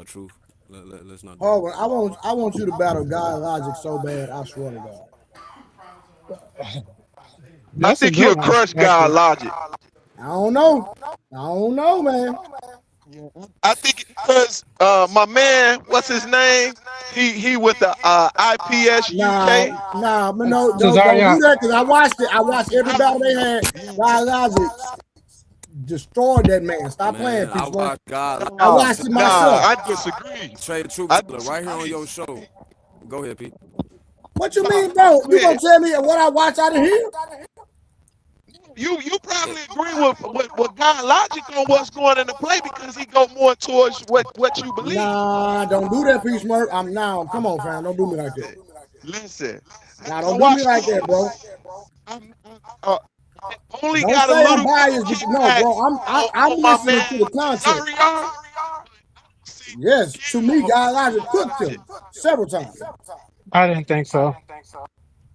Truth. Let's not. Oh, I want you to battle God Logic so bad. I swear to God. I think he'll crush God Logic. I don't know, man. I think because my man, what's his name? He with the IPS UK. Nah, but no, don't do that because I watched it. I watched every battle they had. God Logic destroyed that man. Stop playing, people. I watched it myself. I disagree. Trey the Truth right here on your show. Go ahead, Pete. What you mean, bro? You gonna tell me what I watch out of here? You probably agree with God Logic on what's going into play because he go more towards what you believe. Nah, don't do that, P. Smurf. Come on, fam. Don't do me like that. Listen. Nah, don't do me like that, bro. Only don't got a little bias. No, bro. I'm listening to the concept. Yes, to me, God Logic cooked him several times. I didn't think so.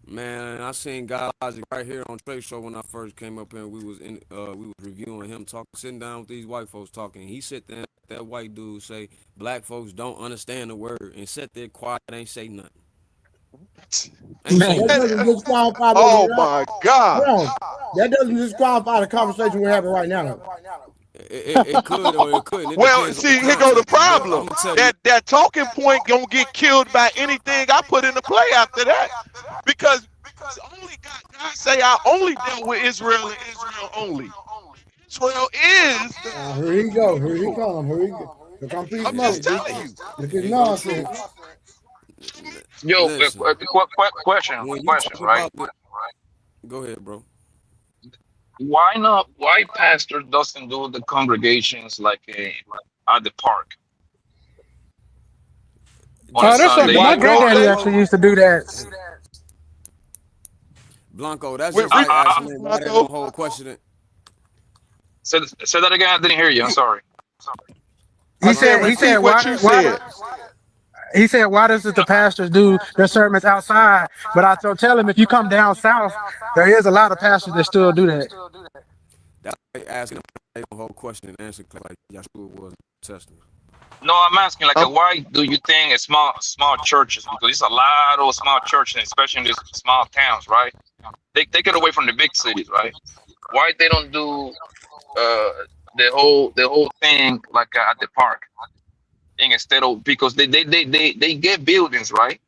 Man, I seen God Logic right here on Trey Show when I first came up here. And we was reviewing him sitting down with these white folks talking. He sit there, that white dude say, black folks don't understand the word, and sit there quiet, ain't say nothing. Oh my God! That doesn't disqualify the conversation we're having right now. It could or it couldn't. Well, see, here go the problem. That talking point gonna get killed by anything I put into play after that, because only God say I only deal with Israel and Israel only. Israel is. Here he go. Here he come. Here come Peace I'm just telling you. Look at nonsense. Yo, question, right? Go ahead, bro. Why not? Why pastor doesn't do the congregations like at the park? My granddaddy actually used to do that. Blanco, that's just like asking why they don't hold question. Say that again. I didn't hear you. I'm sorry. He said, what you said. he said, why does the pastors do their sermons outside? But I tell him, if you come down south, there is a lot of pastors that still do that. That's like asking the whole question and answer like Yeshua was in the Testament. No, I'm asking like, why do you think small churches? Because there's a lot of small churches, especially in these small towns, right? They get away from the big cities, right? Why they don't do the whole thing like at the park, and instead of, because they get buildings, right,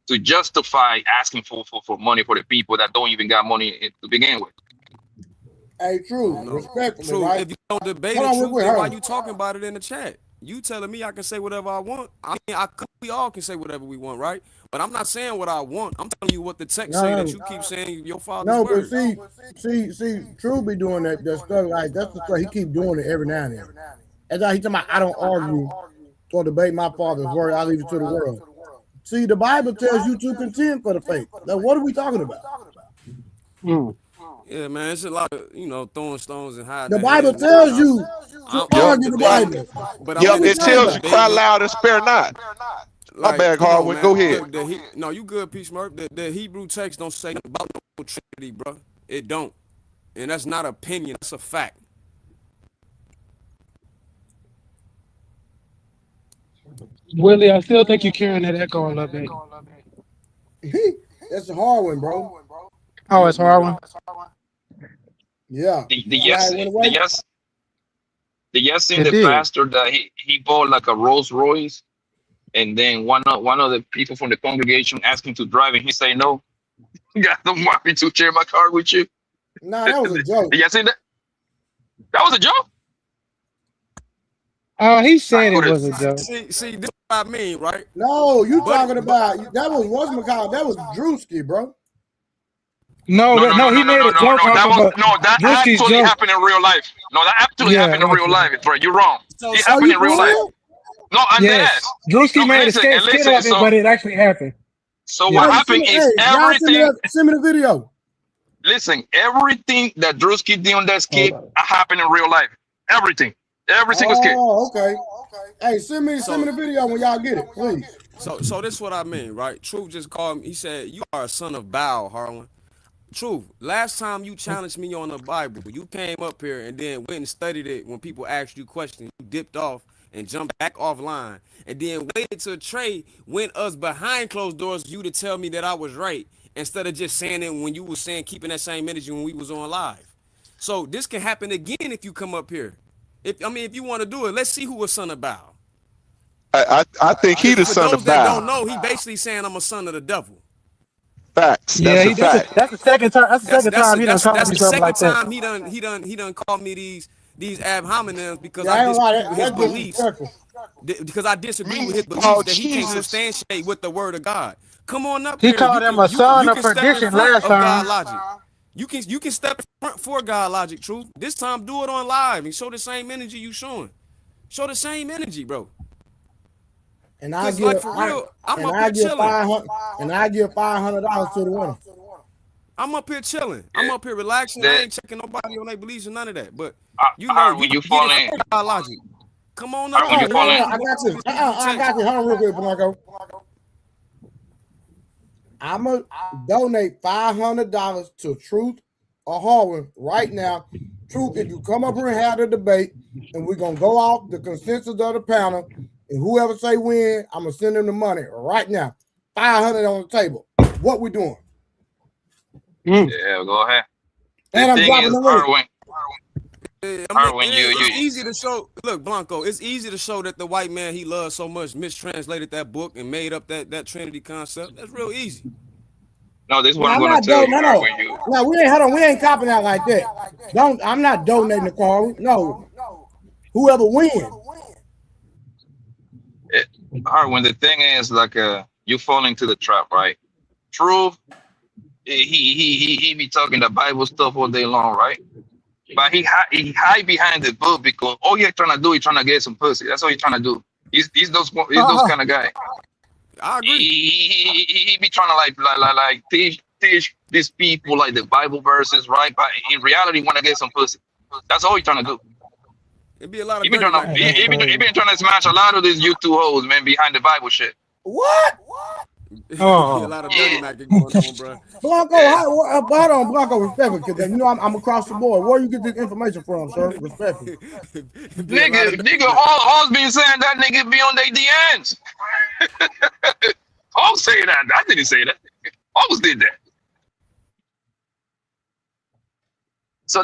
to justify asking for money for the people that don't even got money to begin with. Hey, true, respectfully, True. right? If you don't debate Hold it, on, Truth, wait, then hold why on. you talking about it in the chat? You telling me I can say whatever I want? I mean, we all can say whatever we want, right? But I'm not saying what I want. I'm telling you what the text say that you keep saying your father's No, but word. see, True be doing that stuff like that's the stuff he keep doing it every now and then. As he talking about, I don't argue or debate my father's word. I leave it to the world. See, the Bible tells you to contend for the faith. Now, what are we talking about? Yeah, man, it's a lot of, throwing stones and hiding. The their Bible head. tells you to argue the Bible. But Yep, I'm it tells you cry loud and spare not. My bad, come on, Harwin. man. Go ahead. No, you good, P. Smurf. The Hebrew text don't say nothing about no Trinity, bro. It don't. And that's not opinion. That's a fact. Willie, I still think you're carrying that echo a little bit. That's a hard one, bro. Oh, it's hard one. Yeah. The pastor that he bought like a Rolls Royce, and then one of the people from the congregation asked him to drive, and he say no. God don't want me to share my car with you. Nah, that was a joke. Yeah, see that? That was a joke. He said it was a joke. See, this is what I mean, right? No, you talking about that was what's that was Drewski, bro. No, he made a joke. That actually happened in real life. No, that actually happened in real life, bro. You're wrong. It happened in real life. No, I'm dead. Drewski made a skit of it, but it actually happened. So what happened is everything. Send me the video. Listen, everything that Drewski did on that skit happened in real life. Everything. Every single skit. Oh, okay. Hey, send me the video when y'all get it, please. So this is what I mean, right? Truth just called me. He said, "You are a son of Baal, Harlan." Truth. Last time you challenged me on the Bible, you came up here and then went and studied it. When people asked you questions, you dipped off and jumped back offline, and then waited till Trey went us behind closed doors you to tell me that I was right, instead of just saying it when you was saying keeping that same energy when we was on live. So this can happen again if you come up here. If you want to do it, let's see who was son of Baal. I think he the son of For those that Baal. don't know, he basically saying I'm a son of the devil. Facts. That's a fact. That's the second time. That's the second time he done called me something like that. He done called me these ab hominems because Yeah, I disagree with his that's beliefs. disrespectful. Because I disagree with his beliefs Oh, that he can't Jesus. substantiate with the word of God. Come on up He here. called him a son of perdition last time. God logic. You can step in front for God logic, Truth. This time do it on live and show the same energy you showing. Show the same energy, bro. And I give, like, for real, I'm up I here give chilling. $500 to the winner. I'm up here chilling. I'm up here relaxing. I ain't checking nobody on their beliefs or none of that. But you when you fall in. God logic. Come on up. When you fall in. I got you. I got you. Hold on real quick, Blanco. I'm going to donate $500 to Truth or Harwin right now. Truth, if you come up here and have the debate, and we're going to go off the consensus of the panel, and whoever say win, I'm going to send them the money right now. $500 on the table. What we doing? Yeah, go ahead. And I'm dropping the link. It's easy to show. Look, Blanco, it's easy to show that the white man he loves so much mistranslated that book and made up that Trinity concept. That's real easy. No, this is what I'm going to tell you. No, we ain't. Hold on, we ain't copying out like that. I'm not donating the car. No, whoever wins. When the thing is like you fall into the trap, right? Truth, he be talking the Bible stuff all day long, right? But he hide behind the book because all he's trying to do, he's trying to get some pussy. That's all he's trying to do. He's those kind of guy. I agree. He be trying to like teach these people like the Bible verses, right? But in reality, he want to get some pussy. That's all he's trying to do. It'd be a lot of He been trying to smash a lot of these YouTube hoes, man, behind the Bible shit. What? A lot of dirty macking going on, bro. Blanco, hold on, Blanco, respectfully, because you know I'm across the board. Where you get this information from, sir? Respectfully. Nigga, Hawks been saying that nigga be on their DMs. Hawks say that. I didn't say that. Hawks did that. So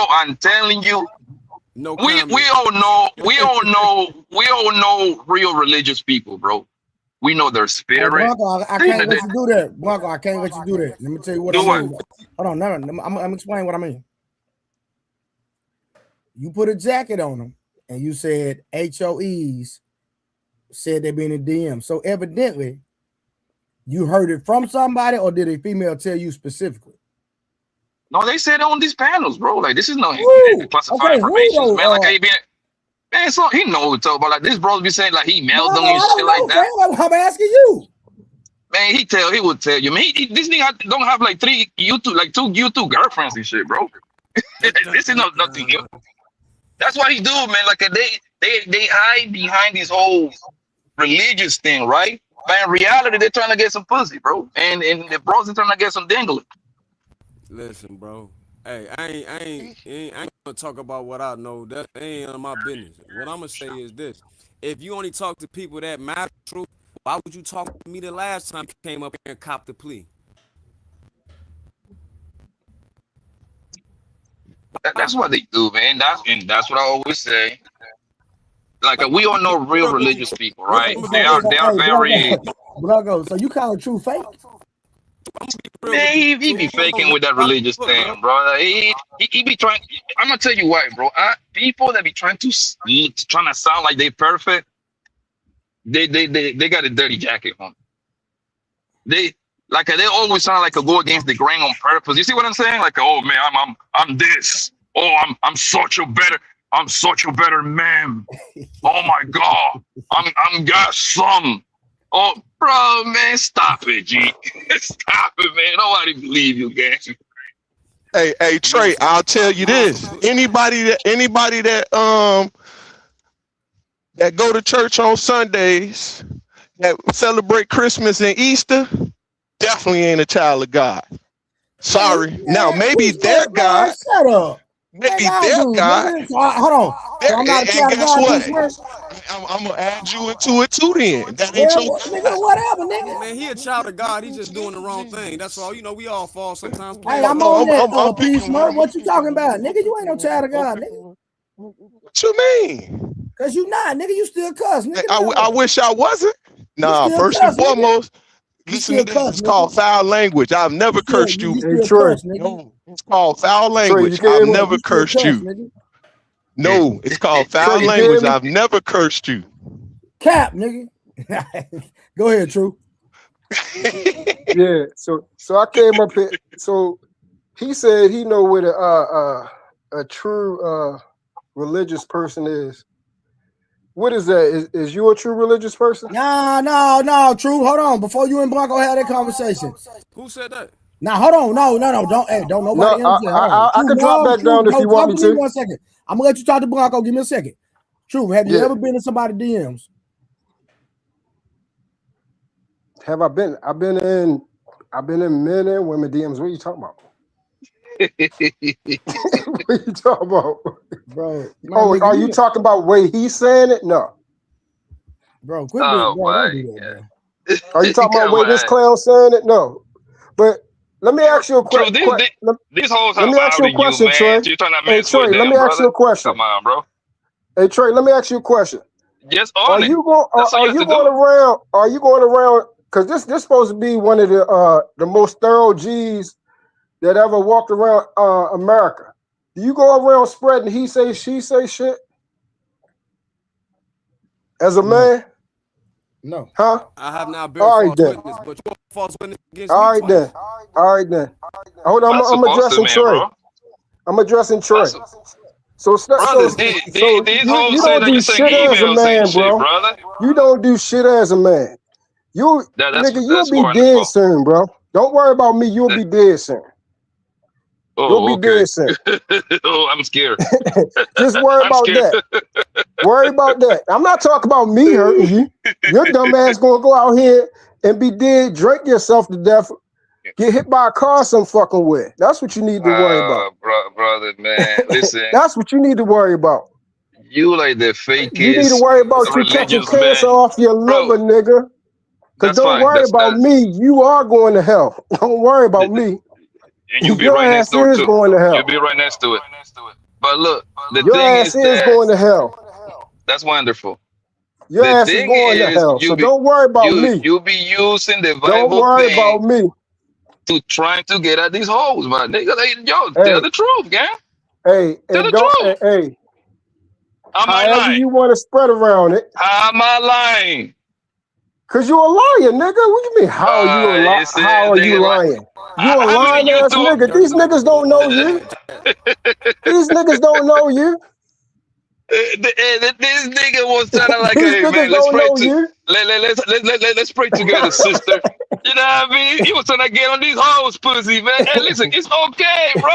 I'm telling you, we all know real religious people, bro. We know their spirit. Blanco, I can't let you do that. Blanco, I can't let you do that. Let me tell you what I mean. Hold on, no, I'm explaining what I mean. You put a jacket on them, and you said HOEs said they be in the DM. So evidently, you heard it from somebody, or did a female tell you specifically? No, they said on these panels, bro. Like, this is no classified information, man. Like, man, so he knows it's about like this. Bros be saying like he mailed them and shit like that. I'm asking you. Man, he would tell you. Man, this nigga don't have like two YouTube girlfriends and shit, bro. This is nothing new. That's what he do, man. Like they hide behind this whole religious thing, right? But in reality, they're trying to get some pussy, bro. And the bros are trying to get some dingling. Listen, bro. Hey, I ain't gonna talk about what I know. That ain't none of my business. What I'm gonna say is this: if you only talk to people that matter truth, why would you talk to me the last time you came up here and copped the plea? That's what they do, man. That's what I always say. Like we all know real religious people, right? They are very. Blanco, so you call it true fake? Man, he be faking with that religious thing, bro. He be trying. I'm gonna tell you why, bro. People that be trying to sound like they perfect, they got a dirty jacket on. They always sound like a go against the grain on purpose. You see what I'm saying? Like, oh man, I'm this. Oh, I'm such a better man. Oh my God, I'm got some. Oh, bro, man, stop it, G. Stop it, man. Nobody believe you, gang. Hey, Trey, I'll tell you this. Anybody that go to church on Sundays, that celebrate Christmas and Easter, definitely ain't a child of God. Sorry. Now, maybe their God. Shut up. Maybe their God. Hold on. So I'm not a child of God. I'm gonna add you into it too. Then that ain't your nigga. Whatever, nigga. Man, he a child of God. He just doing the wrong thing. That's all. You know, we all fall sometimes. Hey, I'm on that. Peace, Smurf. What you talking about, nigga? You ain't no child of God, nigga. What you mean? Cause you not, nigga. You still cuss, nigga. I wish I wasn't. Nah, first and foremost, listen to this. It's called foul language. I've never cursed you. It's called foul language. I've never cursed you. No, it's called foul language. I've never cursed you. Cap, nigga. Go ahead, True. Yeah, so I came up here. So he said he know what a true religious person is. What is that? Is you a true religious person? No, True. Hold on. Before you and Blanco had that conversation. Who said that? Now, hold on. No. Don't nobody. No, I can drop back down if you want me to. 1 second. I'm gonna let you talk to Blanco. Give me a second. True. Have you ever been in somebody's DMs? Have I been? I've been in men and women DMs. What are you talking about? What are you talking about, bro? Oh, are you talking about way he's saying it? No, bro. Quit don't do that, bro. Are you talking about way this clown saying it? No, but let me ask you a question. These hoes have outed you, man. Trey. You're trying to Hey, Trey, let me ask you a question. Come on, bro. Hey, Trey, let me ask you a question. Yes, Are you going around? Are you going around? Because this supposed to be one of the most thorough G's that ever walked around America. Do you go around spreading he say, she say shit? As a man? No. Huh? I have not been false witness, but you're a false witness against me. All right then. Hold on, I'm addressing Trey. I'm addressing Trey. So you don't do shit as a man, bro. You don't do shit as a man. Nigga, you'll be dead soon, bro. Don't worry about me. You'll be dead soon. Oh, You'll be okay. dead soon. Oh, I'm scared. Just worry I'm about scared. that. Worry about that. I'm not talking about me hurting you. Your dumb ass gonna go out here and be dead, drink yourself to death, get hit by a car some fucking way. That's what you need to worry about. Brother, man, listen. That's what you need to worry about. You like the fakest You need to worry about you catching religious cancer man. off your liver, nigga. Because That's don't fine. worry about me. You are going to hell. Don't worry about me. And you'll be Your right next ass door is too. going to hell. You'll be right next to it. But look, the Your thing ass is is that going to hell. that's wonderful. Your The ass is thing going to is, hell. you So be don't worry about me. you'll be using the Don't Bible worry thing about me. to trying to get at these hoes, man. Nigga, yo, Hey. tell the truth, gang. Hey, Tell and the don't, truth. hey, Am I however lying? you want to spread around it. How am I lying? Cause you a liar, nigga. What you mean? How are you a You liar? said How are you nigga, lying? You a how many lying ass YouTube? nigga. These niggas don't know you. These niggas don't know you. This nigga was trying to like, These hey niggas man, let's don't pray know to you. let's pray together, sister. You know what I mean? He was trying to get on these hoes, pussy, man. Hey, listen, it's okay, bro.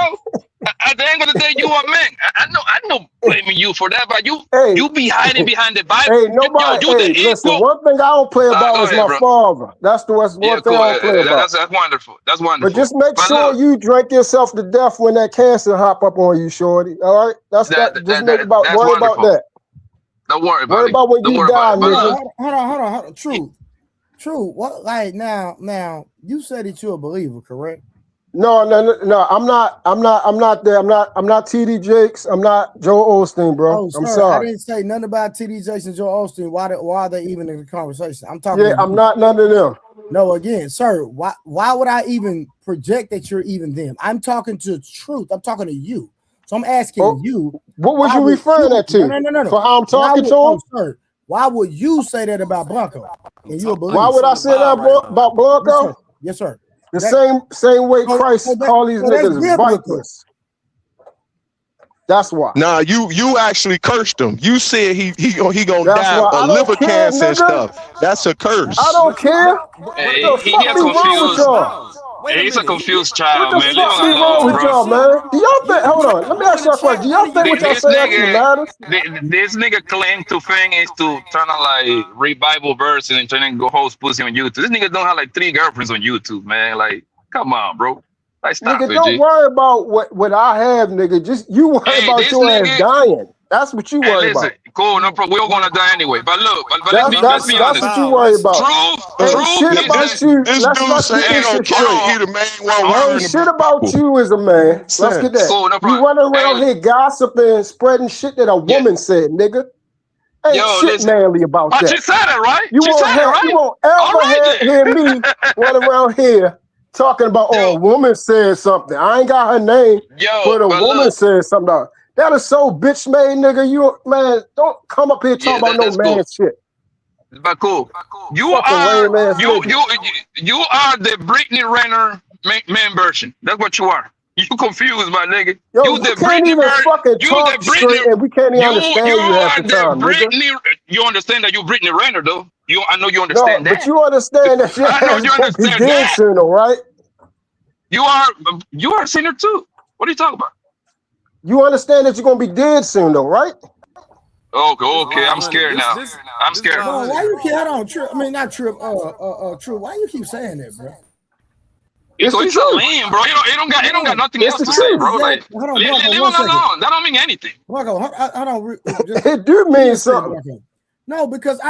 At the end of the day, you are man. I know blaming you for that, but you be hiding behind the Bible. Hey, nobody. You the Listen. equal. One thing I don't play about Go is ahead, my bro. father. That's the one Yeah, thing cool. I don't play about. That's wonderful. That's wonderful. But just make But sure look, you drink yourself to death when that cancer hop up on you, shorty. All right, that's that. Just worry that's about wonderful. that. Don't worry about Worry it. about when Don't you worry die, about it. But nigga. look, Hold on. True. What? Like now, you said that you're a believer, correct? No. I'm not there. I'm not TD Jakes. I'm not Joel Osteen, bro. Oh, I'm sir, I sorry. didn't say nothing about TD Jakes and Joel Osteen. Why are they even in the conversation? I'm talking. Yeah, to I'm you. not none of them. No, again, sir. Why would I even project that you're even them? I'm talking to truth. I'm talking to you. So I'm asking you. What was why you would referring that to? No. For how I'm Why talking would, to him? no, sir. Why would you say that about Blanco? And you a believer? Why would I say that about Blanco? Yes, sir. The same way Christ called these niggas vipers. That's why. Nah, you actually cursed him. You said he gonna That's die why. of I don't liver care, cancer and nigga. stuff. That's a curse. I don't care. hey, What the he fuck a be wrong with confused. y'all? He's a confused What child, the man. Leave fuck him be wrong alone, with bro. y'all, man? Do y'all think? Hold on. Let me ask y'all a question. Do y'all think what y'all This say actually matters? nigga claim to thing is to trying to like read Bible verses and trying to go host pussy on YouTube. This nigga don't have like 3 girlfriends on YouTube, man. Like, come on, bro. Like, stop Nigga, it, don't G. worry about what I have, nigga. Just you worry Hey, about this your ass nigga- dying. That's what you Hey, worry listen, about. cool, no problem. We're all gonna die anyway. But look, but let's be That's honest. what you worry about. Truth Ain't shit is about that you. This Let's dude say get he this don't shit care. straight. He the main one running Ain't the shit about Bible. you as a man. Let's get that. Cool, no You problem. running around here gossiping, spreading shit that a woman said, nigga. Ain't Yo, shit listen. manly about But that. she said it, right? You She won't said it, right? you won't All ever right, hear me run around here talking about, oh, a woman said something. I ain't got her name, but a but woman look. said something. About it. That is so bitch made, nigga. You man, don't come up here talking about no That's man cool. shit. But cool. You Fucking are lame ass nigga. you are the Brittany Renner man version. That's what you are. You confused, my nigga. Yo, You you the can't Brittany even fucking You talk the straight, Brittany. and we can't even understand You you half are the the time, nigga. Brittany. You understand that you Brittany Renner though. I know you No, understand but that. you understand that your I know ass you gonna be understand dead that. soon, all right? You are a sinner too. What are you talking about? You understand that you're gonna be dead soon, though, right? Okay. I'm scared now. I'm scared. Bro, why you keep? Hold on, Trip. I mean, not Trip. True. Why you keep saying that, bro? It's the a truth. lame, bro. It don't got nothing It's else the to say, truth. bro. Like, Hold on, leave Blanco, him 1 second. alone. That don't mean anything. Blanco, hold on. It do mean something. No, because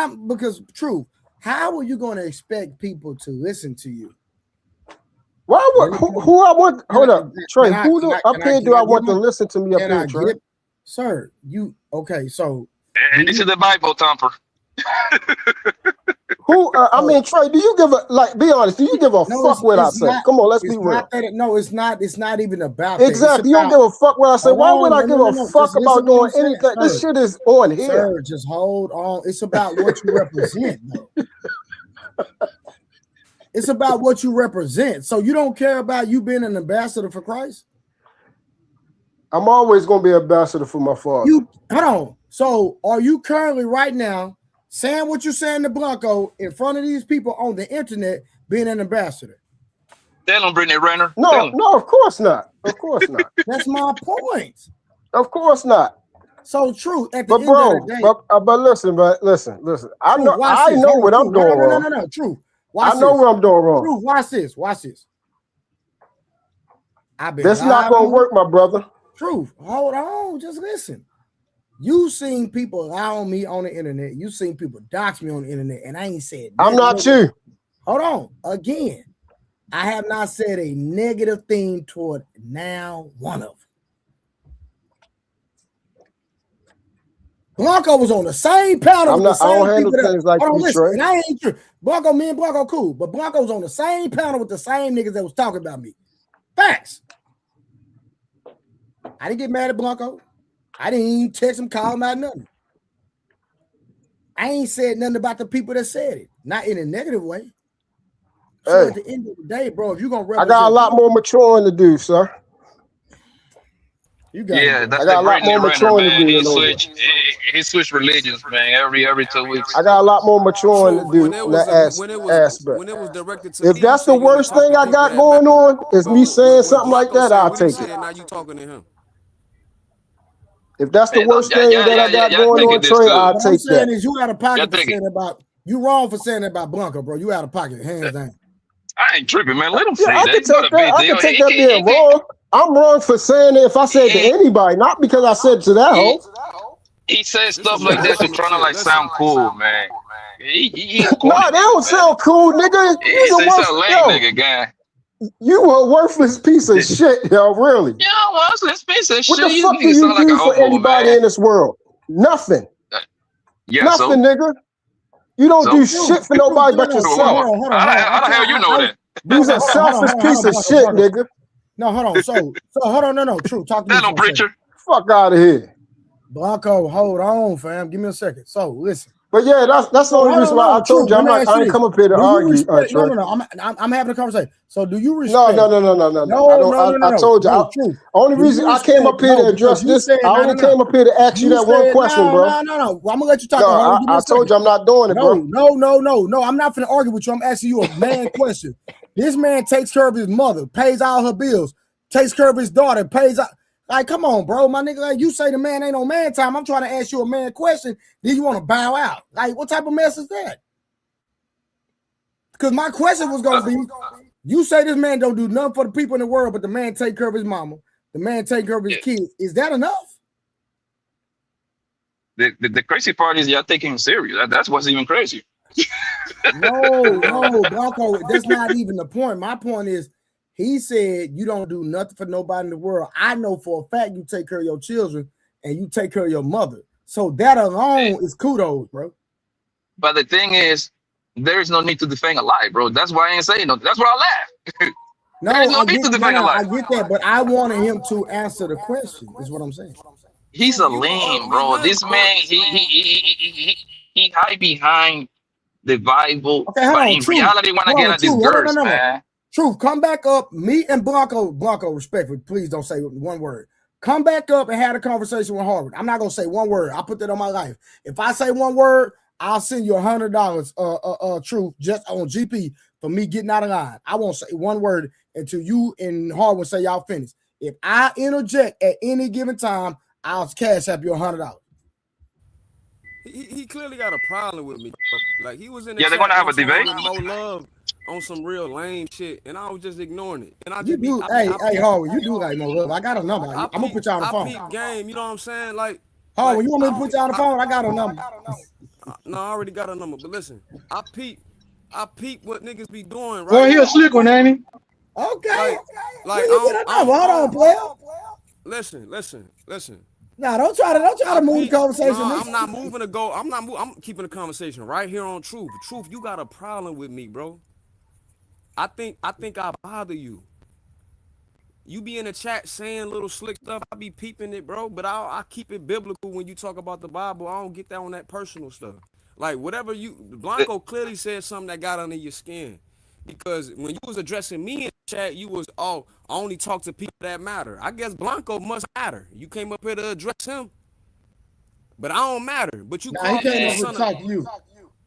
True. How are you going to expect people to listen to you? Why would who I want? Hold up, Trey. Who up here do I want to listen to me up here, Trey? Sir, you okay? So And this is the Bible thumper. Who? I mean, Trey. Do you give a be honest? Do you give a fuck what I say? Come on, let's be real. It's not even about Exactly. You don't give a fuck what I say. Why would I give a fuck about doing anything? This shit is on here. Sir, just hold on. It's about what you represent, though. It's about what you represent. So you don't care about you being an ambassador for Christ? I'm always gonna be an ambassador for my father. Hold on. So are you currently right now saying what you're saying to Blanco in front of these people on the internet, being an ambassador? Tell him, Brittany Renner. No, of course not. Of course not. That's my point. Of course not. So true. At the But end bro, of the day, but listen. I True, know watch I this. know Hold what on, I'm True. doing wrong. No. True. Watch I know this. what I'm doing wrong. True. Watch this. I've been That's not live gonna on- work, my brother. Truth. Hold on. Just listen. You seen people lie on me on the internet. You seen people dox me on the internet, and I ain't said I'm not nothing. you. Hold on. Again, I have not said a negative thing toward now one of them. Blanco was on the same panel I'm with not. the I same don't handle people that. things like Hold on, you, listen, Trey. and I ain't true. Blanco, me and Blanco cool, but Blanco was on the same panel with the same niggas that was talking about me. Facts. I didn't get mad at Blanco. I didn't even text him, call him out, nothing. I ain't said nothing about the people that said it, not in a negative way. So Hey. at the end of the day, bro, if you're gonna I represent, got a lot more maturing to do, sir. You got Yeah, it, that's I got the a lot great more new renter, maturing to man. do He than those switched. He switched religions, man. Every 2 weeks. I got a lot more maturing to Truth, do when it in was that aspect. when it was directed to If me, you that's the said you only worst talk to thing I people got that going matter. on, is But me saying when something like Blanco that, said I'll what he take it. said, now you talking to him. If that's the Man, don't- worst thing that I got going on, Trey, I'll What I'm take saying that. is you out of pocket for take it. saying about you wrong for saying that about Blanco, bro. You out of pocket, hands down. I ain't tripping, man. Let him Yeah, say I that. can It's not take a that. big I deal. can take He that can- being wrong. I'm wrong for saying it if I said to anybody, not because I said to that hoe. He says stuff like that to try to like sound cool, man. He a corny Nah, they nigga, don't man. sound cool, nigga. He You the sound worst. lame, Yo, nigga, guy. you a worthless piece of shit, yo. Really. Yeah, well, it's piece of What the shit. You fuck do nigga you sound like a do for homo, anybody man. in this world? Nothing. Yeah, so Nothing, nigga. You don't So? do shit for nobody but Hold yourself. on. How the hell you know that? You's a selfish piece of shit, nigga. No, hold on. So hold on. No. True. Talk to me. Tell him, for a second. preacher. Fuck out of here. Blanco, hold on, fam. Give me a second. So listen. But yeah, that's the only reason why I told you I ain't come up here to argue. Trey. No. I'm having a conversation. So do you No. respect? I don't. I told you. No, true. Only Do reason you I came respect- up here to no, address because you this, said- I only came up here to ask you that one said, question, bro. No. Well, I'm gonna let you talk. No, Hold on, give me I a told second. you I'm not doing it, bro. No. I'm not finna argue with you. I'm asking you a man question. This man takes care of his mother, pays all her bills, takes care of his daughter, pays out. Like, come on, bro, my nigga. Like, you say the man ain't no man time. I'm trying to ask you a man question. Then you want to bow out? Like, what type of mess is that? Because my question was gonna be: you say this man don't do nothing for the people in the world, but the man take care of his mama, the man take care of his kids. Is that enough? The crazy part is y'all taking him serious. That's what's even crazy. No, Blanco, that's not even the point. My point is, he said you don't do nothing for nobody in the world. I know for a fact you take care of your children and you take care of your mother. So that alone is kudos, bro. But the thing is, there is no need to defend a lie, bro. That's why I ain't saying no. That's why I laugh. No, There is no I need get, to defend a lie. I get that, but I wanted him to answer the question, is what I'm saying. He's a lame, bro. This man, he hide behind the Bible, Okay, hold but on. in Truth. reality, when I Hold get on, at these Truth. Hold on, girls, no. man. Truth, come back up. Me and Blanco, respectfully, please don't say one word. Come back up and have a conversation with Harvard. I'm not gonna say one word. I'll put that on my life. If I say one word, I'll send you $100, Truth, just on GP for me getting out of line. I won't say one word until you and Harvard say y'all finish. If I interject at any given time, I'll cash up you $100. He clearly got a problem with me. Bro. Like he was in the Yeah, they're chat gonna have one a time debate. with Mo Love on some real lame shit, and I was just ignoring it. And I You just do, Harvard, you do like no love. I got a number. I'm gonna put you on the phone. I peep game, you know what I'm saying? Like, Harvard, you want me to put you on the phone? I got a number. No, I already got a number. But listen, I peep what niggas be doing, right? Boy, he a slick one, ain't he? Okay. Like Where you get a number? Hold on, player. Listen. Nah, don't try to move the conversation. No, I'm not moving to go. I'm keeping the conversation right here on Truth. Truth, you got a problem with me, bro. I think I bother you. You be in the chat saying little slick stuff. I be peeping it, bro. But I keep it biblical when you talk about the Bible. I don't get that on that personal stuff. Like whatever Blanco clearly said something that got under your skin. Because when you was addressing me in the chat, you was, I only talk to people that matter. I guess Blanco must matter. You came up here to address him. But I don't matter. But you he came up here to talk to you.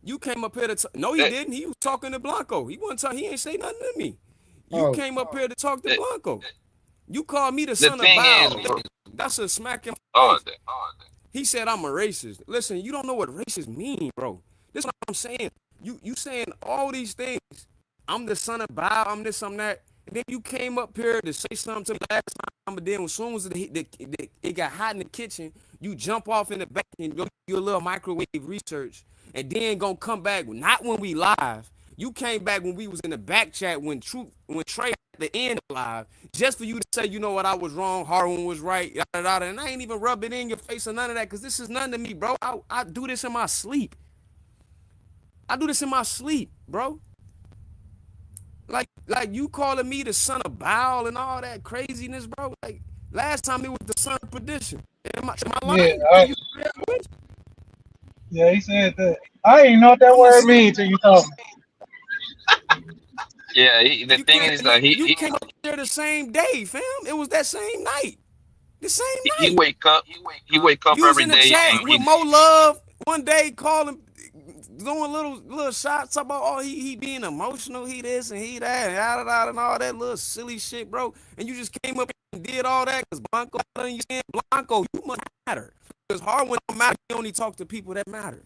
You came up here to no, he didn't. He was talking to Blanco. He ain't say nothing to me. You came up here to talk to Blanco. You call me the The son of thing is, Baal. bro. That's a smack in Oh, my face. He said I'm a racist. Listen, you don't know what racist mean, bro. This is what I'm saying. You saying all these things. I'm the son of Baal. I'm this, I'm that. And then you came up here to say something to me last time, but then as soon as it got hot in the kitchen, you jump off in the back and go do a little microwave research, and then gonna come back not when we live. You came back when we was in the back chat when Trey at the end of live, just for you to say, you know what, I was wrong, Harwin was right, yada, yada, and I ain't even rub it in your face or none of that, because this is nothing to me, bro. I do this in my sleep. I do this in my sleep, bro. Like you calling me the son of Baal and all that craziness, bro. Like last time it was the son of perdition. Am I lying? Yeah, he said that. I didn't know what that word means till you told me. Yeah, the thing is that you came up there the same day, fam. It was that same night. The same night. He wake up You was every in the day chat and with Mo Love one day, calling, doing little shots about, oh, he being emotional, he this and he that, and yada, and all that little silly shit, bro. And you just came up and did all that because Blanco, you saying Blanco, you must matter. Because Harwin don't matter. You only talk to people that matter.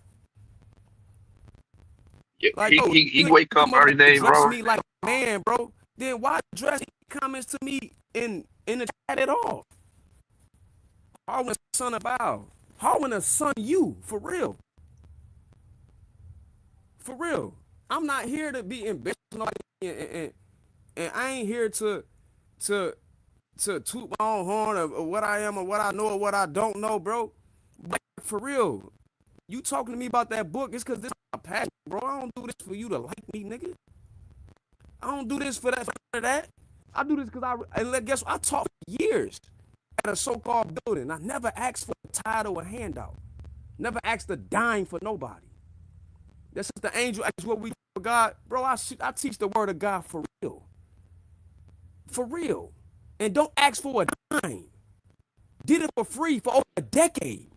Like, bro, he wake up every day, dress bro. me like a man, bro. Then why address comments to me in the chat at all? Harwin son of Baal. Harwin a son you, for real. For real. I'm not here to be embarrassed, and I ain't here to toot my own horn of what I am or what I know or what I don't know, bro. But for real, you talking to me about that book, it's because this is my passion, bro. I don't do this for you to like me, nigga. I don't do this for that. I do this because guess what? I taught for years at a so-called building. I never asked for a title or handout. Never asked a dime for nobody. That's just the angel. That's what we for God, bro. I teach the word of God for real. For real. And don't ask for a dime. Did it for free for over a decade.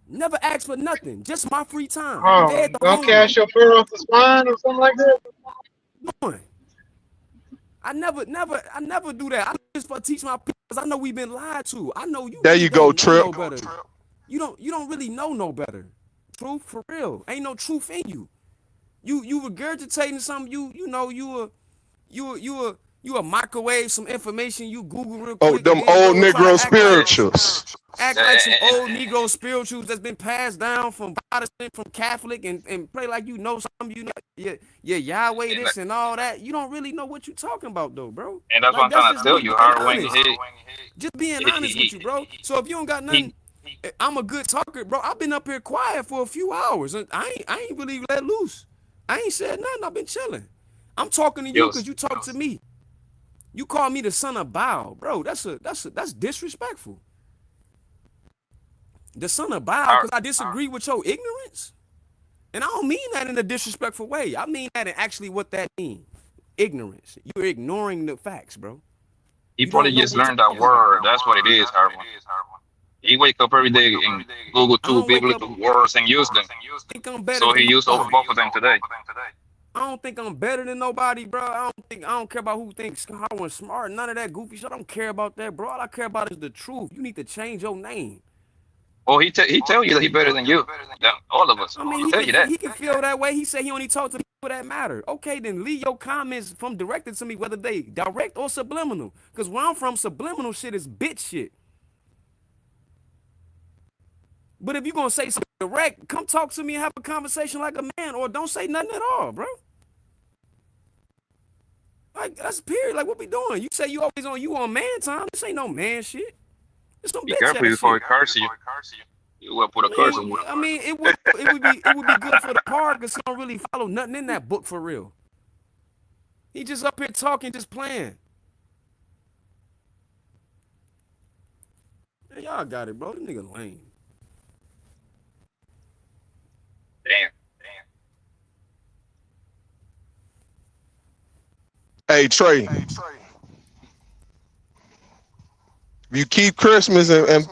Never asked for nothing. Just my free time. Oh, don't cash your fur off the spine or something like that? I never do that. I just for teach my people because I know we've been lied to. I know you. There really you go, don't know Trip. no better. You don't really know no better. Truth, for real. Ain't no truth in you. You regurgitating something. You a microwave some information. You Google real quick. Oh, them old Negro spirituals. Act like some old Negro spirituals that's been passed down from Protestant, from Catholic, and play like you know something. You know, Yahweh this and all that. You don't really know what you talking about though, bro. And that's Like, what I'm trying to just tell being you, Harwin. honest. Just being honest with you, bro. So if you don't got nothing, I'm a good talker, bro. I've been up here quiet for a few hours, and I ain't really let loose. I ain't said nothing. I've been chilling. I'm talking to you because you talk to me. You call me the son of Baal, bro. That's disrespectful. The son of Baal, because I disagree with your ignorance. And I don't mean that in a disrespectful way. I mean that in actually what that means. Ignorance. You're ignoring the facts, bro. He probably just learned that word. That's what it is, Harwin. He wake up every day and Google two biblical words and use them. So he used both of them today. I don't think I'm better than nobody, bro. I don't care about who thinks Harwin's smart. None of that goofy shit. I don't care about that, bro. All I care about is the truth. You need to change your name. Oh, he tell you that he better than you. All of us. I mean, He tell you that. he can feel that way. He said he only talk to people that matter. Okay, then leave your comments from directed to me, whether they direct or subliminal. Because where I'm from, subliminal shit is bitch shit. But if you're going to say something direct, come talk to me and have a conversation like a man, or don't say nothing at all, bro. Like, that's period. Like, what we doing? You say you on man time. This ain't no man shit. It's some Be bitch careful ass before he shit. curse you. You will put a curse on him. I mean, it would be good for the part because he don't really follow nothing in that book for real. He just up here talking, just playing. Hey, y'all got it, bro. This nigga lame. Damn. Hey Trey. If you keep Christmas and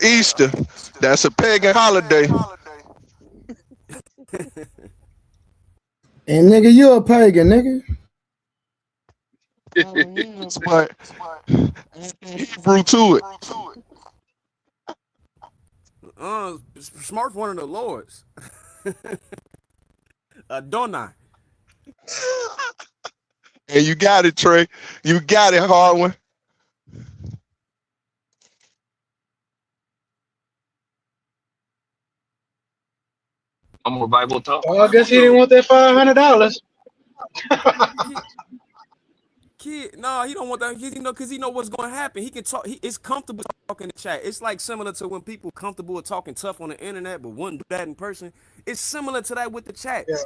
Easter, that's a pagan holiday. And nigga, you a pagan, nigga. but Hebrew to it. Smurf one of the lords. Adonai. And you got it, Trey. You got it, Hardwin. No more Bible talk. Well, I guess he didn't want that $500. Kid, no, he don't want that. Because he know what's going to happen. He can talk. It's comfortable talking in the chat. It's like similar to when people comfortable with talking tough on the internet, but wouldn't do that in person. It's similar to that with the chat. Yeah.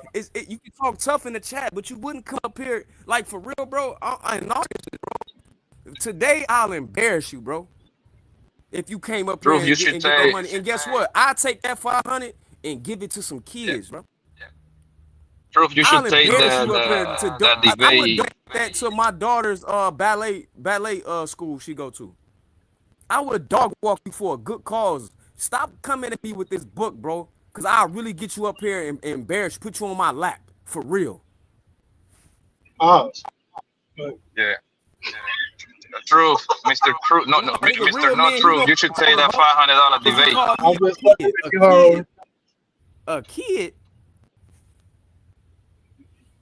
You can talk tough in the chat, but you wouldn't come up here like for real, bro. I know this, bro. Today I'll embarrass you, bro. If you came up here and get no money, and guess what? I take that 500 and give it to some kids, bro. Truth, you should take that I would debate. donate that to my daughter's ballet school she go to. I would dog walk you for a good cause. Stop coming at me with this book, bro, because I'll really get you up here and embarrass you, put you on my lap for real. Oh, Yeah. Truth, Mr. Truth. No, Mr. No Truth. You should take that $500 debate. A kid?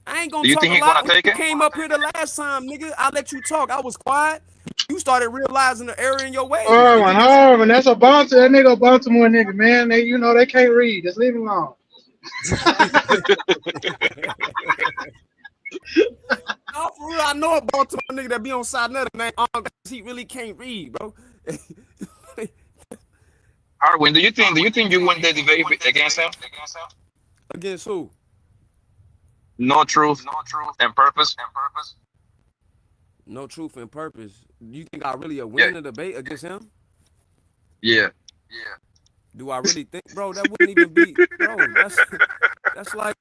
I ain't gonna Do you talk think a he's lot. gonna take You it? came up here the last time, nigga. I let you talk. I was quiet. You started realizing the error in your ways. Harmon, that's a Baltimore. That nigga a Baltimore nigga, man. They, they can't read. Just leave him alone. No, for real, I know a Baltimore nigga that be on side nothing, man. He really can't read, bro. Arwin, do you think you win the debate against him? Against who? No truth and purpose. No truth and purpose. Do you think I really win the debate against him? Yeah. Do I really think, bro? That wouldn't even be, bro. That's like,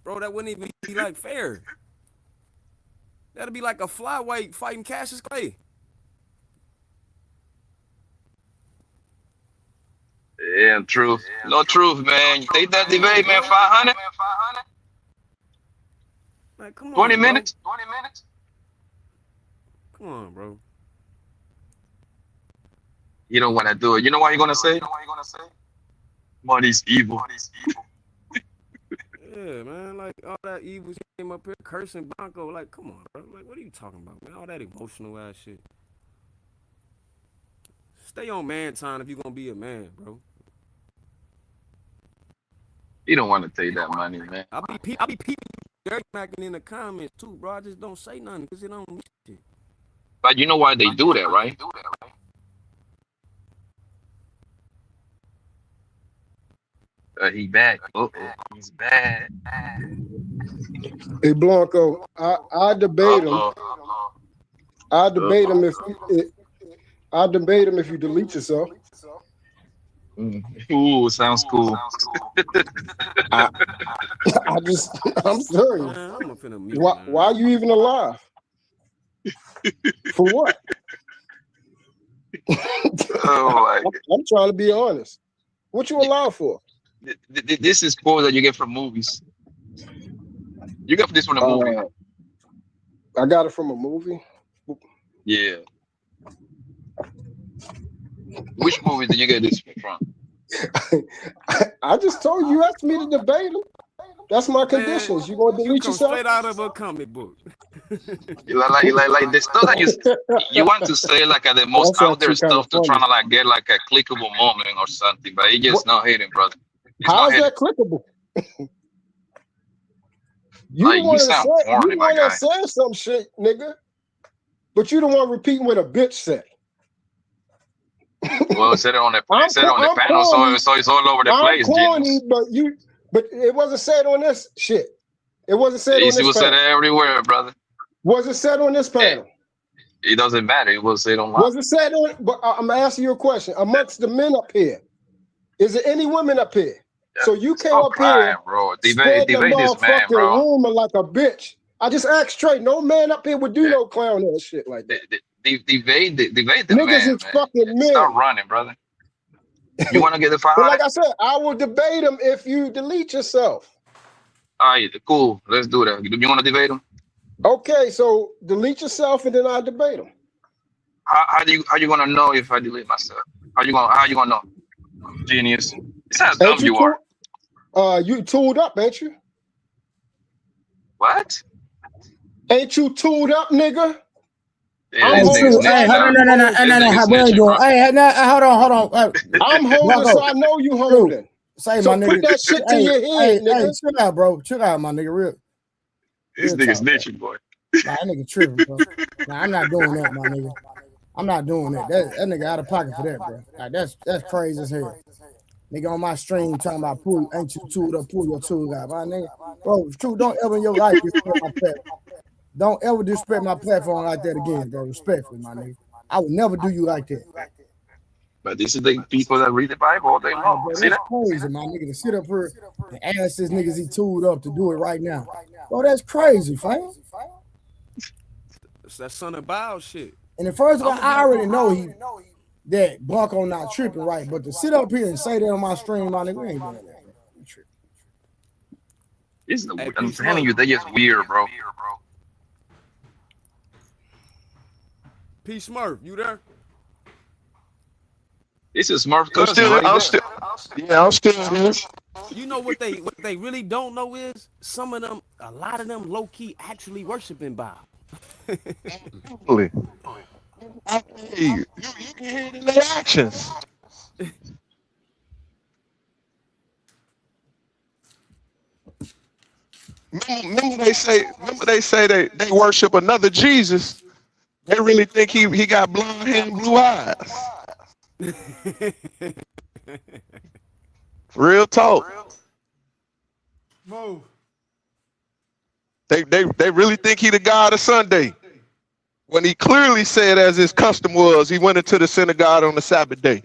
bro. That wouldn't even be like fair. That'd be like a flyweight fighting Cassius Clay. Yeah, truth. No truth, man. You take that debate, man. 500. Like, come on, 20 bro. minutes. Come on, bro. You don't want to do it. You know what you're gonna say? Money's evil. Yeah, man. Like all that evil shit came up here cursing Blanco. Like, come on, bro. Like, what are you talking about, man? All that emotional ass shit. Stay on man time if you're gonna be a man, bro. You don't want to take that money, man. I be peeping dirty macking in the comments too, bro. I just don't say nothing because it don't mean shit. But you know why they do that, right? He back. Oh, he's bad. Hey Blanco, I debate him. I debate him if you delete yourself. Ooh, sounds cool. I'm serious. Why are you even alive? For what? I'm trying to be honest. What you alive for? This is quote that you get from movies. You got this from a movie. I got it from a movie. Yeah. Which movie did you get this from? I just told you asked me to debate him. That's my conditions. You gonna delete yourself? Straight out of a comic book. like the stuff that you want to say like the most out there stuff to try to like get like a clickable moment or something, but you just not hitting, brother. How is that clickable? You Like, you want sound corny, my to guy. say some shit, nigga, but you don't want to repeat what a bitch said. Well, said it on the panel, corny. so it's all over the place. Corny, but it wasn't said on this shit. It wasn't said on It this was said panel. everywhere, brother. Was it said on this panel? It doesn't matter. It was said online. Was it said on? But I'm asking you a question. Amongst the men up here, is there any women up here? So you came Stop up crying, here, bro. spread the Debate this man, motherfucking bro. rumor like a bitch. I just asked straight. No man up here would do no clown ass shit like that. Debate the Niggas man, is man. fucking men. Stop running, brother. You want to get the But 500? like I said, I will debate him if you delete yourself. All right, cool. Let's do that. You want to debate him? Okay, so delete yourself and then I debate them. How you gonna know if I delete myself? How you gonna know? Genius. This how Ain't dumb you you are. you tooled up, ain't you? What? Ain't you tooled up, nigga? Yeah, I'm this holding nigga so I snitching, know. dog. This nigga We ain't snitching, doing. bro. Hey, hold on. I'm holding so I know you holding. Say So my nigga. put that shit to your head, nigga. Chill out, bro. Chill out, my nigga. Real This nigga snitching, boy. Nah, that nigga tripping, bro. Nah, I'm not doing that, my nigga. I'm not doing that. That nigga out of pocket for that, bro. Like, that's crazy as hell. Nigga on my stream talking about pull, ain't you tooled up, pull your tool out, my nigga. Bro, it's true. Don't ever in your life disrespect my platform. Don't ever disrespect my platform like that again, bro. Respectfully, my nigga. I would never do you like that. But these are the people that read the Bible all day long. Bro, See that's that? crazy, my nigga. To sit up here and ask this niggas he tooled up to do it right now. Bro, that's crazy, fam. It's that son of Bow shit. And the first of all, I already know that Blanco not tripping, right? But to sit up here and say that on my stream, my nigga, we ain't doing that, bro. I'm telling you, they just weird, bro. P Smurf, you there? This is Smurf I'm cousin still, right I'm there. I'm still here. You know what they really don't know is some of them, a lot of them low key actually worshiping Bow. Hey, you can hear it in their actions. Remember they say they worship another Jesus. They really think he got blonde hair and blue eyes. Real talk. Move. They really think he the God of Sunday. When he clearly said, as his custom was, he went into the synagogue on the Sabbath day.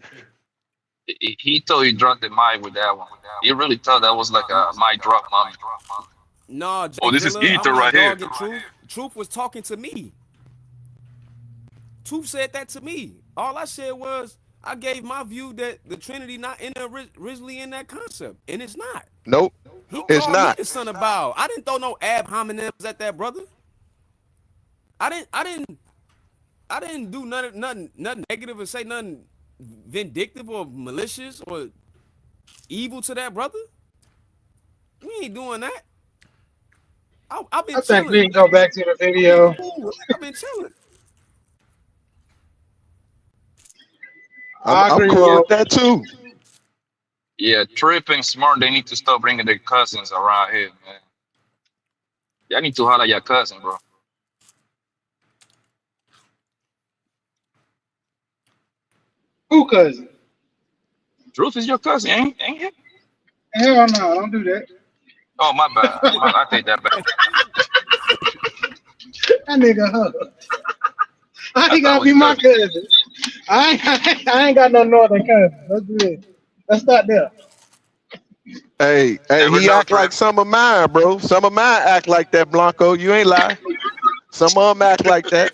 He told you dropped the mic with that one. He really thought that was like a mic drop, mommy. Nah, Jay Oh, this is Dilla, Ether I'm right not here. dogging Truth. Truth was talking to me. Truth said that to me. All I said was I gave my view that the Trinity not in originally in that concept, and it's not. Nope, He it's called me not. the son of Bow. I didn't throw no ab hominems at that brother. I didn't do nothing negative or say nothing vindictive or malicious or evil to that brother. We ain't doing that. I've been I think we chilling. can go back to the video. I've been chilling. I'm cool with that too. Yeah, Trip and Smart, they need to stop bringing their cousins around here, man. Y'all need to holler at your cousin, bro. Who cousin? Truth is your cousin, ain't it? Hell no, don't do that. Oh, my bad. I take that back. That nigga, huh? I ain't gotta was be my cousin. cousin. I ain't got no northern cousin. Let's do it. Let's start there. Hey, Never he know, act like Trip. some of mine, bro. Some of mine act like that, Blanco. You ain't lie. Some of them act like that.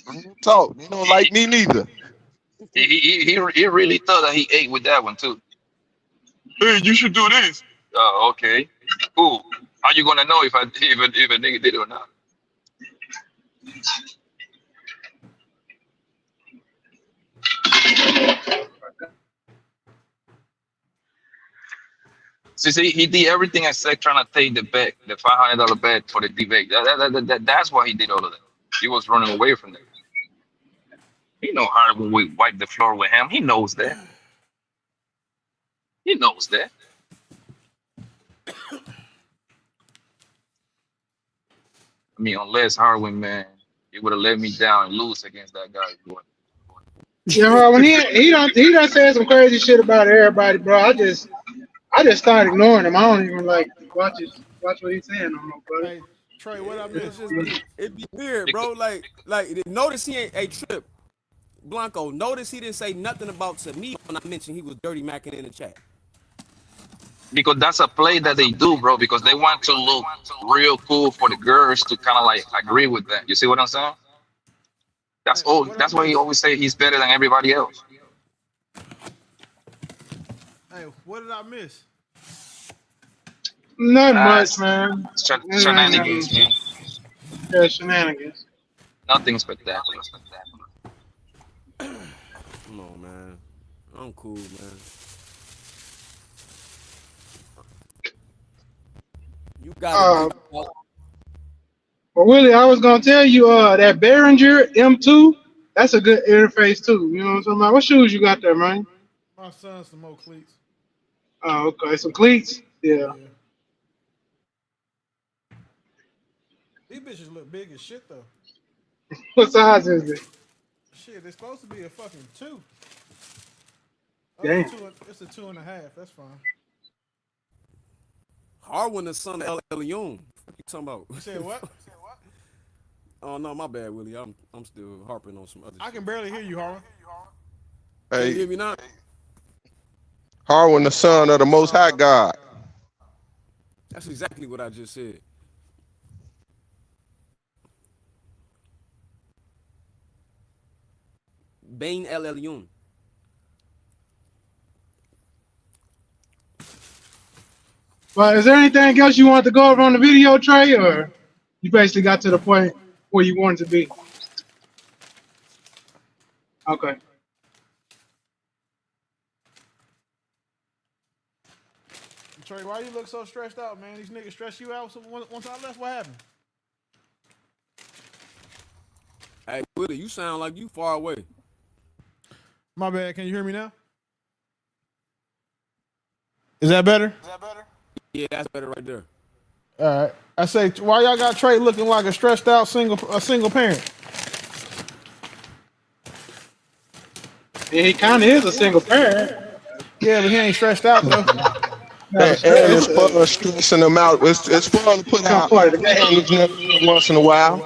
Real talk. You don't like me neither. He really thought that he ate with that one, too. Hey, you should do this. Oh, okay. Cool. How you gonna know if a nigga did it or not? See, he did everything except trying to take the bet, the $500 bet for the debate. That's why he did all of that. He was running away from that. He know how when we wipe the floor with him. He knows that. He knows that. I mean, unless Harwin, man, he would have let me down and lose against that guy. Boy. Yeah, bro, when he done said some crazy shit about everybody, bro. I just started ignoring him. I don't even like watch what he's saying no more, bro. Hey, Trey, what I It's missed? just it be weird, bro. Like notice he ain't a Trip. Blanco, notice he didn't say nothing about to me when I mentioned he was dirty macking in the chat. Because that's a play that they do, bro, because they want to look real cool for the girls to kind of like agree with them. You see what I'm saying? That's all. That's why he always say he's better than everybody else. Hey, what did I miss? Not much, man. Shenanigans, man. podcast shenanigans. Nothing spectacular. Come on, man. I'm cool, man. You got it. Well, Willie, I was gonna tell you that Behringer M2, that's a good interface too. You know what I'm talking about? What shoes you got there, man? My son's some more cleats. Oh, okay, some cleats. Yeah. These bitches look big as shit though. What size is it? Shit, they're supposed to be a fucking 2. Oh, Damn. it's a 2.5. That's fine. Harwin, the son of El Elyon. What you talking about? You said what? Oh no, my bad, Willie. I'm still harping on some other. I can barely hear you, Harlan. Can you Hey, hear me now? Harwin, the son of the Most High God. That's exactly what I just said. Bain El Elyon. Well, is there anything else you want to go over on the video, Trey, or you basically got to the point where you wanted to be? Okay. Trey, why you look so stressed out, man? These niggas stress you out. So once I left, what happened? Hey, Willie, you sound like you far away. My bad. Can you hear me now? Is that better? Yeah, that's better right there. All right. I say, why y'all got Trey looking like a stressed out single parent? Yeah, he kind of is a single parent. Yeah, but he ain't stressed out though. And it's fun stressing them out. It's fun to put out once in a while.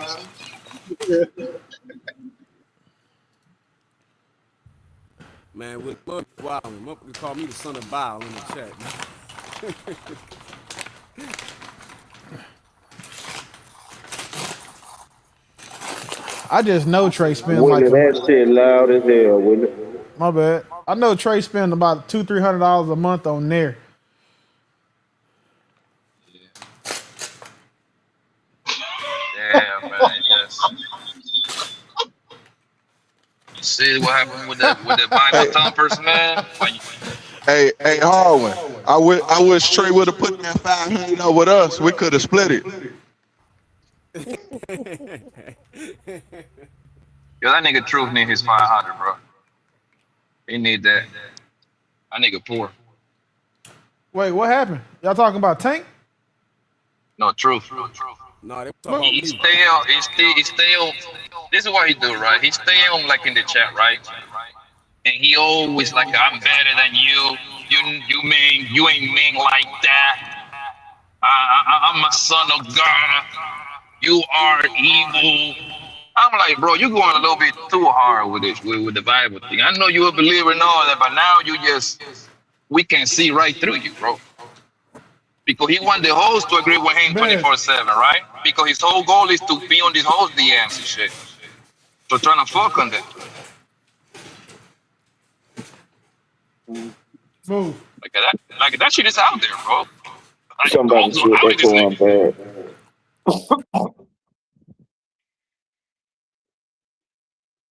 Man, with wow, you call me the son of Baal in the chat. I just know Trey spends Willie, like that shit loud as hell, Willie. my bad. I know Trey spends about $200-300 a month on there. Yeah, man. Yes. You see what happened with the Bible thumpers, man? Hey, Harwin, I wish Trey would have put that 500 up with us. We could have split it. Yo, that nigga Truth need his 500, bro. He need that. That nigga poor. Wait, what happened? Y'all talking about Tank? No, Truth. No, they He stay on. This is what he do, right? He stay on like in the chat, right? And he always like, I'm better than you. You ain't mean like that. I'm a son of God. You are evil. I'm like, bro, you going a little bit too hard with it, with the Bible thing. I know you're a believer and all that, but now we can see right through you, bro. Because he want the host to agree with him 24/7, right? Because his whole goal is to be on this host DMs and shit. So trying to fuck on them. Move. Like that shit is out there, bro. Like, Somebody shit echo on bad.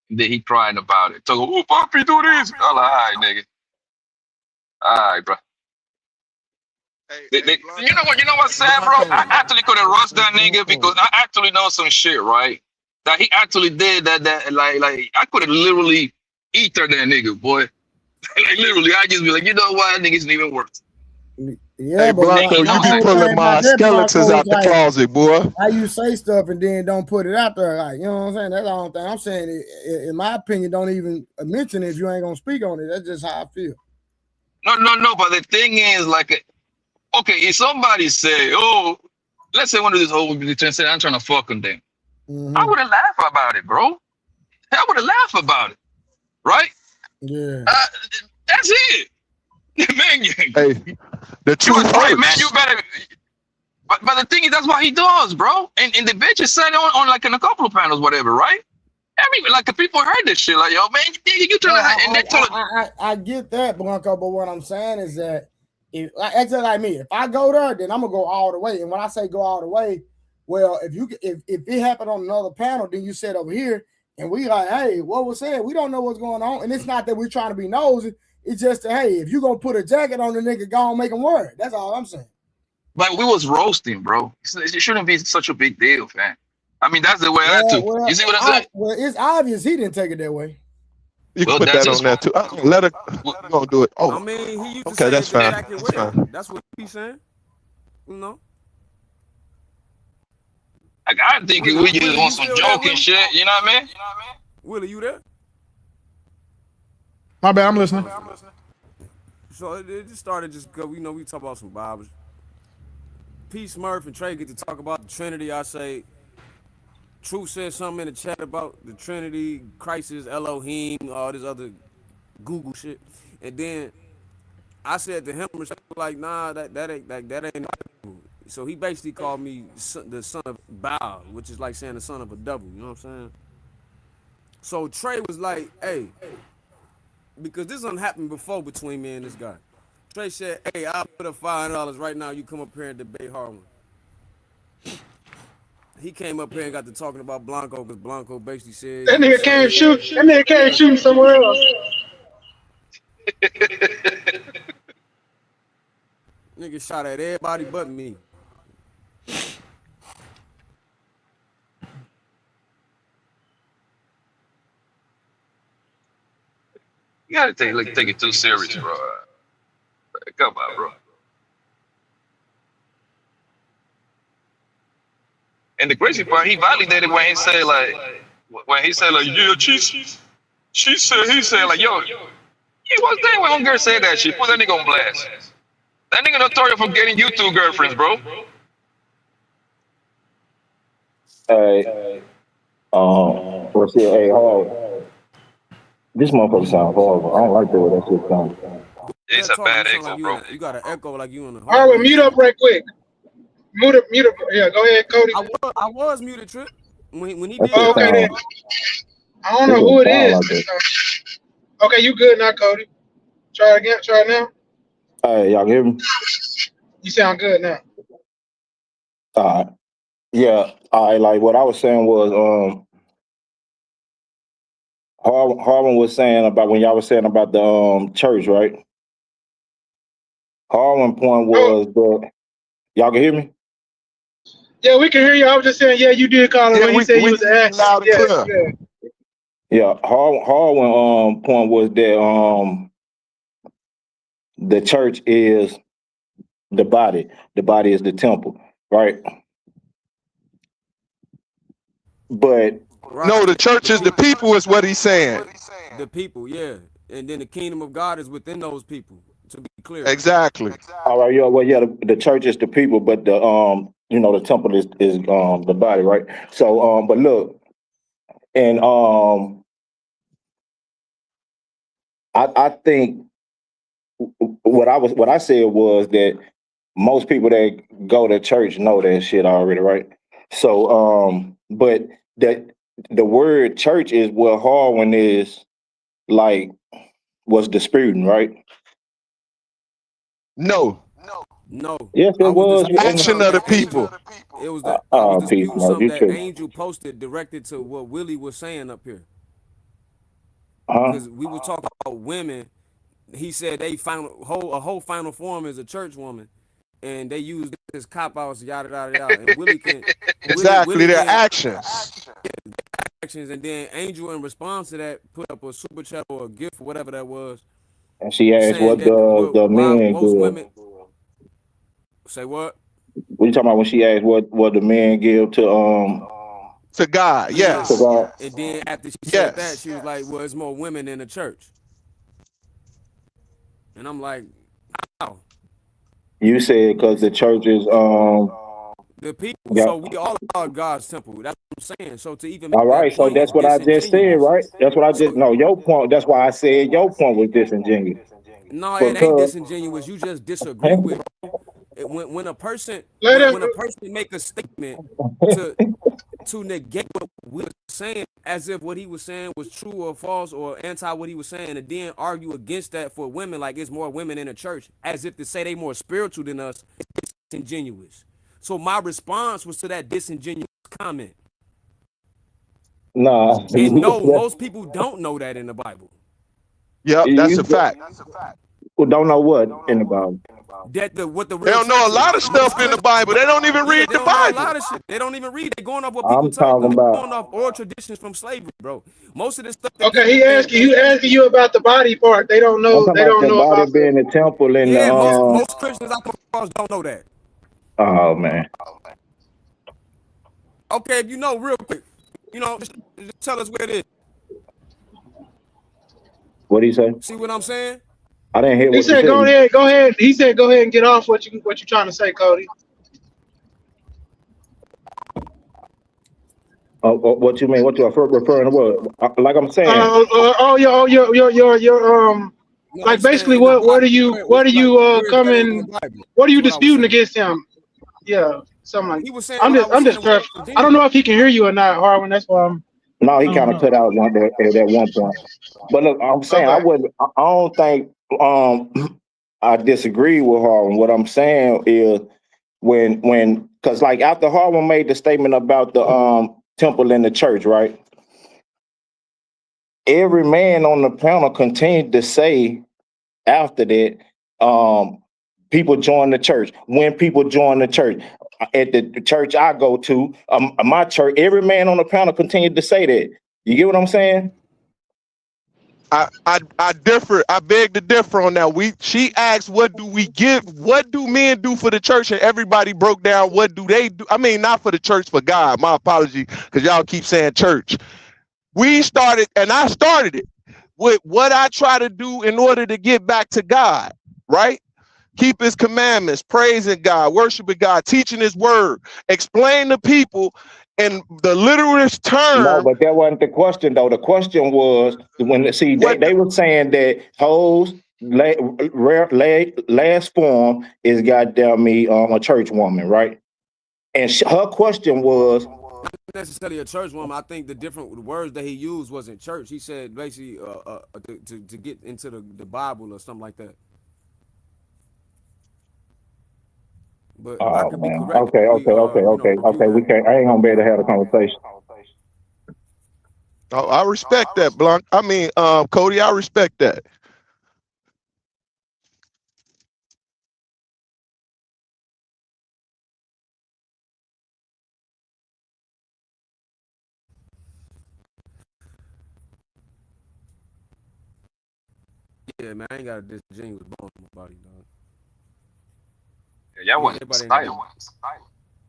Then he crying about it. So, oh, Poppy, do this. I'm like, all right, nigga. All right, bro. You know what, Sam, bro? I actually could have rushed that nigga because I actually know some shit, right? That he actually did that like I could have literally eaten that nigga, boy. Like literally, I just be like, you know what, that nigga's not even worth it. Yeah, Hey, but Blanco, you be pulling my skeletons out the closet, boy. How you say stuff and then don't put it out there, like, you know what I'm saying? That's the only thing I'm saying. In my opinion, don't even mention it if you ain't gonna speak on it. That's just how I feel. No. But the thing is, like, okay, if somebody say, oh, let's say one of these whole say, I'm trying to fuck on them, I would have laughed about it, bro. I would have laughed about it, right? Yeah. That's it. Man, Hey, the truth hurts. man, you better. But the thing is, that's what he does, bro. And the bitch is said on like in a couple of panels, whatever, right? Like the people heard this shit, like, yo, man, you trying to, and they told I get that, Blanco, but what I'm saying is that if like me, if I go there, then I'm gonna go all the way. And when I say go all the way, Well, if it happened on another panel, then you said over here, and we like, hey, what was said? We don't know what's going on, and it's not that we're trying to be nosy. It's just that, hey, if you gonna put a jacket on the nigga, go on, make him wear it. That's all I'm saying. But we was roasting, bro. It shouldn't be such a big deal, fam. I mean, that's the way I took. You see what I'm saying? Well, it's obvious he didn't take it that way. You can put that on there too. Let her. We're gonna do it. Oh, I mean, he used to okay, say that's the fine. jacket That's wear. fine. That's what he's saying. You know. Like, I think we just want some joking shit. You know what I mean? Willie, you there? My bad, I'm listening. So it just started just because we talk about some Bibles. P. Smurf and Trey get to talk about the Trinity. I say, Truth said something in the chat about the Trinity, Christ is Elohim, all this other Google shit. And then I said to him, like, nah, that ain't. So he basically called me the son of Baal, which is like saying the son of a devil. You know what I'm saying? So Trey was like, hey, because this done happened before between me and this guy. Trey said, hey, I'll put up $500 right now. You come up here and debate Harlan. He came up here and got to talking about Blanco because Blanco basically said That nigga can't shoot. That nigga can't shoot somewhere else. Nigga shot at everybody but me. You gotta take it too serious, bro. Come on, bro. And the crazy part, he validated when he said like, yeah, she said, he said like, yo, he was there when homegirl said that shit. Put that nigga on blast. That nigga notorious for getting you two girlfriends, bro. Hey, what's it? Hey, Hall. This motherfucker sound horrible. I don't like the way that shit sounds. It's a bad echo, bro. You got an echo like you in the. All right, mute up right quick. Mute up. Yeah, go ahead, Cody. I was muted, Trip. When he did. Oh, okay, then. I don't know who it is. Okay, you good now, Cody? Try again. Try now. Hey, y'all hear me? You sound good now. Yeah. Like what I was saying was Harlan was saying about when y'all was saying about the church, right? Harlan point was that y'all can hear me? Yeah, we can hear you. I was just saying, yeah, you did call him when he said he was loud and clear. Yeah, Harlan point was that the church is the body. The body is the temple, right? But no, the church is the people, is what he's saying. The people, yeah. And then the kingdom of God is within those people, to be clear. Exactly. All right, yeah, well, yeah, the church is the people, but the the temple is the body, right? So but look, and I think what I said was that most people that go to church know that shit already, right? So but that the word church is what Harlan is like was disputing, right? No. Yes, it was action of the people. It was that I was disputing something that Angel posted directed to what Willie was saying up here. Because we were talking about women. He said they found a whole final form is a church woman, and they use this as cop outs, yada yada yada. And Willie can exactly their actions. Actions, and then Angel in response to that put up a super chat or a gift or whatever that was. And she asked what the men give. Say what? What you talking about when she asked what the men give to God? Yes. To God. And then after she said that, she was like, "Well, it's more women in the church." And I'm like, "How?" You said because the church is the people. So we all are God's temple. That's what I'm saying. So to even all right, so that's what I just said, right? That's what I just your point. That's why I said your point was disingenuous. No, it ain't disingenuous. You just disagree with it. When a person make a statement to negate what we were saying, as if what he was saying was true or false or anti what he was saying, and then argue against that for women, like it's more women in the church, as if to say they more spiritual than us, it's disingenuous. So my response was to that disingenuous comment. Nah. And no, most people don't know that in the Bible. Yep, that's a fact. Well, don't know what in the Bible. That what the They real don't know a church lot is. of stuff in the Bible. They don't even read They the don't know a Bible. lot of shit. They don't even read. They're going off what people I'm tell them. talking They're about. going off oral traditions from slavery, bro. Most of this stuff that Okay, people he asking you about the body part. They don't I'm know. talking They about don't the know body about the. being the temple and the Yeah, most Christians I come across don't know that. Oh man. Okay, if you know, real quick, just tell us where it is. What do you say? See what I'm saying? I didn't hear He what you said, said. "Go ahead, go ahead." He said, "Go ahead and get off what you trying to say, Cody." What you mean? What you referring to? What? Like I'm saying. Your No, I'm like saying basically in the what are Bible. you Where is that in the coming? Bible? What are you That's what I was disputing saying. against him? Yeah, something like. He was saying I'm what I just was saying. trying. I don't know if he can hear you or not, Harwin. That's why I'm. No, he I don't kind of know. cut out at that one point. But look, I'm saying Okay. I don't think I disagree with Harlan. What I'm saying is when because like after Harlan made the statement about the temple and the church, right? Every man on the panel continued to say after that, people join the church. When people join the church, at the church I go to, my church, every man on the panel continued to say that. You get what I'm saying? I differ. I beg to differ on that. She asked, "What do we give? What do men do for the church?" And everybody broke down. What do they do? I mean, not for the church, for God. My apology, because y'all keep saying church. We started, and I started it with what I try to do in order to get back to God. Right? Keep His commandments, praising God, worshiping God, teaching His word, explain to people in the literalist term. No, but that wasn't the question though. The question was when they were saying that hoes last form is goddamn me a church woman, right? And her question was Not necessarily a church woman. I think the different words that he used wasn't church. He said basically to get into the Bible or something like that. But I oh could be man. correct. Okay. Review We that. can't. I ain't gonna be able to have a conversation. Oh, I respect that, Blanc. I mean, Cody, I respect that. Yeah, man, I ain't got a disingenuous bone in my body, dog. Yeah, y'all wasn't Everybody ain't style.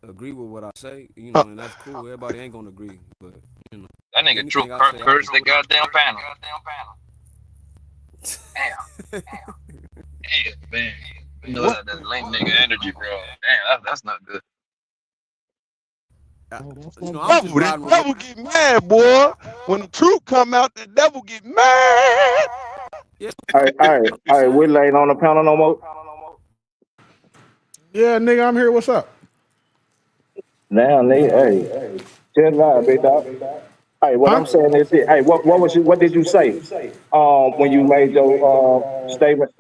gonna agree with what I say, and that's cool. Everybody ain't gonna agree, but That nigga True anything I say, I cursed the can. goddamn panel. Damn. Damn, man. You know What? that lame nigga energy, bro. Damn, that's not good. I'm just The riding with devil get mad, boy. When the truth come out, the devil get mad. Yeah. All right. We're laying on the panel no more. Yeah, nigga, I'm here. What's up? Now, nigga, hey, chill out, big dog. Hey, what Huh? I'm saying is, hey, what did you say? When you made your statement?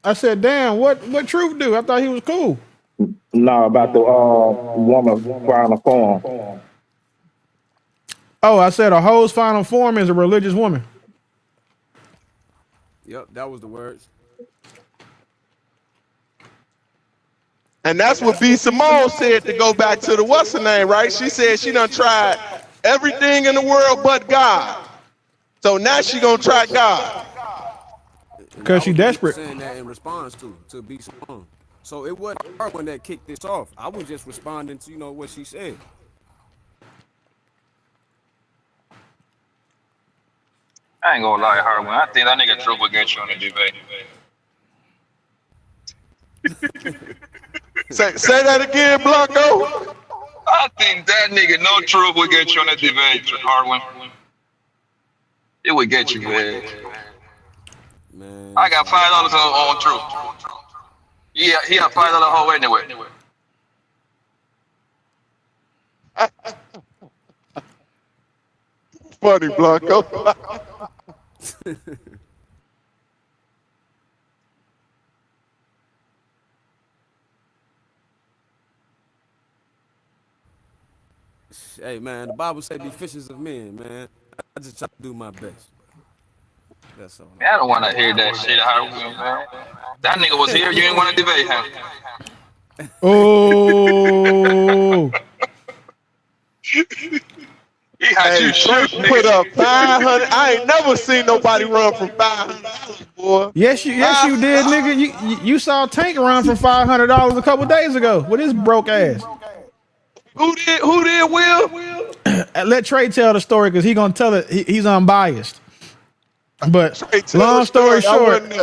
I said, damn, what Truth do? I thought he was cool. No, about the woman trying to form. Oh, I said a hoe's final form is a religious woman. Yep, that was the words. And that's what B. Simone said, to go back to the what's her name, right? She said she done tried everything in the world but God. So now she gonna try God. And that Because she was what he was desperate. saying that in response to be Simone. So it wasn't her one that kicked this off. I was just responding to what she said. I ain't gonna lie, Harwin. I think that nigga True will get you on the debate. Say that again, Blanco. I think that nigga No Truth will get you on the debate, Harwin. It would get you, man. Man, I got $5 on Truth. Yeah, he a $5 hoe anyway. Funny, Blanco. Hey man, the Bible say be fishers of men, man. I just try to do my best. That's all. Man, I don't want to hear that shit, Harwin, man. That nigga was here. You ain't want to debate him. Oh. He had Hey, you Trey shoot, put nigga. up 500. I ain't never seen nobody run from $500, boy. Yes, you did, nigga. You saw Tank run for $500 a couple days ago with his broke ass. Who did, Will? Let Trey tell the story because he gonna tell it. He's unbiased. But tell long the story story. I short, wasn't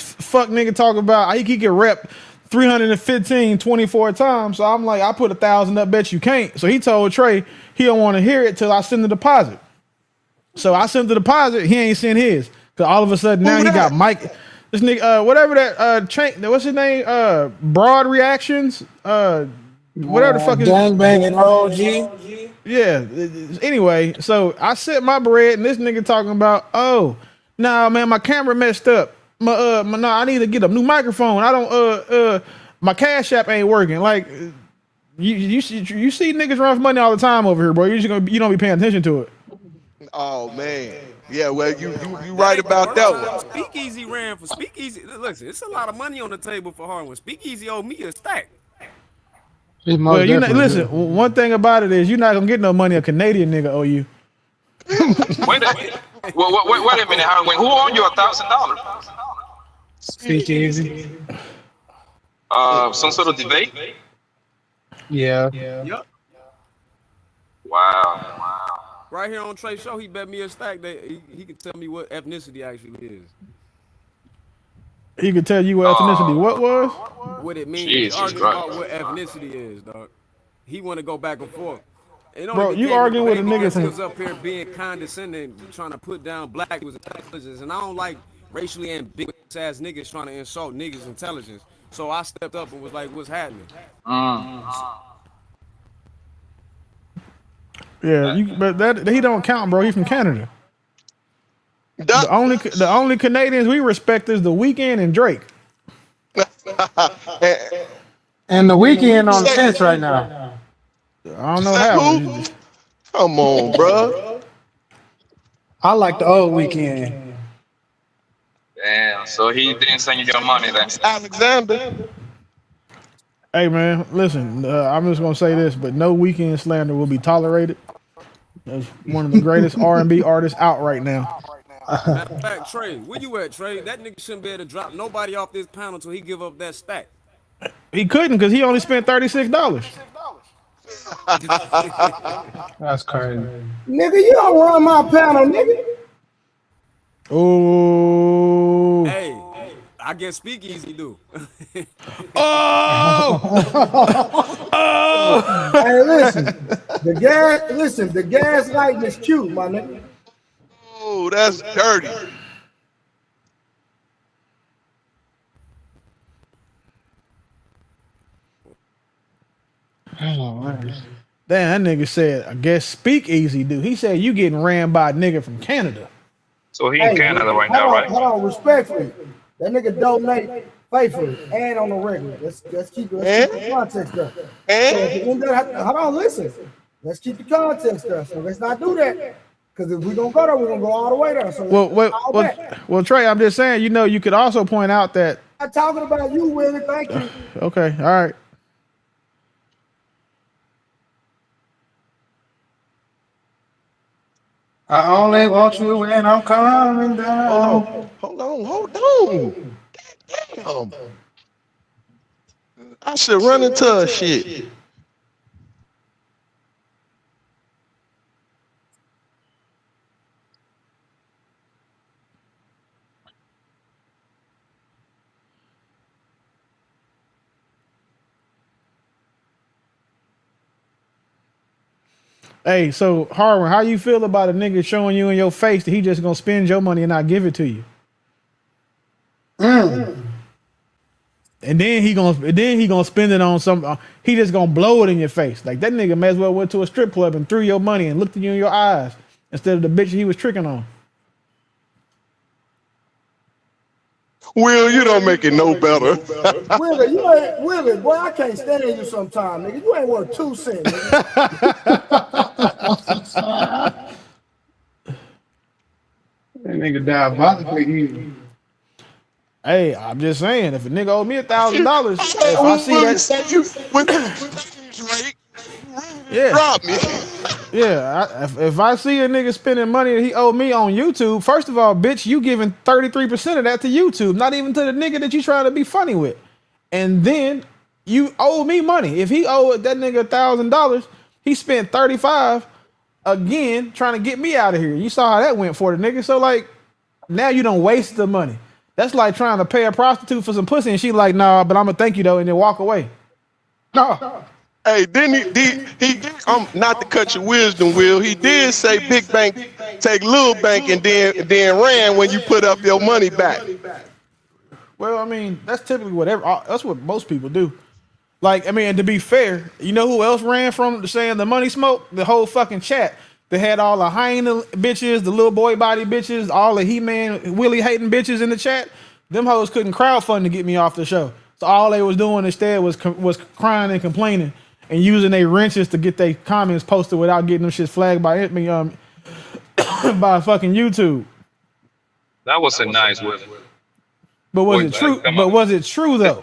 fuck nigga talk about he could get rep 315 24 times. So I'm like, I put 1,000 up, bet you can't. So he told Trey he don't want to hear it till I send the deposit. So I sent the deposit, he ain't sent his. Cause all of a sudden now he got Mike. This nigga, whatever that what's his name? Broad Reactions. Whatever the fuck is gangbanging OG. yeah. Anyway, so I sent my bread, and this nigga talking about, oh, nah, man, my camera messed up. No, I need to get a new microphone. I don't, my Cash App ain't working. Like, you see niggas run for money all the time over here, bro. You don't be paying attention to it. Oh man, yeah. Well, you right about that one. Speakeasy ran for Speakeasy. Listen, it's a lot of money on the table for Harwin. Speakeasy owed me a stack. Well, you not, listen. One thing about it is you're not gonna get no money a Canadian nigga owe you. Wait a minute, Harwin. Who owned you $1,000? Speakeasy. Some sort of debate? Yeah. Yep. Wow. Right here on Trey Show, he bet me a stack that he could tell me what ethnicity actually is. He could tell you what ethnicity what was. What it means. Jesus He arguing Christ. about what ethnicity is, dog. He want to go back and forth. It only Bro, you became arguing with a debate nigga because he from- was up here being condescending, trying to put down black people's intelligence, and I don't like racially ambiguous ass niggas trying to insult niggas' intelligence. So I stepped up and was like, "What's happening?" Yeah, but that he don't count, bro. He from Canada. The only Canadians we respect is The Weeknd and Drake. And The Weeknd on the fence right now. I don't know how. Come on, bro. I like the old Weeknd. Damn, so he didn't send you your money then. Alexander. Hey man, listen. I'm just gonna say this, but no Weeknd slander will be tolerated. That's one of the greatest R&B artists out right now. Matter of fact, Trey, where you at, Trey? That nigga shouldn't be able to drop nobody off this panel until he give up that stack. He couldn't because he only spent $36. That's crazy. Nigga, you don't run my panel, nigga. Oh. Hey, I guess Speakeasy do. Hey, listen. The gas lighting is cute, my nigga. Oh, that's dirty. Damn, that nigga said, I guess Speakeasy do. He said you getting ran by a nigga from Canada. So he in Canada right now, right? Hold on, respectfully. That nigga donate faithfully and on the regular. Let's keep the context up. So at the end of hold on, listen. Let's keep the context up. So let's not do that. Because if we're gonna go there, we're gonna go all the way there. So Well, Trey, I'm just saying, you could also point out that. I'm talking about you, Willie. Thank you. Okay, all right. I only want you when I'm coming down. Hold on. Damn. I should run into a shit. Hey, so Harwin, how you feel about a nigga showing you in your face that he just gonna spend your money and not give it to you? And then he gonna spend it on some. He just gonna blow it in your face. Like that nigga may as well went to a strip club and threw your money and looked at you in your eyes instead of the bitch he was tricking on. Will, you don't make it no better. Willie, you ain't Willie, boy. I can't stand you sometime, nigga. You ain't worth 2 cents, nigga. That nigga diabolically evil. Hey, I'm just saying, if a nigga owe me $1,000, if I see that, yeah, drop me. Yeah, if I see a nigga spending money that he owe me on YouTube, first of all, bitch, you giving 33% of that to YouTube, not even to the nigga that you trying to be funny with. And then you owe me money. If he owed that nigga $1,000, he spent 35 again trying to get me out of here. You saw how that went for the nigga. So like, now you don't waste the money. That's like trying to pay a prostitute for some pussy and she like, nah, but I'm gonna thank you though, and then walk away. No. Hey, didn't he not to cut your wisdom, Will, he did say big bank take little bank and then ran when you put up your money back. Well, I mean, that's typically that's what most people do. Like, I mean, and to be fair, you know who else ran from saying the money smoke? The whole fucking chat. They had all the hyena bitches, the little boy body bitches, all the He-Man, Willie hating bitches in the chat. Them hoes couldn't crowdfund to get me off the show. So all they was doing instead was crying and complaining and using their wrenches to get their comments posted without getting them shit flagged by by fucking YouTube. That was a nice one. But was it true? But was it true though?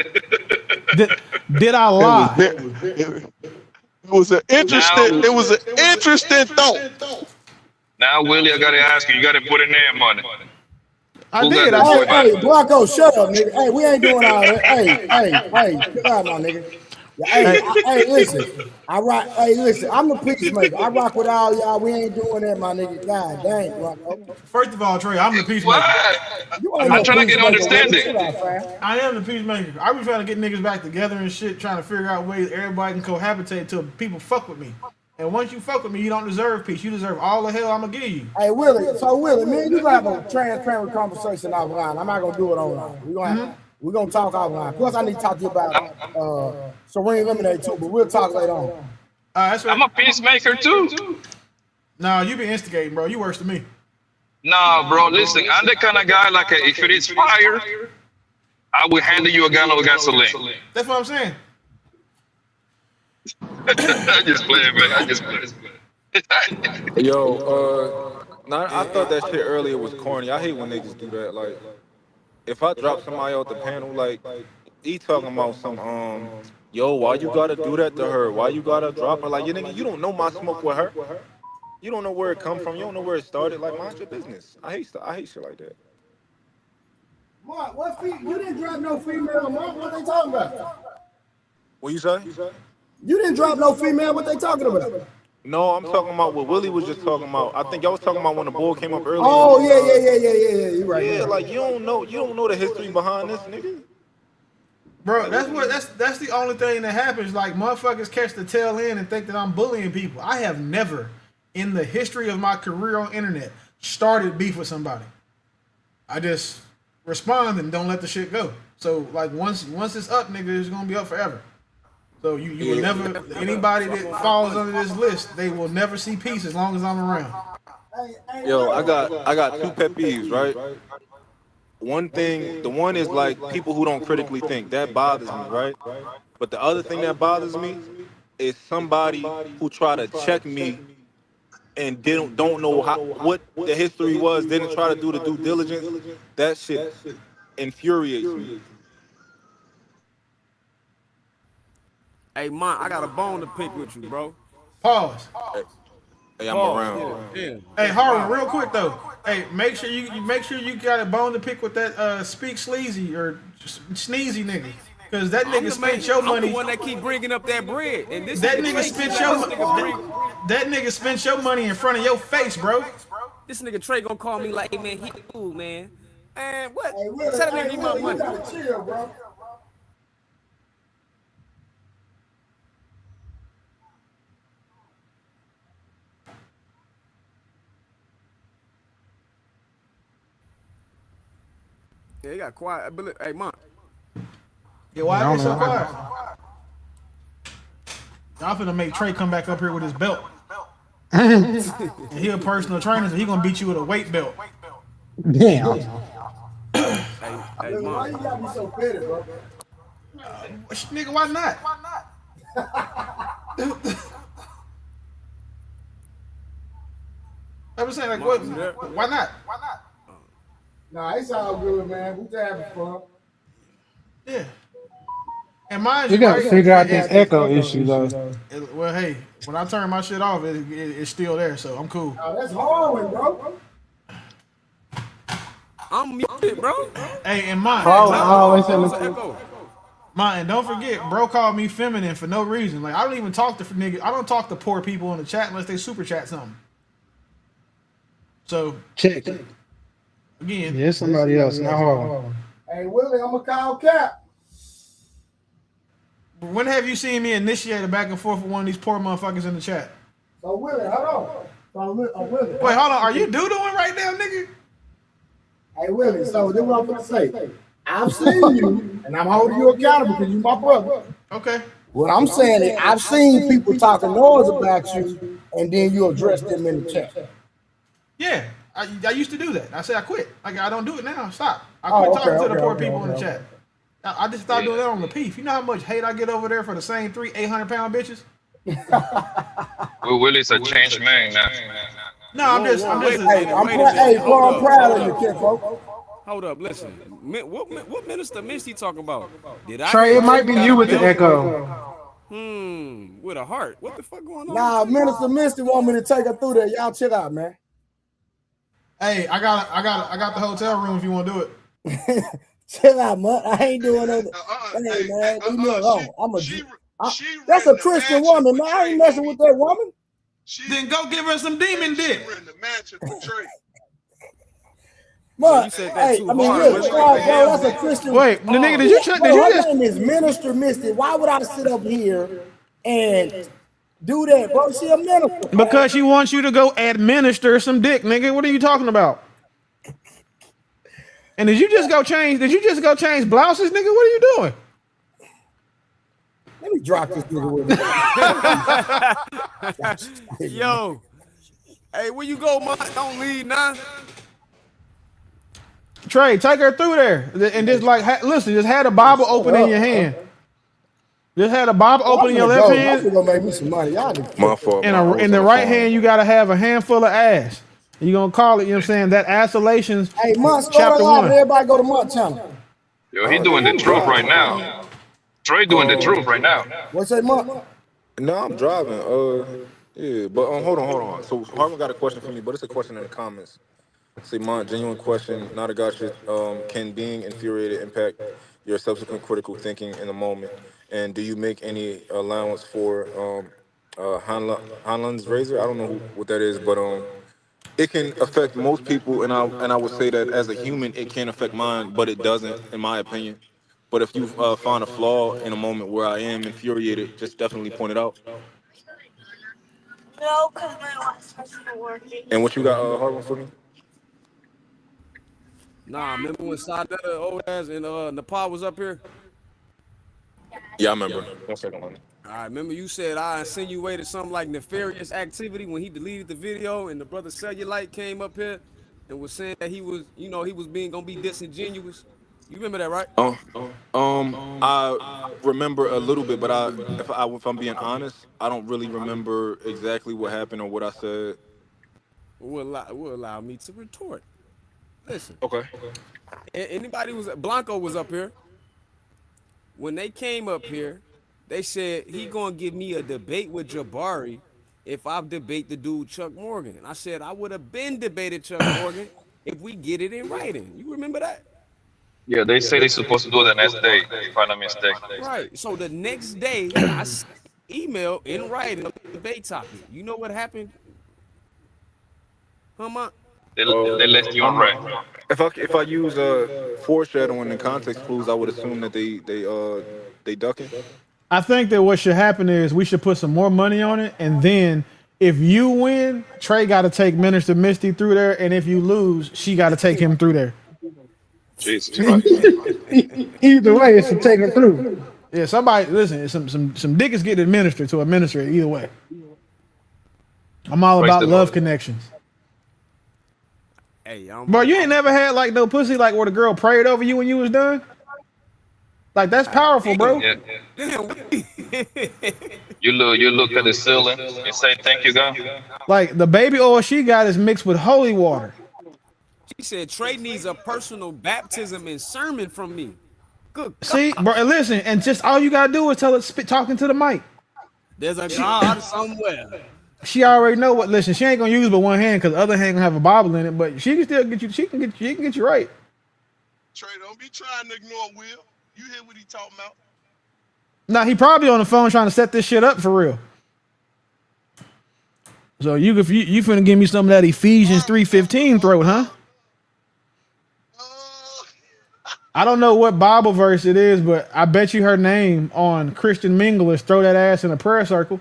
Did I lie? It was an interesting thought. Now, Willie, I gotta ask you. You gotta put in there money. I Who did. got the boy body? Hey, Blanco, shut up, nigga. Hey, we ain't doing all that. Hey, chill out, my nigga. Hey, listen. Listen, I'm the peacemaker. I rock with all y'all. We ain't doing that, my nigga. God dang, Blanco. First of all, Trey, I'm the peacemaker. I'm trying to get understanding. I am the peacemaker. I be trying to get niggas back together and shit, trying to figure out ways everybody can cohabitate till people fuck with me. And once you fuck with me, you don't deserve peace. You deserve all the hell I'm gonna give you. Hey, Willie, me and you gonna have a transparent conversation offline. I'm not gonna do it online. We're gonna talk offline. Plus, I need to talk to you about Serene Lemonade too, but we'll talk later on. That's right. I'm a peacemaker too. No, you be instigating, bro. You worse than me. Nah, bro, listen, I'm the kind of guy like if it is fire, I will handle you a gallon of gasoline. That's what I'm saying. I just playing, man. I just playing. Yo, I thought that shit earlier was corny. I hate when niggas do that. Like, if I drop somebody off the panel, like, he talking about some, yo, why you gotta do that to her? Why you gotta drop her? Like, you nigga, you don't know my smoke with her. You don't know where it come from. You don't know where it started. Like, mind your business. I hate shit like that. Mark, you didn't drop no female, Mark. What they talking about? What you say? You didn't drop no female. What they talking about? No, I'm talking about what Willie was just talking about. I think y'all was talking about when the bull came up earlier. Oh yeah. You're right. Yeah, like you don't know the history behind this, nigga. Bro, that's the only thing that happens. Like, motherfuckers catch the tail end and think that I'm bullying people. I have never, in the history of my career on internet, started beef with somebody. I just respond and don't let the shit go. So like once it's up, nigga, it's gonna be up forever. So you will never, anybody that falls under this list, they will never see peace as long as I'm around. Yo, I got two pet peeves, right? The one is like people who don't critically think. That bothers me, right? But the other thing that bothers me is somebody who try to check me and don't know what the history was, didn't try to do the due diligence. That shit infuriates me. Hey, Mont, I got a bone to pick with you, bro. Pause. Hey, I'm around. Yeah. Hey, Harlan, real quick though. Hey, make sure you got a bone to pick with that Speak Sleazy or Sneezy nigga. Cause that nigga spent your money. I'm the one that keep bringing up that bread, and this that nigga spent your money in front of your face, bro. This nigga Trey gonna call me like, hey man, he cool, man. Man, what? Tell that nigga my money. Chill, bro. Yeah, he got quiet. But look, hey, Mont. Yeah, why is he so quiet? Y'all finna make Trey come back up here with his belt. And he a personal trainer, so he gonna beat you with a weight belt. Damn. Hey, Why you gotta be so petty, bro? Nigga, why not? I was saying, like, what? Why not? Nah, it's all good, man. We just having fun. Yeah. And mind We you, gotta right, figure out this echo issue though. Well, hey, when I turn my shit off, it's still there, so I'm cool. Oh, that's hard, bro. I'm muted, bro. Hey, and mine. Mine, don't forget, bro called me feminine for no reason. Like, I don't even talk to niggas. I don't talk to poor people in the chat unless they super chat something. So check. Again. Yeah, somebody else, not Harlan. Hey, Willie, I'm gonna call Cap. When have you seen me initiate a back and forth with one of these poor motherfuckers in the chat? So Willie, hold on. Willie. Wait, hold on. Are you doodling right now, nigga? Hey Willie, so this is what I'm gonna say. I've seen you, and I'm holding you accountable because you my brother. Okay. What I'm saying is, I've seen people talking noise about you, and then you address them in the chat. Yeah, I used to do that. I said I quit. Like, I don't do it now. Stop. I quit talking to the poor people in the chat. I just stopped doing that on the peef. You know how much hate I get over there for the same 3 800-pound bitches? Well, Willie's a changed man now. No, I'm just. I'm proud of you, kinfolk. Hold up, listen. What Minister Misty talking about? Did I? Trey, it might be you with the echo. With a heart. What the fuck going on? Nah, Minister Misty want me to take her through there. Y'all chill out, man. Hey, I got the hotel room if you want to do it. Chill out, man. I ain't doing that. Hey, man, leave me alone. That's a Christian woman, man. I ain't messing with that woman. Then go give her some demon dick. But, hey, I mean, look, bro, that's a Christian. Wait, the nigga, did you check? Did you Her just? name is Minister Misty. Why would I sit up here and do that, bro? She a minister. Because she wants you to go administer some dick, nigga. What are you talking about? And did you just go change blouses, nigga? What are you doing? Let me drop this nigga with me. Yo. Hey, where you go, man? Don't leave now. Trey, take her through there. And just like, listen, just had a Bible open in your hand. Just had a Bible open in your left hand. I'm gonna make me some money. My fault. And in the right hand, you gotta have a handful of ass. You're gonna call it, you know what I'm saying? That Assolations Hey, Month, chapter 1. Everybody go to Month channel. Yo, he doing the truth right now. Trey doing the truth right now. What's that, Month? No, I'm driving. Yeah, but hold on. So Harlan got a question for me, but it's a question in the comments. Say, Mont, genuine question, not a gotcha. Can being infuriated impact your subsequent critical thinking in the moment? And do you make any allowance for Hanlon's razor? I don't know what that is, but it can affect most people, and I would say that as a human, it can affect mine, but it doesn't, in my opinion. But if you find a flaw in a moment where I am infuriated, just definitely point it out. No, because my Wi-Fi's not working. And what you got, Harlan, for me? Nah, remember when Sadetta, old ass, and Nepal was up here? Yeah, I remember. 1 second, honey. All right, remember you said I insinuated something like nefarious activity when he deleted the video, and the brother Cellulite came up here and was saying that he was, gonna be disingenuous. You remember that, right? I remember a little bit, but if I'm being honest, I don't really remember exactly what happened or what I said. Will allow me to retort. Listen. Okay. Anybody Blanco was up here. When they came up here, they said he gonna give me a debate with Jabari if I debate the dude Chuck Morgan. And I said I would have been debated Chuck Morgan if we get it in writing. You remember that? Yeah, they say they're supposed to do it the next day, if I'm not mistaken. Right. So the next day, I email in writing the debate topic. You know what happened? They left you on red. If I use foreshadowing and context clues, I would assume that they ducking. I think that what should happen is we should put some more money on it, and then if you win, Trey got to take Minister Misty through there, and if you lose, she got to take him through there. Jesus Either way, it's to take her through. Yeah, somebody listen. Some dick is getting administered to a minister either way. I'm all about love connections. Hey, Bro, you ain't never had like no pussy like where the girl prayed over you when you was done? Like that's powerful, bro. Yeah. You look at the ceiling and say, "Thank you, God." Like the baby oil she got is mixed with holy water. She said Trey needs a personal baptism and sermon from me. Good See, bro, and listen, and just all you gotta do is tell it talking to the mic. There's a God somewhere. She already know what. Listen, she ain't gonna use but one hand because the other hand gonna have a Bible in it. But she can still get you. She can get you right. Trey, don't be trying to ignore Will. You hear what he talking about? Now he probably on the phone trying to set this shit up for real. So you finna give me some of that Ephesians 3:15 throat, huh? I don't know what Bible verse it is, but I bet you her name on Christian Minglers throw that ass in a prayer circle.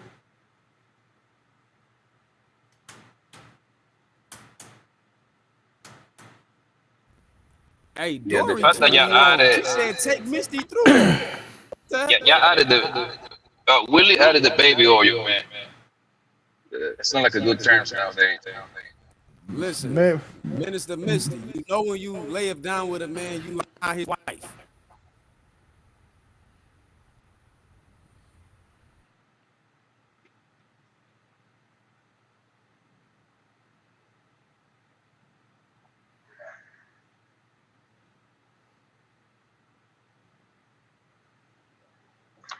Hey, Yeah, Dory, the fact that y'all added, she said take Misty through it. y'all added Willie added the baby oil, man. It's not like a good term nowadays. Listen, Man. Minister Misty, you know when you lay it down with a man, you lie his wife.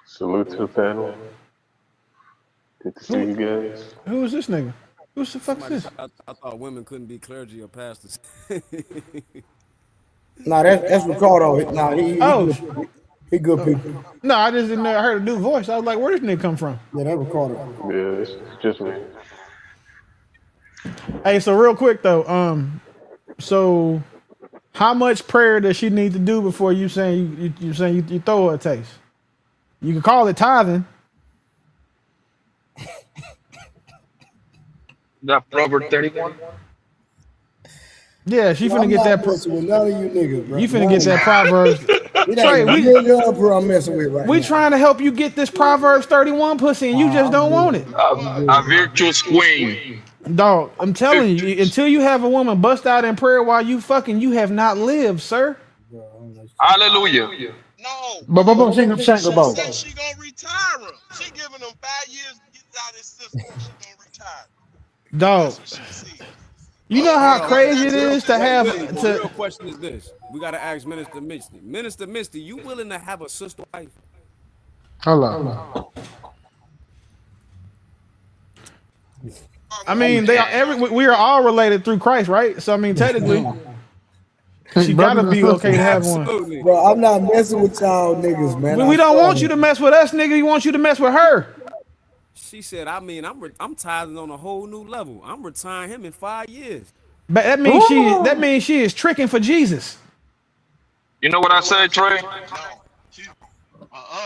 Salute to the panel. Good to see you guys. Who is this nigga? Who the fuck is this? I thought women couldn't be clergy or pastors. Nah, that's Ricardo. Nah, he good people. No, I just didn't know. I heard a new voice. I was like, where did this nigga come from? Yeah, that Ricardo. Yeah, it's just me. Hey, so real quick though, so how much prayer does she need to do before you saying you saying you throw her a taste? You can call it tithing. That Proverbs 31. Yeah, she finna I'm get not that. messing with none of you niggas, bro. You finna get that Proverbs. It Trey, ain't we I'm messing with right now. trying to help you get this Proverbs 31 pussy, and you just don't want it. A virtuous queen. Dog, I'm telling you, until you have a woman bust out in prayer while you fucking, you have not lived, sir. Hallelujah. But single ball. She gonna retire him. She giving him 5 years to get out of his system. She gonna retire. Dog, you know how crazy it is to have The real question is this: we gotta ask Minister Misty. Minister Misty, you willing to have a sister wife? Hello. I mean, we are all related through Christ, right? So I mean, technically, she gotta be okay to have one. Bro, I'm not messing with y'all niggas, man. We don't want you to mess with us, nigga. We want you to mess with her. She said, I mean, I'm tithing on a whole new level. I'm retiring him in 5 years. But that means she is tricking for Jesus. You know what I said, Trey?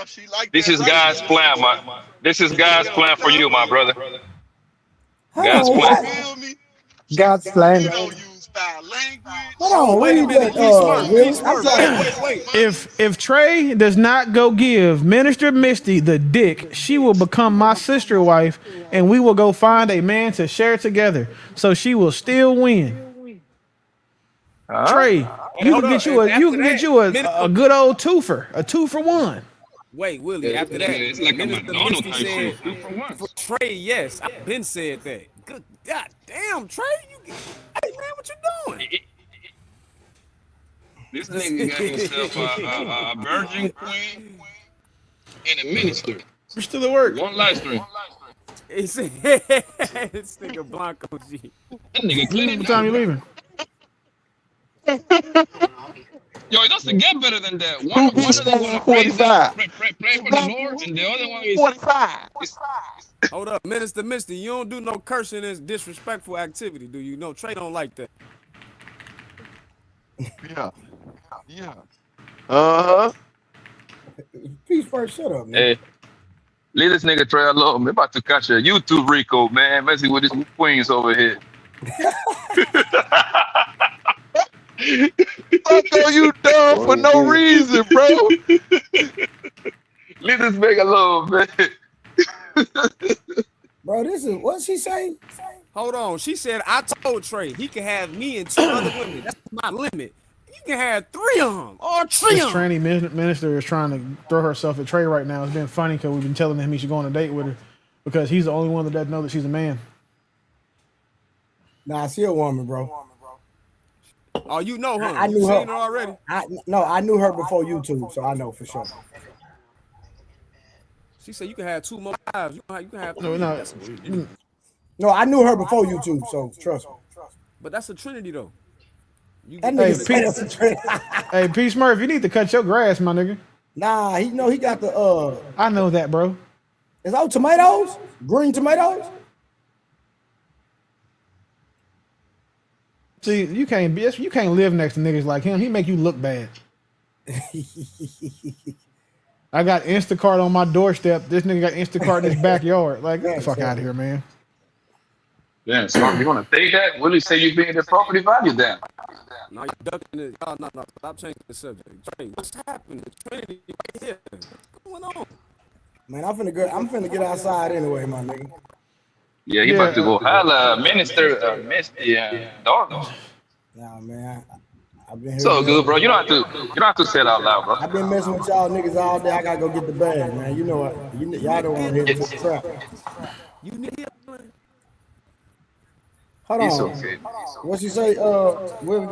She like This that is God's plan, This is God's plan for you, my brother. God's plan. God's plan. Hold on, Wait a minute, If Trey does not go give Minister Misty the dick, she will become my sister wife, and we will go find a man to share together, so she will still win. Trey, you can get you a good old twofer, a 2-for-1. Wait, Willie, after that, it's like a Minister McDonald's Misty type said, shit. for Trey, yes, I've been said that. Good God damn, Trey, hey man, what you doing? This nigga got himself a virgin queen and a minister. We're still at work. One live stream. He said, this nigga Blanco G. That nigga clean What time you leaving? Yo, it doesn't get better than that. One of them want to praise God, pray for the Lord, and the other one is 45. Hold up, Minister Misty, you don't do no cursing and disrespectful activity, do you? No, Trey don't like that. Yeah. Peace first, shut up, man. Hey, leave this nigga Trey alone. We're about to catch a YouTube Rico, man. Messing with these queens over here. Fuck are you dumb for no reason, bro? Leave this nigga alone, man. Bro, this is what she say? Hold on. She said, I told Trey he can have me and 2 other women. That's my limit. You can have 3 of them. Or 3 This of them. tranny minister is trying to throw herself at Trey right now. It's been funny because we've been telling him he should go on a date with her because he's the only one that doesn't know that she's a man. Nah, she a woman, bro. Oh, you know her. I knew You her. seen her already? I knew her before YouTube, so I know for sure. She said you can have 2 more wives. You can have 3. No. That's weird. No, I knew her before YouTube, so trust me. But that's a trinity, though. You That get- nigga say that's a trend. Hey, P Smurf, you need to cut your grass, my nigga. Nah, he got the I know that, bro. is those tomatoes? Green tomatoes? See, you can't live next to niggas like him. He make you look bad. I got Instacart on my doorstep. This nigga got Instacart in his backyard. Like, get the fuck out of here, man. Damn, Smart, you want to take that? Willie say you being the property value then. Now you're ducking it. No. Stop changing the subject. Trey, what's happening? Trinity right here. What's going on? Man, I'm finna get outside anyway, my nigga. Yeah, he about to go holla, Minister Misty Dark. Nah, man. I've been here. So good, bro. You don't have to say it out loud, bro. I've been messing with y'all niggas all day. I gotta go get the bag, man. You know what? Y'all don't want to hit the trap. You need Hold It's on. okay. What you say, Willie?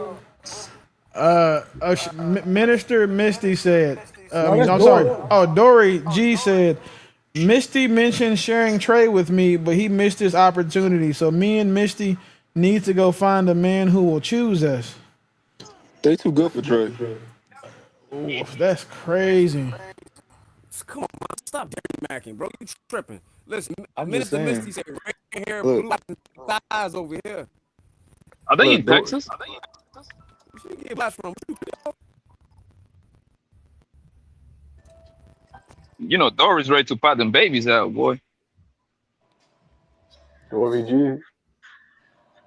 Minister Misty said, No, that's I'm sorry. Dory. Oh, Dory G said, Misty mentioned sharing Trey with me, but he missed his opportunity. So me and Misty need to go find a man who will choose us. They too good for Trey. Ooh, that's crazy. Come on, man. Stop dirty macking, bro. You tripping. Listen, I'm just Minister saying. Misty said red hair, Look. blue eyes, thighs over here. Are they in Look, Texas? Where you get blacks from? You know, Dory's ready to pat them babies out, boy. Dory G.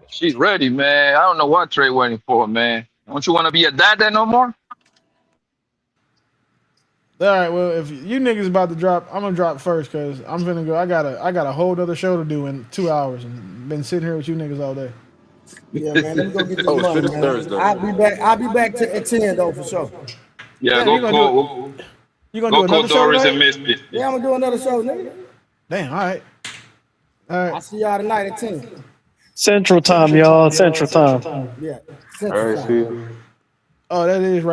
She's ready, man. I don't know what Trey waiting for, man. Don't you want to be a dad there no more? All right, well, if you niggas about to drop, I'm gonna drop first because I'm finna go. I got a whole other show to do in 2 hours and been sitting here with you niggas all day. Yeah, man. Let me go get this Oh, money, shit, it's man. Thursday. I'll be back at 10 though for sure. Yeah, Damn, go you gonna call. You gonna Go do call another show Doris tonight? and Misty. Yeah, I'm gonna do another show, nigga. Damn, all right. All right. I'll see y'all tonight at 10. Central time, y'all. Central time. Yeah. All right, Central see time. you. Oh, that is right.